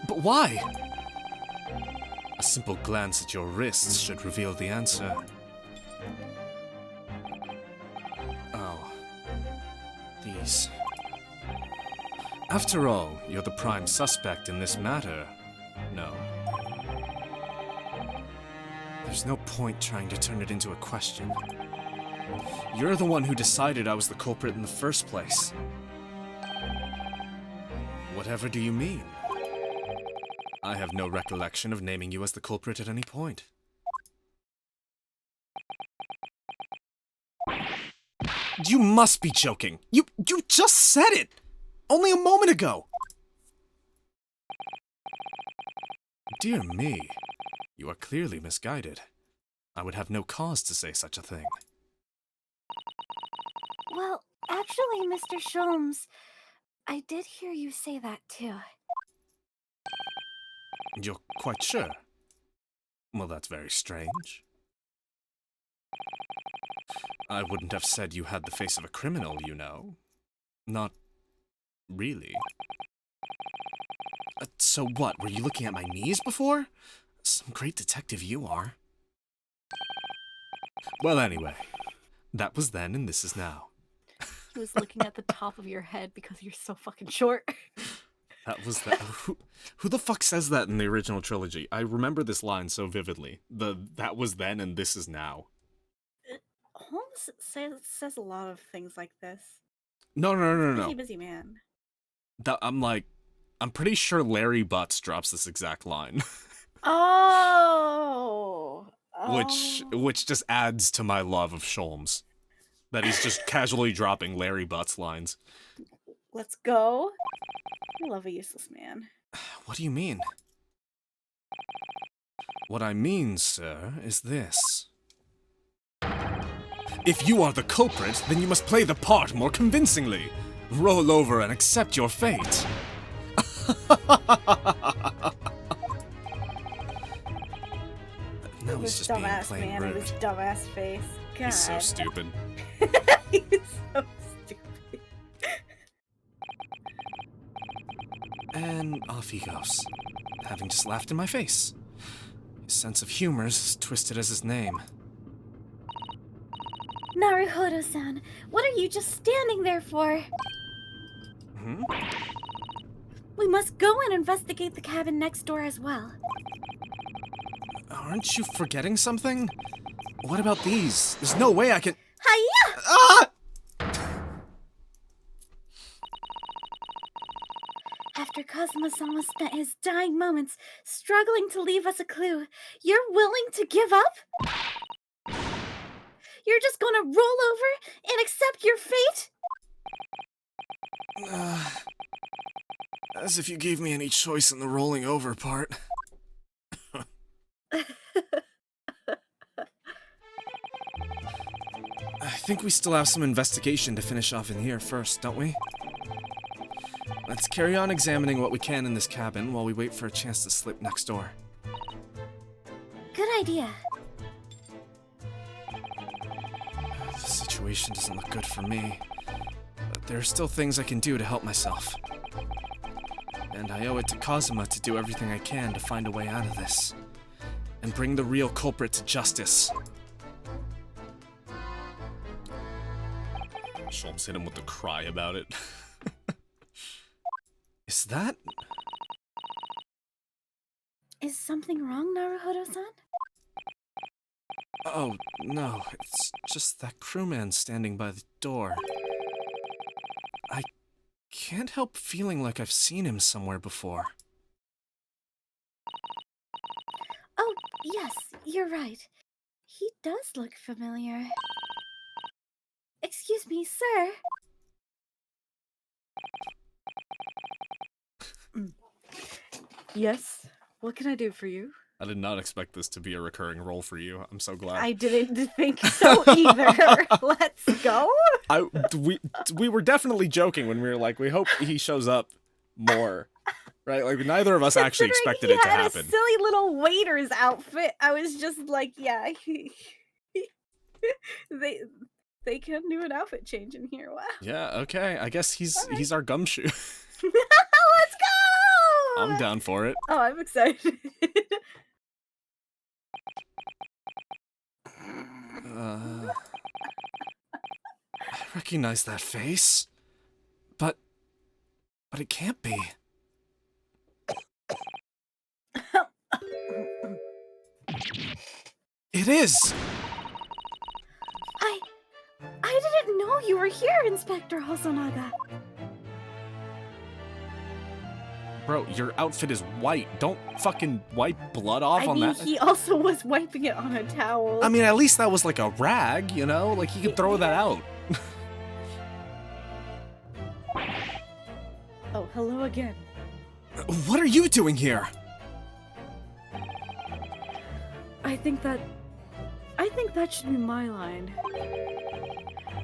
But why? A simple glance at your wrists should reveal the answer. Oh. These. After all, you're the prime suspect in this matter. No. There's no point trying to turn it into a question. You're the one who decided I was the culprit in the first place. Whatever do you mean? I have no recollection of naming you as the culprit at any point. You must be joking! You just said it! Only a moment ago! Dear me, you are clearly misguided. I would have no cause to say such a thing. Well, actually, Mr. Sholmes, I did hear you say that too. You're quite sure? Well, that's very strange. I wouldn't have said you had the face of a criminal, you know. Not really. So what, were you looking at my knees before? Some great detective you are. Well, anyway, that was then and this is now. He was looking at the top of your head because you're so fucking short. That was that. Who the fuck says that in the original trilogy? I remember this line so vividly. That was then and this is now. Holmes says a lot of things like this. No. Busy man. I'm pretty sure Larry Butts drops this exact line. Oh. Which just adds to my love of Sholmes. That he's just casually dropping Larry Butts lines. Let's go. I love a useless man. What do you mean? What I mean, sir, is this. If you are the culprit, then you must play the part more convincingly. Roll over and accept your fate. Now he's just being plain man rude. with his dumbass face. God. He's so stupid. He's so stupid. And off he goes, having just laughed in my face. His sense of humor is as twisted as his name. Naruhodo-san, what are you just standing there for? Hmm? We must go and investigate the cabin next door as well. Aren't you forgetting something? What about these? There's no way I can— Hiya! Ah! After Kazuma-sama spent his dying moments struggling to leave us a clue, you're willing to give up? You're just gonna roll over and accept your fate? As if you gave me any choice in the rolling over part. I think we still have some investigation to finish off in here first, don't we? Let's carry on examining what we can in this cabin while we wait for a chance to slip next door. Good idea. The situation doesn't look good for me, but there are still things I can do to help myself. And I owe it to Kazuma to do everything I can to find a way out of this, and bring the real culprit to justice. Sholmes hit him with the cry about it. Is that? Is something wrong, Naruhodo-san? Oh, no, it's just that crewman standing by the door. I can't help feeling like I've seen him somewhere before. Oh, yes, you're right. He does look familiar. Excuse me, sir. Yes. What can I do for you? I did not expect this to be a recurring role for you. I'm so glad. I didn't think so either. Let's go. We were definitely joking when we were like, we hope he shows up more. Right? Like, neither of us actually expected it to happen. He had a silly little waiter's outfit. I was just like, yeah. They can do an outfit change in here. Wow. Yeah, okay. I guess he's our gumshoe. Let's go! I'm down for it. Oh, I'm excited. I recognize that face. But it can't be. It is! I didn't know you were here, Inspector Hosonaga. Bro, your outfit is white. Don't fucking wipe blood off on that. He also was wiping it on a towel. I mean, at least that was like a rag, you know? Like, he could throw that out. Oh, hello again. What are you doing here? I think that should be my line.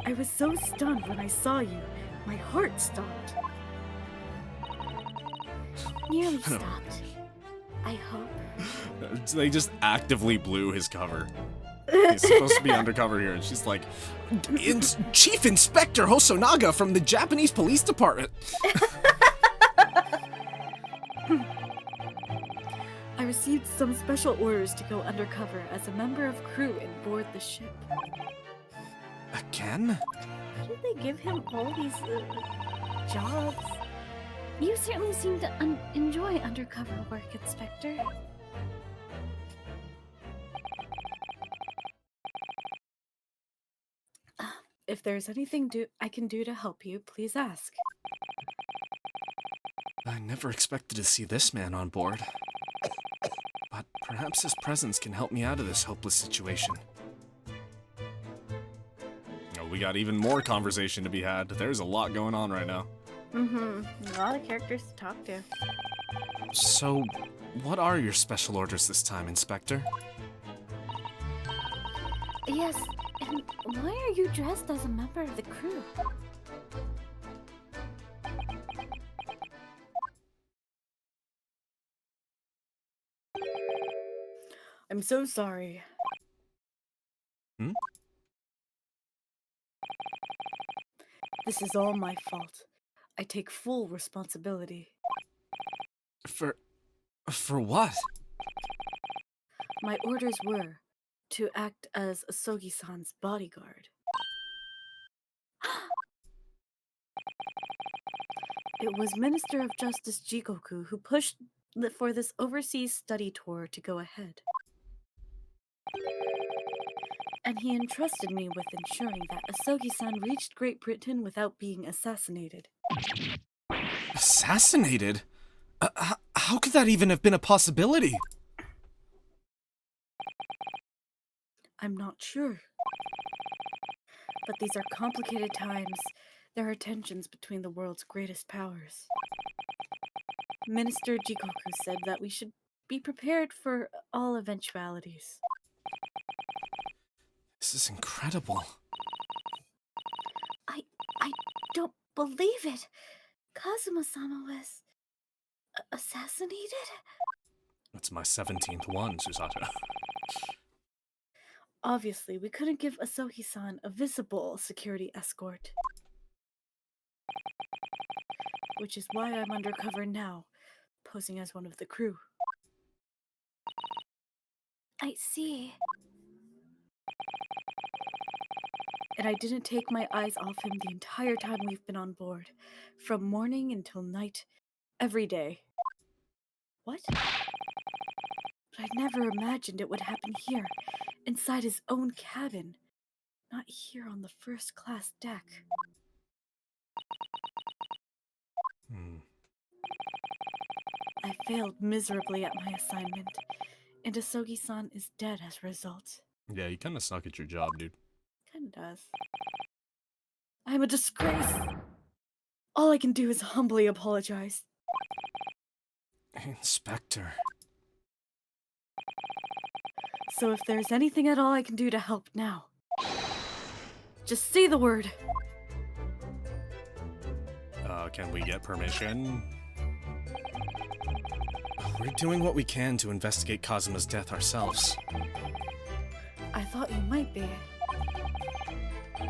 I was so stunned when I saw you. My heart stopped. Nearly stopped. I hope. They just actively blew his cover. He's supposed to be undercover here, and she's like, Chief Inspector Hosonaga from the Japanese Police Department. I received some special orders to go undercover as a member of crew and board the ship. Again? Why did they give him all these jobs? You certainly seem to enjoy undercover work, Inspector. If there's anything I can do to help you, please ask. I never expected to see this man on board. But perhaps his presence can help me out of this hopeless situation. Oh, we got even more conversation to be had. There's a lot going on right now. Mm-hmm. A lot of characters to talk to. So, what are your special orders this time, Inspector? Yes, and why are you dressed as a member of the crew? I'm so sorry. Hmm? This is all my fault. I take full responsibility. For what? My orders were to act as Asogi-san's bodyguard. It was Minister of Justice Jikoku who pushed for this overseas study tour to go ahead. And he entrusted me with ensuring that Asogi-san reached Great Britain without being assassinated. Assassinated? How could that even have been a possibility? I'm not sure. But these are complicated times. There are tensions between the world's greatest powers. Minister Jikoku said that we should be prepared for all eventualities. This is incredible. I don't believe it. Kazuma-sama was assassinated? It's my 17th one, Susato. Obviously, we couldn't give Asohi-san a visible security escort. Which is why I'm undercover now, posing as one of the crew. I see. And I didn't take my eyes off him the entire time we've been on board. From morning until night, every day. What? But I never imagined it would happen here, inside his own cabin. Not here on the first class deck. I failed miserably at my assignment, and Asogi-san is dead as a result. Yeah, you kind of suck at your job, dude. Kinda does. I'm a disgrace! All I can do is humbly apologize. Inspector. So if there's anything at all I can do to help now, just say the word. Can we get permission? We're doing what we can to investigate Kazuma's death ourselves. I thought you might be.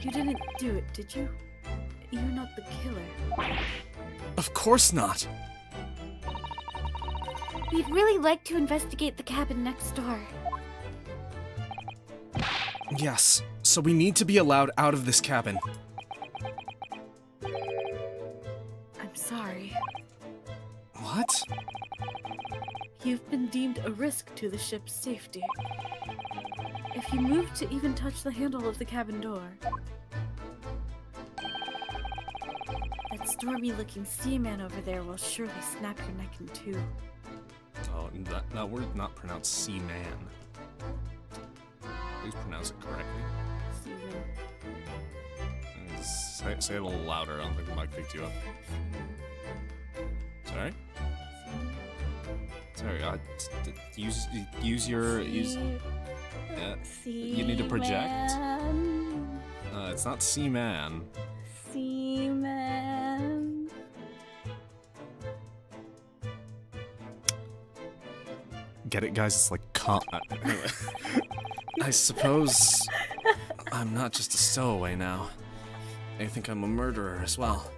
You didn't do it, did you? You're not the killer. Of course not! We'd really like to investigate the cabin next door. Yes, so we need to be allowed out of this cabin. I'm sorry. What? You've been deemed a risk to the ship's safety. If you move to even touch the handle of the cabin door, that stormy-looking seaman over there will surely snap your neck in two. Oh, that word not pronounced seaman. Please pronounce it correctly. Seaman. Say it a little louder, I don't think the mic picked you up. Sorry? Sorry, use your... you need to project. It's not seaman. Seaman. Get it, guys? It's like anyway. I suppose I'm not just a stowaway now. They think I'm a murderer as well.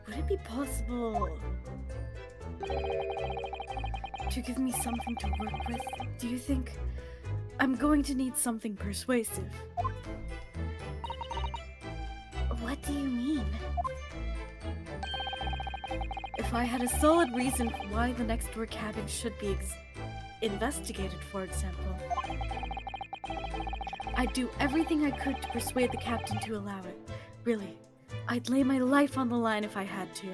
Would it be possible to give me something to work with? Do you think I'm going to need something persuasive? What do you mean? If I had a solid reason why the next door cabin should be investigated, for example, I'd do everything I could to persuade the captain to allow it. Really, I'd lay my life on the line if I had to.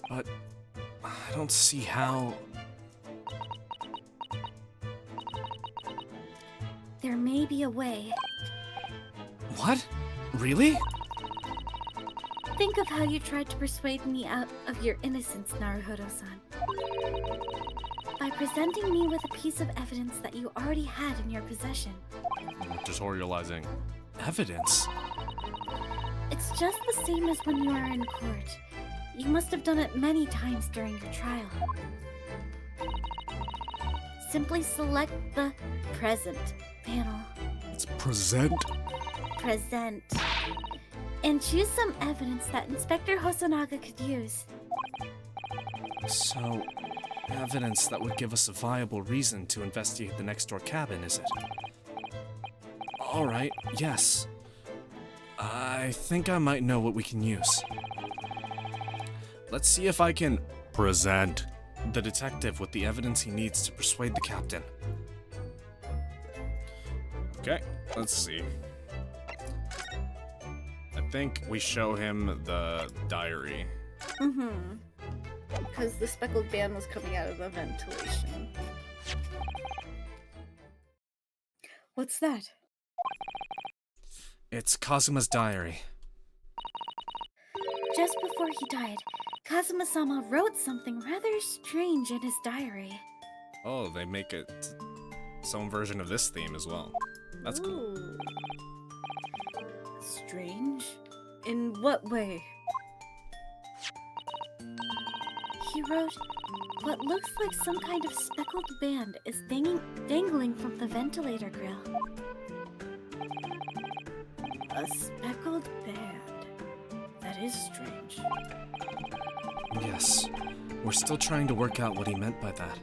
But I don't see how... There may be a way. What? Really? Think of how you tried to persuade me out of your innocence, Naruhodo-san. By presenting me with a piece of evidence that you already had in your possession. Tutorializing evidence? It's just the same as when you are in court. You must have done it many times during your trial. Simply select the present panel. It's present? Present. And choose some evidence that Inspector Hosonaga could use. So, evidence that would give us a viable reason to investigate the next door cabin, is it? Alright, yes. I think I might know what we can use. Let's see if I can present the detective with the evidence he needs to persuade the captain. Okay, let's see. I think we show him the diary. Mm-hmm. Because the speckled band was coming out of the ventilation. What's that? It's Kazuma's diary. Just before he died, Kazuma-sama wrote something rather strange in his diary. Oh, they make it some version of this theme as well. That's cool. Ooh. strange? In what way? He wrote, "What looks like some kind of speckled band is dangling from the ventilator grill." A speckled band. That is strange. Yes, we're still trying to work out what he meant by that.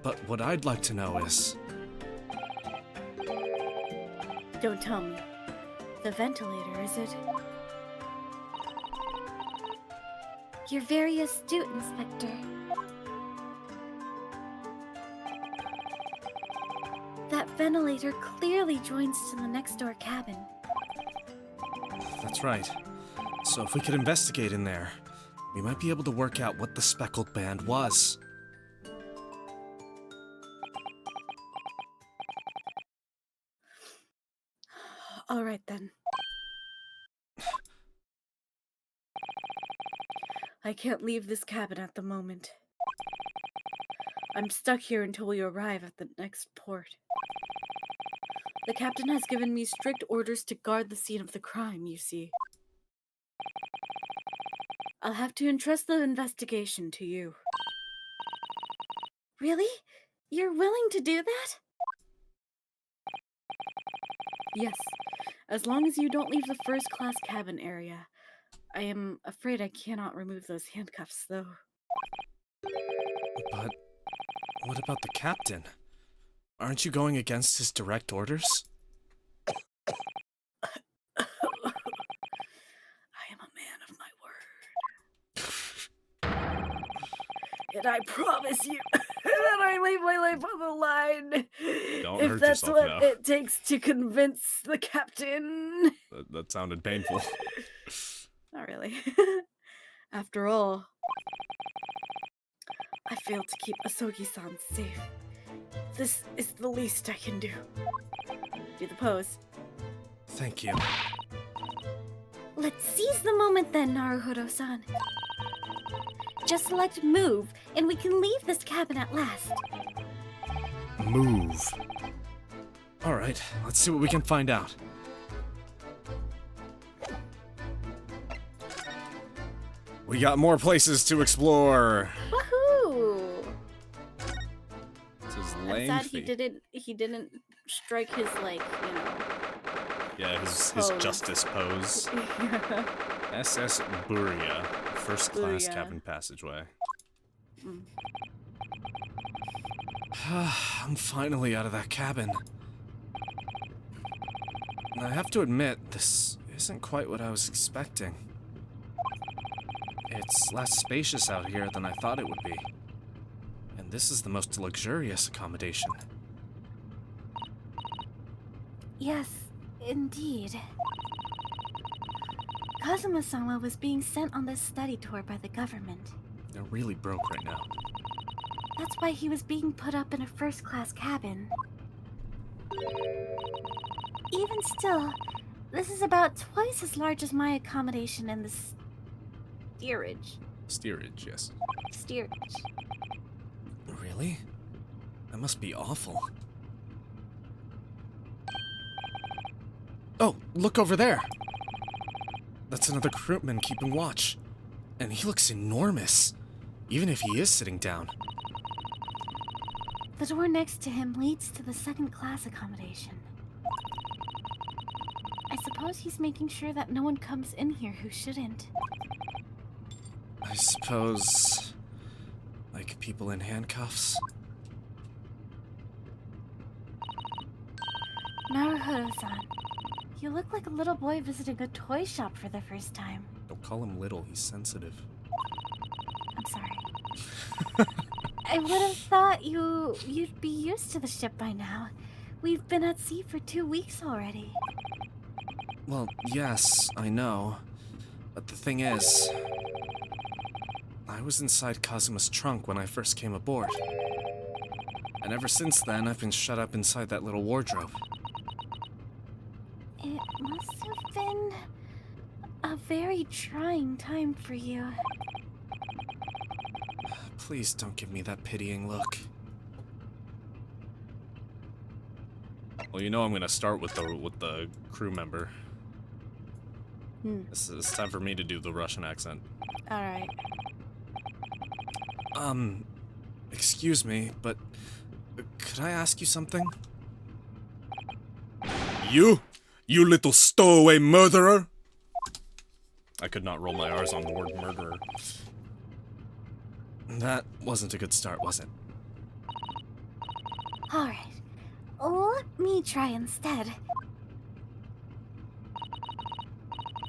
But what I'd like to know is... Don't tell me. The ventilator, is it? You're very astute, Inspector. That ventilator clearly joins to the next door cabin. That's right. So if we could investigate in there, we might be able to work out what the speckled band was. All right then. I can't leave this cabin at the moment. I'm stuck here until we arrive at the next port. The captain has given me strict orders to guard the scene of the crime, you see. I'll have to entrust the investigation to you. Really? You're willing to do that? Yes, as long as you don't leave the first-class cabin area. I am afraid I cannot remove those handcuffs, though. But what about the captain? Aren't you going against his direct orders? I am a man of my word. And I promise you that I leave my life on the line. Don't if hurt that's yourself what now. it takes to convince the captain. That sounded painful. Not really. After all, I failed to keep Asogi-san safe. This is the least I can do. Do the pose. Thank you. Let's seize the moment then, Naruhodo-san. Just select move, and we can leave this cabin at last. Move. Alright, let's see what we can find out. We got more places to explore. Woohoo! This is I'm lengthy. sad he didn't strike his, like, you know. Yeah, his pose. justice pose. Yeah. SS Buria, first class Buria. cabin passageway. Mm. I'm finally out of that cabin. And I have to admit, this isn't quite what I was expecting. It's less spacious out here than I thought it would be. And this is the most luxurious accommodation. Yes, indeed. Kazuma-sama was being sent on this study tour by the government. They're really broke right now. That's why he was being put up in a first-class cabin. Even still, this is about twice as large as my accommodation in the steerage. Steerage, yes. Steerage. Really? That must be awful. Oh, look over there! That's another crewman keeping watch. And he looks enormous, even if he is sitting down. The door next to him leads to the second-class accommodation. I suppose he's making sure that no one comes in here who shouldn't. I suppose... like people in handcuffs? Naruhodo-san, you look like a little boy visiting a toy shop for the first time. Don't call him little, he's sensitive. I'm sorry. I would have thought you'd be used to the ship by now. We've been at sea for 2 weeks already. Well, yes, I know. But the thing is... I was inside Kazuma's trunk when I first came aboard. And ever since then, I've been shut up inside that little wardrobe. It must have been a very trying time for you. Please don't give me that pitying look. Well, you know I'm gonna start with the crew member. It's time for me to do the Russian accent. Alright. Excuse me, but could I ask you something? You little stowaway murderer! I could not roll my R's on the word murderer. That wasn't a good start, was it? Alright. Let me try instead.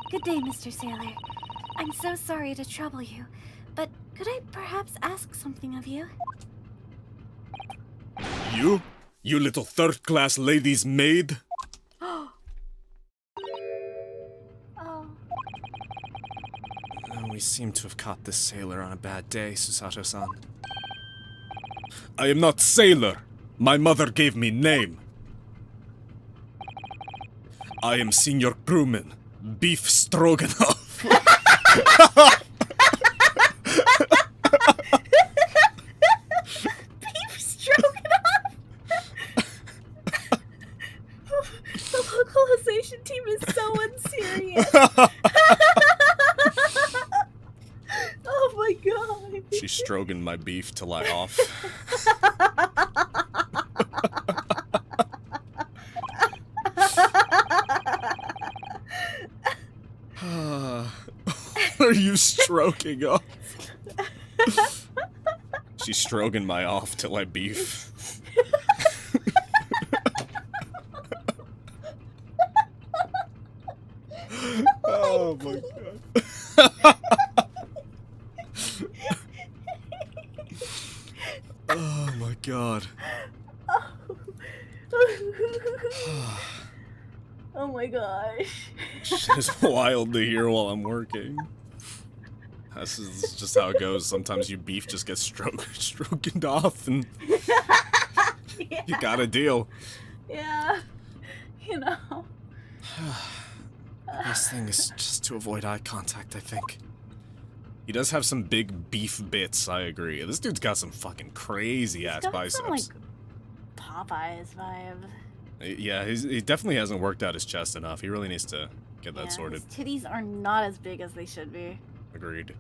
Good day, Mr. Sailor. I'm so sorry to trouble you, but could I perhaps ask something of you? You little third-class lady's maid? Oh. We seem to have caught this sailor on a bad day, Susato-san. I am not sailor. My mother gave me name. I am senior crewman. Beef Stroganoff. Beef stroganoff! The localization team is so unserious. Oh my god. She stroking my beef till I off. What are you stroking off? She's stroking my off till I beef. Oh my god. Oh my god. Oh my gosh. Shit is wild to hear while I'm working. This is just how it goes. Sometimes your beef just gets stroked off and Yeah. you gotta deal. Yeah. You know. Best thing is just to avoid eye contact, I think. He does have some big beef bits, I agree. This dude's got some fucking crazy ass Got biceps. some, like, Popeyes vibe. Yeah, he definitely hasn't worked out his chest enough. He really needs to get that sorted. His titties are not as big as they should be. Agreed.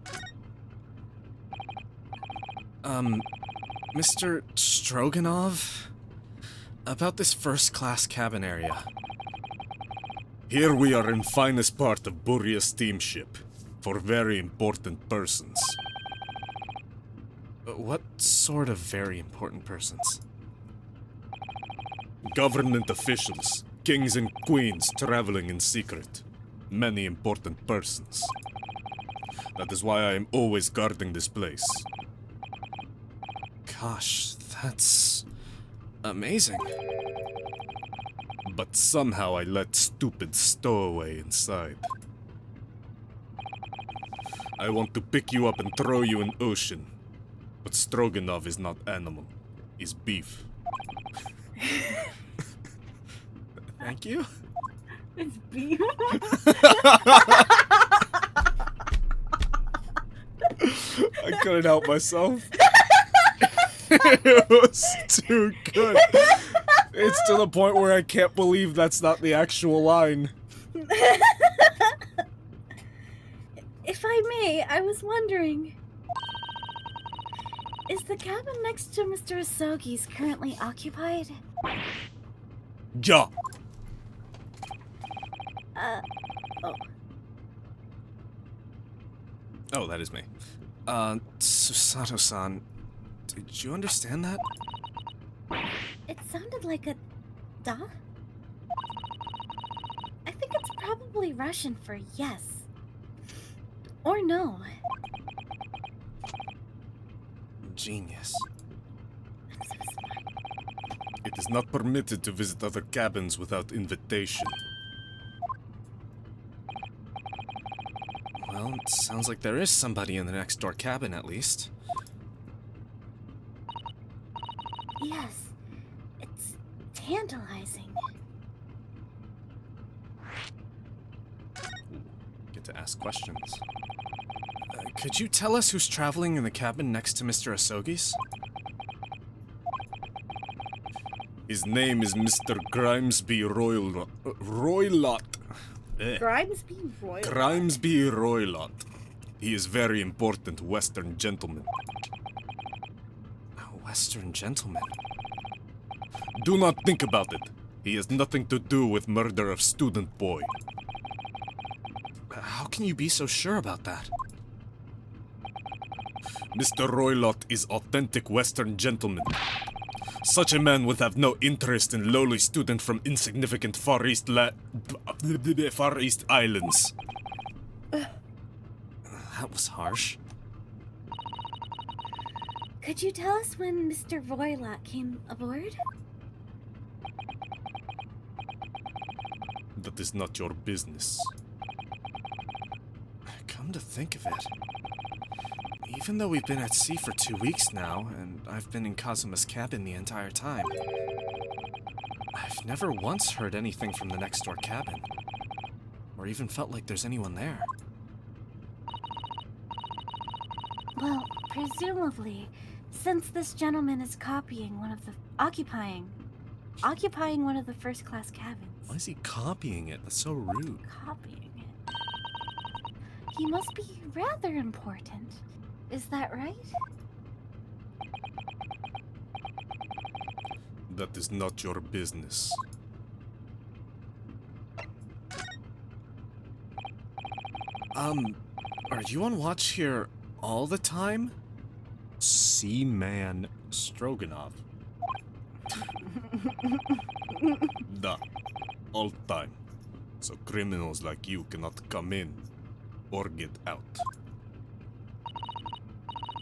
Mr. Stroganov? About this first-class cabin area. Here we are in finest part of Buria steamship, for very important persons. What sort of very important persons? Government officials, kings and queens traveling in secret. Many important persons. That is why I am always guarding this place. Gosh, that's amazing. But somehow I let stupid stowaway inside. I want to pick you up and throw you in ocean. But Stroganov is not animal. He's beef. Thank you. It's beef. I couldn't help myself. It was too good. It's to the point where I can't believe that's not the actual line. If I may, I was wondering... Is the cabin next to Mr. Asogi's currently occupied? Yeah. Oh. Oh, that is me. Susato-san, did you understand that? It sounded like a... da? I think it's probably Russian for yes. Or no. Genius. It is not permitted to visit other cabins without invitation. Well, it sounds like there is somebody in the next door cabin at least. Yes. It's tantalizing. Get to ask questions. Could you tell us who's traveling in the cabin next to Mr. Asogi's? His name is Mr. Grimesby Roylott. Grimesby Royal. Grimesby Roylott. He is very important Western gentleman. A Western gentleman? Do not think about it. He has nothing to do with murder of student boy. How can you be so sure about that? Mr. Roylott is authentic Western gentleman. Such a man would have no interest in lowly student from insignificant Far East Islands. That was harsh. Could you tell us when Mr. Roylott came aboard? That is not your business. Come to think of it, even though we've been at sea for 2 weeks now, and I've been in Kazuma's cabin the entire time, I've never once heard anything from the next door cabin, or even felt like there's anyone there. Well, presumably, since this gentleman is occupying one of the first-class cabins. Why is he copying it? That's so rude. Copying it. He must be rather important. Is that right? That is not your business. Are you on watch here all the time? Seaman Stroganoff. Da. All time. So criminals like you cannot come in or get out.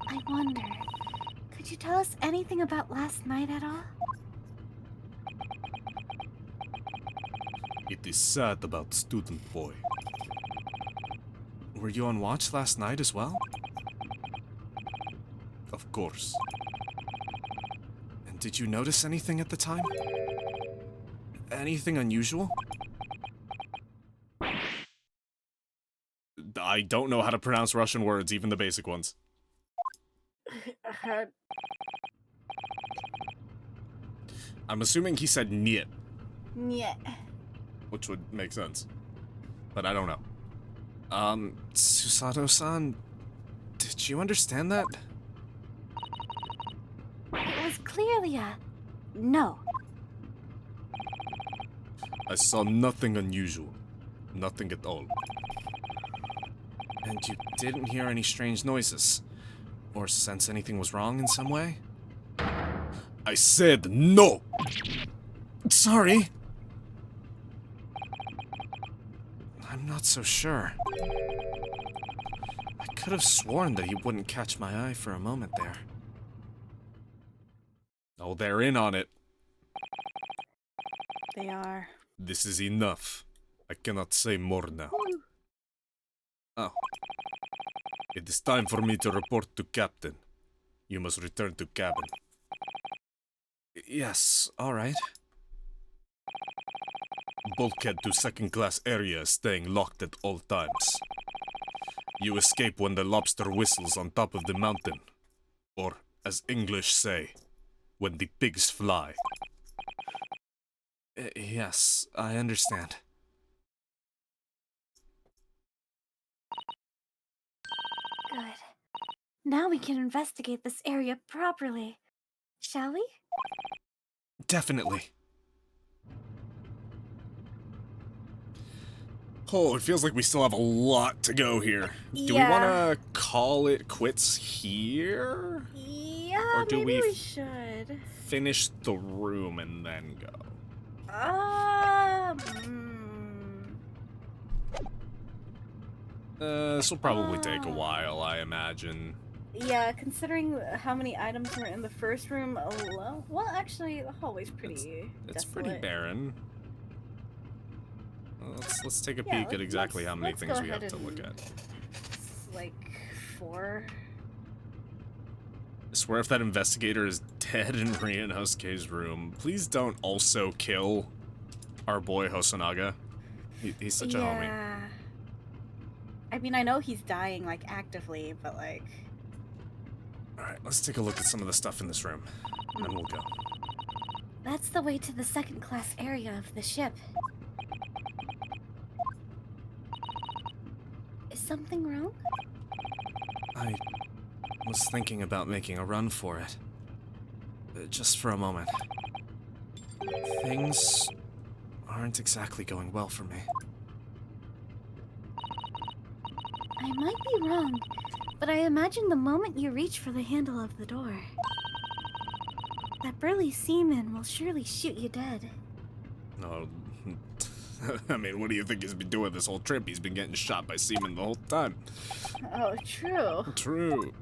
I wonder, could you tell us anything about last night at all? It is sad about student boy. Were you on watch last night as well? Of course. And did you notice anything at the time? Anything unusual? I don't know how to pronounce Russian words, even the basic ones. I'm assuming he said niet, Yeah. which would make sense. But I don't know. Susato-san, did you understand that? It was clearly a no. I saw nothing unusual. Nothing at all. And you didn't hear any strange noises? Or sense anything was wrong in some way? I said no! Sorry. I'm not so sure. I could have sworn that he wouldn't catch my eye for a moment there. Oh, they're in on it. They are. This is enough. I cannot say more now. Oh. It is time for me to report to Captain. You must return to cabin. Yes, alright. Bulkhead to second-class area is staying locked at all times. You escape when the lobster whistles on top of the mountain. Or, as English say, when the pigs fly. Yes, I understand. Good. Now we can investigate this area properly. Shall we? Definitely. Oh, it feels like we still have a lot to go here. Do we want to call it quits here? Yeah, Or do maybe we we should. Finish the room and then go? This will probably take a while, I imagine. Yeah, considering how many items were in the first room alone. Well, actually, the hallway's pretty. It's pretty desolate. barren. Let's take a Yeah, peek at exactly how many let's things go we have ahead to look and- at. Like 4. I swear if that investigator is dead in Ryunosuke's room, please don't also kill our boy Hosonaga. He's such a homie. Yeah. I mean, I know he's dying, like, actively, but, like... Alright, let's take a look at some of the stuff in this room, and then we'll go. That's the way to the second-class area of the ship. something wrong? I was thinking about making a run for it. Just for a moment. Things aren't exactly going well for me. I might be wrong, but I imagine the moment you reach for the handle of the door, that burly seaman will surely shoot you dead. No. I mean, what do you think he's been doing this whole trip? He's been getting shot by seamen the whole time. Oh, true. True.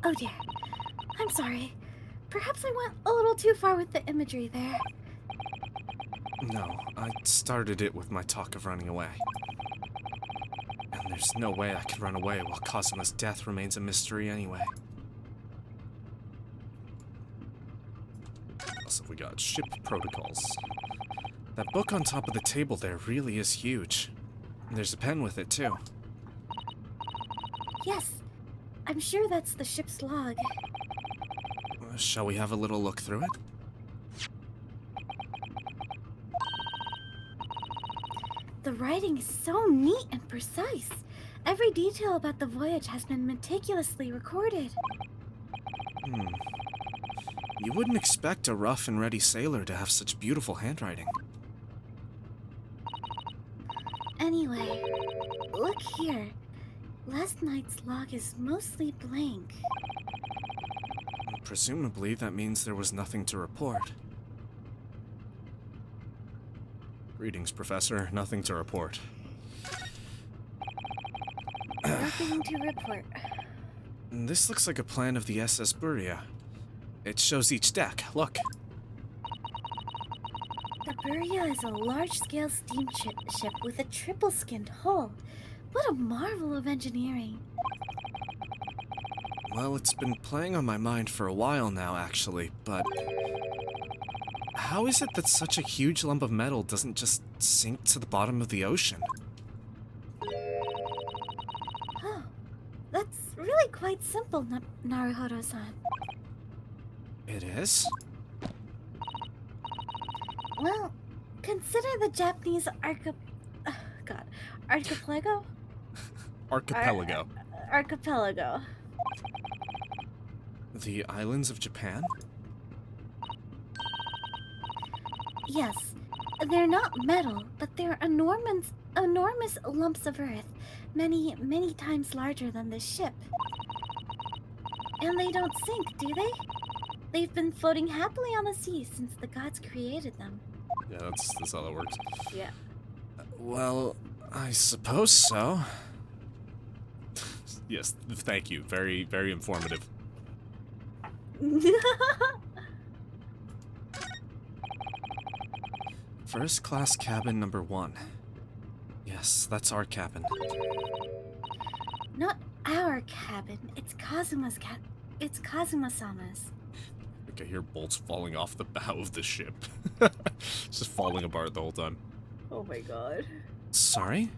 Oh dear. I'm sorry. Perhaps I went a little too far with the imagery there. No, I started it with my talk of running away. And there's no way I could run away while Kazuma's death remains a mystery anyway. What else have we got? Ship Protocols. That book on top of the table there really is huge. And there's a pen with it, too. Yes, I'm sure that's the ship's log. Shall we have a little look through it? The writing is so neat and precise. Every detail about the voyage has been meticulously recorded. You wouldn't expect a rough and ready sailor to have such beautiful handwriting. Anyway, look here. Last night's log is mostly blank. Presumably, that means there was nothing to report. Greetings, Professor. Nothing to report. Nothing to report. This looks like a plan of the SS Buria. It shows each deck. Look. The Buria is a large-scale steamship with a triple-skinned hull. What a marvel of engineering. Well, it's been playing on my mind for a while now, actually, but... how is it that such a huge lump of metal doesn't just sink to the bottom of the ocean? Oh, that's really quite simple, Naruhodo-san. It is? Well, consider the Japanese archipelago? Archipelago. Archipelago. The islands of Japan? Yes, they're not metal, but they're enormous lumps of earth, many, many times larger than this ship. And they don't sink, do they? They've been floating happily on the sea since the gods created them. Yeah, that's how that works. Yeah. Well, I suppose so. Yes, thank you. Very, very informative. First class cabin number 1. Yes, that's our cabin. Not our cabin. It's Kazuma's It's Kazuma-sama's. I think I hear bolts falling off the bow of the ship. It's just falling apart the whole time. Oh my god. Sorry?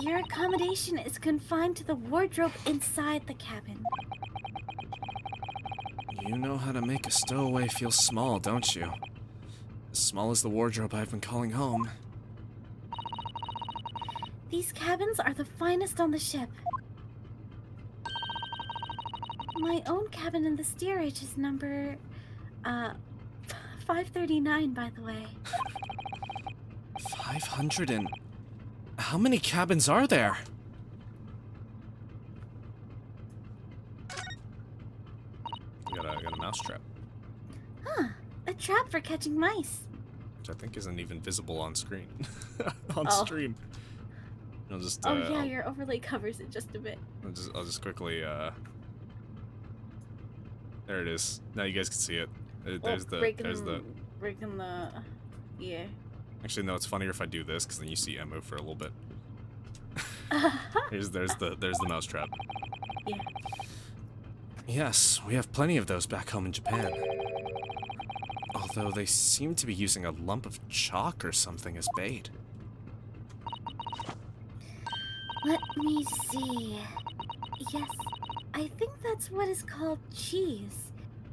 Your accommodation is confined to the wardrobe inside the cabin. You know how to make a stowaway feel small, don't you? As small as the wardrobe I've been calling home. These cabins are the finest on the ship. My own cabin in the steerage is number 539, by the way. 500 and... how many cabins are there? Got a mouse trap. Huh, a trap for catching mice. Which I think isn't even visible on screen. On Oh. stream. I'll just, Oh yeah, your overlay covers it just a bit. I'll just quickly, there it is. Now you guys can see it. There's the... breaking the... Yeah. Actually, no, it's funnier if I do this, because then you see Emu for a little bit. there's the mouse trap. Yeah. Yes, we have plenty of those back home in Japan. Although they seem to be using a lump of chalk or something as bait. Let me see. Yes, I think that's what is called cheese.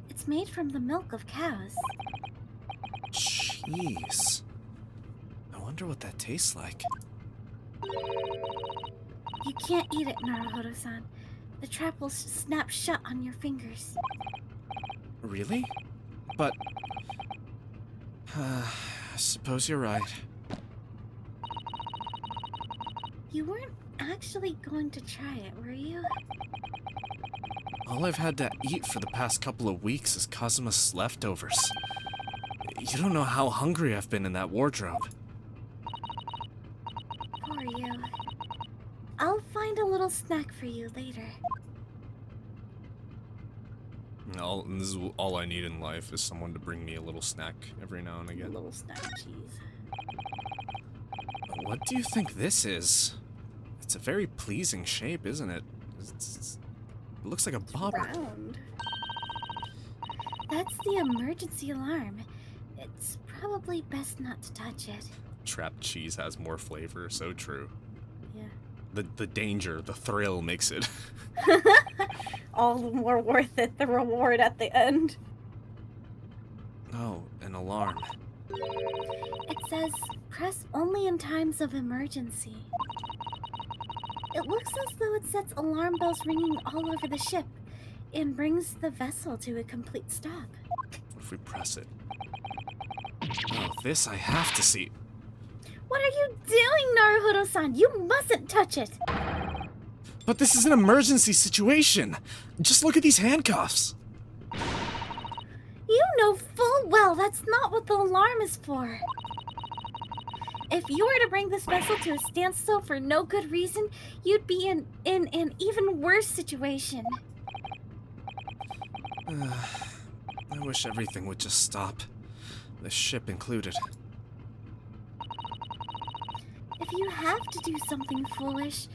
It's made from the milk of cows. Cheese. I wonder what that tastes like. You can't eat it, Naruhodo-san. The trap will snap shut on your fingers. Really? But... I suppose you're right. You weren't actually going to try it, were you? All I've had to eat for the past couple of weeks is Kazuma's leftovers. You don't know how hungry I've been in that wardrobe. Poor you. I'll find a little snack for you later. This is all I need in life is someone to bring me a little snack every now and A again. little snack cheese. What do you think this is? It's a very pleasing shape, isn't it? It looks like a bobber. Round. That's the emergency alarm. It's probably best not to touch it. Trapped cheese has more flavor, so true. Yeah. The danger, the thrill makes it. All the more worth it, the reward at the end. Oh, an alarm. It says, press only in times of emergency. It looks as though it sets alarm bells ringing all over the ship and brings the vessel to a complete stop. What if we press it? Oh, this I have to see. What are you doing, Naruhodo-san? You mustn't touch it! But this is an emergency situation. Just look at these handcuffs. You know full well that's not what the alarm is for. If you were to bring this vessel to a standstill for no good reason, you'd be in an even worse situation. I wish everything would just stop. The ship included. If you have to do something foolish,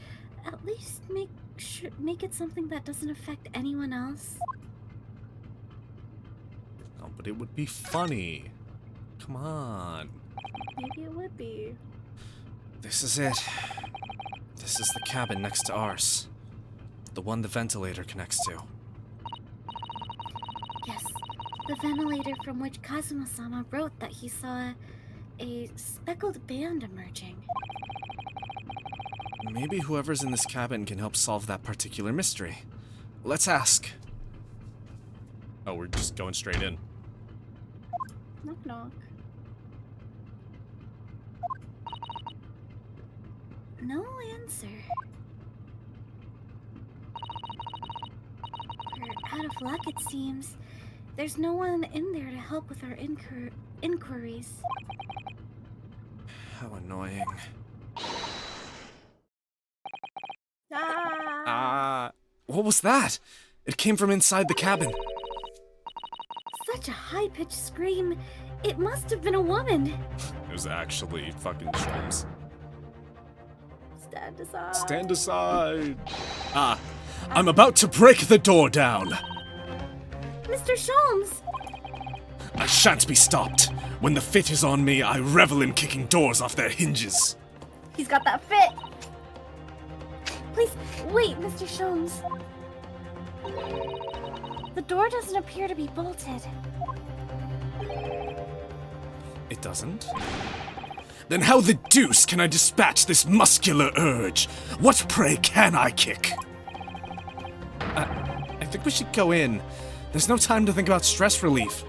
at least make it something that doesn't affect anyone else. Oh, but it would be funny. Come on. Maybe it would be. This is it. This is the cabin next to ours. The one the ventilator connects to. Yes, the ventilator from which Kazuma-sama wrote that he saw a speckled band emerging. Maybe whoever's in this cabin can help solve that particular mystery. Let's ask. Oh, we're just going straight in. Knock knock. No answer. We're out of luck, it seems. There's no one in there to help with our inquiries. How annoying. Ah! What was that? It came from inside the cabin. Such a high-pitched scream. It must have been a woman. It was actually fucking Sholmes. Stand aside. Stand aside. I'm about to break the door down. Mr. Sholmes! I shan't be stopped. When the fit is on me, I revel in kicking doors off their hinges. He's got that fit. Please, wait, Mr. Sholmes. The door doesn't appear to be bolted. It doesn't? Then how the deuce can I dispatch this muscular urge? What prey can I kick? I think we should go in. There's no time to think about stress relief.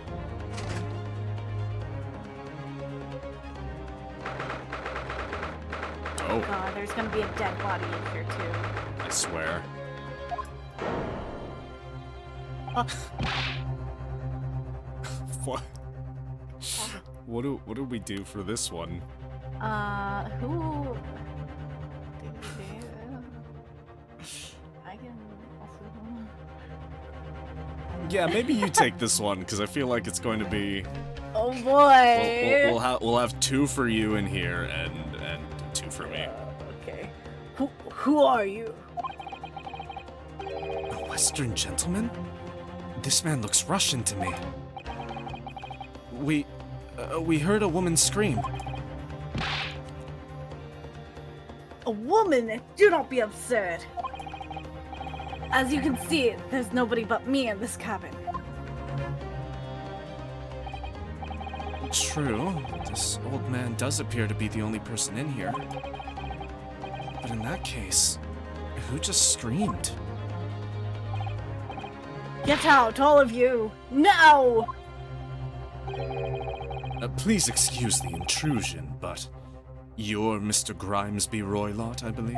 Oh, God, there's gonna be a dead body in here too. I swear. What? What do we do for this one? Who? I can also. Yeah, maybe you take this one because I feel like it's going to be. Oh boy. We'll have two for you in here and two for me. Okay. Who are you? A Western gentleman? This man looks Russian to me. We heard a woman scream. A woman? Do not be absurd. As you can see, there's nobody but me in this cabin. True, this old man does appear to be the only person in here. But in that case, who just screamed? Get out, all of you! Now! Please excuse the intrusion, but you're Mr. Grimesby Roylott, I believe?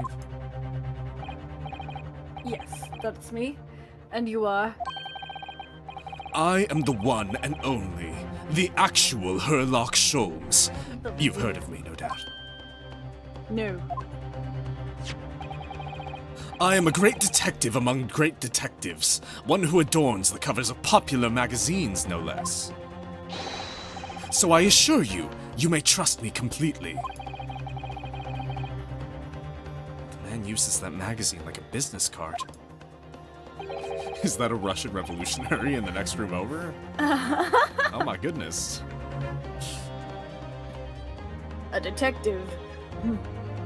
Yes, that's me. And you are? I am the one and only, the actual Herlock Sholmes. You've heard of me, no doubt. No. I am a great detective among great detectives, one who adorns the covers of popular magazines, no less. So I assure you, you may trust me completely. The man uses that magazine like a business card. Is that a Russian revolutionary in the next room over? Oh my goodness. A detective?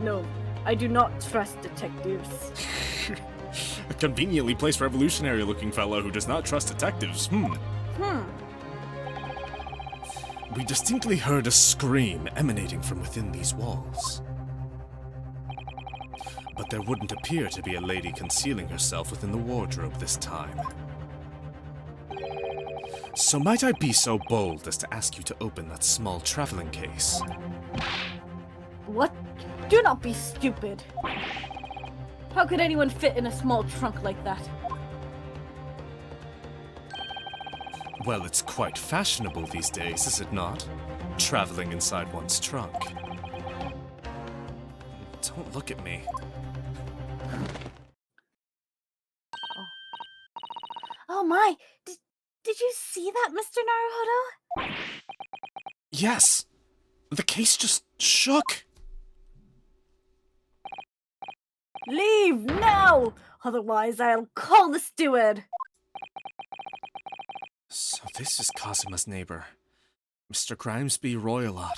No, I do not trust detectives. A conveniently placed revolutionary-looking fellow who does not trust detectives. We distinctly heard a scream emanating from within these walls. But there wouldn't appear to be a lady concealing herself within the wardrobe this time. So might I be so bold as to ask you to open that small traveling case? What? Do not be stupid. How could anyone fit in a small trunk like that? Well, it's quite fashionable these days, is it not? Traveling inside one's trunk. Don't look at me. Oh my! Did you see that, Mr. Naruhodo? Yes! The case just shook! Leave now! Otherwise I'll call the steward! So this is Kazuma's neighbor, Mr. Grimesby Roylott.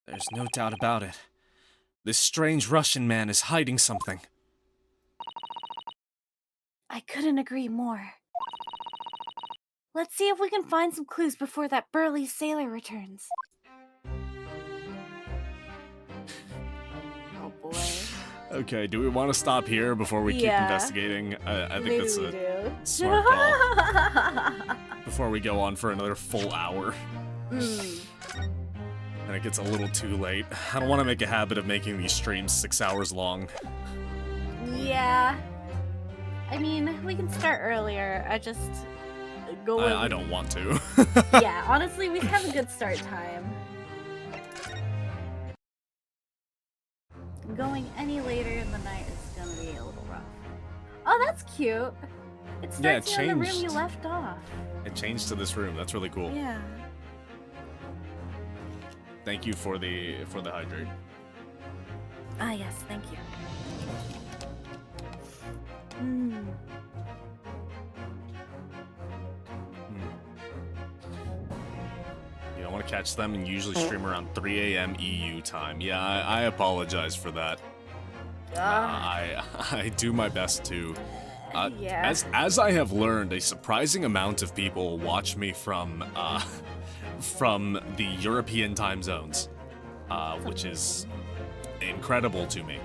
There's no doubt about it. This strange Russian man is hiding something. I couldn't agree more. Let's see if we can find some clues before that burly sailor returns. Oh boy. Okay, do we want to stop here before we keep investigating? I think Maybe that's we a do. smart call. Before we go on for another full hour. And it gets a little too late. I don't want to make a habit of making these streams 6 hours long. Yeah. I mean, we can start earlier. I just go. I don't want to. Yeah, honestly, we have a good start time. Going any later in the night is gonna be a little rough. Oh, that's cute. It starts you in the room you left off. It changed to this room. That's really cool. Yeah. Thank you for the hydrate. Ah, yes, thank you. You don't want to catch them and usually stream around 3 a.m. EU time. Yeah, I apologize for that. I do my best to. Yeah. As I have learned, a surprising amount of people watch me from the European time zones, which is incredible to me.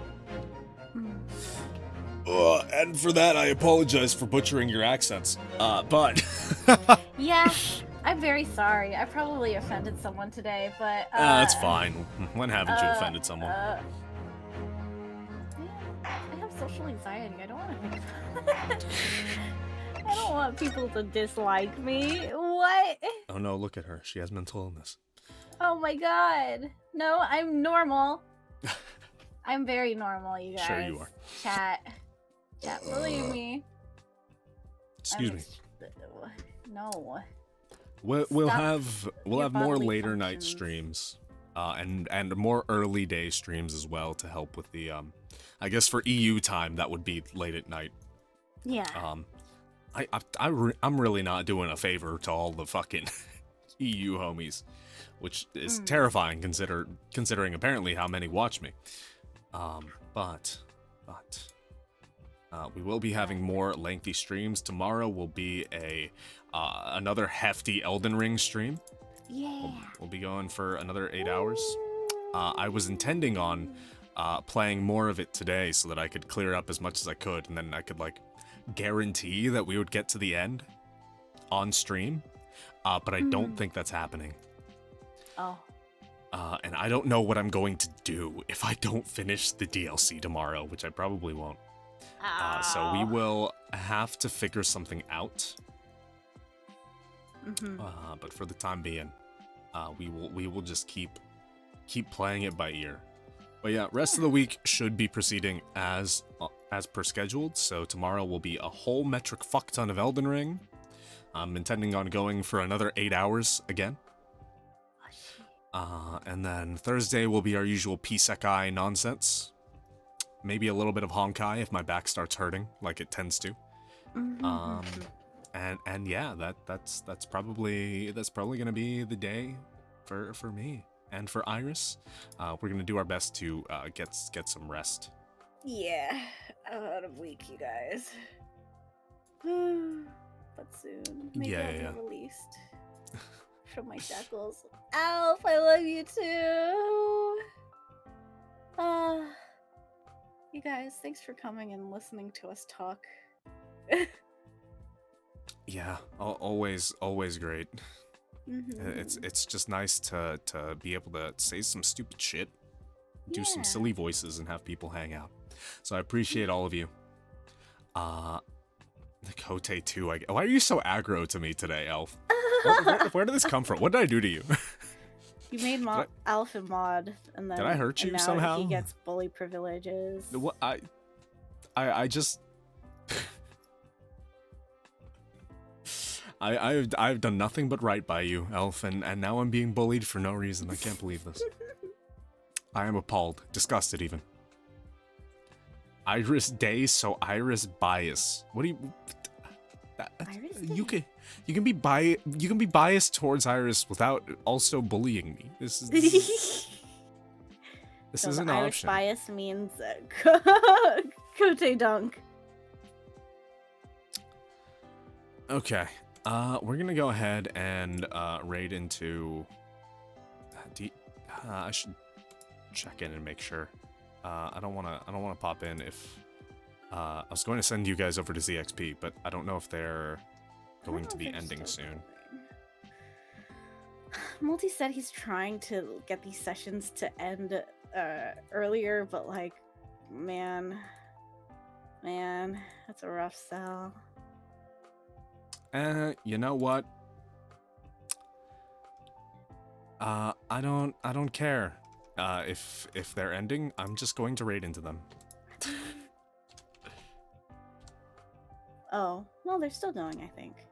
And for that, I apologize for butchering your accents. But Yeah, I'm very sorry. I probably offended someone today, but that's fine. When haven't you offended someone? I have social anxiety. I don't want to think about it. I don't want people to dislike me. What? Oh no, look at her. She has mental illness. Oh my god. No, I'm normal. I'm very normal, you guys. Sure you are. Chat, believe me. Excuse me. No. We'll have more bodily later night functions. streams, and more early day streams as well to help with the I guess for EU time that would be late at night. Yeah. I'm really not doing a favor to all the fucking EU homies, which is terrifying considering apparently how many watch me. But We will be having more lengthy streams. Tomorrow will be another hefty Elden Ring stream. Yeah. We'll be going for another 8 hours. I was intending on playing more of it today so that I could clear up as much as I could, and then I could, like, guarantee that we would get to the end on stream. But I don't think that's happening. Oh. And I don't know what I'm going to do if I don't finish the DLC tomorrow, which I probably won't. So we will have to figure something out. But for the time being, we will just keep playing it by ear. But yeah, rest of the week should be proceeding as per scheduled. So tomorrow will be a whole metric fuck ton of Elden Ring. I'm intending on going for another 8 hours again. And then Thursday will be our usual Pisekai nonsense. Maybe a little bit of Honkai if my back starts hurting, like it tends to. And yeah, that's probably gonna be the day for me and for Iris. We're gonna do our best to get some rest. Yeah, I'm out of week, you guys. But soon, maybe I'll be released from my shackles. Alf, I love you too. You guys, thanks for coming and listening to us talk. Yeah, always great. It's just nice to be able to say some stupid shit, do some silly voices, and have people hang out. So I appreciate all of you. The Kote too. Why are you so aggro to me today, Elf? Where did this come from? What did I do to you? You made Alf a mod, and then did I hurt you now somehow? He gets bully privileges. What I just I've done nothing but right by you, Elf, and now I'm being bullied for no reason. I can't believe this. I am appalled, disgusted even. Iris Day, so Iris bias. What do you? Iris Day? You can be biased towards Iris without also bullying me. This is this is an Irish option. bias means Kote Dunk. Okay, we're gonna go ahead and raid into. I should check in and make sure. I don't wanna pop in if. I was going to send you guys over to ZXP, but I don't know if they're going to be ending soon. Multi said he's trying to get these sessions to end earlier, but like, man, that's a rough sell. You know what? I don't care. If they're ending, I'm just going to raid into them. Oh, well, they're still going, I think.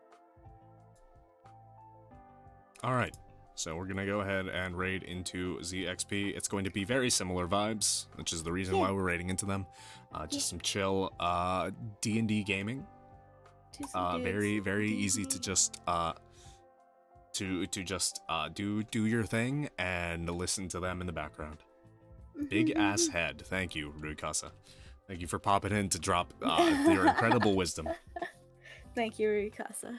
Alright, so we're gonna go ahead and raid into ZXP. It's going to be very similar vibes, which is the reason why we're raiding into them. Just some chill D&D gaming. Very easy to just do your thing and listen to them in the background. Big ass head. Thank you, Ruikasa. Thank you for popping in to drop your incredible wisdom. Thank you, Ruikasa.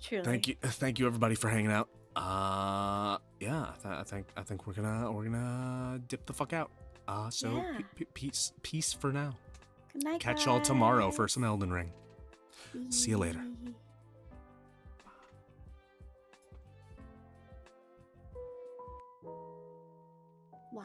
Truly. Thank you everybody for hanging out. Yeah, I think we're gonna dip the fuck out. So peace for now. Good night, Catch y'all tomorrow for some Elden Ring. See you later. Wow.